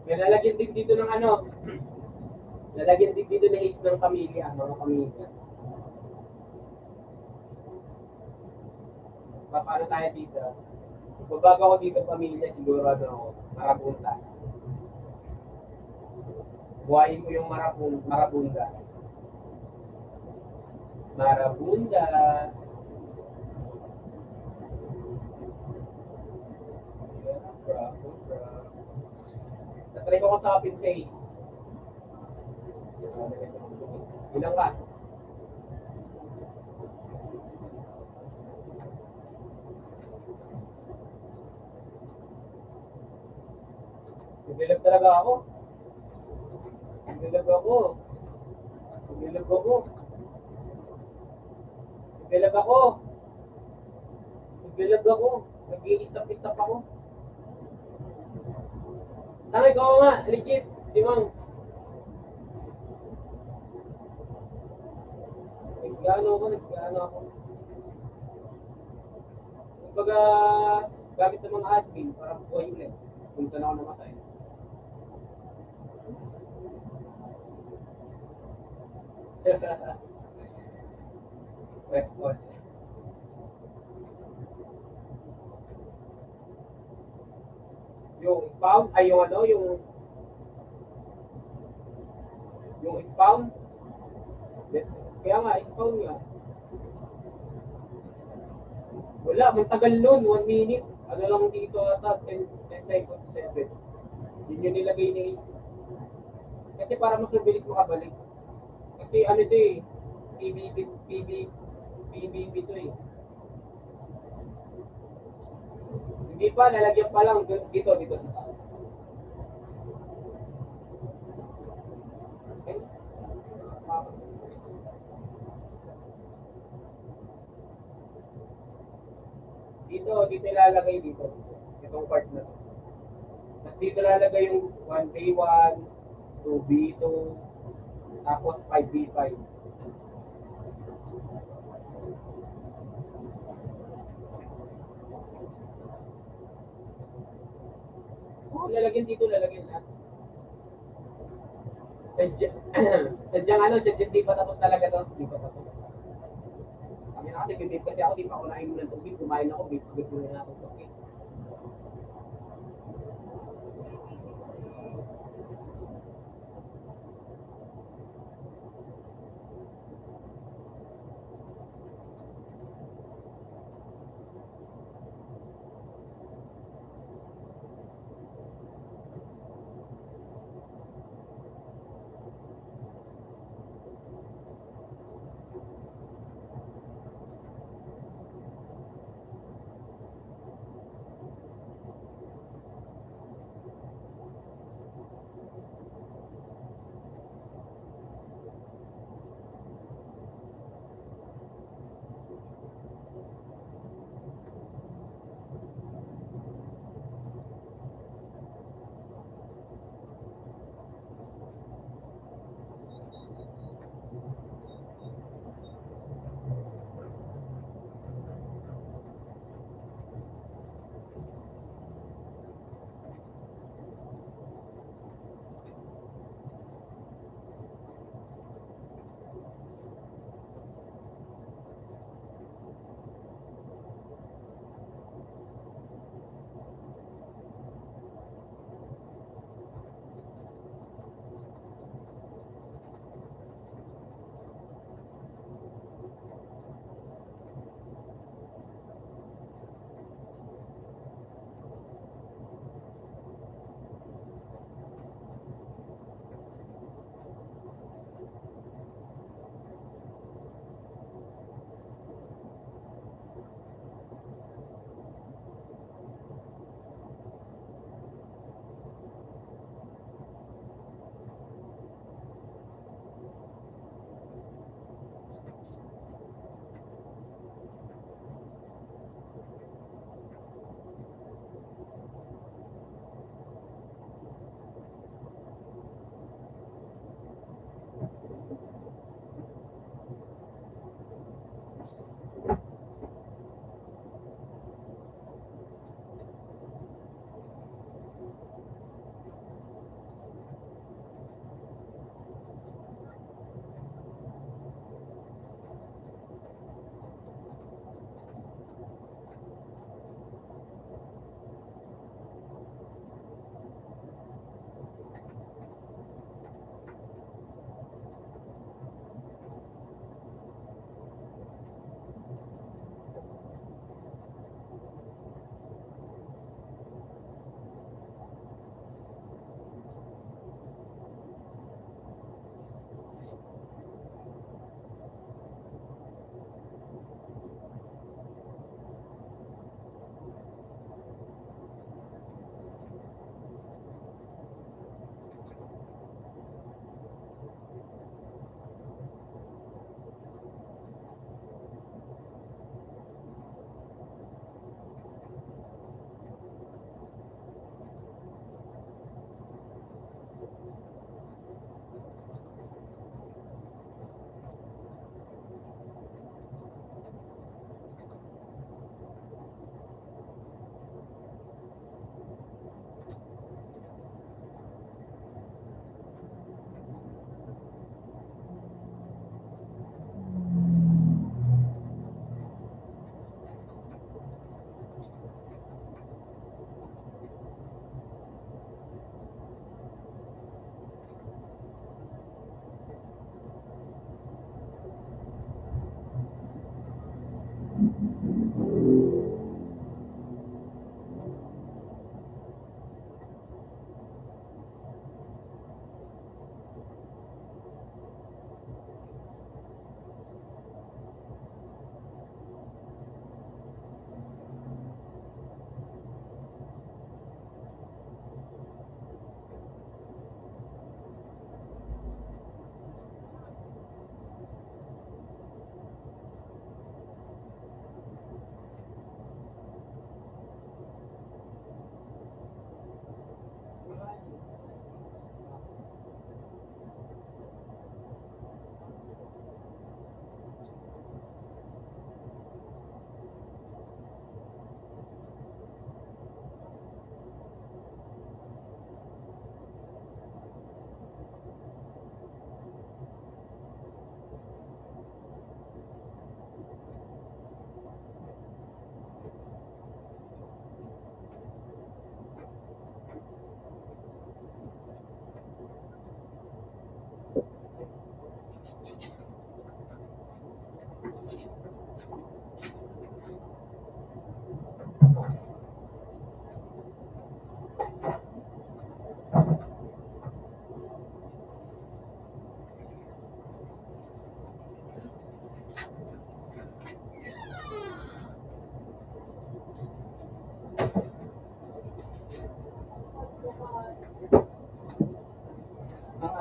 May lalagyan din dito ng ano, lalagyan din dito ng is ng pamilya, mga pamilya. Paano tayo dito? Babago ako dito pamilya, sigurado ako, marabunta. Buhayin mo yung marabunda. Marabunda. Tatry ko sa open face. Ilang ka? Nagbilag talaga ako. Nagbilag ako. Nagbilag ako. Nagbilag ako. Nagbilag ako. Nag-i-stop ako. Tangay ko nga, legit. Dimang. Nag-ano ako. Kumbaga, gamit ng mga admin, parang buhay ulit. Kung saan ako namatay. Record. Yung spawn, ay yung ano, yung spawn. Kaya nga, spawn nga. Wala, magtagal nun, 1 minute. Ano lang dito ata, 10 seconds, 7. Yun yung nilagay ni Ace. Kasi para mas mabilis makabalik. Kasi ano ito eh, PBB to eh. Hindi pa, lalagyan pa lang dito sa taas. Okay? Dito ilalagay dito. Itong part na to. Tapos dito ilalagay yung 1B1, 2B2, tapos 5B5. Lalagyan dito, lalagyan lahat. Sadyang ano, sadyang di pa tapos talaga to. Di pa tapos. Kami na kasi, bibib kasi ako, di pa ako nainom ng tubig. Kumain ako, bibib ko na ako tubig.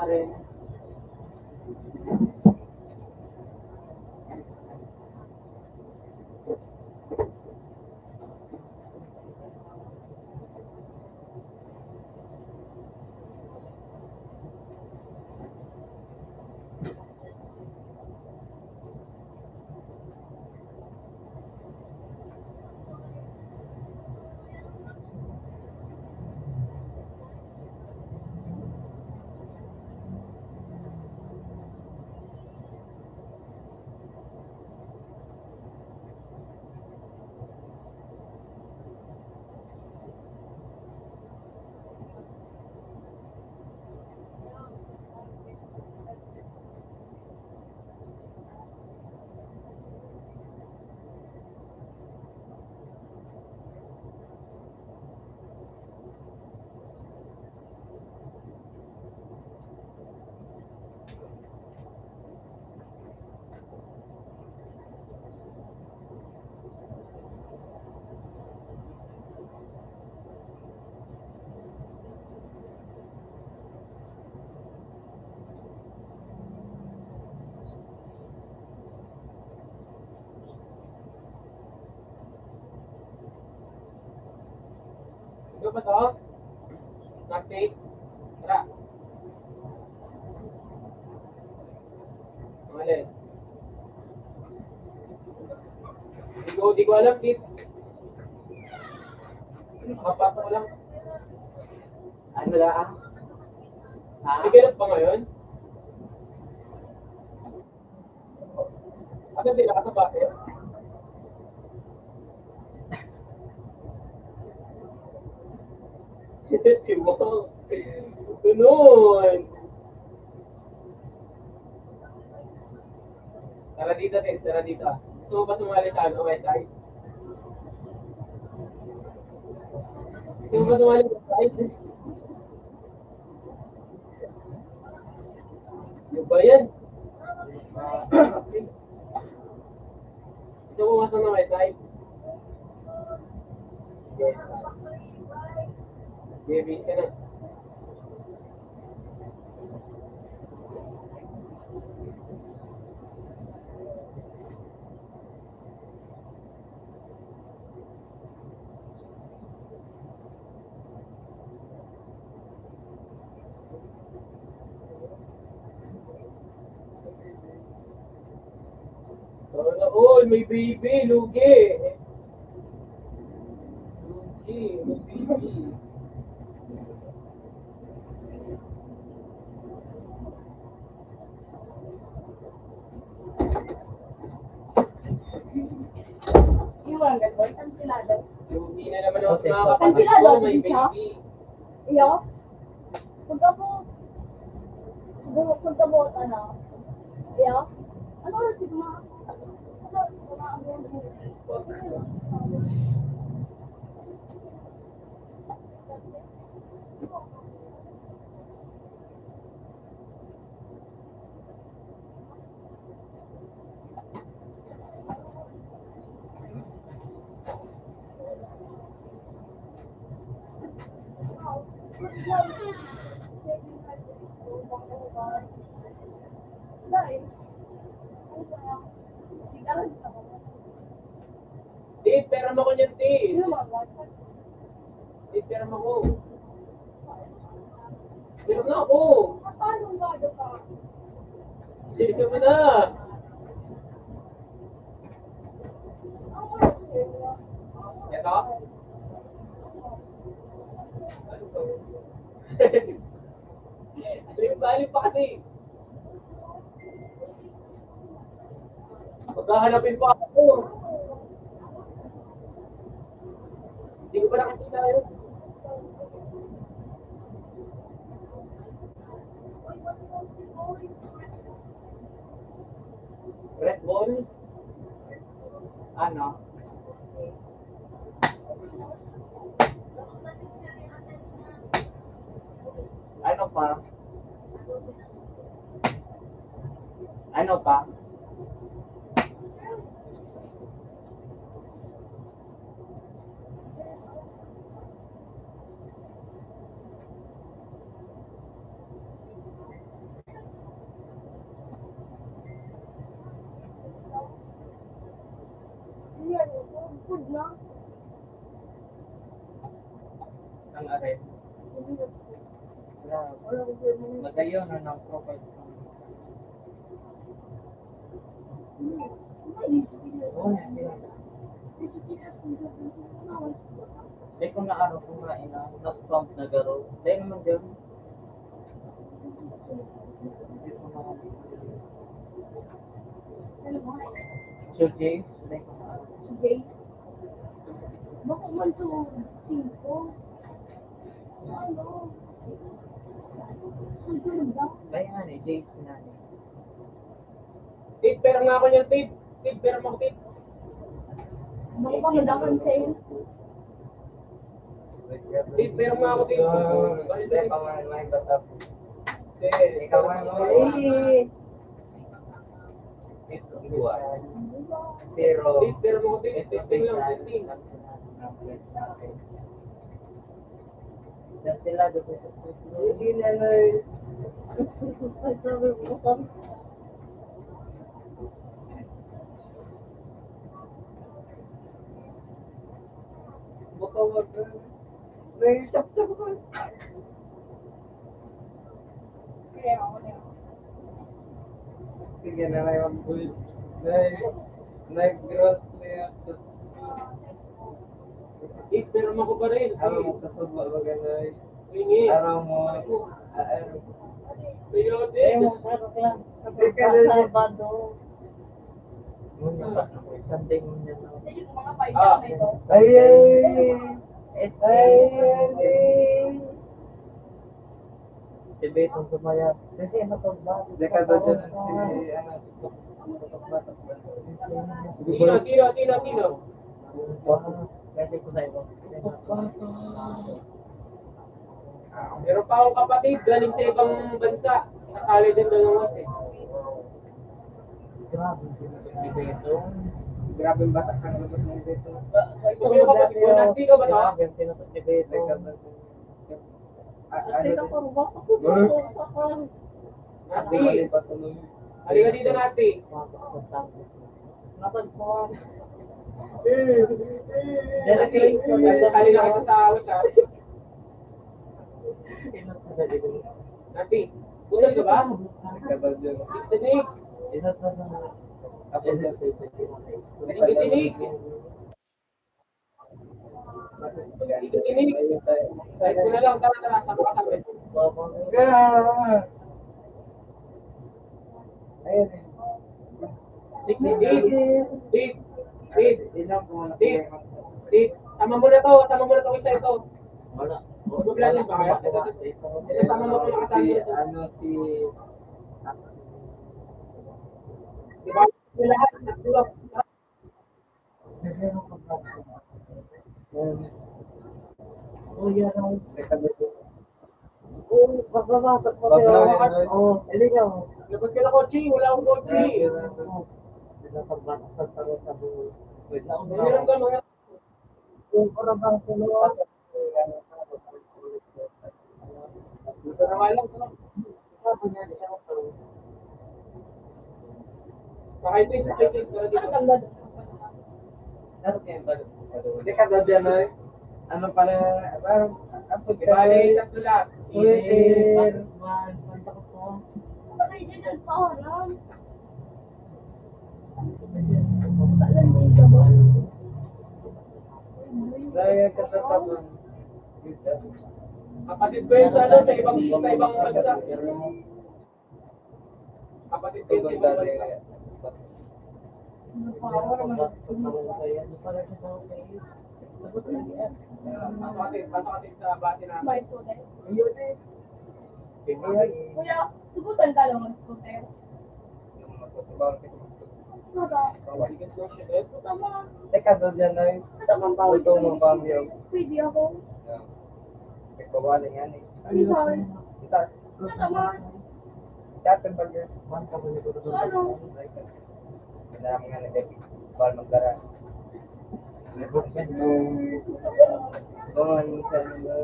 rin. Ito ba to? Plastic? Tara. Mali. Di ko alam, Kit. Makapasa ko lang. Ano lang? Ha? May ganap pa ngayon? Asan sila? Asan ba? Si Mo. Ganun. Tara dito, Ted. Tara dito. Gusto mo ba sumali sa ano, West Side? Gusto mo ba sumali sa West Side? Yung ba yan? Gusto mo ba sa West Side? Base ka na. Sana all, may baby, lugi. Lugi, may baby. Iwan, gano'n. Kansilado. Lugi na naman ako sa mga kapatid Kansilado, ko, may hindi siya? baby. Iyo? Pagka mo, pagka mo, ano? Iyo? Ano oras yung mga? Ano oras yung mga? Dahil, Date, pera mo ko niyan, Date. Ano mga? Date, pera mo ko. Pera mo ako. Paano nga ka? Isa mo na. Ang oras yun. Ito? Ano to? Alim pa kasi. Maghahanapin pa ako. Hindi ko pa nakakita yun. Red Bull? Ano? Ano pa? Ano pa? Food na. Ang arin. Magayon na ng profile. Oh, Dahil kung naaraw kung kumain na, na-stomp na garo. Dahil naman dyan. Sir James, dahil kung naaraw. Jay. Baka man to 5. Ano? Ang ba? Dahil nga ni, James na ni. Tit, pero nga ako niyan, Tit. Tit, pero mo Tit. Baka pa mandakan sa'yo. Tit, pero nga ako, Tit. Hindi pa may batap. Tit, Ikaw man mo. Ito, iwa. Zero. Tit, pero mo Tit. Testing lang, testing. Dan sila, Sige na Noy. Ay, sabi mo ka. Baka wag na. Naisap-sap ko. Kaya ako na yun. Sige na lang mag-bull. Nag-grocery ako. Tit, pero mo ko pa rin. Araw mo kasubwa ba gano'n? Hingi. Araw mo. Tuyo, Eh, Tit. mo sa class. Teka, Sabado. Sunday mo na. Kasi yung mga paisa na ito. Ay, Si Betong sumaya. Kasi ano to ba? Deka ba dyan si, si Batok-batok ba? Sino? Pwede ko sa iba. Meron pa akong kapatid, galing sa ibang bansa. Nakasali din doon ng was eh. Grabe, si Betong. Grabe yung batak ang labas ng dito. Ito yung kapatid ko, nasty ka ba to? Grabe, sinutot ni Betong. Deka ba dyan? Kasi Ano ako, din? baka ko sa kan. Nasty. Bumali pa tuloy. Halika dito, Nasty. Nakon po. Nasty, sali na kita sa awit ha. Nasty, busal ka ba? Deka ba dyan? Tinig. Ako dyan. Tinig. Tinig. Ayun tayo. Side ko na lang, tara, sama ka sa akin. Ayun eh. Tit. Sama mo na to, isa ito. Wala. Magbablog ba kaya? Kasama mo ko nakasama Si, ito. si, Diba? Lahat, tatlo. Oh, yan ang... Deka ba dyan? Oh, pagbabasak mo Bablaw yan, Oh, iligaw. Labas ka na kotse, wala akong kotse. Pagbabasak sa tarot sa buhay. Wait lang. Meron ka mga Kung karabang sunod. Dito na nga lang. Pakaitin. Deka ba dyan ay? Ano pala, parang, apo Di bali, tatlo lang. Sweeter. Bakit yun ang paharang? Saan din ka ba? Dahil kasataman. Kapatid ko yun sa ano, sa ibang bansa. Kapatid ko yun sa ibang bansa. Ano power man? Pasok atin sa base natin. May scooter. Ayun eh. Kuya, subutan ka lang mag-scooter. Yung masasabang kita. Mata. Tama. Teka ba dyan ay? Tamang bawal Ito mo ba ang Pwede ako. Nagbawaling yan eh. Ano ba? Kita, Tama. dati ba dyan? Ano? Marami nga nag-epic. Bawal magdara. Doon sa inyo.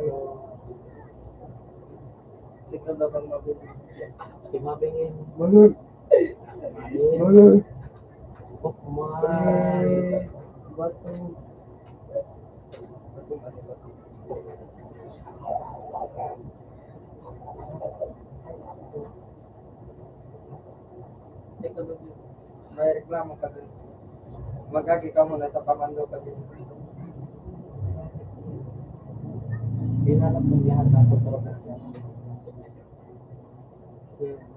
Ikaw daw bang mabili? Si Mabingin. Malul! Malul. Malul! Oh, my. Bato. kung ano ba. Ito doon, may reklamo ka din. Magagi ka muna sa pamando ka din. Dinalap ng lahat ng kontrobersya.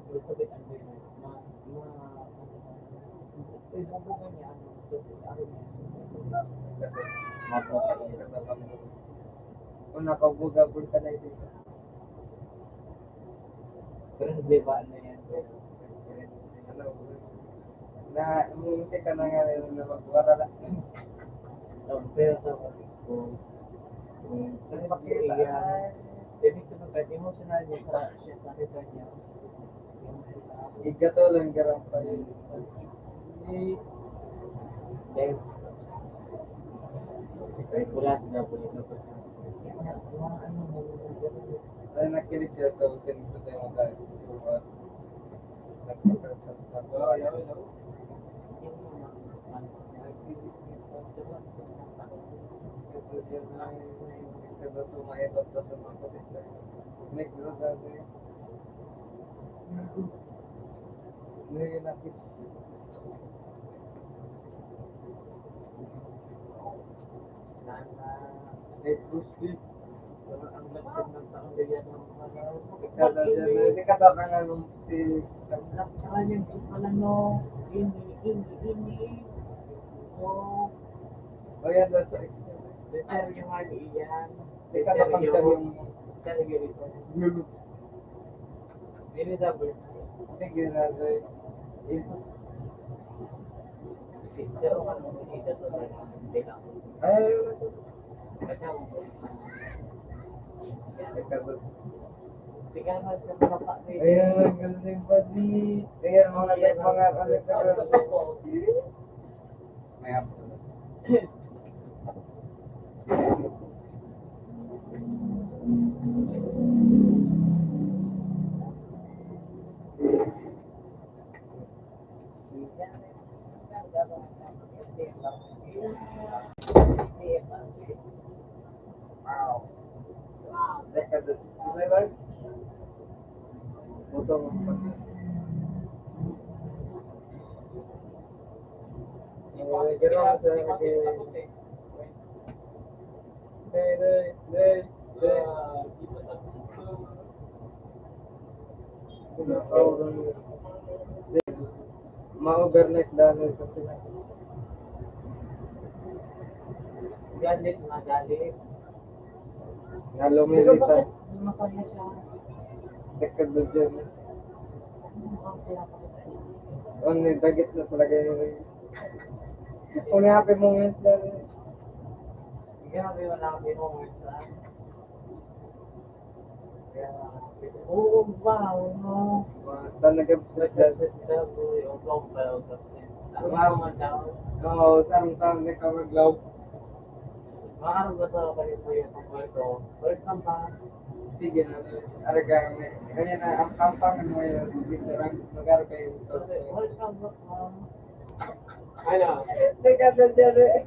Gusto ko ang ibubugan niya ang Kung napabugabol ka na ito. pero hindi ba na yan? Ano, na umunti ka na nga na magwarala. Pero sa kung ibig sabihin kahit emotional niya sa kita niya. Igato lang garang pa yun. Then, kahit wala sila po ito. Ay, nakinig siya sa usin ko sa mga tayo. Nagpapagsasabi. Ang lapit ng taong ganyan ng mga Hindi ka tatangan nung si... Saka yung pala no, ini. So, O yan doon sa extent. sir yung ano iyan. Hindi ka napansin yung... Sir yung ito. Ini double. Sige na doon. Pero ano, ito to na hindi lang. Ay, Kasi ang teka doon. tingnan mo sa mga pa. Ayan, galing ba di? Ayan, mga may apple. Wow. Teka doon. Isa ba? Buto mo pa. Gano'n sa ma-overnight dahil sa sila. Galit na galit. Nga lumilitan. Masaya siya. Teka doon dyan. Dagit na talaga yun. Kung happy moments dahil. Grabe wala kami moment sa oo, wow, no. Talaga sa Oo, sarang taon na ka maglaw. Sige na, araga kami. Kanya na, ang kampangan mo yun, dito lang, mag-aro kayo. Ano? Teka, nandiyan eh.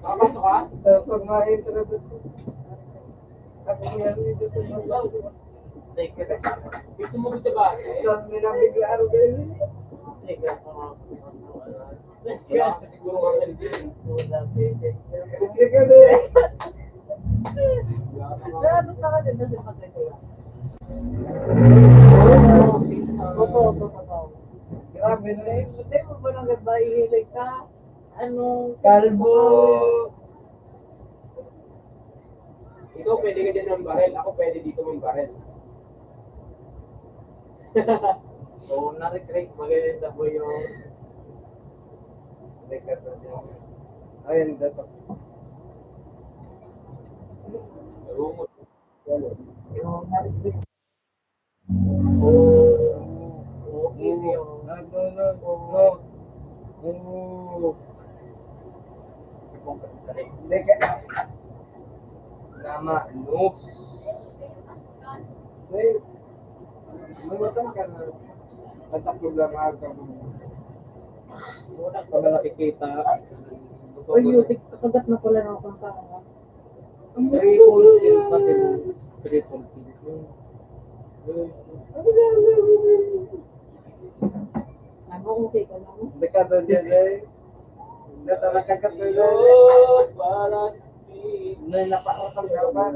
Papasok ka? Tapos pag ma-introduce ko. Ako niya dito sa maglaw. Gusto mo gusto ba? Tapos may nabigla araw kayo. Kaya siguro mga din. Teka na eh. Grabe na eh. Hindi mo ba nang nagbahilig ka? Ano? Kalbo. Ikaw pwede ka dyan ng barel. Ako pwede dito ng barel. Oo, na-recreate maganda po yung... Teka, nandiyan. Ayun, that's all. Yung na-recreate. Oo, easy yung... Teka. Nama, no. Wait. Lumutang ka na. Nataklog lang aga mo. Wala pa na nakikita. Uy, yutik. Kagat na pala ng kanta. Triple kill pa din. Triple kill. Ano okay ka lang? Dekado dyan eh. Natalaga ka tuloy. Para Na napakakal naman.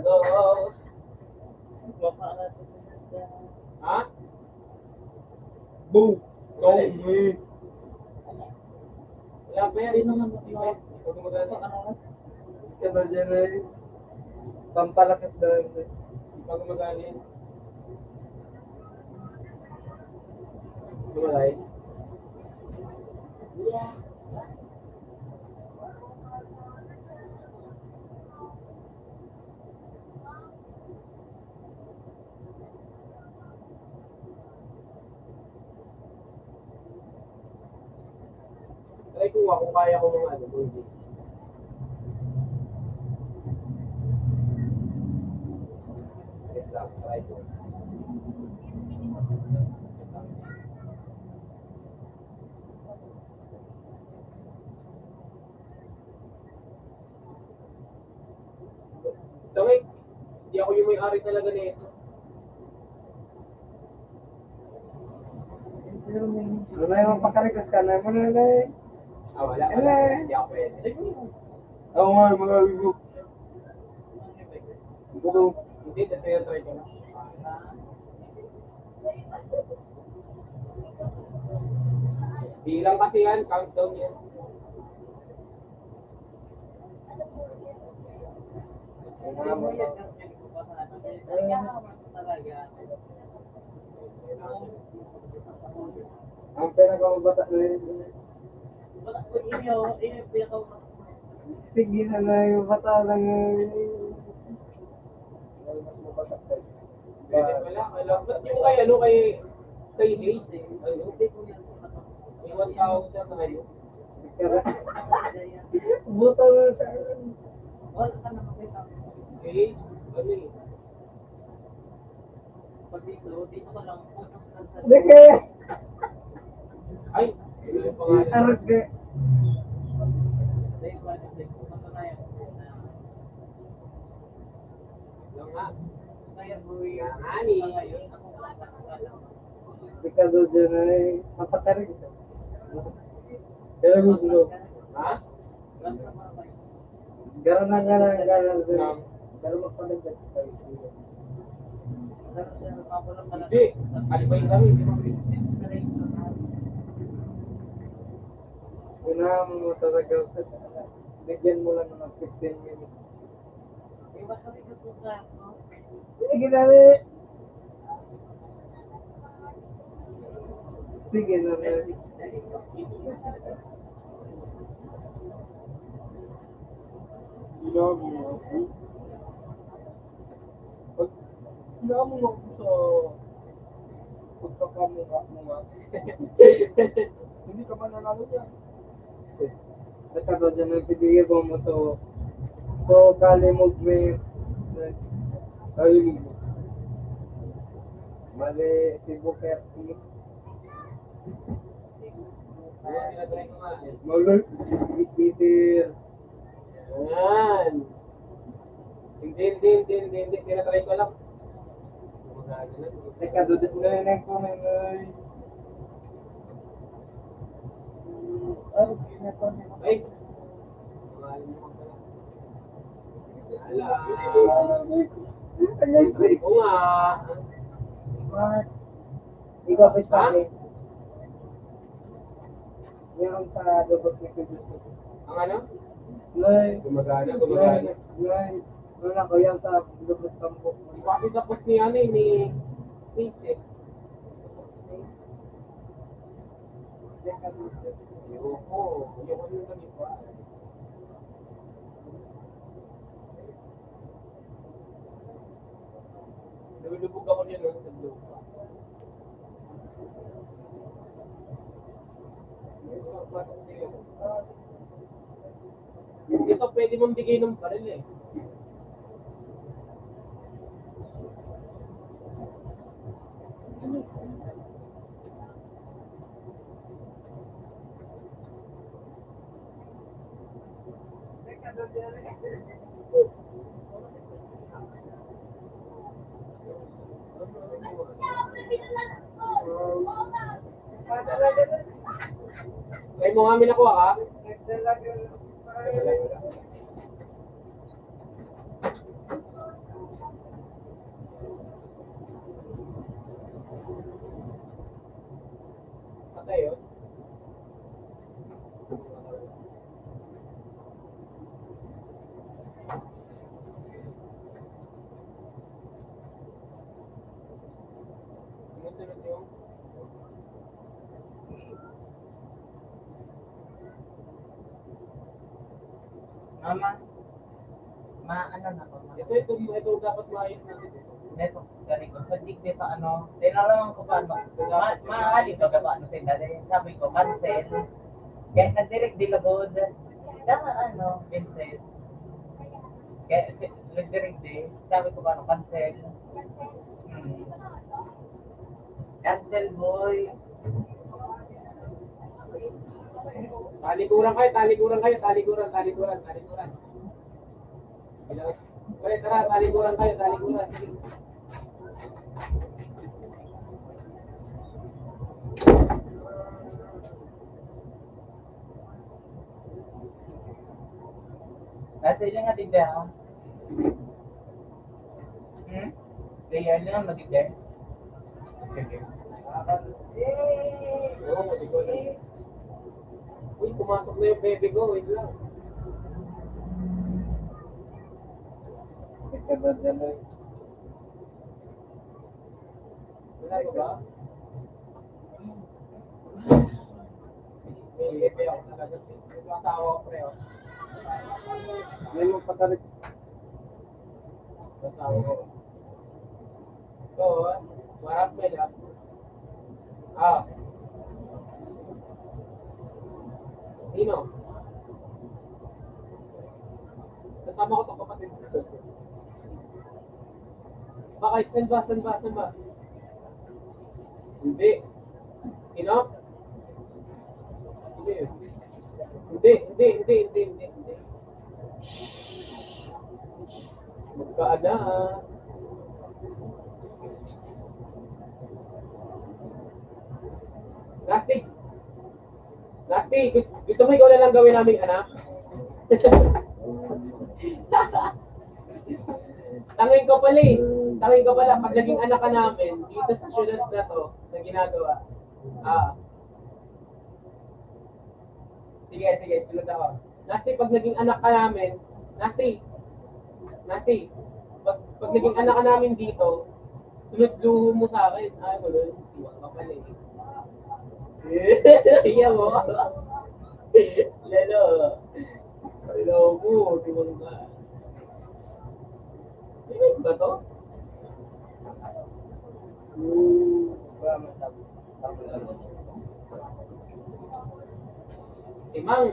Ha? Boom! Dali. May Wala pa yan naman. Ikaw gumagana. dekado dyan eh. Pampalakas na rin. Ikaw gumagana yan. Gumalay. Try ko nga kung kaya ko mga ano, hindi. Wait lang, try ko. Tangay, hindi ako yung may-ari talaga nito. Ano na yung pakarigas ka na mo na eh. Ah, wala. Hindi ako pwede. Oo nga, mga wigo. Ito. Hindi, try ko na. Bilang kasi yan, countdown yan. Ang pinakamabata na yun. Sige na na yung bata lang yun. Pwede pala, alam. Ba't yung kay ano, kay Hayes? Ano? May 1,000 na kayo. Buta na siya. Hayes? Ano eh? Hindi kaya. Ay! Ano yung pangalan? Arag ka. Lang nga. Ani. Dekado dyan ay mapakarig. Kaya gusto. Ha? Garan na garan. Pero magpalagay. Hindi. Alibay kami. Hindi mo Una mo talaga sa bigyan mo lang ng 15 minutes. Sige na rin. Sige na rin. Sinabi mo ako sa pagkakamukha mo nga. Hindi ka man nanalo yan. Dekado dyan ang pinigil mo so kali movement. Ay, mali si Bukerti. Tinatry ko nga. Mali, isitir. Yan. Hindi. Tinatry ko lang. Gumagana na. Dekado dyan na rin ko na Ay! Pangalan mo pala. Ala. Oo nga. Ikaw pa sa akin. Meron sa lubot ni Kudusto. Ang ano? Nay, Gumagana. Nay, doon ako yan sa lubot tambok. Hindi ko kasi tapos ni ano eh, ni Chris eh. Ayoko. Ayoko yung ganito. Lumilubog ako niya no, sa lupa. Hindi ka pwede mong bigay ng baril eh. mo nga, may nakuha ka? Patay yun. Sumusunod yung Mama, ano na ko? ito dapat maayos natin. Neto, galing ko. Sa digdi pa ano, tinarawan ko pa ano, maalis ko ka pa ano sila. Sabi ko, cancel. Kaya nag-direct dilabod. Sa ano, Vincent. Kaya nag-direct di, sabi ko pa ano, cancel. Hmm. Cancel boy. Talikuran kayo. Pre, tara, talikuran kayo. Sige. Dati yung nga digdi ha. Player lang madigdi. Okay. Oo, di ko lang. Uy, pumasok na yung baby ko. Wait lang. Wala ko ba? May baby ako talaga. Ito asawa ko, pre. Oh. May magpatarik. Asawa ko. So, marap na dyan. Sino? Kasama ko itong kapatid. Bakit? Saan ba? Hindi. Sino? Hindi. Magkaana. Nasty, gusto mo ikaw na lang gawin naming anak? Tangin ko pala, pag naging anak ka namin, dito sa syudad na to, na ginagawa. Sige, sunod ako. Nasty, pag naging anak ka namin, Nasty, pag naging anak ka namin dito, sunod luho mo sa akin. Ay, mo doon, iwan ka pala eh. Iya mo. Lalo mo, tingnan ka. Ba to? Timang.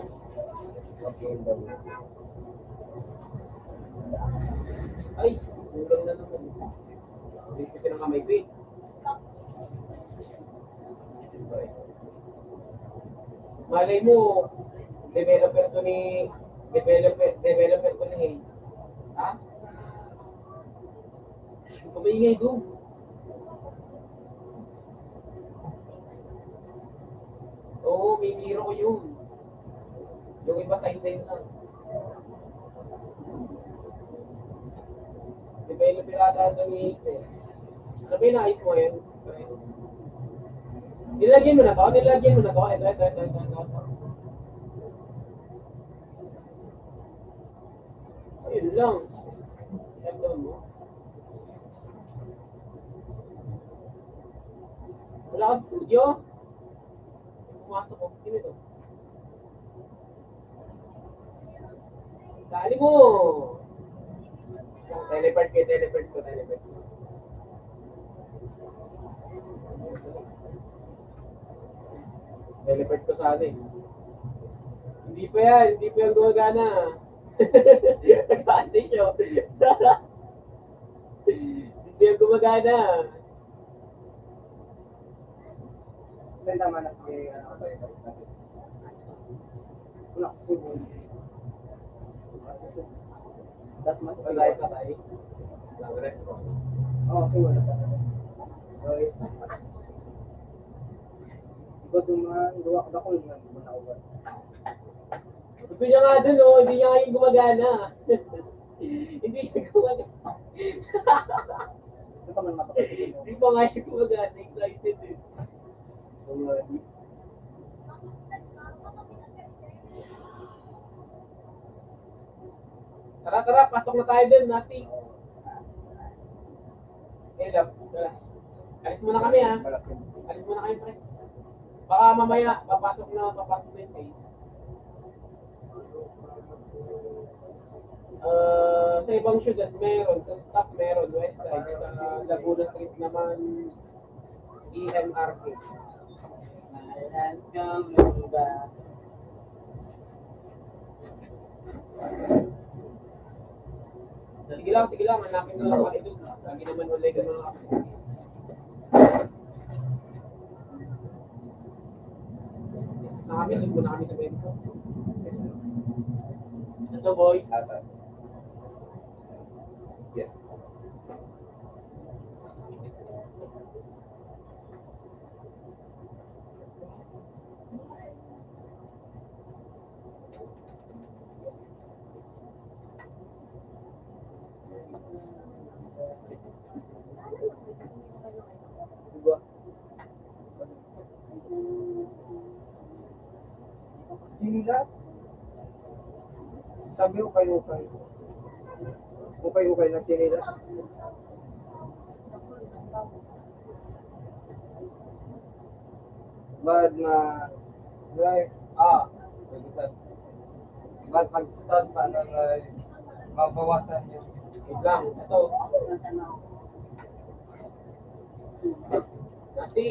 Ay, ulang na naman. Bilis kasi ng kamay ko eh. Malay mo, developer to ni Hayes. Ha? Kumaingay doon. Oo, may hero ko yun. Yung iba sideline lang. Developer ata ito ni Hayes eh. Ano ba yung naayos mo yun? Nilagyan mo na to. Ito. Ayun lang. Ito mo. Wala kang studio? Pumasok ko. Sino ito? Dali mo! Teleport ko. Teleport ko sa atin. Hindi pa yan gumagana. Nag-aantay siya. Hindi yan gumagana. Tama na si ano ba yun? Wala ko po. Das mas Wala ka tayo. Oh, okay, wala pa. Okay. Iba duman, duwak na ko nga, di ba nauwan? Gusto niya nga dun, oh. Hindi niya nga yung gumagana. Hindi niya gumagana. Ito ka man mapakasipin mo. Hindi pa nga yung gumagana. Excited eh. Tara, tara. Pasok na tayo dun, Nati. Eh, love. Tara. Alis muna kami, ha. Alis muna kami, pre. Baka mamaya, papasok na yung sale. Sa ibang syudad meron, sa staff meron, west side, sa Laguna Street naman, EMRK. Sige lang, hanapin na lang kami doon. Lagi naman ulit ka mga kapatid. Doon muna kami sa Mexico. Ito, boy. Yeah. Diba? Sinilas? Sabi ukay-ukay. Ukay-ukay na sinilas. Bad na... Right. Bad pagsasad pa ng mabawasan yun. Wait lang, ito. Nati.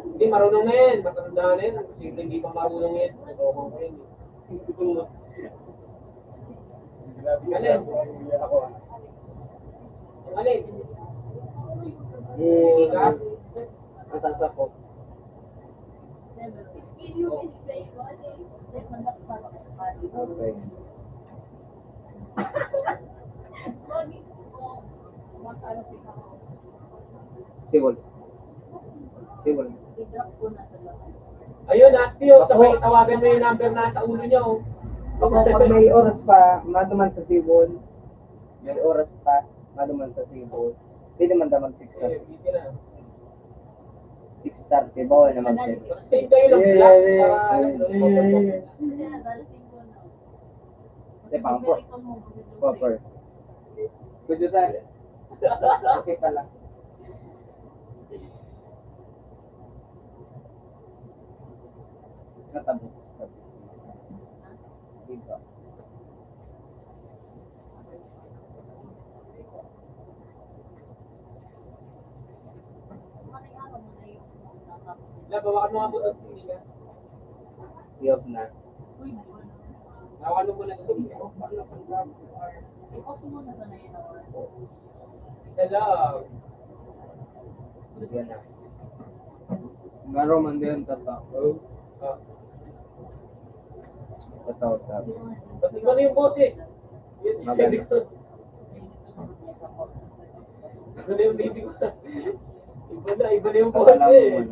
Hindi, marunong na yan. Matanda na yan. Siyempre hindi pa marunong yan. Matawag ko yan. Alin? Alin? Hindi ka? Matasa po. Okay. Sibol. Sibol. Ayun, Asti, oh. Sabay tawagan mo yung number na sa ulo niya, oh. Pag may oras pa, maduman sa Sibol. May oras pa, maduman sa Sibol. Hindi naman daman 6 star. Busy na. 6 star, bawal naman sa'yo. Save kayo ng black para alam mo. Hindi, pang-4. Popper. Kudo tayo. Okay ka lang. Natabok. Diba? Bawakan mo nga po ito, hindi ka. Yop na. Bawakan mo muna ito. Isa lang. Yan na. Meron man din tatao. Tatao sabi. Ba't iba na yung boses? Yun, Maganda. ko. Iba na yung baby ko. Iba na yung boses Alam mo eh. man.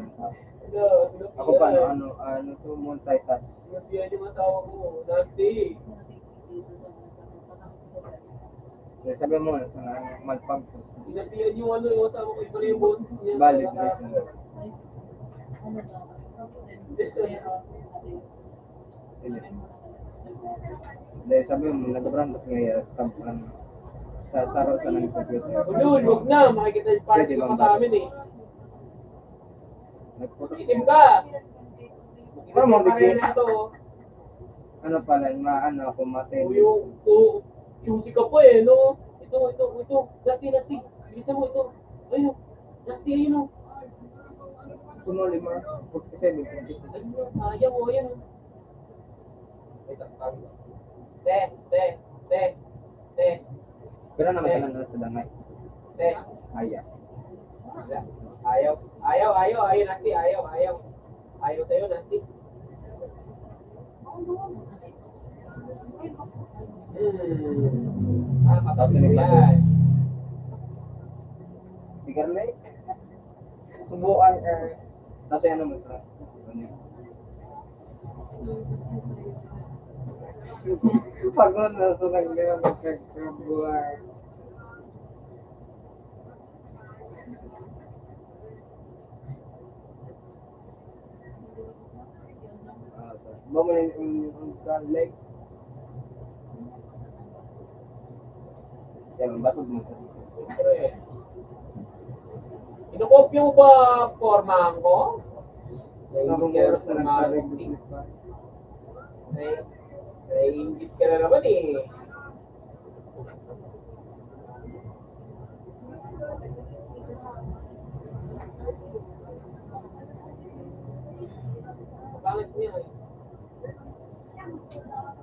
Ako pa, ano to, multitask. Sinabihan yung asawa ko, Nasty. Sabi mo, magpag. Sinabihan yung yung asawa ko, iba na yung boses niya. Balik. Dahil sabi mo, nag-brand ngayon, sa saro sa ng computer. Ulul, huwag na. Makikita yung party ka pa sa amin eh. Itim ka. Parang mabigyan. Na ito. Ano pala, maano ako matin. Juicy ka pa eh, no? Ito. Nasty. Bisa mo ito. Ayun. Nasty, ayun o. Sunod 5, 47, 27. Ayun, sayang o, ayun. Te. Pero naman ka lang sa dangay. Te. Aya. Ayaw, Nasty, ayaw. Ayaw sa'yo, Nasty. Kapag yan. Bigyan mo eh. Subukan Kasi ano mo sa pag nasunag nila magkakabuhay. Ba mo yung leg? Yan, batog mo. Siyempre. Kinukopya mo ba forma ko? Narumoras na nagkaregulate pa. Naiingit ka na naman eh. Pangit niya eh.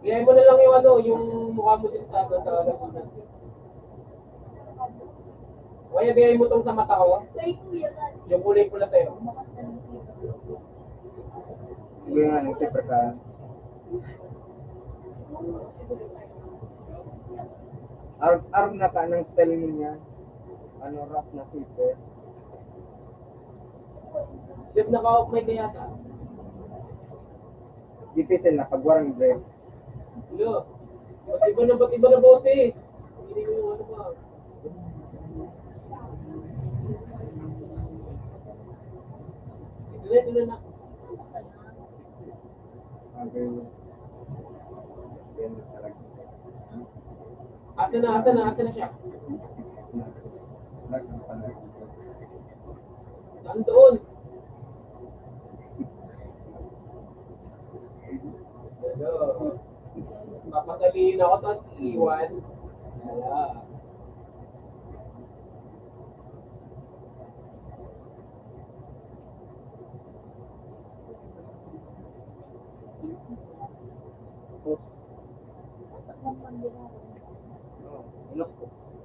Gaya mo na lang yung ano, yung mukha mo din sa Laguna. Kaya gaya mo tong sa mata ko, yung kulay pula sa'yo. Hindi nga, nag-super ka. Arm na ka ng style mo niya. Ano, rock na super. Lip naka-off may kaya ka. Dipisen na, pagwarang break. Hello. Ba't iba na boses? Hindi ko yung ano ba. Ito na. Okay. Yan na talaga. Asa na siya? Nagkapanag. Saan doon? Hello. Papasalihin ako tapos iwan. Wala.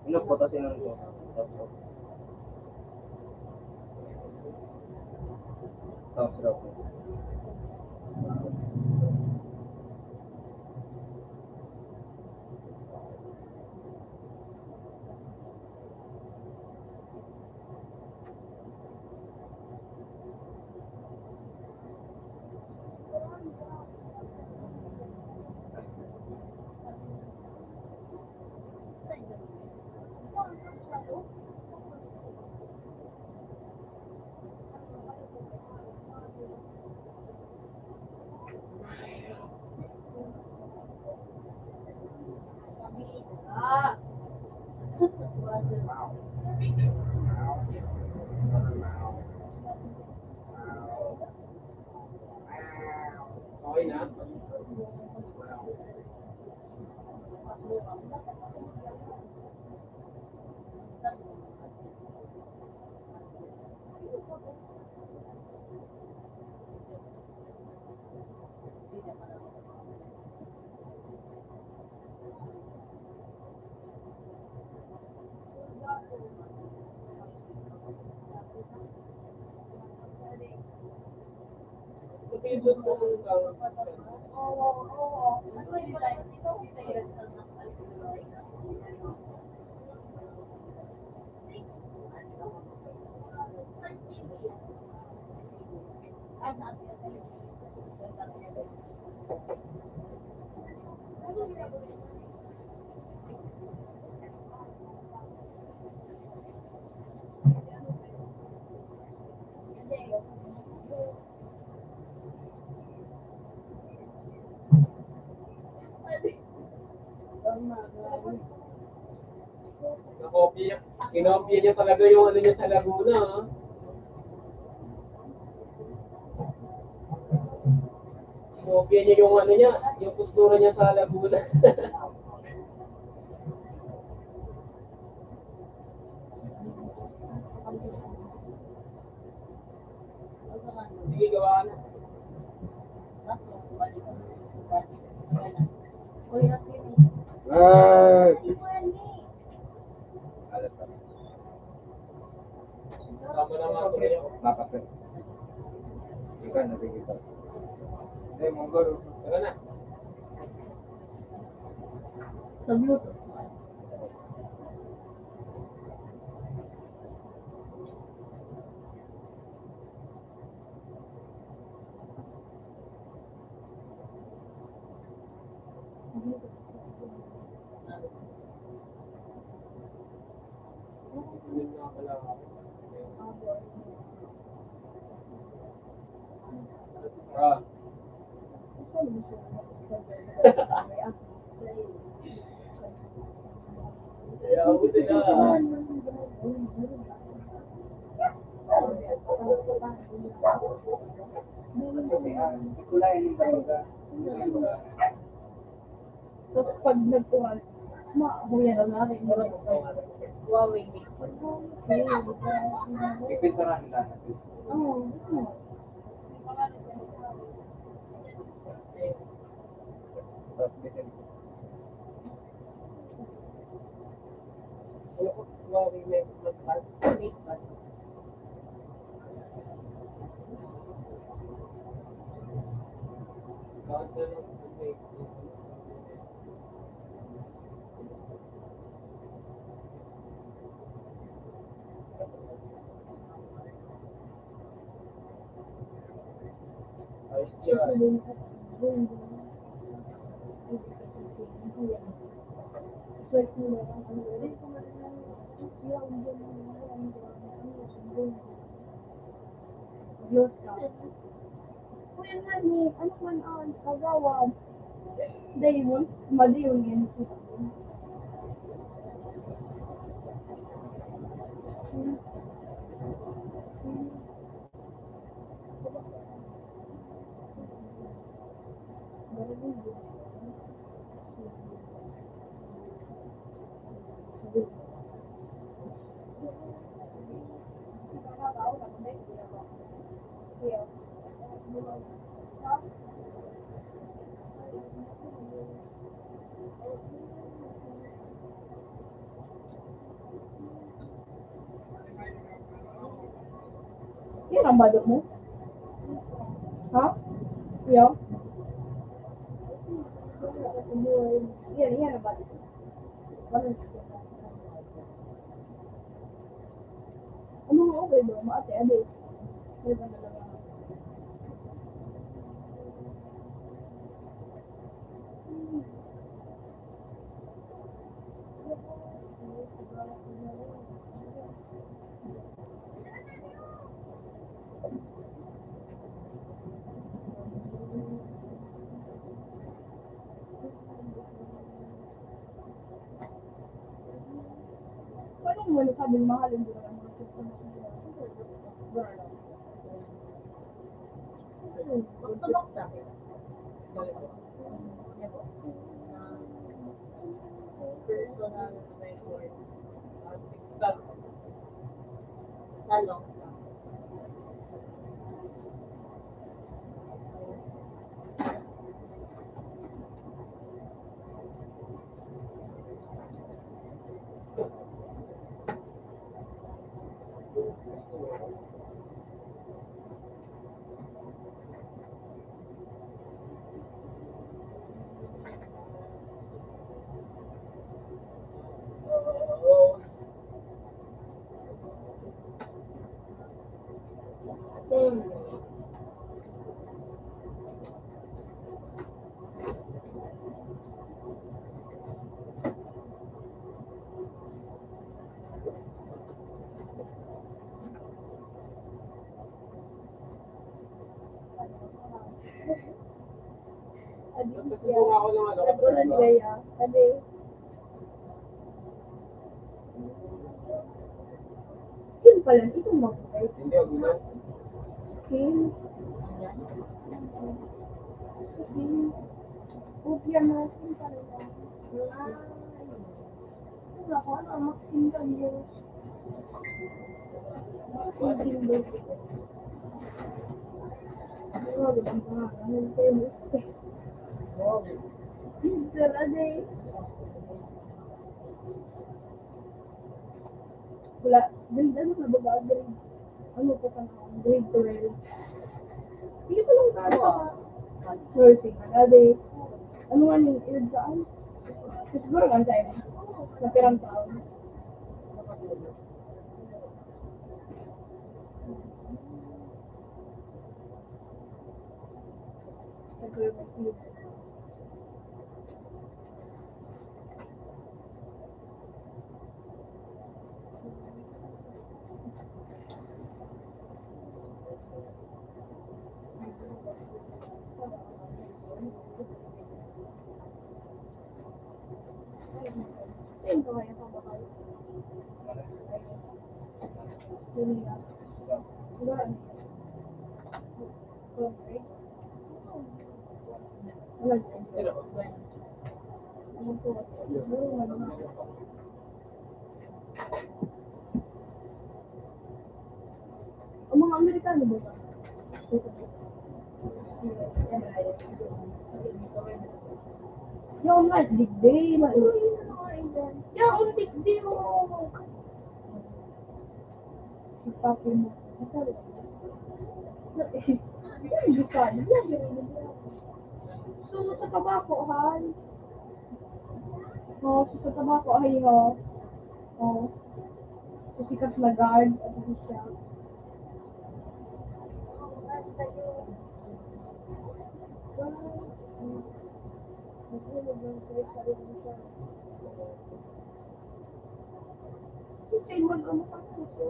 Inok po, tapos inon ko. Tapos rock. Okay na? Napindot mo ng Kinopya niya talaga yung ano niya sa Laguna. Ah. Kinopya niya yung ano niya, yung postura niya sa Laguna. Sige, gawa na. Ay! Alat pa. Sama naman ko niya. Makapit. Ikaw, nabigit ako. Eh, Mongol. Tara na. Sa Bluetooth. Ah, Paano mo siya may ako? kaya ako sila. Kasi kulayan yung baga. Tapos pag nagkuhan, huya na natin. Huawei ni. Pipinturahan nila natin. Oo. Tapos bitin. Huawei Mate Pad. Ayos yan. Swipe mo na lang ang ulit. Diyos ka. Kuya nga ni, ano man ang kagawad? Dayon, madayon yan. Yan ang badot mo? Ha? Yan? Yan ang badot mo. Ano nga okay ba? Maate, ade. Ano ba talaga? Paano mo nasabing mahal yung dura ng mga cellphone? Bakta-bakta. Personal record. Salong. Nagpasubo ako ng ano. Nagulad kaya. Ade. Yun pala, itong mag-type. Hindi ako gulaw. Okay. Kopya natin pala. Wala ko, ano, Maxim Cambio. Maxim Cambio. Grabe, ang pangalan. Ang famous. Sir, ade. Wala, din na baga grade. Ano pa ka na? Grade 12. Hindi ko lang kaya nursing. Ade. Ano nga yung ilagdaan? Siguro nga tayo. Napirang taon. Manila. Saan? Okay. Wala dyan. Ano po? Ang mga Amerikano ba ba? Yung mas big day, yung big day mo. Si Papi mo. Masarap. Hindi ka. So, sa tabako, han. Oh, sa tabako, ay, ho. Oh. So, sikat na guard. At ito siya. Kasi mag-ano ka po.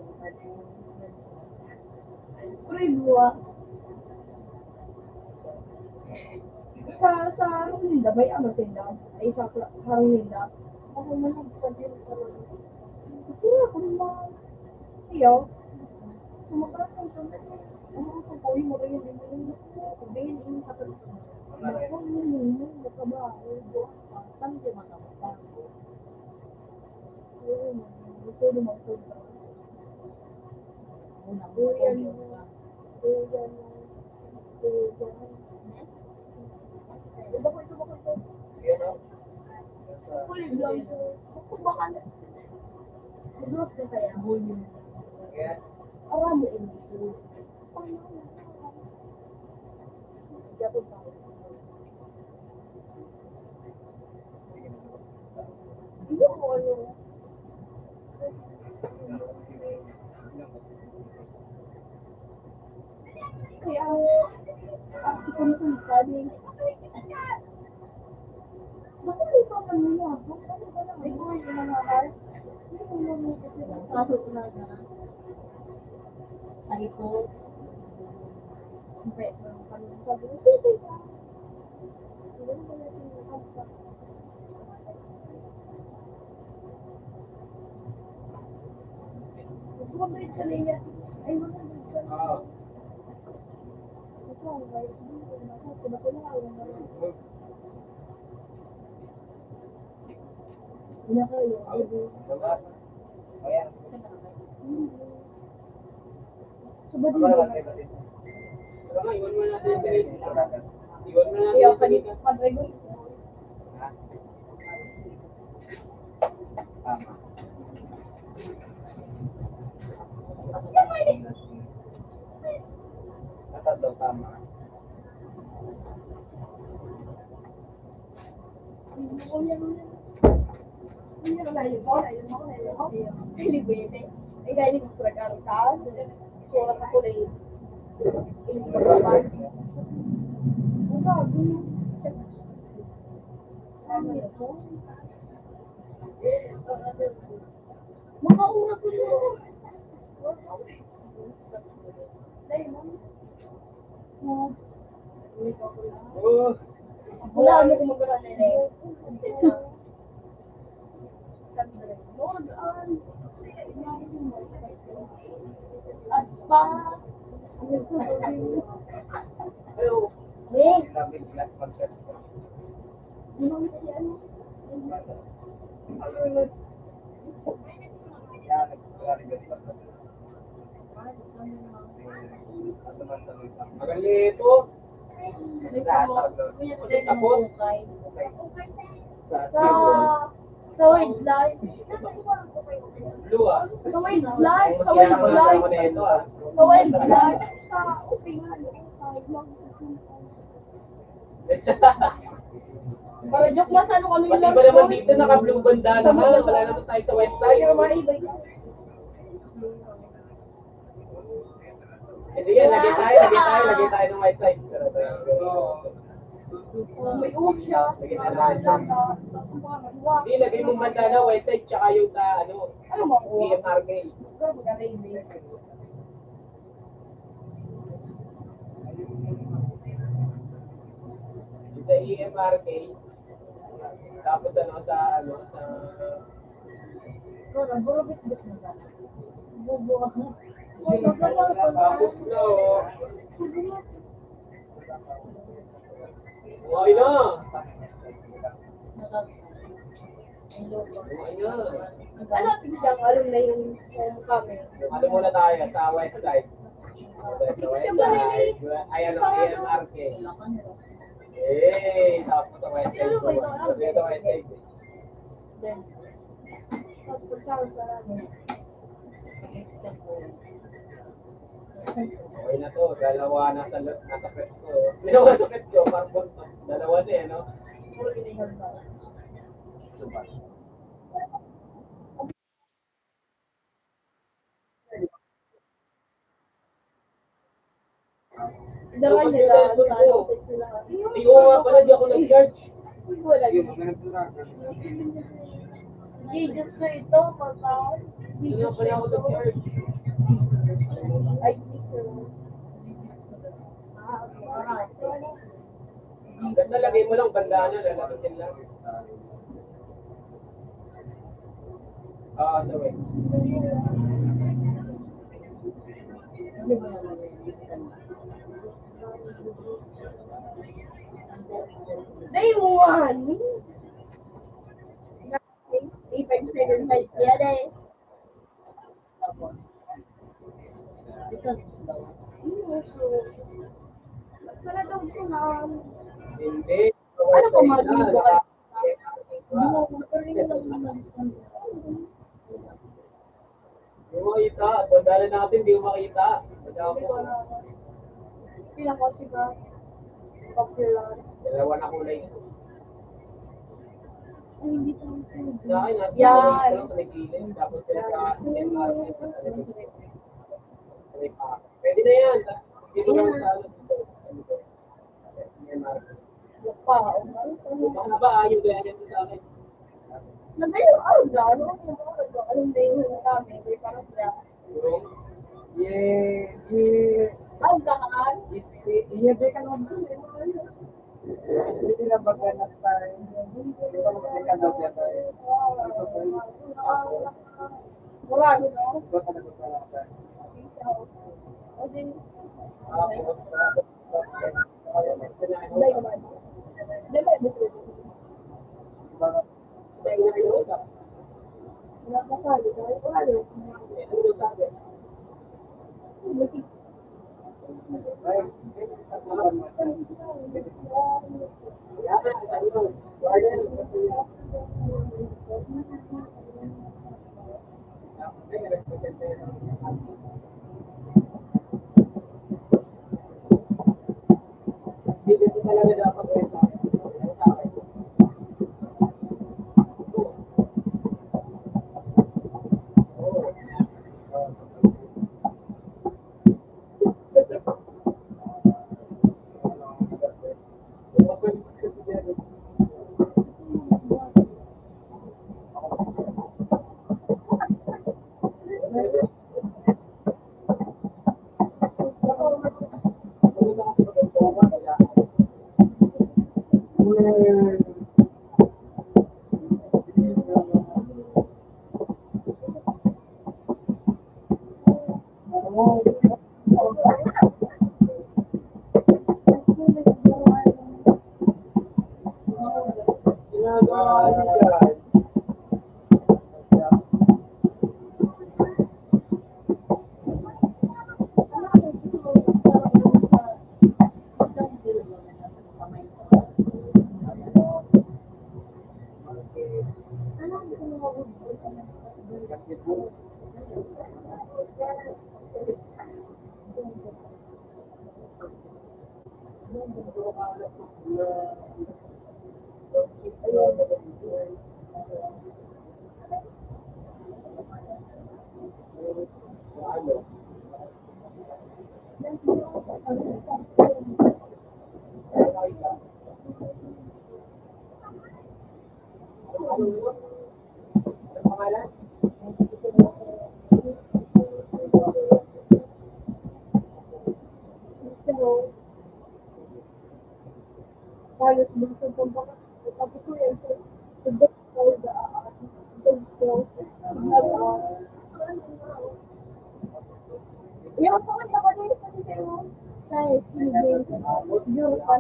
Pribwa. Sa Linda, may ano tinda? Ay, sa harang Linda. Ako man nagsabi ko. Kasi ako naman. Iyo. Sumakas ang sunod. Ano ang sabuhin mo rin yung sabihin yung sa pagkakas. Ako yung nakabaho. Tanti makabaho. Ito naman po. Kuyan mo. Kuyan mo. Iba ko ito. Yan o. Kulay blanco. Kung baka na. Madulas na kaya. Yan. Aram mo ito. Japon pa. Hindi ko ano. Kaya, si Kumsun Kali. Bakit dito ka nila? Ay, ko yung mga art. Sakot na na. Ay, ko. Hindi, sabi ko, sige ka. Hindi mo natin yung kapsa. Mabait siya niya. Ay, mabait siya. Ito, ang bait niya. Pinakayo. Ayan. Sabad Ano mo. ba tayo natin? Iwan mo natin sa Iwan mo natin Kaya sa kanina, pag-rego. Ha? Tama. Tatlo, tama. Ay, dahil yung surat ka, surat ako na yun. Makauna ko yun. Oh! Wala, ano kung magkaroon na yun. At pa, Hello! eh, Sinabi glass mag-set. Yan, nagkakaroon ka dito. Ano man sa mga magalito. Tapos, sa sa wildlife. blue ah. Sa wildlife. Sa Kaya naman ako wildlife. na ito ah. Sa wildlife. Sa upingan. Para joke mas ano kami Pati ba naman dito naka-blue banda naman? Wala naman tayo sa west side. Kaya maibay. Hindi yan, lagay tayo ng west side. May uwag siya. Hindi, lagay mong banda na west side tsaka yung sa ano, Ano mo uwag? EMRK. Pero maganda-rain. Yung sa EMRK, tapos sa Ikaw na, burubit-bit mo ba? Bubuwag mo. Tapos na, oh. Okay na. Okay na. Ano, tignan, alam na yung home kami. Ano muna tayo sa west side? Sa west side. Ay, ano, AMRK. Eh, tapos sa west side. Sa west side. Then, tapos pagsama sa namin. Okay na to. Dalawa nasa pet ko. Dalawa sa pet ko. Parang dalawa na eh, no? Puro inigal ba? Dalawa nila, sa ano, sa sila. Hindi ko nga pala, di ako nag-charge. Wala yun. Gidget sa ito, matawag. Hindi nga pala ako nag-charge. Ay, teacher. Basta lagay mo lang bandana, lalabasin lang. Ah, sorry. Day one! 8575 kaya day. Basta na daw ko na. Hindi. Ano ko mag-ibo ka? Hindi mo makita. Bandana natin, hindi mo makita. Bandana mo. Pilang kasi ka? Popular. Dalawa na kulay. Ay, hindi ko Sa akin, nasa Yan. lang sa may gilid. Tapos sila sa MRT. Pwede na yan. Tapos, hindi mo naman sa MRT. pa. Baka ba ayaw gaya niya sa akin? Nagayo, gano'n yung mga anong day yung kami, may parang siya. Purong? Yes. Gaan? Iya, di ka naman sila. Hindi na baganap tayo. Hindi ka magkakadaw niya tayo. Wala, no? Baka nagkakadaw tayo. O din, Tapos, day ka man. Di ba, ito? Baka Wala ka sa akin, wala yun. dito talaga dapat sa akin. Ginagawa niyo yan. So, halos dito sa baka. Tapos ko yun, so, dog ko, dog ko, Yung pumunta ko din sa sa'yo. Sa skinny jeans. Jure pa.